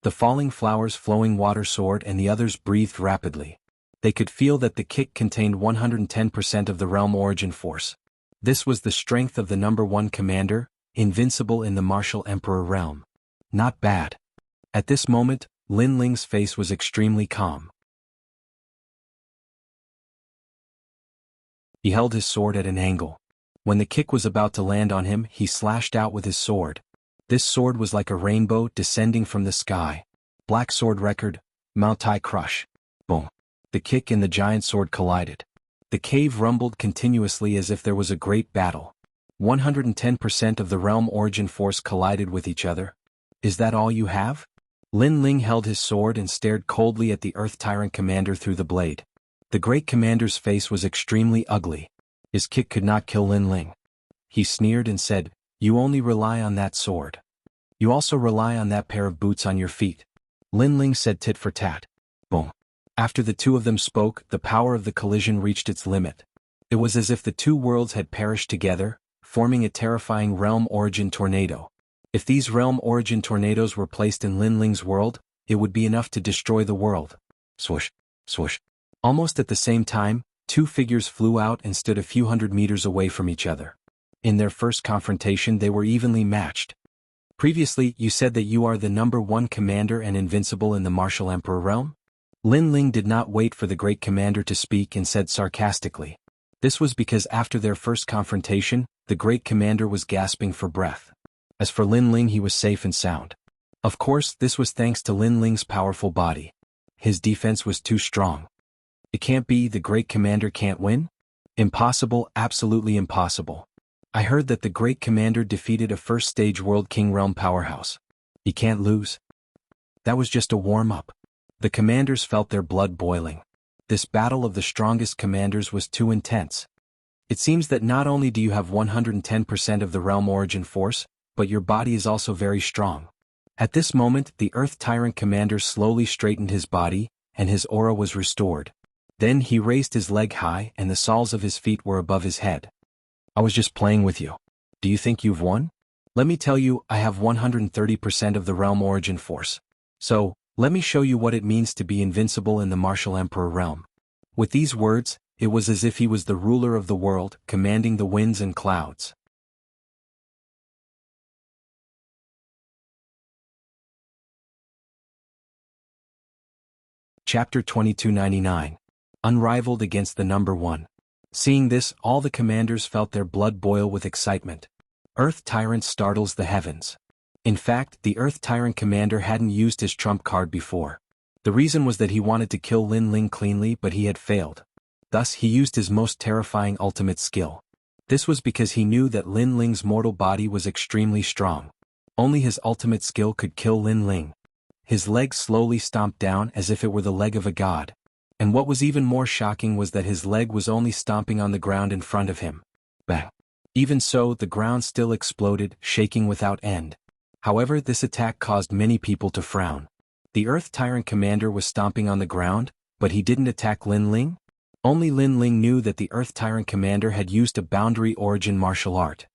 The falling flowers, flowing water sword, and the others breathed rapidly. They could feel that the kick contained 110% of the realm origin force. This was the strength of the number 1 commander, invincible in the martial emperor realm. Not bad. At this moment, Lin Ling's face was extremely calm. He held his sword at an angle. When the kick was about to land on him, he slashed out with his sword. This sword was like a rainbow descending from the sky. Black sword record, Mount Tai crush. Boom. The kick and the giant sword collided. The cave rumbled continuously as if there was a great battle. 110% of the realm origin force collided with each other. Is that all you have? Lin Ling held his sword and stared coldly at the Earth Tyrant Commander through the blade. The great commander's face was extremely ugly. His kick could not kill Lin Ling. He sneered and said, "You only rely on that sword. You also rely on that pair of boots on your feet." Lin Ling said tit for tat. Boom. After the two of them spoke, the power of the collision reached its limit. It was as if the two worlds had perished together, forming a terrifying realm origin tornado. If these realm origin tornadoes were placed in Lin Ling's world, it would be enough to destroy the world. Swoosh, swoosh. Almost at the same time, two figures flew out and stood a few hundred meters away from each other. In their first confrontation they were evenly matched. Previously, you said that you are the #1 commander and invincible in the Martial Emperor realm? Lin Ling did not wait for the great commander to speak and said sarcastically. This was because after their first confrontation, the great commander was gasping for breath. As for Lin Ling, he was safe and sound. Of course, this was thanks to Lin Ling's powerful body. His defense was too strong. It can't be, the great commander can't win? Impossible, absolutely impossible. I heard that the great commander defeated a first-stage World King Realm powerhouse. He can't lose. That was just a warm-up. The commanders felt their blood boiling. This battle of the strongest commanders was too intense. It seems that not only do you have 110% of the realm origin force, but your body is also very strong. At this moment, the Earth Tyrant Commander slowly straightened his body, and his aura was restored. Then he raised his leg high and the soles of his feet were above his head. I was just playing with you. Do you think you've won? Let me tell you, I have 130% of the realm origin force. So, let me show you what it means to be invincible in the Martial Emperor realm. With these words, it was as if he was the ruler of the world, commanding the winds and clouds. Chapter 2299. Unrivaled against the #1. Seeing this, all the commanders felt their blood boil with excitement. Earth Tyrant startles the heavens. In fact, the Earth Tyrant Commander hadn't used his trump card before. The reason was that he wanted to kill Lin Ling cleanly, but he had failed. Thus, he used his most terrifying ultimate skill. This was because he knew that Lin Ling's mortal body was extremely strong. Only his ultimate skill could kill Lin Ling. His leg slowly stomped down as if it were the leg of a god. And what was even more shocking was that his leg was only stomping on the ground in front of him. Bang! Even so, the ground still exploded, shaking without end. However, this attack caused many people to frown. The Earth Tyrant Commander was stomping on the ground, but he didn't attack Lin Ling? Only Lin Ling knew that the Earth Tyrant Commander had used a boundary origin martial art.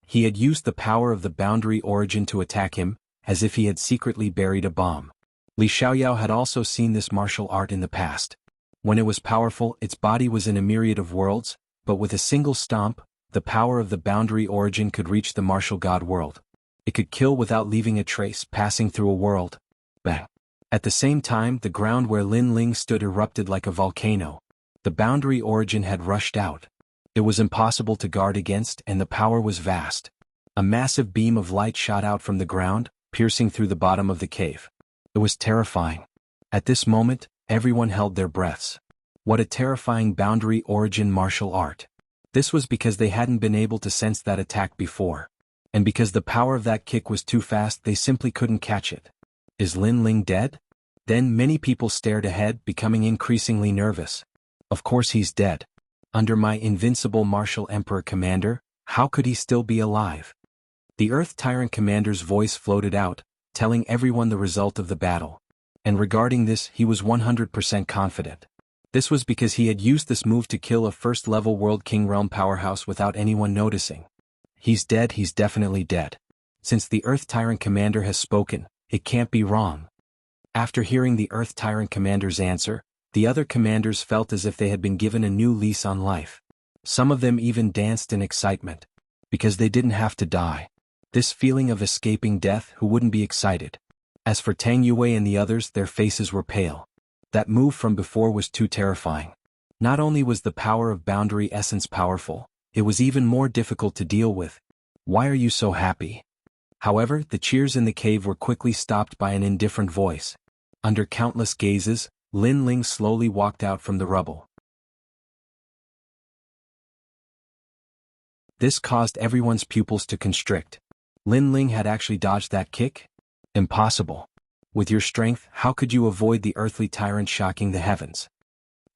He had used the power of the boundary origin to attack him, as if he had secretly buried a bomb. Li Xiaoyao had also seen this martial art in the past. When it was powerful, its body was in a myriad of worlds, but with a single stomp, the power of the boundary origin could reach the martial god world. It could kill without leaving a trace, passing through a world. Bang! At the same time, the ground where Lin Ling stood erupted like a volcano. The boundary origin had rushed out. It was impossible to guard against, and the power was vast. A massive beam of light shot out from the ground, piercing through the bottom of the cave. It was terrifying. At this moment, everyone held their breaths. What a terrifying boundary origin martial art. This was because they hadn't been able to sense that attack before. And because the power of that kick was too fast, they simply couldn't catch it. Is Lin Ling dead? Then many people stared ahead, becoming increasingly nervous. Of course he's dead. Under my invincible Martial Emperor Commander, how could he still be alive? The Earth Tyrant Commander's voice floated out, telling everyone the result of the battle. And regarding this, he was 100% confident. This was because he had used this move to kill a first-level World King Realm powerhouse without anyone noticing. He's dead, he's definitely dead. Since the Earth Tyrant Commander has spoken, it can't be wrong. After hearing the Earth Tyrant Commander's answer, the other commanders felt as if they had been given a new lease on life. Some of them even danced in excitement. Because they didn't have to die. This feeling of escaping death, who wouldn't be excited? As for Tang Yue and the others, their faces were pale. That move from before was too terrifying. Not only was the power of boundary essence powerful, it was even more difficult to deal with. Why are you so happy? However, the cheers in the cave were quickly stopped by an indifferent voice. Under countless gazes, Lin Ling slowly walked out from the rubble. This caused everyone's pupils to constrict. Lin Ling had actually dodged that kick? Impossible. With your strength, how could you avoid the earthly tyrant shocking the heavens?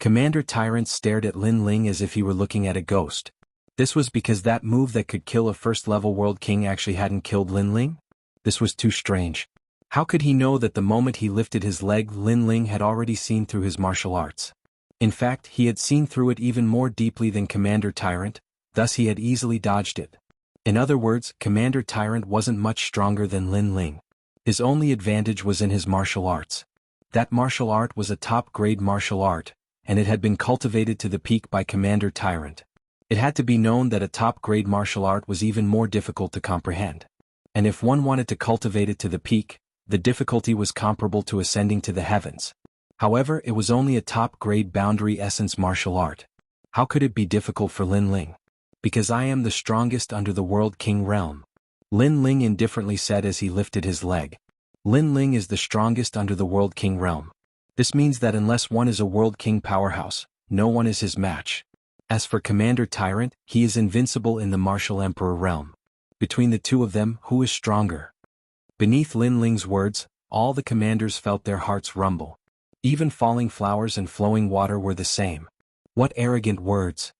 Commander Tyrant stared at Lin Ling as if he were looking at a ghost. This was because that move that could kill a first-level world king actually hadn't killed Lin Ling? This was too strange. How could he know that the moment he lifted his leg, Lin Ling had already seen through his martial arts? In fact, he had seen through it even more deeply than Commander Tyrant, thus he had easily dodged it. In other words, Commander Tyrant wasn't much stronger than Lin Ling. His only advantage was in his martial arts. That martial art was a top-grade martial art, and it had been cultivated to the peak by Commander Tyrant. It had to be known that a top-grade martial art was even more difficult to comprehend. And if one wanted to cultivate it to the peak, the difficulty was comparable to ascending to the heavens. However, it was only a top-grade boundary essence martial art. How could it be difficult for Lin Ling? Because I am the strongest under the World King realm. Lin Ling indifferently said as he lifted his leg. Lin Ling is the strongest under the World King realm. This means that unless one is a World King powerhouse, no one is his match. As for Commander Tyrant, he is invincible in the Martial Emperor realm. Between the two of them, who is stronger? Beneath Lin Ling's words, all the commanders felt their hearts rumble. Even falling flowers and flowing water were the same. What arrogant words!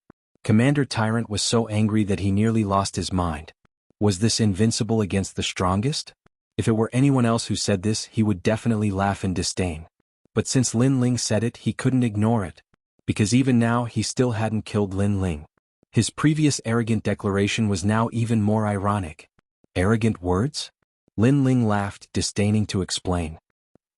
Commander Tyrant was so angry that he nearly lost his mind. Was this invincible against the strongest? If it were anyone else who said this, he would definitely laugh in disdain. But since Lin Ling said it, he couldn't ignore it. Because even now he still hadn't killed Lin Ling. His previous arrogant declaration was now even more ironic. Arrogant words? Lin Ling laughed, disdaining to explain.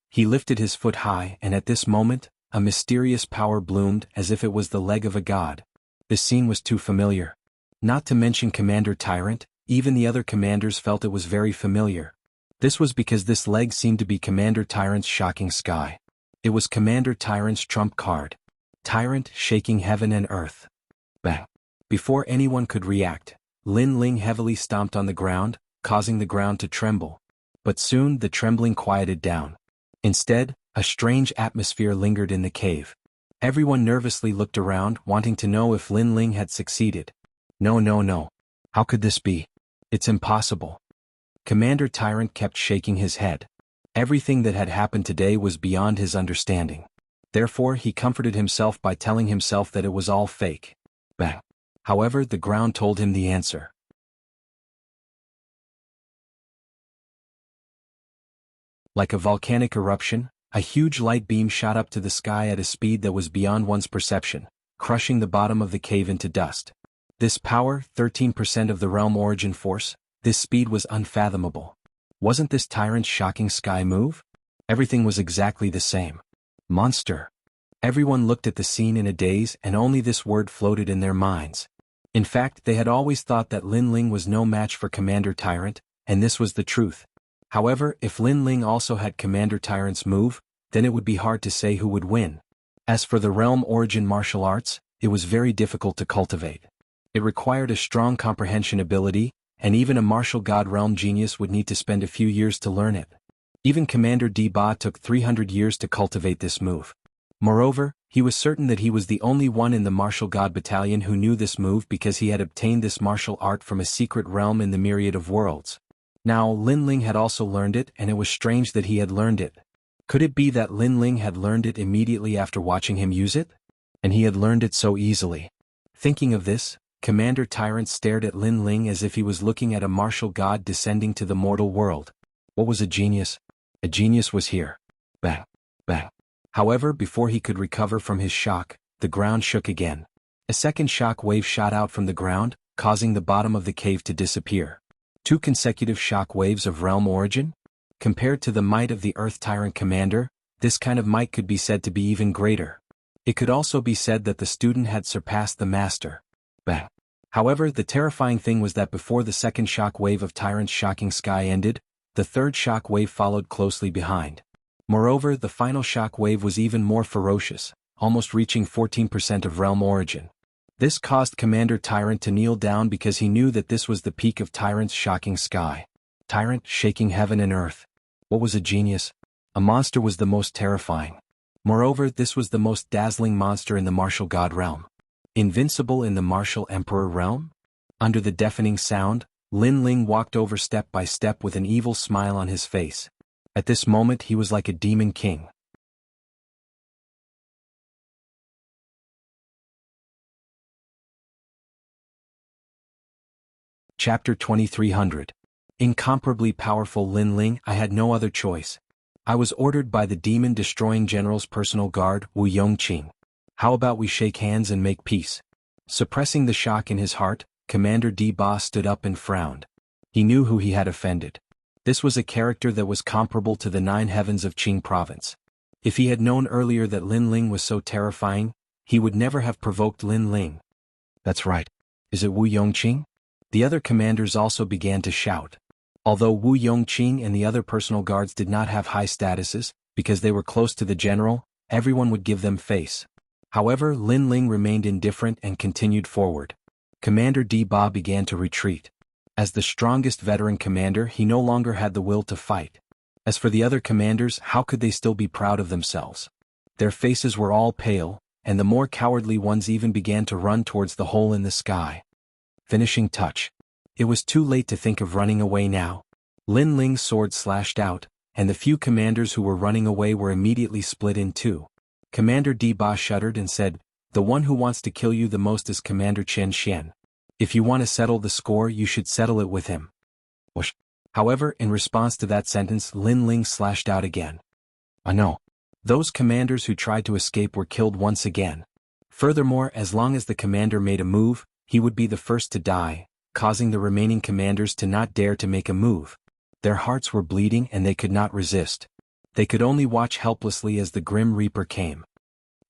He lifted his foot high, and at this moment, a mysterious power bloomed as if it was the leg of a god. This scene was too familiar. Not to mention Commander Tyrant, even the other commanders felt it was very familiar. This was because this leg seemed to be Commander Tyrant's shocking sky. It was Commander Tyrant's trump card. Tyrant shaking heaven and earth. Bang! Before anyone could react, Lin Ling heavily stomped on the ground, causing the ground to tremble. But soon the trembling quieted down. Instead, a strange atmosphere lingered in the cave. Everyone nervously looked around, wanting to know if Lin Ling had succeeded. No. How could this be? It's impossible. Commander Tyrant kept shaking his head. Everything that had happened today was beyond his understanding. Therefore, he comforted himself by telling himself that it was all fake. Bang! However, the ground told him the answer. Like a volcanic eruption, a huge light beam shot up to the sky at a speed that was beyond one's perception, crushing the bottom of the cave into dust. This power, 13% of the realm origin force, this speed was unfathomable. Wasn't this Tyrant's shocking sky move? Everything was exactly the same. Monster. Everyone looked at the scene in a daze, and only this word floated in their minds. In fact, they had always thought that Lin Ling was no match for Commander Tyrant, and this was the truth. However, if Lin Ling also had Commander Tyrant's move, then it would be hard to say who would win. As for the realm origin martial arts, it was very difficult to cultivate. It required a strong comprehension ability, and even a martial god realm genius would need to spend a few years to learn it. Even Commander Ba took 300 years to cultivate this move. Moreover, he was certain that he was the only one in the martial god battalion who knew this move because he had obtained this martial art from a secret realm in the myriad of worlds. Now, Lin Ling had also learned it, and it was strange that he had learned it. Could it be that Lin Ling had learned it immediately after watching him use it? And he had learned it so easily. Thinking of this, Commander Tyrant stared at Lin Ling as if he was looking at a martial god descending to the mortal world. What was a genius? A genius was here. Bang! Bang! However, before he could recover from his shock, the ground shook again. A second shock wave shot out from the ground, causing the bottom of the cave to disappear. 2 consecutive shock waves of realm origin? Compared to the might of the Earth Tyrant Commander, this kind of might could be said to be even greater. It could also be said that the student had surpassed the master. Bang! However, the terrifying thing was that before the second shock wave of Tyrant's shocking sky ended, The third shock wave followed closely behind. Moreover, the final shock wave was even more ferocious, almost reaching 14% of realm origin. This caused Commander Tyrant to kneel down because he knew that this was the peak of Tyrant's shocking sky. Tyrant shaking heaven and earth. What was a genius? A monster was the most terrifying. Moreover, this was the most dazzling monster in the martial god realm. Invincible in the martial emperor realm? Under the deafening sound, Lin Ling walked over step by step with an evil smile on his face. At this moment he was like a demon king. Chapter 2300. Incomparably powerful Lin Ling. I had no other choice. I was ordered by the demon-destroying general's personal guard, Wu Yongqing. How about we shake hands and make peace? Suppressing the shock in his heart, Commander Di Ba stood up and frowned. He knew who he had offended. This was a character that was comparable to the 9 heavens of Qing province. If he had known earlier that Lin Ling was so terrifying, he would never have provoked Lin Ling. That's right. Is it Wu Yongqing? The other commanders also began to shout. Although Wu Yongqing and the other personal guards did not have high statuses, because they were close to the general, everyone would give them face. However, Lin Ling remained indifferent and continued forward. Commander Di Ba began to retreat. As the strongest veteran commander, he no longer had the will to fight. As for the other commanders, how could they still be proud of themselves? Their faces were all pale, and the more cowardly ones even began to run towards the hole in the sky. Finishing touch. It was too late to think of running away now. Lin Ling's sword slashed out, and the few commanders who were running away were immediately split in two. Commander Di Ba shuddered and said, "The one who wants to kill you the most is Commander Chen Xian. If you want to settle the score, you should settle it with him." Whoosh. However, in response to that sentence, Lin Ling slashed out again. No. Those commanders who tried to escape were killed once again. Furthermore, as long as the commander made a move, he would be the first to die, causing the remaining commanders to not dare to make a move. Their hearts were bleeding and they could not resist. They could only watch helplessly as the Grim Reaper came.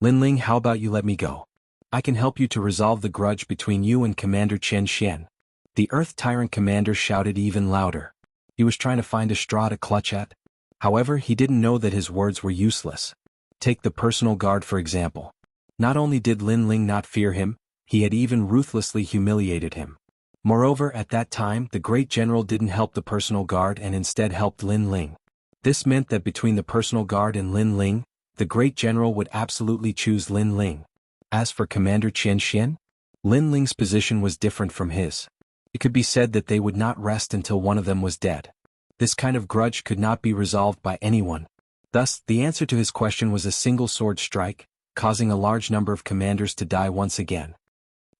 "Lin Ling, how about you let me go? I can help you to resolve the grudge between you and Commander Chen Xian." The Earth Tyrant commander shouted even louder. He was trying to find a straw to clutch at. However, he didn't know that his words were useless. Take the personal guard for example. Not only did Lin Ling not fear him, he had even ruthlessly humiliated him. Moreover, at that time, the great general didn't help the personal guard and instead helped Lin Ling. This meant that between the personal guard and Lin Ling, the great general would absolutely choose Lin Ling. As for Commander Chen Xian, Lin Ling's position was different from his. It could be said that they would not rest until one of them was dead. This kind of grudge could not be resolved by anyone. Thus, the answer to his question was a single sword strike, causing a large number of commanders to die once again.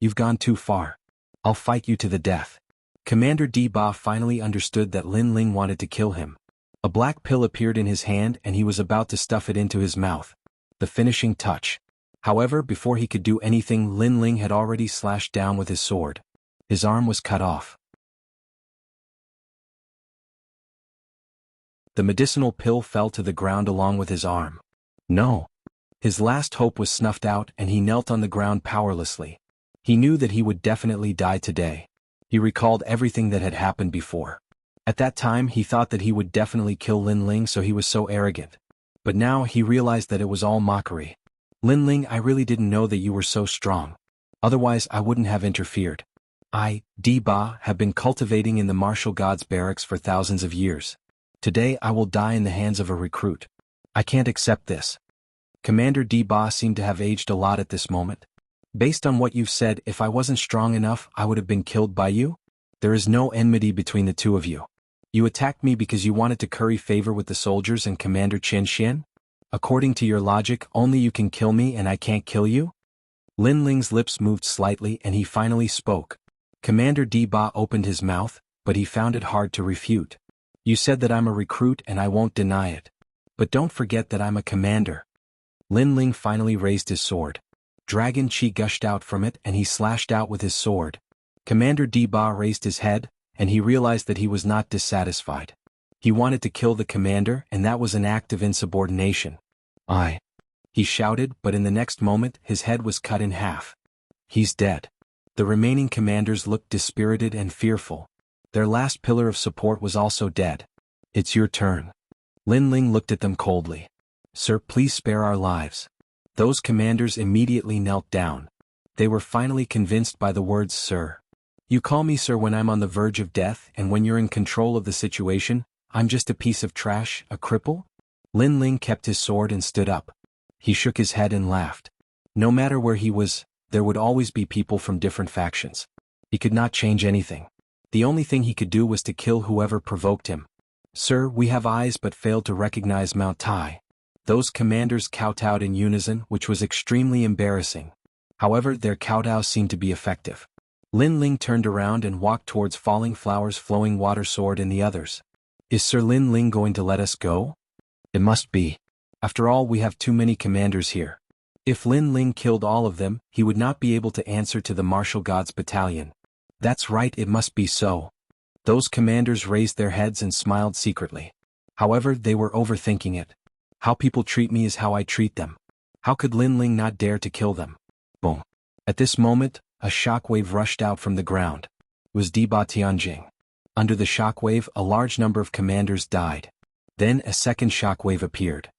"You've gone too far. I'll fight you to the death." Commander Di Ba finally understood that Lin Ling wanted to kill him. A black pill appeared in his hand and he was about to stuff it into his mouth. The finishing touch. However, before he could do anything, Lin Ling had already slashed down with his sword. His arm was cut off. The medicinal pill fell to the ground along with his arm. No. His last hope was snuffed out and he knelt on the ground powerlessly. He knew that he would definitely die today. He recalled everything that had happened before. At that time he thought that he would definitely kill Lin Ling, so he was so arrogant. But now he realized that it was all mockery. "Lin Ling, I really didn't know that you were so strong. Otherwise I wouldn't have interfered. I, Di Ba, have been cultivating in the martial god's barracks for thousands of years. Today I will die in the hands of a recruit. I can't accept this." Commander Di Ba seemed to have aged a lot at this moment. "Based on what you've said, if I wasn't strong enough, I would have been killed by you? There is no enmity between the two of you. You attacked me because you wanted to curry favor with the soldiers and Commander Chen Xian? According to your logic, only you can kill me and I can't kill you?" Lin Ling's lips moved slightly and he finally spoke. Commander Di Ba opened his mouth, but he found it hard to refute. "You said that I'm a recruit and I won't deny it. But don't forget that I'm a commander." Lin Ling finally raised his sword. Dragon chi gushed out from it and he slashed out with his sword. Commander Di Ba raised his head, and he realized that he was not dissatisfied. He wanted to kill the commander, and that was an act of insubordination. He shouted, but in the next moment his head was cut in half. "He's dead." The remaining commanders looked dispirited and fearful. Their last pillar of support was also dead. It's your turn. Lin Ling looked at them coldly. Sir, please spare our lives. Those commanders immediately knelt down. They were finally convinced by the words sir. You call me sir when I'm on the verge of death, and when you're in control of the situation, I'm just a piece of trash, a cripple? Lin Ling kept his sword and stood up. He shook his head and laughed. No matter where he was, there would always be people from different factions. He could not change anything. The only thing he could do was to kill whoever provoked him. Sir, we have eyes but failed to recognize Mount Tai. Those commanders kowtowed in unison, which was extremely embarrassing. However, their kowtow seemed to be effective. Lin Ling turned around and walked towards Falling Flower's flowing water sword and the others. Is Sir Lin Ling going to let us go? It must be. After all, we have too many commanders here. If Lin Ling killed all of them, he would not be able to answer to the martial gods battalion. That's right, it must be so. Those commanders raised their heads and smiled secretly. However, they were overthinking it. How people treat me is how I treat them. How could Lin Ling not dare to kill them? Boom. At this moment, a shockwave rushed out from the ground. It was Diba Tianjing. Under the shockwave, a large number of commanders died. Then a second shockwave appeared.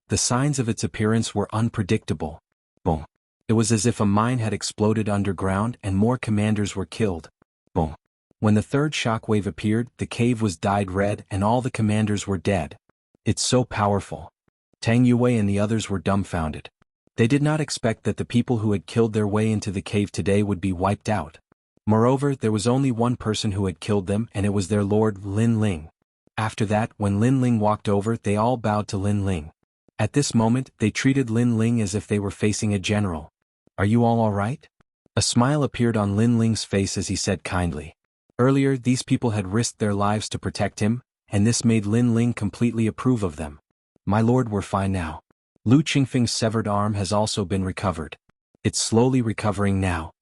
The signs of its appearance were unpredictable. Boom. It was as if a mine had exploded underground and more commanders were killed. Boom. When the third shockwave appeared, the cave was dyed red and all the commanders were dead. It's so powerful. Tang Yue and the others were dumbfounded. They did not expect that the people who had killed their way into the cave today would be wiped out. Moreover, there was only one person who had killed them, and it was their lord, Lin Ling. After that, when Lin Ling walked over, they all bowed to Lin Ling. At this moment, they treated Lin Ling as if they were facing a general. Are you all right? A smile appeared on Lin Ling's face as he said kindly. Earlier, these people had risked their lives to protect him, and this made Lin Ling completely approve of them. My lord, we're fine now. Lu Qingfeng's severed arm has also been recovered. It's slowly recovering now.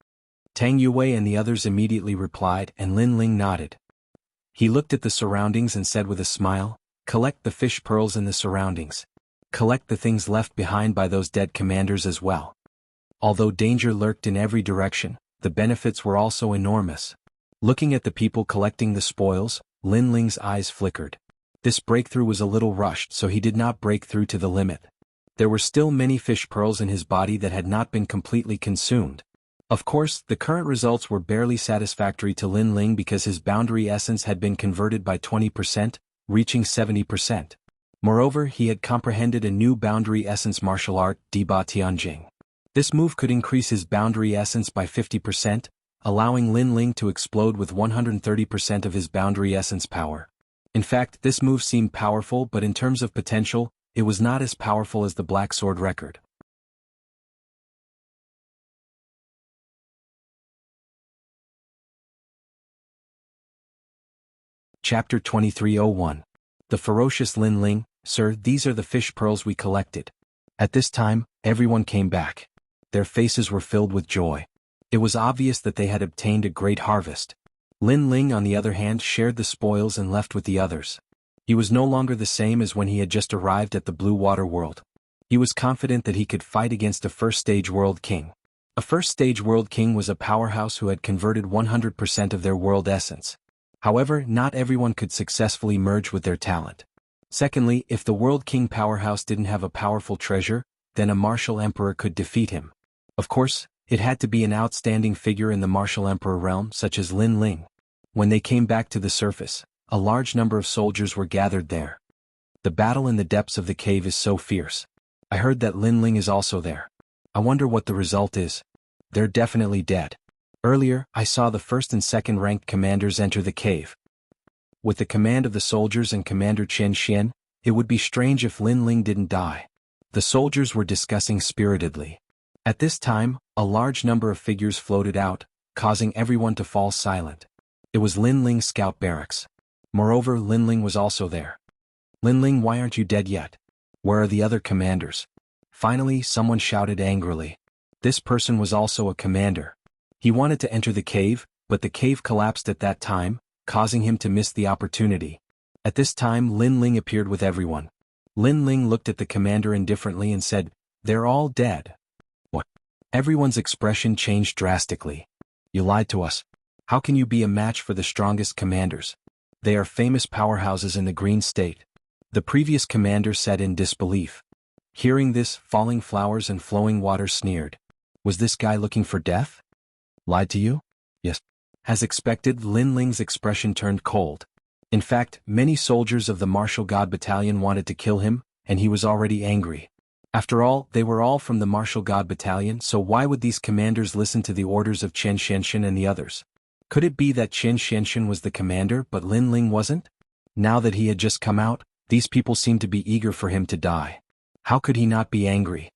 Tang Yue and the others immediately replied, and Lin Ling nodded. He looked at the surroundings and said with a smile, collect the fish pearls in the surroundings. Collect the things left behind by those dead commanders as well. Although danger lurked in every direction, the benefits were also enormous. Looking at the people collecting the spoils, Lin Ling's eyes flickered. This breakthrough was a little rushed, so he did not break through to the limit. There were still many fish pearls in his body that had not been completely consumed. Of course, the current results were barely satisfactory to Lin Ling because his boundary essence had been converted by 20%, reaching 70%. Moreover, he had comprehended a new boundary essence martial art, Diba Tianjing. This move could increase his boundary essence by 50%, allowing Lin Ling to explode with 130% of his boundary essence power. In fact, this move seemed powerful, but in terms of potential, it was not as powerful as the Black Sword record. Chapter 2301. The Ferocious Lin Ling. Sir, these are the fish pearls we collected. At this time, everyone came back. Their faces were filled with joy. It was obvious that they had obtained a great harvest. Lin Ling, on the other hand, shared the spoils and left with the others. He was no longer the same as when he had just arrived at the Blue Water World. He was confident that he could fight against a first-stage world king. A first-stage world king was a powerhouse who had converted 100% of their world essence. However, not everyone could successfully merge with their talent. Secondly, if the World King powerhouse didn't have a powerful treasure, then a martial emperor could defeat him. Of course, it had to be an outstanding figure in the martial emperor realm such as Lin Ling. When they came back to the surface, a large number of soldiers were gathered there. The battle in the depths of the cave is so fierce. I heard that Lin Ling is also there. I wonder what the result is. They're definitely dead. Earlier, I saw the first and second ranked commanders enter the cave. With the command of the soldiers and Commander Chen Xian, it would be strange if Lin Ling didn't die. The soldiers were discussing spiritedly. At this time, a large number of figures floated out, causing everyone to fall silent. It was Lin Ling's scout barracks. Moreover, Lin Ling was also there. Lin Ling, why aren't you dead yet? Where are the other commanders? Finally, someone shouted angrily. This person was also a commander. He wanted to enter the cave, but the cave collapsed at that time, causing him to miss the opportunity. At this time, Lin Ling appeared with everyone. Lin Ling looked at the commander indifferently and said, "They're all dead." What? Everyone's expression changed drastically. You lied to us. How can you be a match for the strongest commanders? They are famous powerhouses in the Green State. The previous commander said in disbelief. Hearing this, Falling Flowers and Flowing Water sneered. Was this guy looking for death? Lied to you? Yes. As expected, Lin Ling's expression turned cold. In fact, many soldiers of the Martial God Battalion wanted to kill him, and he was already angry. After all, they were all from the Martial God Battalion, so why would these commanders listen to the orders of Chen Xianxian and the others? Could it be that Chen Xianxian was the commander but Lin Ling wasn't? Now that he had just come out, these people seemed to be eager for him to die. How could he not be angry?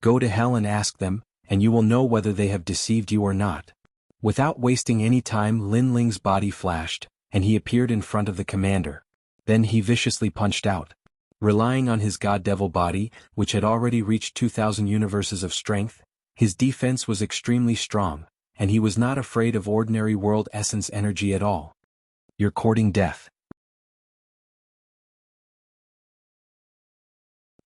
Go to hell and ask them, and you will know whether they have deceived you or not. Without wasting any time, Lin Ling's body flashed, and he appeared in front of the commander. Then he viciously punched out. Relying on his god-devil body, which had already reached 2,000 universes of strength, his defense was extremely strong, and he was not afraid of ordinary world essence energy at all. You're courting death.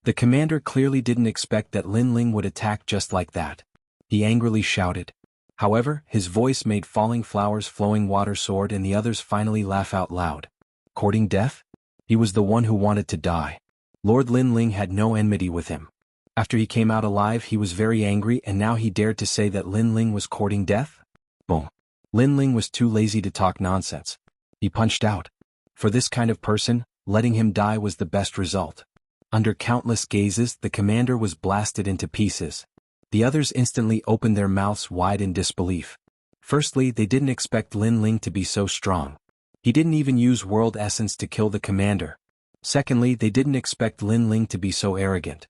The commander clearly didn't expect that Lin Ling would attack just like that. He angrily shouted. However, his voice made Falling Flowers, Flowing Water Sword and the others finally laugh out loud. Courting death? He was the one who wanted to die. Lord Lin Ling had no enmity with him. After he came out alive, he was very angry, and now he dared to say that Lin Ling was courting death? Boom. Lin Ling was too lazy to talk nonsense. He punched out. For this kind of person, letting him die was the best result. Under countless gazes, the commander was blasted into pieces. The others instantly opened their mouths wide in disbelief. Firstly, they didn't expect Lin Ling to be so strong. He didn't even use world essence to kill the commander. Secondly, they didn't expect Lin Ling to be so arrogant.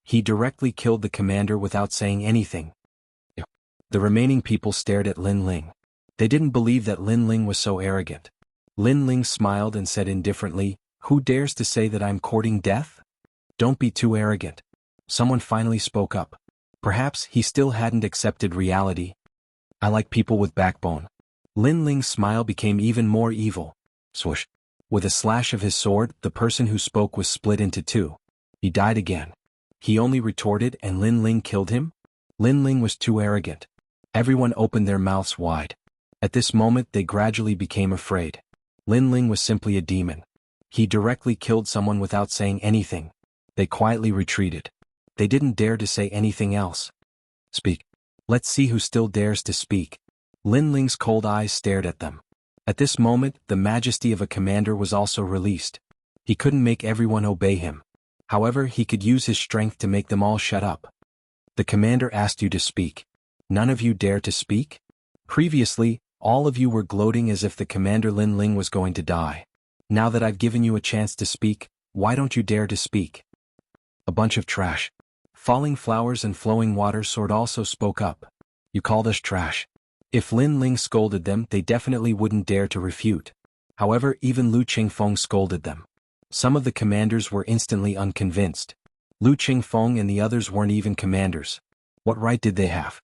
He directly killed the commander without saying anything. The remaining people stared at Lin Ling. They didn't believe that Lin Ling was so arrogant. Lin Ling smiled and said indifferently, "Who dares to say that I'm courting death? Don't be too arrogant." Someone finally spoke up. Perhaps he still hadn't accepted reality. "I like people with backbone." Lin Ling's smile became even more evil. Swoosh. With a slash of his sword, the person who spoke was split into two. He died again. He only retorted and Lin Ling killed him? Lin Ling was too arrogant. Everyone opened their mouths wide. At this moment they gradually became afraid. Lin Ling was simply a demon. He directly killed someone without saying anything. They quietly retreated. They didn't dare to say anything else. Speak. Let's see who still dares to speak. Lin Ling's cold eyes stared at them. At this moment, the majesty of a commander was also released. He couldn't make everyone obey him. However, he could use his strength to make them all shut up. The commander asked you to speak. None of you dare to speak? Previously, all of you were gloating as if the commander Lin Ling was going to die. Now that I've given you a chance to speak, why don't you dare to speak? A bunch of trash. Falling Flowers and Flowing Water Sword also spoke up. You called us trash. If Lin Ling scolded them, they definitely wouldn't dare to refute. However, even Lu Qingfeng scolded them. Some of the commanders were instantly unconvinced. Lu Qingfeng and the others weren't even commanders. What right did they have?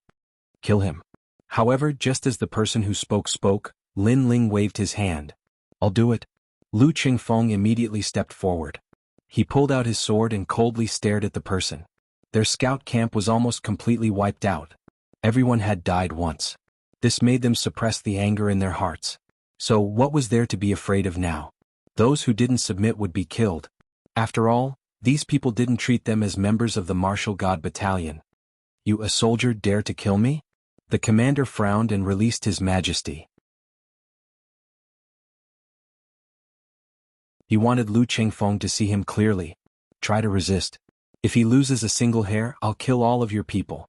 Kill him. However, just as the person who spoke, Lin Ling waved his hand. I'll do it. Lu Qingfeng immediately stepped forward. He pulled out his sword and coldly stared at the person. Their scout camp was almost completely wiped out. Everyone had died once. This made them suppress the anger in their hearts. So what was there to be afraid of now? Those who didn't submit would be killed. After all, these people didn't treat them as members of the Martial God Battalion. You, a soldier, dare to kill me? The commander frowned and released his majesty. He wanted Lu Qingfeng to see him clearly. Try to resist. If he loses a single hair, I'll kill all of your people.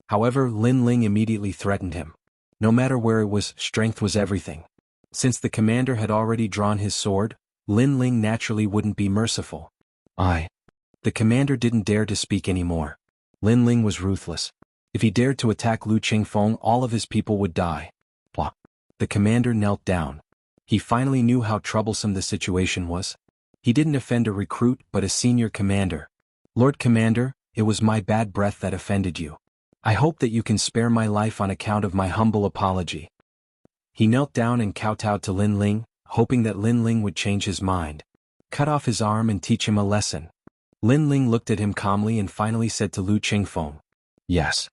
However, Lin Ling immediately threatened him. No matter where it was, strength was everything. Since the commander had already drawn his sword, Lin Ling naturally wouldn't be merciful. The commander didn't dare to speak anymore. Lin Ling was ruthless. If he dared to attack Lu Qingfeng, all of his people would die. Blah. The commander knelt down. He finally knew how troublesome the situation was. He didn't offend a recruit but a senior commander. Lord Commander, it was my bad breath that offended you. I hope that you can spare my life on account of my humble apology. He knelt down and kowtowed to Lin Ling, hoping that Lin Ling would change his mind. Cut off his arm and teach him a lesson. Lin Ling looked at him calmly and finally said to Lu Qingfeng, "Yes."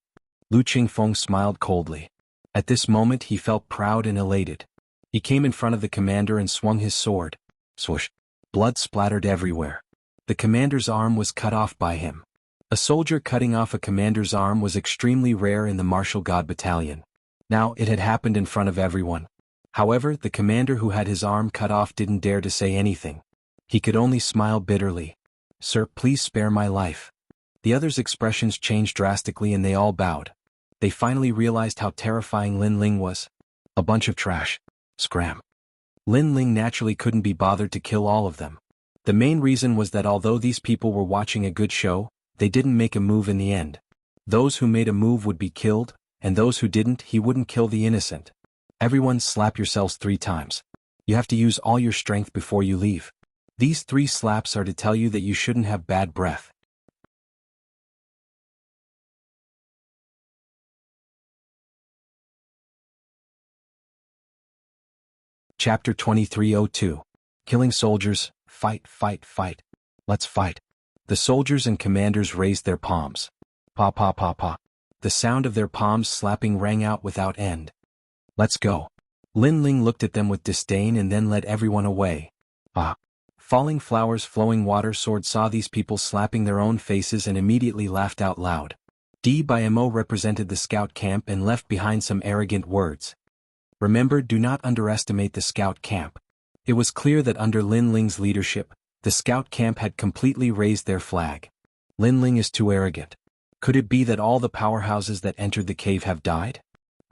Lu Qingfeng smiled coldly. At this moment he felt proud and elated. He came in front of the commander and swung his sword. Swoosh! Blood splattered everywhere. The commander's arm was cut off by him. A soldier cutting off a commander's arm was extremely rare in the martial god battalion. Now it had happened in front of everyone. However, the commander who had his arm cut off didn't dare to say anything. He could only smile bitterly. "Sir, please spare my life." The others' expressions changed drastically and they all bowed. They finally realized how terrifying Lin Ling was. A bunch of trash. Scram. Lin Ling naturally couldn't be bothered to kill all of them. The main reason was that although these people were watching a good show, they didn't make a move in the end. Those who made a move would be killed, and those who didn't, he wouldn't kill the innocent. Everyone slap yourselves 3 times. You have to use all your strength before you leave. These 3 slaps are to tell you that you shouldn't have bad breath. Chapter 2302. Killing soldiers, fight, fight, fight. Let's fight. The soldiers and commanders raised their palms. Pa pa pa pa. The sound of their palms slapping rang out without end. Let's go. Lin Ling looked at them with disdain and then led everyone away. Ah. Falling Flowers Flowing Water Sword saw these people slapping their own faces and immediately laughed out loud. D by Mo represented the scout camp and left behind some arrogant words. Remember, do not underestimate the scout camp. It was clear that under Lin Ling's leadership, the scout camp had completely raised their flag. Lin Ling is too arrogant. Could it be that all the powerhouses that entered the cave have died?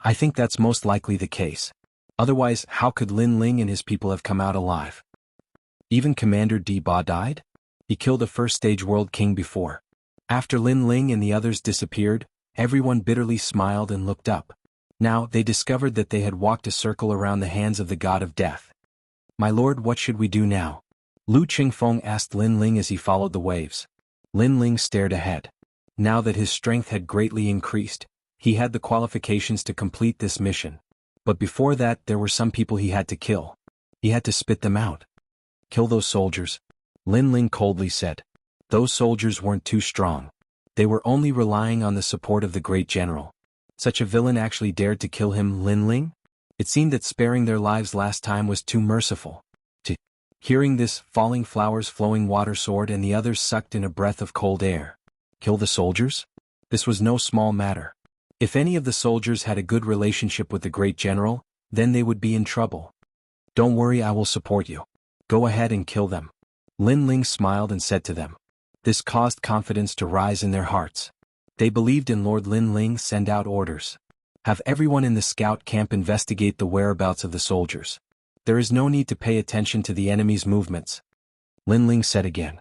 I think that's most likely the case. Otherwise, how could Lin Ling and his people have come out alive? Even Commander D Ba died? He killed a first-stage world king before. After Lin Ling and the others disappeared, everyone bitterly smiled and looked up. Now, they discovered that they had walked a circle around the hands of the god of death. "My lord, what should we do now?" Lu Qingfeng asked Lin Ling as he followed the waves. Lin Ling stared ahead. Now that his strength had greatly increased, he had the qualifications to complete this mission. But before that, there were some people he had to kill. He had to spit them out. "Kill those soldiers," Lin Ling coldly said. Those soldiers weren't too strong. They were only relying on the support of the great general. Such a villain actually dared to kill him, Lin Ling? It seemed that sparing their lives last time was too merciful. Hearing this, Falling Flowers Flowing Water Sword and the others sucked in a breath of cold air. Kill the soldiers? This was no small matter. If any of the soldiers had a good relationship with the great general, then they would be in trouble. "Don't worry, I will support you. Go ahead and kill them." Lin Ling smiled and said to them. This caused confidence to rise in their hearts. They believed in Lord Lin Ling. Send out orders. Have everyone in the scout camp investigate the whereabouts of the soldiers. There is no need to pay attention to the enemy's movements. Lin Ling said again.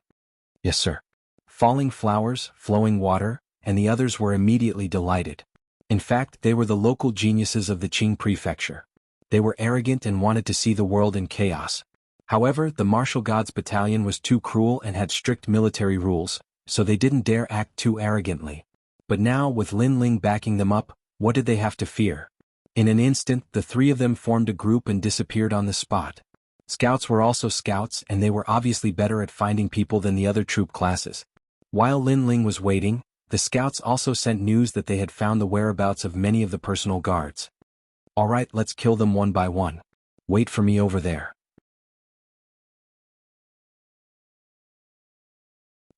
Yes, sir. Falling Flowers, Flowing Water, and the others were immediately delighted. In fact, they were the local geniuses of the Qing prefecture. They were arrogant and wanted to see the world in chaos. However, the Martial Gods Battalion was too cruel and had strict military rules, so they didn't dare act too arrogantly. But now, with Lin Ling backing them up, what did they have to fear? In an instant, the 3 of them formed a group and disappeared on the spot. Scouts were also scouts, and they were obviously better at finding people than the other troop classes. While Lin Ling was waiting, the scouts also sent news that they had found the whereabouts of many of the personal guards. Alright, let's kill them one by one. Wait for me over there.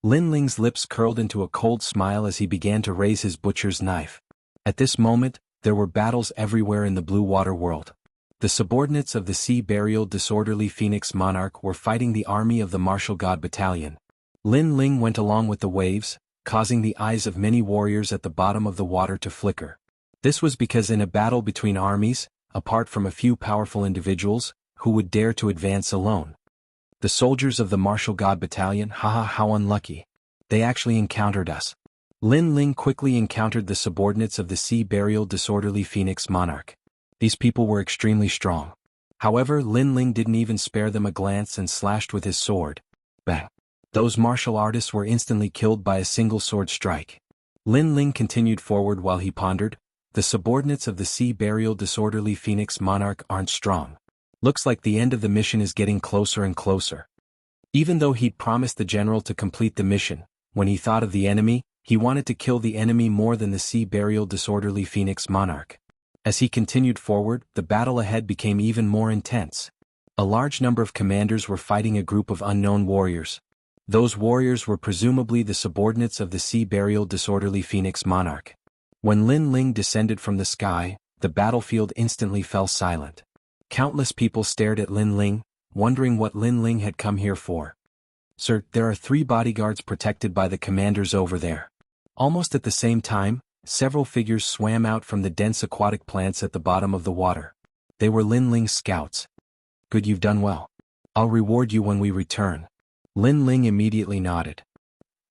Lin Ling's lips curled into a cold smile as he began to raise his butcher's knife. At this moment, there were battles everywhere in the Blue Water world. The subordinates of the sea-burial disorderly Phoenix Monarch were fighting the army of the Martial God Battalion. Lin Ling went along with the waves, causing the eyes of many warriors at the bottom of the water to flicker. This was because in a battle between armies, apart from a few powerful individuals, who would dare to advance alone? The soldiers of the Martial God Battalion, haha, how unlucky. They actually encountered us. Lin Ling quickly encountered the subordinates of the sea-burial disorderly Phoenix Monarch. These people were extremely strong. However, Lin Ling didn't even spare them a glance and slashed with his sword. Bang! Those martial artists were instantly killed by a single sword strike. Lin Ling continued forward while he pondered, the subordinates of the sea-burial disorderly Phoenix Monarch aren't strong. Looks like the end of the mission is getting closer and closer. Even though he'd promised the general to complete the mission, when he thought of the enemy, he wanted to kill the enemy more than the sea-burial disorderly Phoenix Monarch. As he continued forward, the battle ahead became even more intense. A large number of commanders were fighting a group of unknown warriors. Those warriors were presumably the subordinates of the sea burial disorderly Phoenix monarch. When Lin Ling descended from the sky, the battlefield instantly fell silent. Countless people stared at Lin Ling, wondering what Lin Ling had come here for. "Sir, there are 3 bodyguards protected by the commanders over there." Almost at the same time, several figures swam out from the dense aquatic plants at the bottom of the water. They were Lin Ling's scouts. "Good, you've done well. I'll reward you when we return." Lin Ling immediately nodded.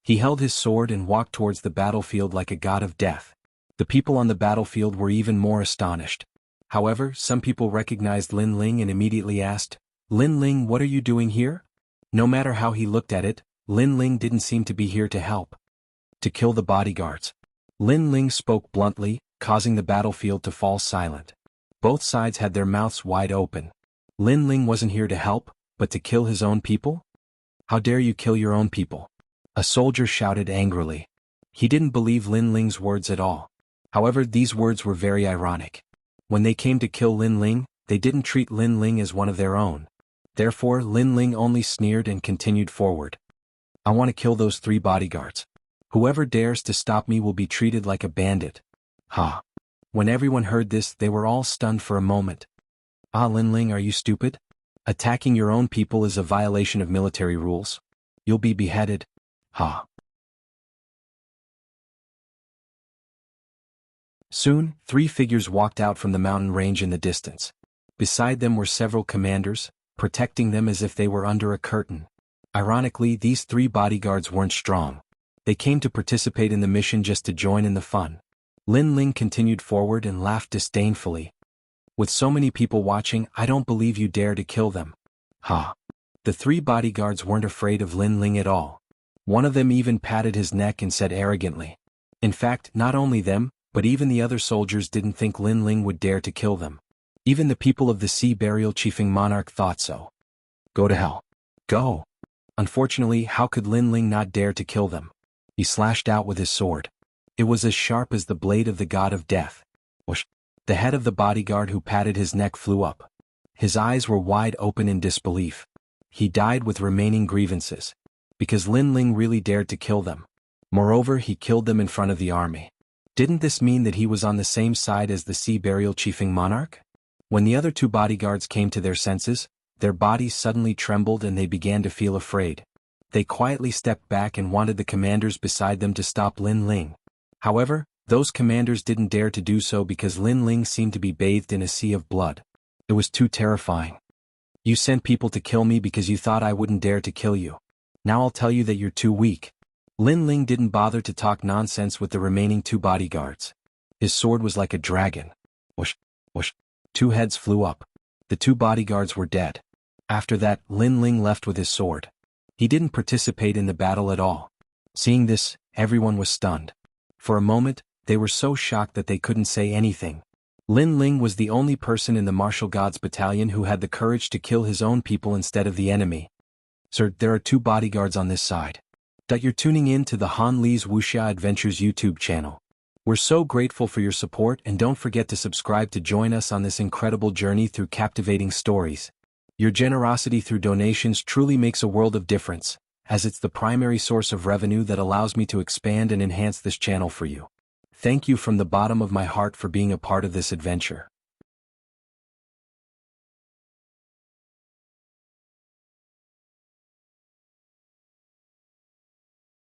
He held his sword and walked towards the battlefield like a god of death. The people on the battlefield were even more astonished. However, some people recognized Lin Ling and immediately asked, "Lin Ling, what are you doing here?" No matter how he looked at it, Lin Ling didn't seem to be here to help. "To kill the bodyguards." Lin Ling spoke bluntly, causing the battlefield to fall silent. Both sides had their mouths wide open. Lin Ling wasn't here to help, but to kill his own people? "How dare you kill your own people?" a soldier shouted angrily. He didn't believe Lin Ling's words at all. However, these words were very ironic. When they came to kill Lin Ling, they didn't treat Lin Ling as one of their own. Therefore, Lin Ling only sneered and continued forward. "I want to kill those 3 bodyguards. Whoever dares to stop me will be treated like a bandit." Ha! When everyone heard this, they were all stunned for a moment. "Ah, Lin Ling, are you stupid? Attacking your own people is a violation of military rules. You'll be beheaded." Ha! Soon, 3 figures walked out from the mountain range in the distance. Beside them were several commanders, protecting them as if they were under a curtain. Ironically, these 3 bodyguards weren't strong. They came to participate in the mission just to join in the fun. Lin Ling continued forward and laughed disdainfully. "With so many people watching, I don't believe you dare to kill them." Ha! The 3 bodyguards weren't afraid of Lin Ling at all. One of them even patted his neck and said arrogantly. In fact, not only them, but even the other soldiers didn't think Lin Ling would dare to kill them. Even the people of the sea burial chiefing monarch thought so. "Go to hell. Go." Unfortunately, how could Lin Ling not dare to kill them? He slashed out with his sword. It was as sharp as the blade of the god of death. Whoosh! The head of the bodyguard who patted his neck flew up. His eyes were wide open in disbelief. He died with remaining grievances. Because Lin Ling really dared to kill them. Moreover, he killed them in front of the army. Didn't this mean that he was on the same side as the sea burial chiefing monarch? When the other 2 bodyguards came to their senses, their bodies suddenly trembled and they began to feel afraid. They quietly stepped back and wanted the commanders beside them to stop Lin Ling. However, those commanders didn't dare to do so because Lin Ling seemed to be bathed in a sea of blood. It was too terrifying. "You sent people to kill me because you thought I wouldn't dare to kill you. Now I'll tell you that you're too weak." Lin Ling didn't bother to talk nonsense with the remaining 2 bodyguards. His sword was like a dragon. Whoosh, whoosh. 2 heads flew up. The 2 bodyguards were dead. After that, Lin Ling left with his sword. He didn't participate in the battle at all. Seeing this, everyone was stunned. For a moment, they were so shocked that they couldn't say anything. Lin Ling was the only person in the martial gods battalion who had the courage to kill his own people instead of the enemy. "Sir, there are 2 bodyguards on this side." You're tuning in to the Han Li's Wuxia Adventures YouTube channel. We're so grateful for your support and don't forget to subscribe to join us on this incredible journey through captivating stories. Your generosity through donations truly makes a world of difference, as it's the primary source of revenue that allows me to expand and enhance this channel for you. Thank you from the bottom of my heart for being a part of this adventure.